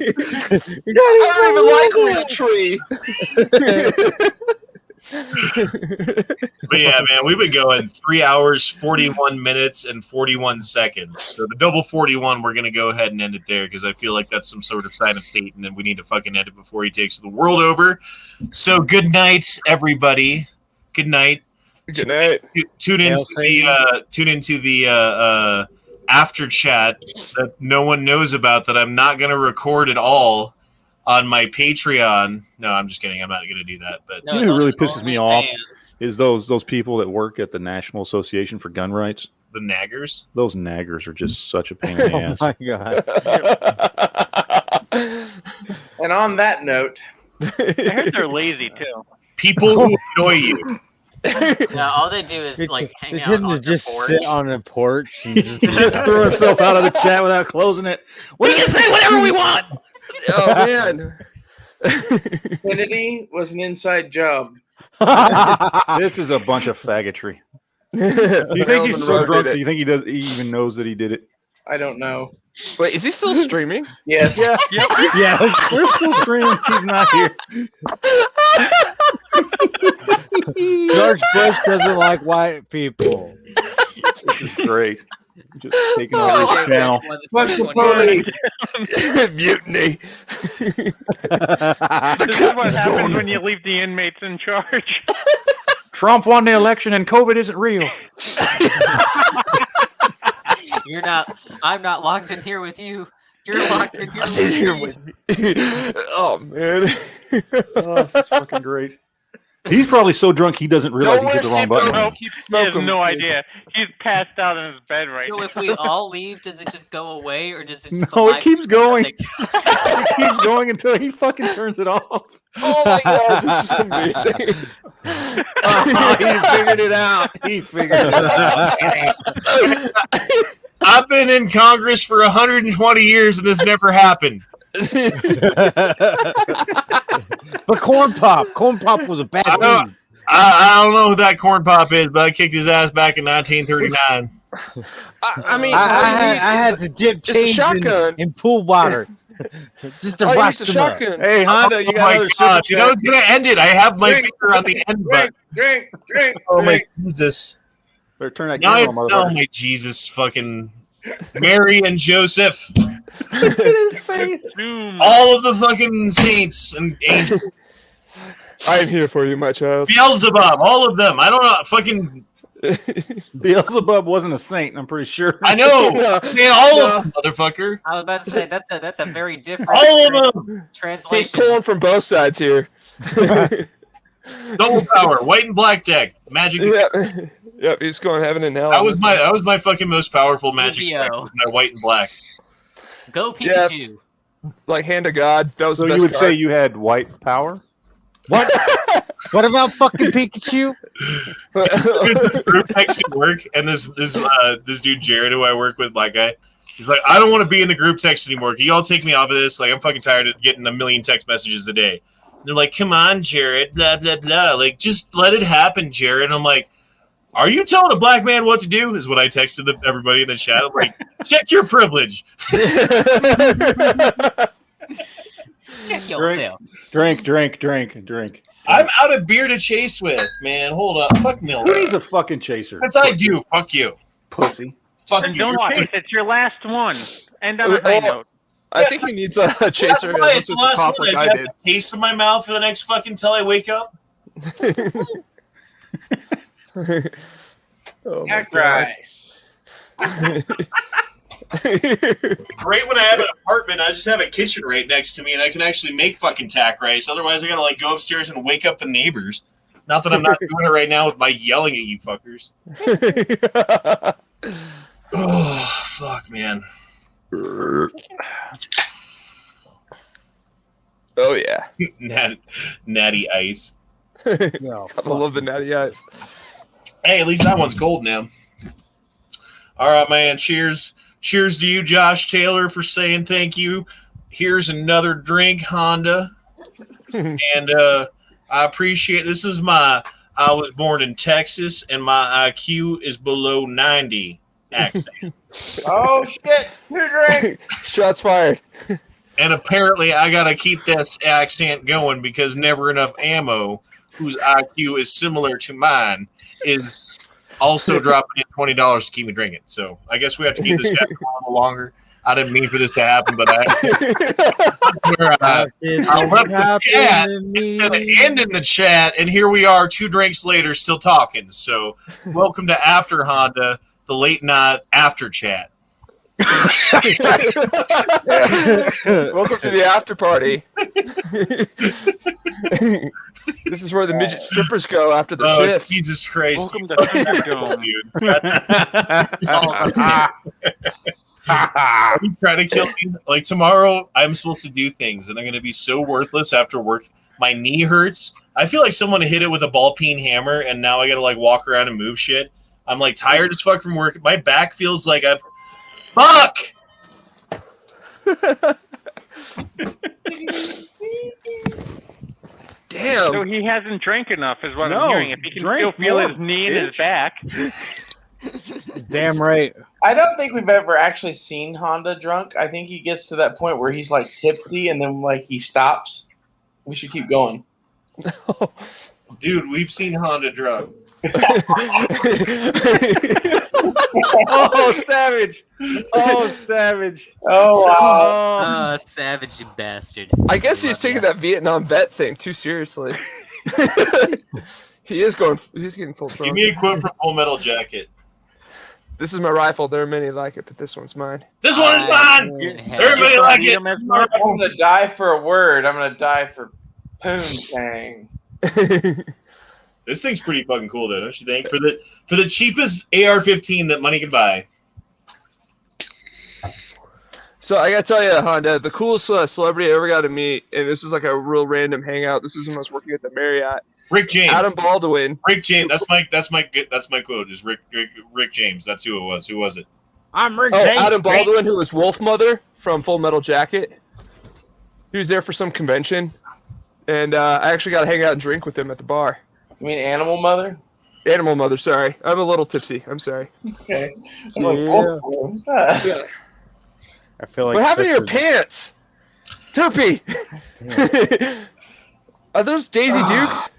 don't even like real tree. But yeah, man, we've been going 3 hours, 41 minutes, and 41 seconds. So the double 41, we're going to go ahead and end it there because I feel like that's some sort of sign of Satan and we need to fucking end it before he takes the world over. So good night, everybody. Good night. Good night. Tune into the after chat that no one knows about that I'm not going to record at all on my Patreon. No, I'm just kidding. I'm not going to do that. But You know who really pisses me off is those people that work at the National Association for Gun Rights. The naggers? Those naggers are just such a pain in the ass. Oh my God. And on that note, I heard they're lazy too. People who annoy you. No, all they do is like hang They out tend on to just their porch. sit on a porch and just Throw himself out of the chat without closing it. We can say whatever we want. Oh, man. Kennedy was an inside job. This is a bunch of faggotry. Do You think he's so drunk? Do you think he even knows that he did it? I don't know. Wait, is he still streaming? Yes. Yeah. yeah. We're still streaming. He's not here. George Bush doesn't like white people. This is great. Just taking over his channel. Mutiny. This is what happens when you leave the inmates in charge. Trump won the election and COVID isn't real. You're not. I'm not locked in here with you. You're locked in here with me. Oh, man. Oh, this is fucking great. He's probably so drunk he doesn't realize Don't he hit the wrong wear button. seatbelt. He has Smoke 'em, no kid. idea. He's passed out in his bed right So now. if we all leave, does it just go away, or does it just No, alive it keeps going. Like- It keeps going until he fucking turns it off. Oh my god, this is amazing. Oh, he figured it out. He figured it out. I've been in Congress for 120 years and this never happened. But Corn Pop was a bad dude. I don't know who that Corn Pop is, but I kicked his ass back in 1939. I mean, I had to dip it's a change shotgun. in pool water just to Oh, rust it's a him up. shotgun. Hey, Honda, you Oh got my another God. super You know chat. it's going to end it. I have my Drink, finger on the end button. Drink. Oh my Jesus. Better turn that Now camera I on, know motherfucker. my Jesus fucking Mary and Joseph. Look at his face. Zoom. All of the fucking saints and angels. I am here for you, my child. Beelzebub. All of them. I don't know. Fucking. Beelzebub wasn't a saint, I'm pretty sure. I know. No. Man, all of them, motherfucker. I was about to say that's a very different All of them. He's translation. pulling from both sides here. Double power. White and black deck. Magic. Yep, he's going heaven and hell. That was my fucking most powerful magic deck. Yu-Gi-Oh. Was my white and black. Go Pikachu. like hand of God. That was So the best you would say card. you had white power? What? What about fucking Pikachu? This group text at work, and this dude Jared, who I work with, black guy, he's like, I don't want to be in the group text anymore. Can you all take me off of this? Like, I'm fucking tired of getting a million text messages a day. And they're like, come on, Jared, blah blah blah. Like, just let it happen, Jared. And I'm like, are you telling a black man what to do? Is what I texted everybody in the chat. I'm like, check your privilege. Check yourself. Drink. I'm out of beer to chase with, man. Hold up. Fuck Miller. Who needs a fucking chaser? Yes, I do. Fuck you. Pussy. Fuck And you. don't chase. It's your last one. End on a high note. I think he needs a chaser. That's why it's This the is last pop one. like I I have did. a taste in my mouth for the next fucking till I wake up. Oh my Jack God. Rice. Great when I have an apartment, I just have a kitchen right next to me, and I can actually make fucking tack rice. Otherwise, I gotta like go upstairs and wake up the neighbors. Not that I'm not doing it right now with my yelling at you fuckers. Oh fuck, man. Oh yeah. Natty ice. No, I love the natty ice. Hey, at least that one's cold now. All right, man. Cheers. Cheers to you, Josh Taylor, for saying thank you. Here's another drink, Honda. And I appreciate this. Is I was born in Texas, and my IQ is below 90 accent. Oh shit! New drink. Shots fired. And apparently I got to keep this accent going because Never Enough Ammo, whose IQ is similar to mine, is also dropping in $20 to keep me drinking. So I guess we have to keep this guy for a little longer. I didn't mean for this to happen, but I left the chat instead of ending the chat, and here we are 2 drinks later still talking. So welcome to After Honda, the late night after chat. Welcome to the after party. This is where the midget strippers go after the shift. Jesus Christ. Welcome to Thunderdome. Are you trying to kill me? Like tomorrow, I'm supposed to do things, and I'm going to be so worthless after work. My knee hurts. I feel like someone hit it with a ball peen hammer, and now I got to like walk around and move shit. I'm like tired as fuck from work. My back feels like I'm. Fuck! Damn. So he hasn't drank enough, is what No, I'm hearing. If he can still drink feel more, his knee and his back. damn right. I don't think we've ever actually seen Honda drunk. I think he gets to that point where he's like tipsy and then like he stops. We should keep going. Dude, we've seen Honda drunk. Oh, savage. Oh, savage. Oh wow. Oh, savage you bastard. I guess he's taking that Vietnam vet thing too seriously. He's getting full Give drunk. me a quote from Full Metal Jacket. This is my rifle. There are many like it, but this one's mine. This one is mine! Everybody like it! I'm gonna die for a word. I'm gonna die for Poontang. This thing's pretty fucking cool, though, don't you think? For the cheapest AR-15 that money can buy. So I gotta tell you, Honda, the coolest celebrity I ever got to meet, and this is like a real random hangout. This was when I was working at the Marriott. Rick James. Adam Baldwin. Rick James. That's my quote. Is Rick James? That's who it was. Who was it? I'm Rick James. Adam Baldwin, who was Wolf Mother from Full Metal Jacket. He was there for some convention, and I actually got to hang out and drink with him at the bar. You mean Animal Mother? Animal Mother. Sorry, I'm a little tipsy. I'm sorry. Okay. Yeah. I feel like what happened to your pants? Turpy! Are those Daisy Dukes?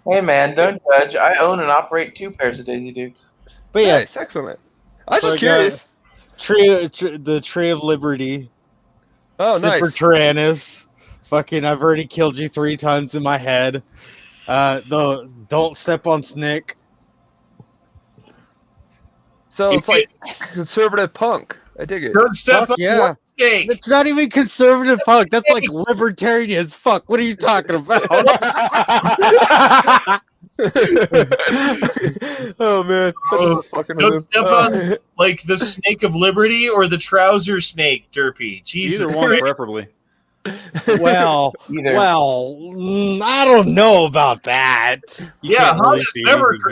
Hey man, don't judge. I own and operate 2 pairs of Daisy Dukes. But yeah, nice, excellent. I was just curious. The Tree of Liberty. Oh, nice. Super Tyrannus. Fucking, I've already killed you 3 times in my head. Don't step on Snick. So it's like conservative punk. I dig it. Don't step on Snake. It's not even conservative punk. That's like libertarian as fuck. What are you talking about? Oh man. Don't step on like the Snake of Liberty or the trouser snake, Derpy. Jesus. Either one, preferably. Well, I don't know about that. Yeah,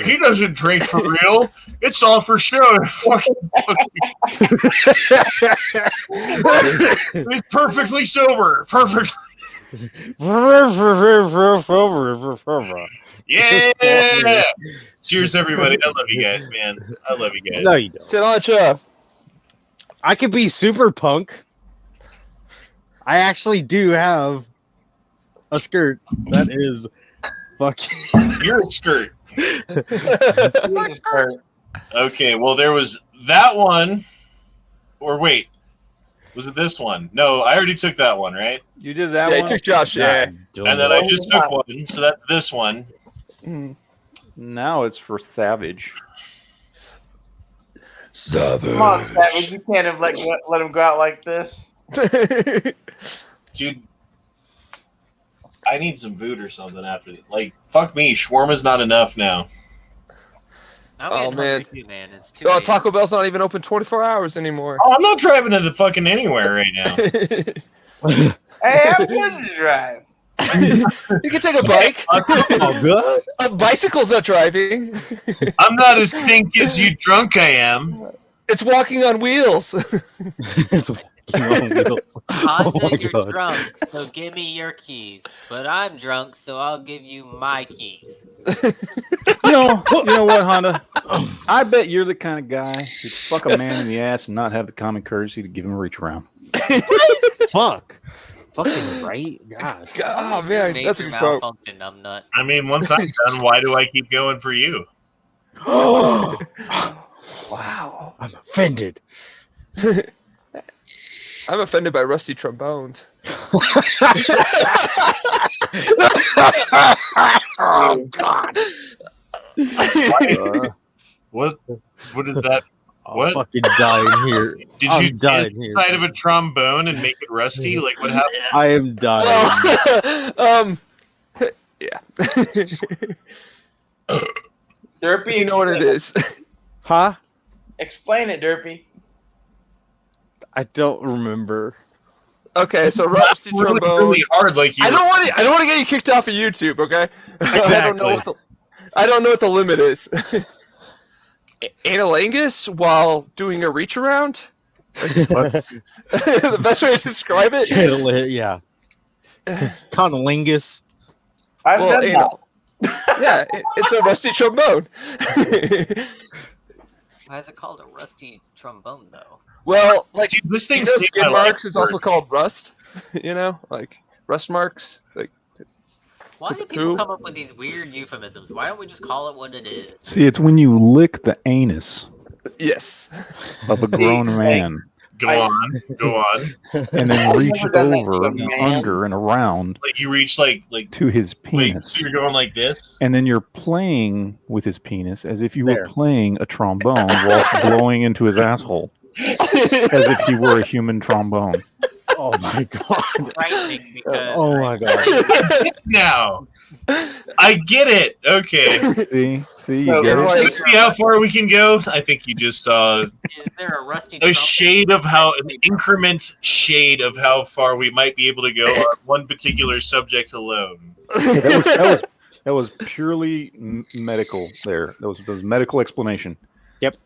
he doesn't drink for real. It's all for show. He's perfectly sober. Perfect. Yeah. Cheers, everybody. I love you guys, man. I love you guys. No, you don't. Cilantro. I could be super punk. I actually do have a skirt that is fucking. You're a skirt. Okay, well, there was that one. Or wait, was it this one? No, I already took that one, right? You did that one? I took Josh, yeah. And then I just took one, so that's this one. Now it's for Savage. Come on, Savage. You can't have let him go out like this. Dude, I need some food or something after this. Like, fuck me, shawarma's not enough now. I'm man. too, man. It's too Oh, Taco Bell's not even open 24 hours anymore. Oh, I'm not driving to the fucking anywhere right now. Hey, I'm good to drive. You can take a bike. Oh, good. A bicycle's not driving. I'm not as think as you drunk I am. It's walking on wheels. It's walking on wheels. Honda, you're drunk, so give me your keys. But I'm drunk, so I'll give you my keys. You know what, Honda? I bet you're the kind of guy who'd fuck a man in the ass and not have the common courtesy to give him a reach around. Fuck. Fucking right? God. Oh, man, that's a good quote. Numbnut. I mean, once I'm done, why do I keep going for you? Wow. I'm offended. I'm offended by rusty trombones. Oh, God. What is that? What? I'm fucking dying here. Did you get inside of a trombone and make it rusty? Like, what happened? I am dying. Yeah. Derpy, you know what it is. Huh? Explain it, Derpy. I don't remember. Okay, so rusty trombone. Really hard, like you. I don't want to get you kicked off of YouTube. Okay. Exactly. I don't know what the limit is. Analingus while doing a reach around? The best way to describe it? Yeah. Conolingus. I've done that. Yeah, it's a rusty trombone. Why is it called a rusty trombone, though? Well, like, dude, this thing skid marks is also called rust. You know, like rust marks. Like, why do people come up with these weird euphemisms? Why don't we just call it what it is? See, it's when you lick the anus. Yes. Of a grown man. Go on. And then reach over and under and around. Like you reach like to his penis. Wait, so you're going like this? And then you're playing with his penis as if you were playing a trombone while blowing into his asshole. As if he were a human trombone. Oh my god. Frightening because Oh my god. Now, I get it. Okay. See, you get it. See how far we can go? I think you just saw is there a rusty an increment shade of how far we might be able to go on one particular subject alone. That was purely medical. That was medical explanation. Yep.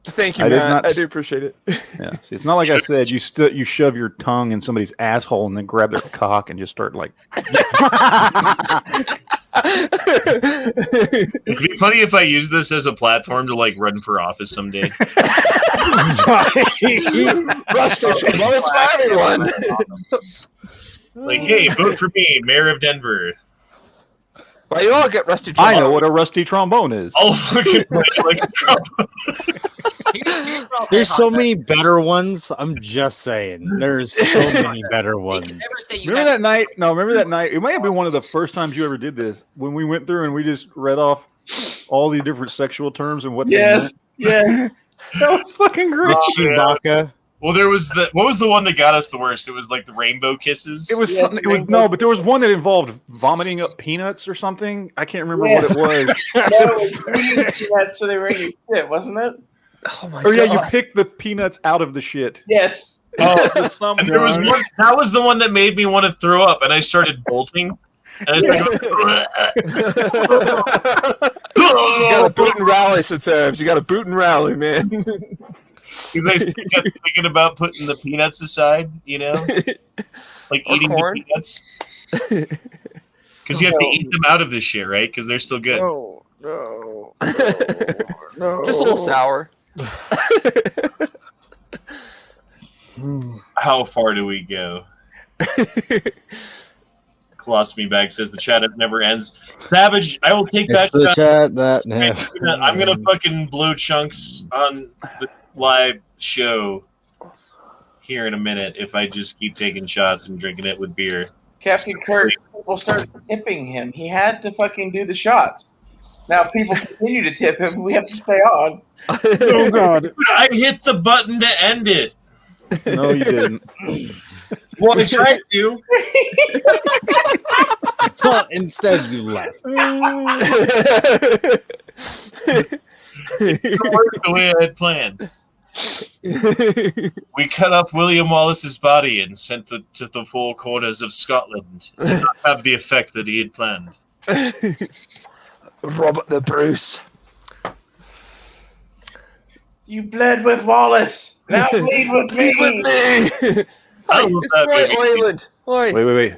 Thank you, Matt. I do appreciate it. Yeah. See, it's not like I said. You shove your tongue in somebody's asshole and then grab their cock and just start like. It'd be funny if I use this as a platform to like run for office someday. Rusty, vote for everyone. Like, hey, vote for me, mayor of Denver. Well, you all get rusty trombone. I know what a rusty trombone is. I'll fucking play like a trombone. There's so many better ones. I'm just saying. There's so many better ones. Remember that night? No, remember that night? It might have been one of the first times you ever did this. When we went through and we just read off all the different sexual terms and what they meant. Yeah. That was fucking great. Chewbacca. Well, there was what was the one that got us the worst? It was like the rainbow kisses. It was something. It was but there was one that involved vomiting up peanuts or something. I can't remember what it was. It was peanuts, so they were in your shit, wasn't it? Oh my god! Yeah, you God. picked the peanuts out of the shit. Yes. Oh, and there was one. That was the one that made me want to throw up, and I started bolting. And I You got to boot and rally sometimes. You got to boot and rally, man. Because I kept thinking about putting the peanuts aside, you know, like Or eating corn. the peanuts. Because you have to eat them out of this shit, right? Because they're still good. No. Just a little sour. How far do we go? Colostomy Bag says the chat never ends. Savage, I will take that The shot. chat that I'm gonna fucking blow chunks on the live show here in a minute if I just keep taking shots and drinking it with beer. Captain Kirk will start tipping him. He had to fucking do the shots. Now, if people continue to tip him, we have to stay on. Oh god! I hit the button to end it. No, you didn't. Well, I tried to. Well, instead you left. It worked the way I had planned. We cut off William Wallace's body and sent it to the four corners of Scotland. It did not have the effect that he had planned. Robert the Bruce. You bled with Wallace. Now bleed with me. I love that Right, movie. Wayland. Oi. Wait.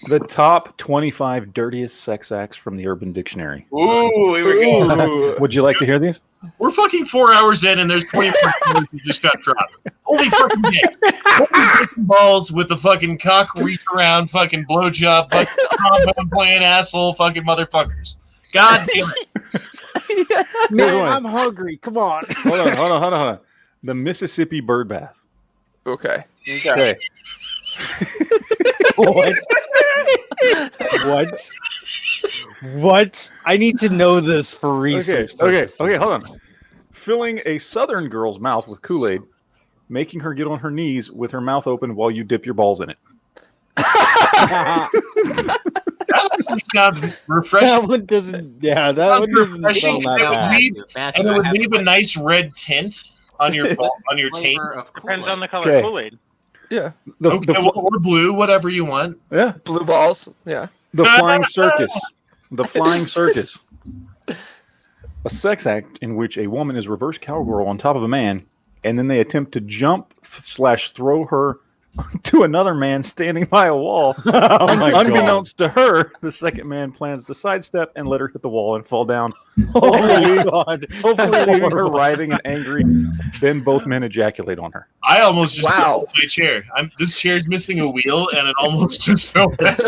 The top 25 dirtiest sex acts from the Urban Dictionary. Ooh, here we go. Would you like to hear these? We're fucking 4 hours in and there's 20 more who just got dropped. Holy fucking dick. Holy fucking balls with the fucking cock reach around, fucking blowjob, fucking trombone playing asshole fucking motherfuckers. God damn it. Man, I'm hungry. Come on. Hold on. The Mississippi bird bath. Okay. Okay. What? I need to know this for research. Okay, hold on. Filling a southern girl's mouth with Kool-Aid, making her get on her knees with her mouth open while you dip your balls in it. That actually sounds refreshing. That one doesn't. Yeah, that one doesn't Refreshing. sound that bad. And it would leave a nice red tint on your taint. Depends on the color Okay. of Kool-Aid. Yeah. Or blue, whatever you want. Yeah. Blue balls. Yeah. The Flying Circus. The Flying Circus. A sex act in which a woman is reverse cowgirl on top of a man, and then they attempt to jump / throw her to another man standing by a wall. Oh my Unbeknownst to her, the second man plans to sidestep and let her hit the wall and fall down. Oh my god! Hopefully leaving her writhing and angry. Then both men ejaculate on her. I almost just fell Wow. off my chair. This chair's missing a wheel, and it almost just fell back.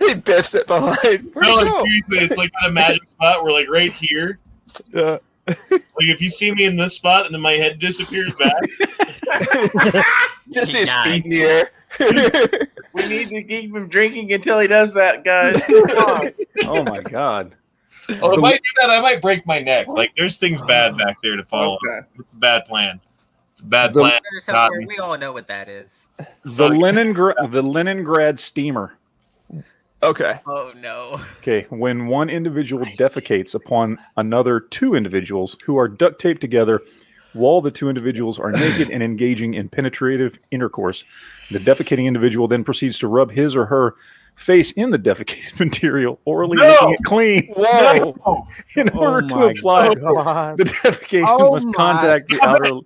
He biffs it behind. Where'd No, it go? seriously, it's like at a magic spot. We're like right here. Yeah. Like if you see me in this spot, and then my head disappears back. Just his feet in the air. We need to keep him drinking until he does that, guys. Come on. Oh my god. Oh, if I do that, I might break my neck. Like there's things bad back there to follow. Okay. It's a bad plan. It's a bad The- plan. Cotton. We all know what that is. The Leningrad steamer. Okay. Oh no. Okay, when one individual defecates upon another two individuals who are duct taped together while the two individuals are naked and engaging in penetrative intercourse, the defecating individual then proceeds to rub his or her face in the defecated material, orally making it clean. Whoa! In order to apply the defecation must contact the outer.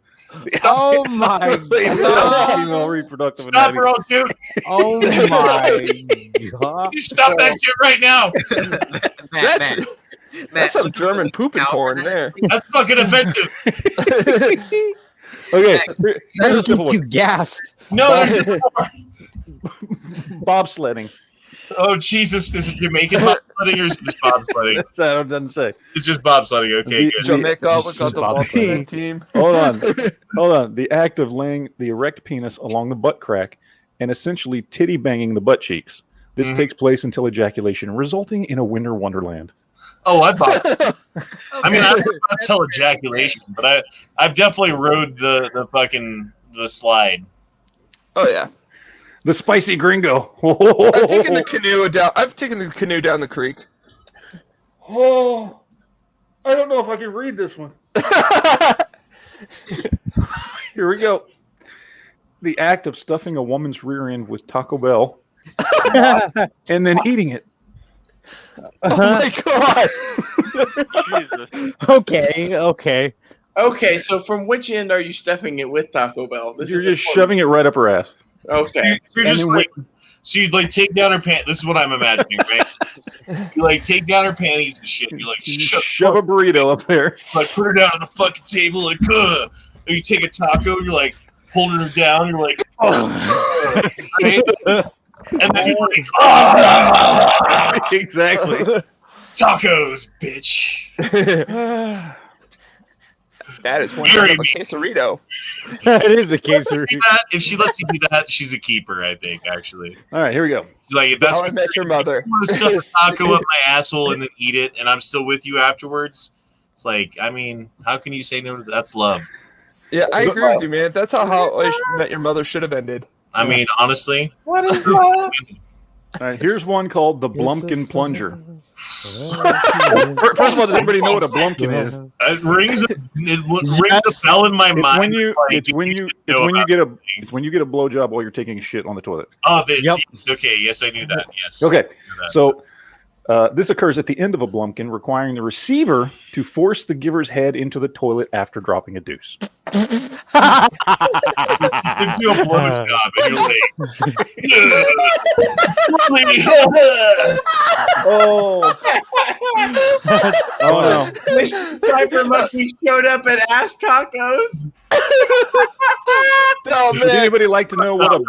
Oh my god! Female reproductive Stop, anatomy. bro, dude. Oh my god! You stop that shit right now. That's some German pooping porn there. That's fucking offensive. Okay, That'll keep you gassed. No, there's more. Bobsledding. Oh Jesus! Is it Jamaican bobsledding or is it just bobsledding? That doesn't say. It's just bobsledding. Okay, good. Jamaica, we got the bobsledding team. Hold on. The act of laying the erect penis along the butt crack and essentially titty banging the butt cheeks. This takes place until ejaculation, resulting in a winter wonderland. Oh, I bought. I mean, I'm not tell ejaculation, but I've definitely rode the slide. Oh yeah. The spicy gringo. I've taken the canoe down. I've taken the canoe down the creek. Oh, I don't know if I can read this one. Here we go. The act of stuffing a woman's rear end with Taco Bell and then eating it. Oh my god! Jesus. Okay. Okay, so from which end are you stuffing it with Taco Bell? You're just shoving it right up her ass. Okay. You're just like, so you'd like take down her pants. This is what I'm imagining, right? You like take down her panties and shit. You like shove a burrito up there. Like put her down on the fucking table, like, and you take a taco. You're like holding her down. You're like, right? And then you're like, exactly. Tacos, bitch. That is one hell of a quesarito. That is a quesarito. If she lets you do that, she's a keeper, I think, actually. All right, here we go. She's like, if that's How I Met Your Mother. You want to stuff a taco up my asshole and then eat it, and I'm still with you afterwards. It's like, I mean, how can you say no to that? That's love. Yeah, I agree with you, man. That's how I Met Your Mother should have ended. I mean, honestly. What is love? All right, here's one called the Blumpkin Plunger. First of all, does everybody know what a Blumpkin is? It rings a bell in my mind. It's when you get a blowjob while you're taking a shit on the toilet. Oh, okay. Yes, I knew that. Yes. Okay, so this occurs at the end of a Blumpkin, requiring the receiver to force the giver's head into the toilet after dropping a deuce. Gives you a blowjob, and you're like, oh no! Wish Cyber Monkey showed up at Ass Tacos. Would anybody like to know what a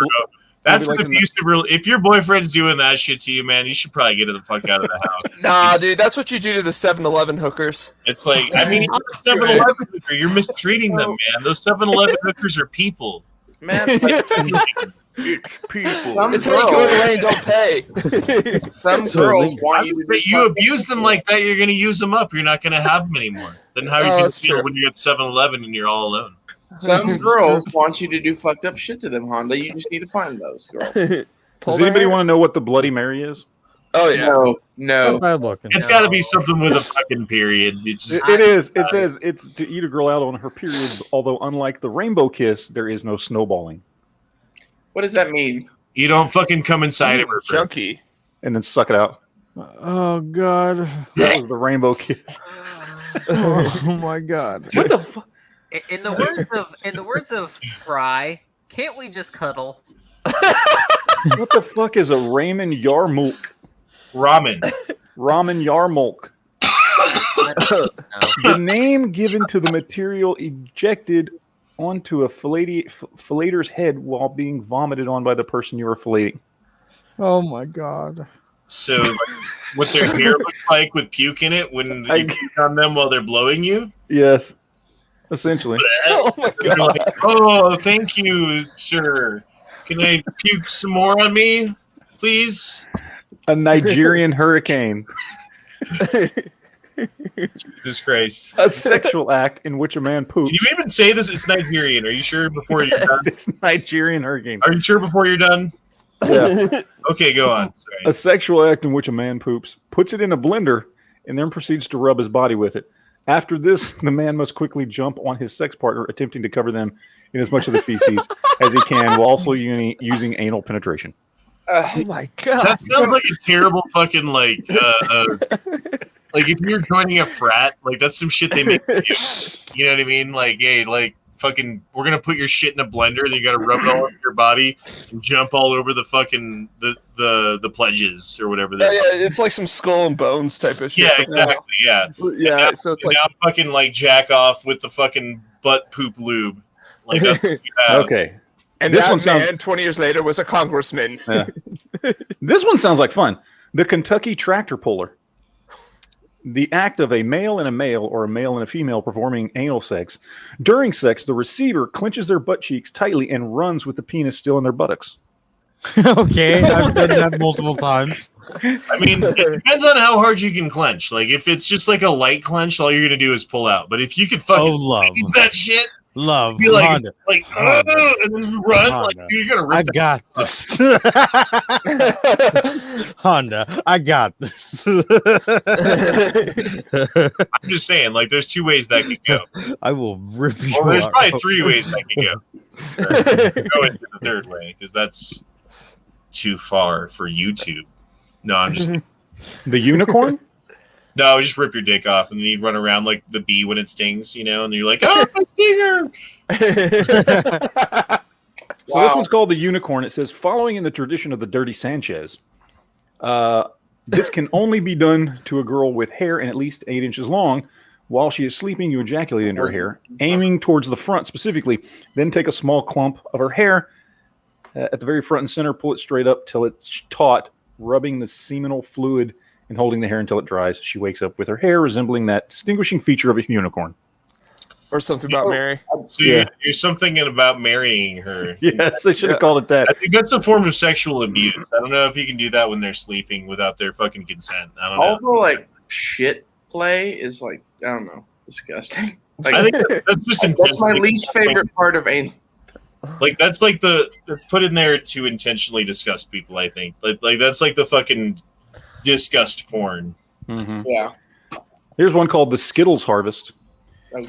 That's an abusive. If your boyfriend's doing that shit to you, man, you should probably get the fuck out of the house. Nah, dude, that's what you do to the 7-Eleven hookers. It's like, I mean, you're a 7-Eleven hooker. You're mistreating them, man. Those 7-Eleven hookers are people. Man, people. It's how you go away and don't pay. Some girls want you to you abuse them like that, you're going to use them up. You're not going to have them anymore. Then how are you going to feel when you're at 7-Eleven and you're all alone? Some girls want you to do fucked up shit to them, Honda. You just need to find those girls. Does anybody want to know what the Bloody Mary is? Oh yeah. No. It's got to be something with a fucking period. It is. It says it's to eat a girl out on her period. Although unlike the rainbow kiss, there is no snowballing. What does that mean? You don't fucking come inside of her. Chunky. And then suck it out. Oh god. That was the rainbow kiss. Oh my god. What the fuck? In the words of Fry, can't we just cuddle? What the fuck is a ramen yarmulke? Ramen Yarmulke. The name given to the material ejected onto a fellator's head while being vomited on by the person you are filleting. Oh my god. So, what their hair looks like with puke in it when you puke on them while they're blowing you? Yes. Essentially. Oh my god. Like, oh, thank you, sir. Can I puke some more on me, please? A Nigerian hurricane. Jesus Christ. A sexual act in which a man poops. Can you even say this? It's Nigerian. Are you sure before you're done? It's Nigerian hurricane. Are you sure before you're done? Yeah. Okay, go on. Sorry. A sexual act in which a man poops, puts it in a blender, and then proceeds to rub his body with it. After this, the man must quickly jump on his sex partner, attempting to cover them in as much of the feces as he can, while also using anal penetration. Oh my god! That sounds like a terrible fucking like if you're joining a frat, like that's some shit they make you do. You know what I mean? Like, hey, like fucking, we're gonna put your shit in a blender, then you gotta rub it all over your body and jump all over the fucking the pledges or whatever. Yeah, it's like some skull and bones type of shit. Yeah, exactly. Yeah. Yeah. So it's like now fucking like jack off with the fucking butt poop lube. Like that's what you have. Okay. And this that one sounds. man 20 years later was a congressman. Yeah. This one sounds like fun. The Kentucky tractor puller. The act of a male and a male or a male and a female performing anal sex. During sex, the receiver clenches their butt cheeks tightly and runs with the penis still in their buttocks. Okay, I've done that multiple times. I mean, it depends on how hard you can clench. Like, if it's just like a light clench, all you're gonna do is pull out. But if you can fucking squeeze that shit, Love, be like, Honda. like, Honda. and then you run, Honda. like, dude, you're gonna rip I got this. Honda, I got this. I'm just saying, like, there's two ways that could go. I will rip you Well, there's out. probably three ways that could go. Go into the third way, because that's too far for YouTube. No, I'm just... The unicorn? No, just rip your dick off, and then you'd run around like the bee when it stings, you know, and you're like, oh, my stinger! So this one's called the unicorn. It says, following in the tradition of the Dirty Sanchez, this can only be done to a girl with hair and at least 8 inches long. While she is sleeping, you ejaculate into her hair, aiming towards the front specifically. Then take a small clump of her hair at the very front and center, pull it straight up till it's taut, rubbing the seminal fluid and holding the hair until it dries. She wakes up with her hair resembling that distinguishing feature of a unicorn. Or something about Mary. So you're something about marrying her. Yes, they should have called it that. I think that's a form of sexual abuse. I don't know if you can do that when they're sleeping without their fucking consent. I don't know. Also, like, shit play is, like, I don't know, disgusting. Like, I think that's just that's my least favorite part of anal. Like, that's like that's put in there to intentionally disgust people, I think. Like that's like the fucking disgust porn. Mm-hmm. Yeah. Here's one called the Skittles Harvest.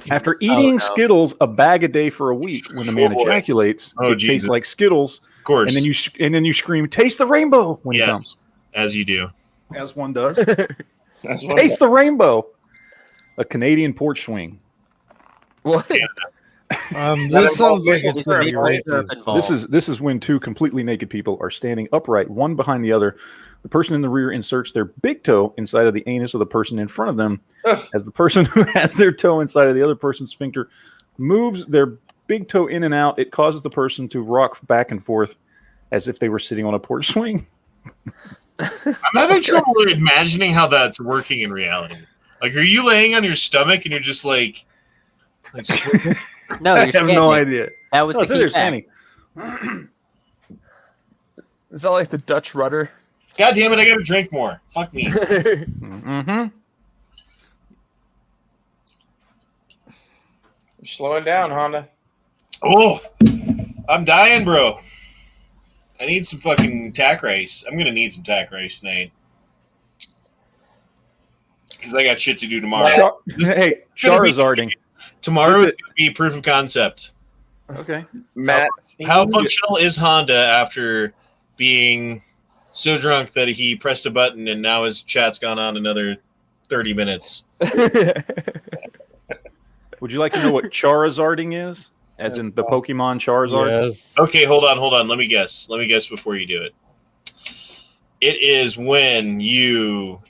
After eating Skittles a bag a day for a week, when the man ejaculates, it tastes like Skittles. Of course. And then you scream, "Taste the rainbow!" when it comes. As you do. As one does. Taste the rainbow. A Canadian porch swing. What? This sounds like it's going to be racist. This is when two completely naked people are standing upright, one behind the other. The person in the rear inserts their big toe inside of the anus of the person in front of them. As the person who has their toe inside of the other person's sphincter moves their big toe in and out, it causes the person to rock back and forth as if they were sitting on a porch swing. I'm having trouble imagining how that's working in reality. Like, are you laying on your stomach and you're just like No, I have no idea. That was the key standing. Is that like the Dutch rudder? God damn it, I gotta drink more. Fuck me. Mm-hmm. You're slowing down, Honda. Oh, I'm dying, bro. I need some fucking tack rice. I'm gonna need some tack rice tonight. Because I got shit to do tomorrow. Hey, Charizarding. Tomorrow is going to be proof of concept. Okay. Matt. How functional is Honda after being so drunk that he pressed a button and now his chat's gone on another 30 minutes? Would you like to know what Charizarding is? As in the Pokemon Charizard? Yes. Okay, hold on. Let me guess before you do it. It is when you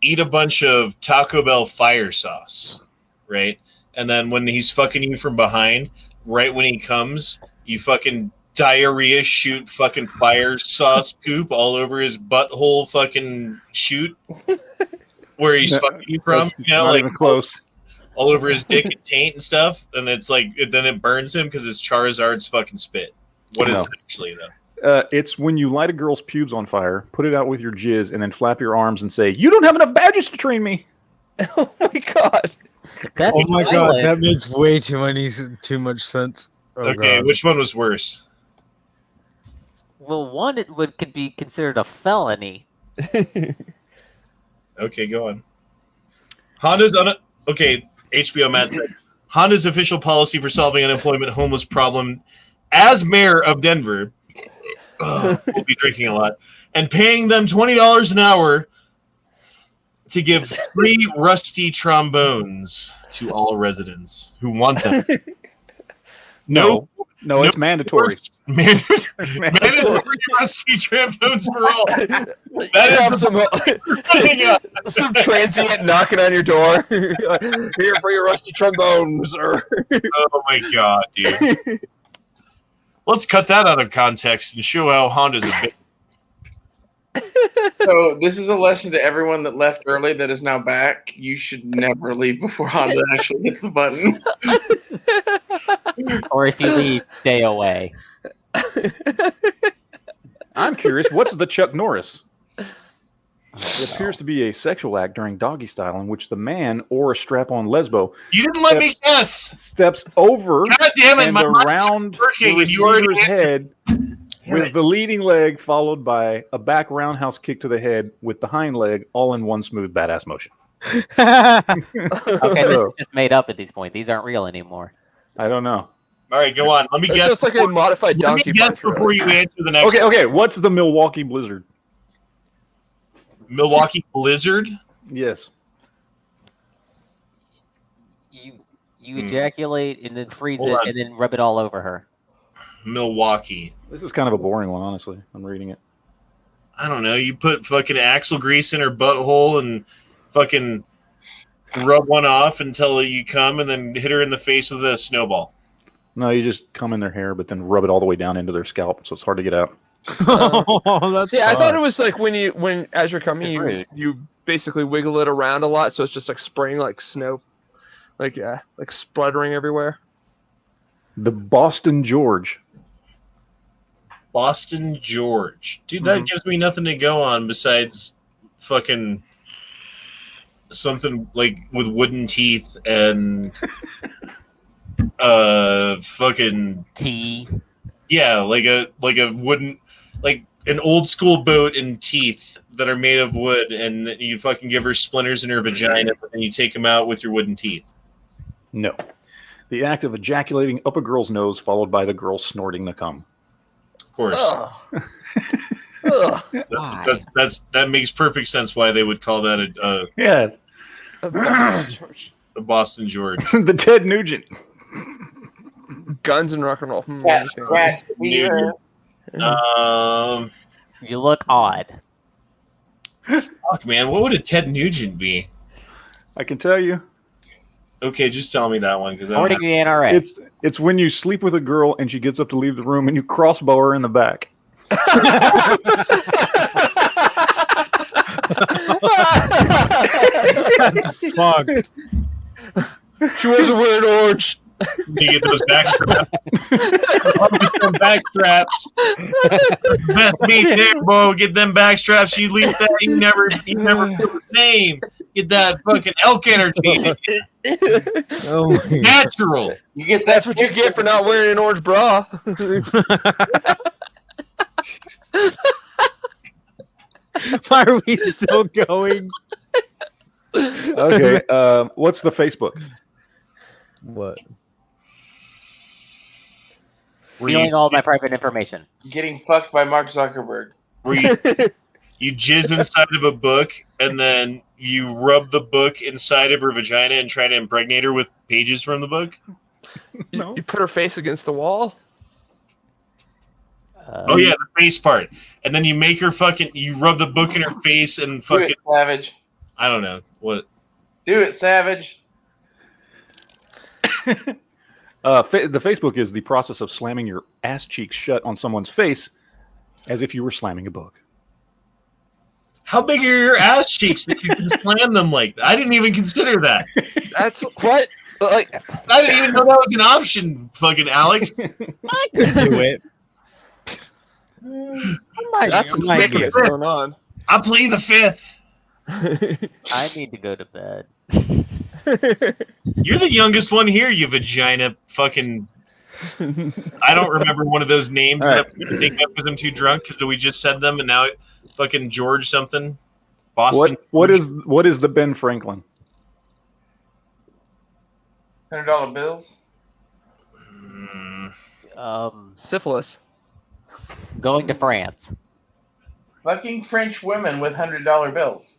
eat a bunch of Taco Bell fire sauce, right? And then when he's fucking you from behind, right when he comes, you fucking diarrhea shoot fucking fire sauce poop all over his butthole fucking shoot where he's fucking you from, you know, not like even close. All over his dick and taint and stuff, and it's like then it burns him because it's Charizard's fucking spit. What is it actually though? It's when you light a girl's pubes on fire, put it out with your jizz, and then flap your arms and say, "You don't have enough badges to train me." Oh my god. That's Oh my god, violent. that makes way too much sense. Oh Okay, god. which one was worse? Well, one could be considered a felony. Okay, go on. Okay, HBO Matt said, Honda's official policy for solving unemployment homeless problem as mayor of Denver, we'll be drinking a lot, and paying them $20 an hour to give free rusty trombones to all residents who want them. No, it's mandatory. Mandatory rusty trombones for all. That is some transient knocking on your door. Here for your rusty trombones. Oh my god, dude. Let's cut that out of context and show how Honda's a bitch. So this is a lesson to everyone that left early that is now back. You should never leave before Honda actually hits the button. Or if you leave, stay away. I'm curious, what's the Chuck Norris? It appears to be a sexual act during doggy style in which the man or a strap-on lesbo You didn't let me guess. steps over God damn it, and my mind's around working the and you already receiver's answered. head with the leading leg followed by a back roundhouse kick to the head with the hind leg all in one smooth badass motion. Okay, this is just made up at this point. These aren't real anymore. I don't know. All right, go on. Let me guess. It's like a modified Let me donkey guess punch. before you answer the next one. Okay. What's the Milwaukee Blizzard? Milwaukee Blizzard? Yes. You ejaculate and then freeze Hold it on. and then rub it all over her. Milwaukee. This is kind of a boring one, honestly. I'm reading it. I don't know. You put fucking axle grease in her butthole and fucking rub one off until you come and then hit her in the face with a snowball. No, you just come in their hair, but then rub it all the way down into their scalp, so it's hard to get out. Oh, that's See, I fun. thought it was like when as you're coming, you basically wiggle it around a lot, so it's just like spraying like snow, like spluttering everywhere. The Boston George. Boston George. Dude, that gives me nothing to go on besides fucking something like with wooden teeth and fucking tea. Yeah, like a wooden, like an old school boat and teeth that are made of wood, and you fucking give her splinters in her vagina, and you take them out with your wooden teeth. No. The act of ejaculating up a girl's nose followed by the girl snorting the cum. Of course. That makes perfect sense why they would call that a Boston George. The Ted Nugent. Guns and rock and roll. Nugent. You look odd. Fuck, man. What would a Ted Nugent be? I can tell you. Okay, just tell me that one because According to the NRA. It's when you sleep with a girl and she gets up to leave the room and you crossbow her in the back. That's fucked. She wasn't wearing orange. You get those back straps. Some back straps. Best meat there, bro. Get them back straps. You leave that, you never feel the same. Get that fucking elk energy. Oh, natural. You get That's what you get for not wearing an orange bra. why are we still going? Okay. What's the Facebook? What? Stealing all my private information. Getting fucked by Mark Zuckerberg. Where you jizz inside of a book and then you rub the book inside of her vagina and try to impregnate her with pages from the book? You put her face against the wall. Oh yeah, the face part. And then you make her you rub the book in her face and fucking... Do it, Savage. I don't know. What? Do it, Savage. The Facebook is the process of slamming your ass cheeks shut on someone's face as if you were slamming a book. How big are your ass cheeks that you can slam them like that? I didn't even consider that. That's what? Like, I didn't even know that was an option, fucking Alex. I could do it. That's what's going on. I plead the fifth. I need to go to bed. You're the youngest one here, you vagina fucking. I don't remember one of those names that I'm thinking of because I'm too drunk because we just said them and now fucking George something. Boston. What is the Ben Franklin? $100 bills. Syphilis. Going to France. Fucking French women with $100 bills.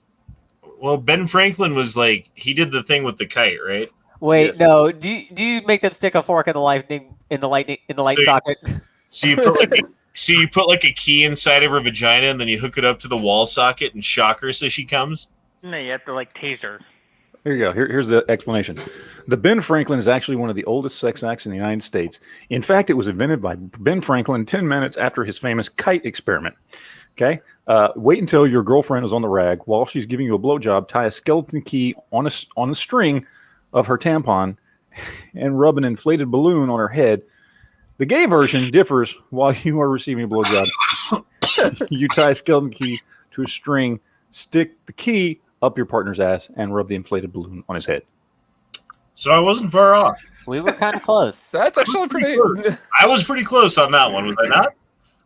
Well, Ben Franklin was like he did the thing with the kite, right? Wait, no. Do you make them stick a fork in the light socket? So you put like a key inside of her vagina and then you hook it up to the wall socket and shock her so she comes. No, you have to like taser. Here you go. Here's the explanation. The Ben Franklin is actually one of the oldest sex acts in the United States. In fact, it was invented by Ben Franklin 10 minutes after his famous kite experiment. Okay? Wait until your girlfriend is on the rag. While she's giving you a blowjob, tie a skeleton key on the string of her tampon and rub an inflated balloon on her head. The gay version differs while you are receiving a blowjob. You tie a skeleton key to a string, stick the key up your partner's ass, and rub the inflated balloon on his head. So I wasn't far off. We were kind of close. That's actually pretty. I was pretty close on that one, was I not?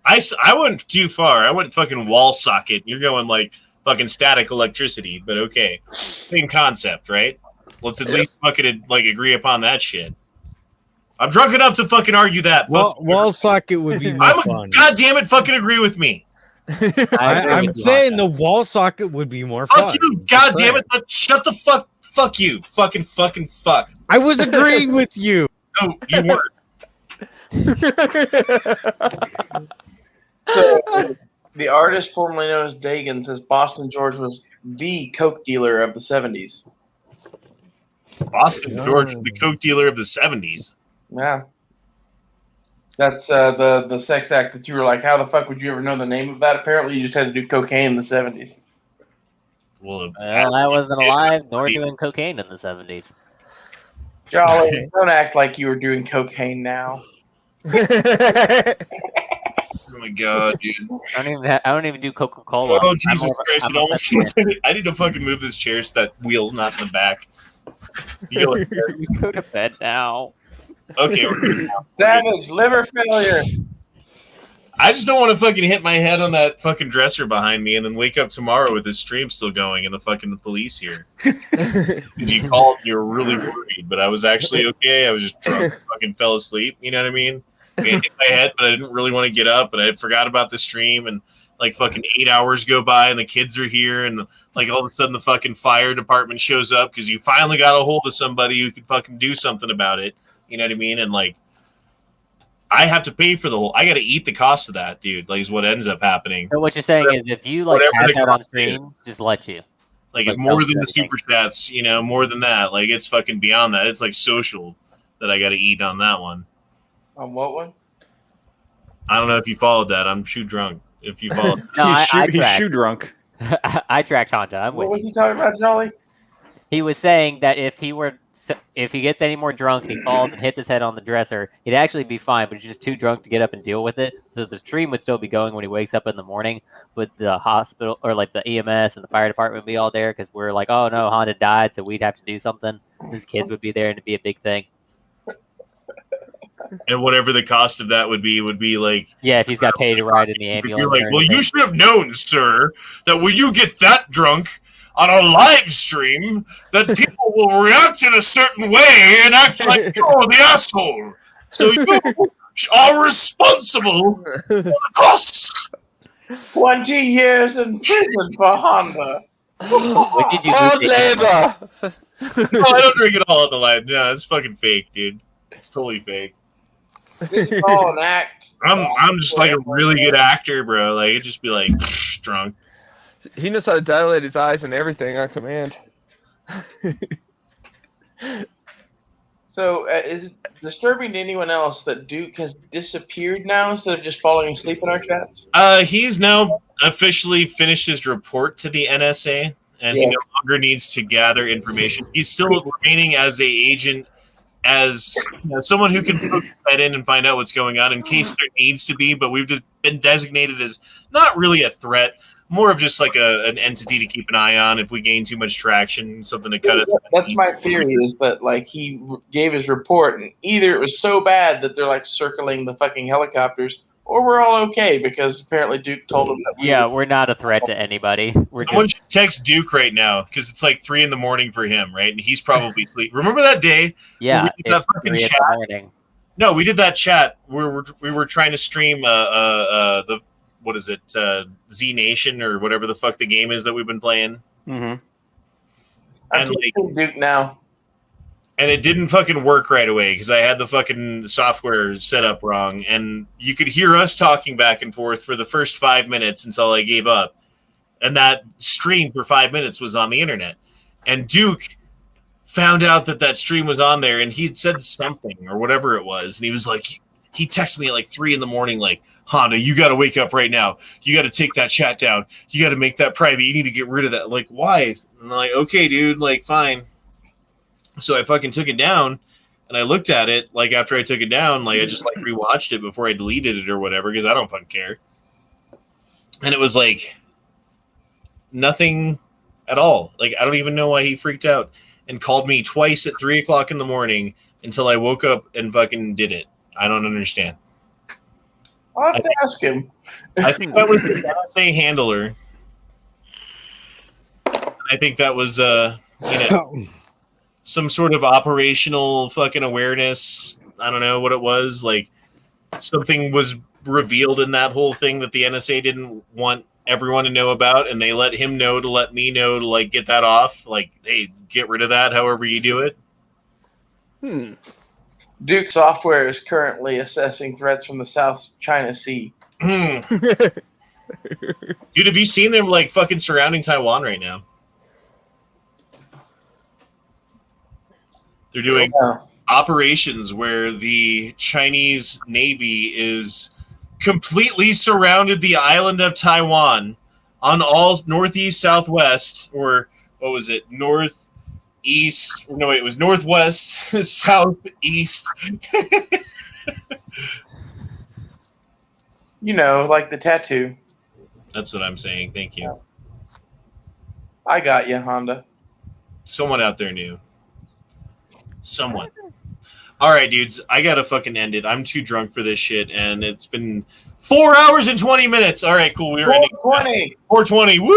I went too far. I went fucking wall socket. You're going like fucking static electricity, but okay. Same concept, right? Let's at least fucking like agree upon that shit. I'm drunk enough to fucking argue that. Wall socket would be more fun. God damn it, fucking agree with me. I'm saying the wall socket would be more fun. Fuck you, god damn it. Shut the fuck. Fuck you. Fucking fuck. I was agreeing with you. No, you weren't. So, the artist formerly known as Dagan says Boston George was the coke dealer of the 70s. Boston George, the coke dealer of the 70s. Yeah. That's the sex act that you were like, how the fuck would you ever know the name of that? Apparently, you just had to do cocaine in the 70s. Well, I wasn't alive nor doing cocaine in the 70s. Jolly, don't act like you were doing cocaine now. Oh my god, dude! I don't even do Coca-Cola. Oh Jesus Christ! I need to fucking move this chair so that wheel's not in the back. You go to bed now. Okay, we're good now. Savage liver failure. I just don't want to fucking hit my head on that fucking dresser behind me and then wake up tomorrow with this stream still going and the police here. Because you called, you were really worried, but I was actually okay. I was just drunk, fucking fell asleep. You know what I mean? I hit my head, but I didn't really want to get up, and I forgot about the stream, and like fucking 8 hours go by, and the kids are here, and like all of a sudden the fucking fire department shows up because you finally got a hold of somebody who could fucking do something about it. You know what I mean? And like, I have to pay for the whole. I got to eat the cost of that, dude. Like, is what ends up happening. So what you're saying is, if you like pass out on stream, just let you. Like more than the super chats, you know, more than that. Like, it's fucking beyond that. It's like social that I got to eat on that one. On what one? I don't know if you followed that. I'm shoe drunk. If you followed, no, he's shoe drunk. I tracked Honda. What was he talking about, Jolly? He was saying that if he gets any more drunk and he falls and hits his head on the dresser, he'd actually be fine, but he's just too drunk to get up and deal with it. So the stream would still be going when he wakes up in the morning, but the hospital or like the EMS and the fire department would be all there because we're like, oh no, Honda died, so we'd have to do something. His kids would be there and it'd be a big thing. And whatever the cost of that would be like, yeah, if he's got paid to ride in the ambulance. You're like, well, you should have known, sir, that when you get that drunk on a live stream, that people will react in a certain way and act like you're the asshole. So you are responsible for the costs. 20 years in prison for Honda. Hard labor. No, I don't drink it all on the live. No, it's fucking fake, dude. It's totally fake. This is all an act. I'm just like a really good actor, bro. Like, it'd just be like drunk. He knows how to dilate his eyes and everything on command. So, is it disturbing to anyone else that Duke has disappeared now instead of just falling asleep in our chats? He's now officially finished his report to the NSA, and he no longer needs to gather information. He's still remaining as a agent, as someone who can put his head in and find out what's going on in case there needs to be, but we've just been designated as not really a threat. more of just like an entity to keep an eye on if we gain too much traction, something to cut us. That's my theory, is that like he gave his report and either it was so bad that they're like circling the fucking helicopters, or we're all okay because apparently Duke told them that we're not a threat to anybody. Someone should text Duke right now because it's like 3 a.m. for him, right? And he's probably asleep. Remember that day? Yeah, we did that fucking chat? No, we did that chat where we were trying to stream the what is it, Z Nation or whatever the fuck the game is that we've been playing. I'm And like, Duke now. And it didn't fucking work right away because I had the fucking software set up wrong. And you could hear us talking back and forth for the first 5 minutes until I gave up. And that stream for 5 minutes was on the internet. And Duke found out that stream was on there and he'd said something or whatever it was. And he was like, he texted me at like 3 a.m. like, Honda, you got to wake up right now. You got to take that chat down. You got to make that private. You need to get rid of that. Like, why? And I'm like, okay, dude, like, fine. So I fucking took it down, and I looked at it, like, after I took it down, like, I just, like, rewatched it before I deleted it or whatever, because I don't fucking care. And it was, like, nothing at all. Like, I don't even know why he freaked out and called me twice at 3 o'clock in the morning until I woke up and fucking did it. I don't understand. I'll have to ask him. I think that was the NSA handler. I think that was, some sort of operational fucking awareness. I don't know what it was. Like, something was revealed in that whole thing that the NSA didn't want everyone to know about, and they let him know to let me know to, like, get that off. Like, hey, get rid of that however you do it. Duke Software is currently assessing threats from the South China Sea. Dude, have you seen them, like, fucking surrounding Taiwan right now? They're doing operations where the Chinese Navy is completely surrounded the island of Taiwan on all northeast, southwest, or what was it? Northeast. No, wait, it was northwest, southeast. You know, like the tattoo. That's what I'm saying. Thank you. I got you, Honda. Someone out there knew. Someone. All right, dudes. I gotta fucking end it. I'm too drunk for this shit, and it's been 4 hours and 20 minutes. All right, cool. We're ending. 420. 420. Woo!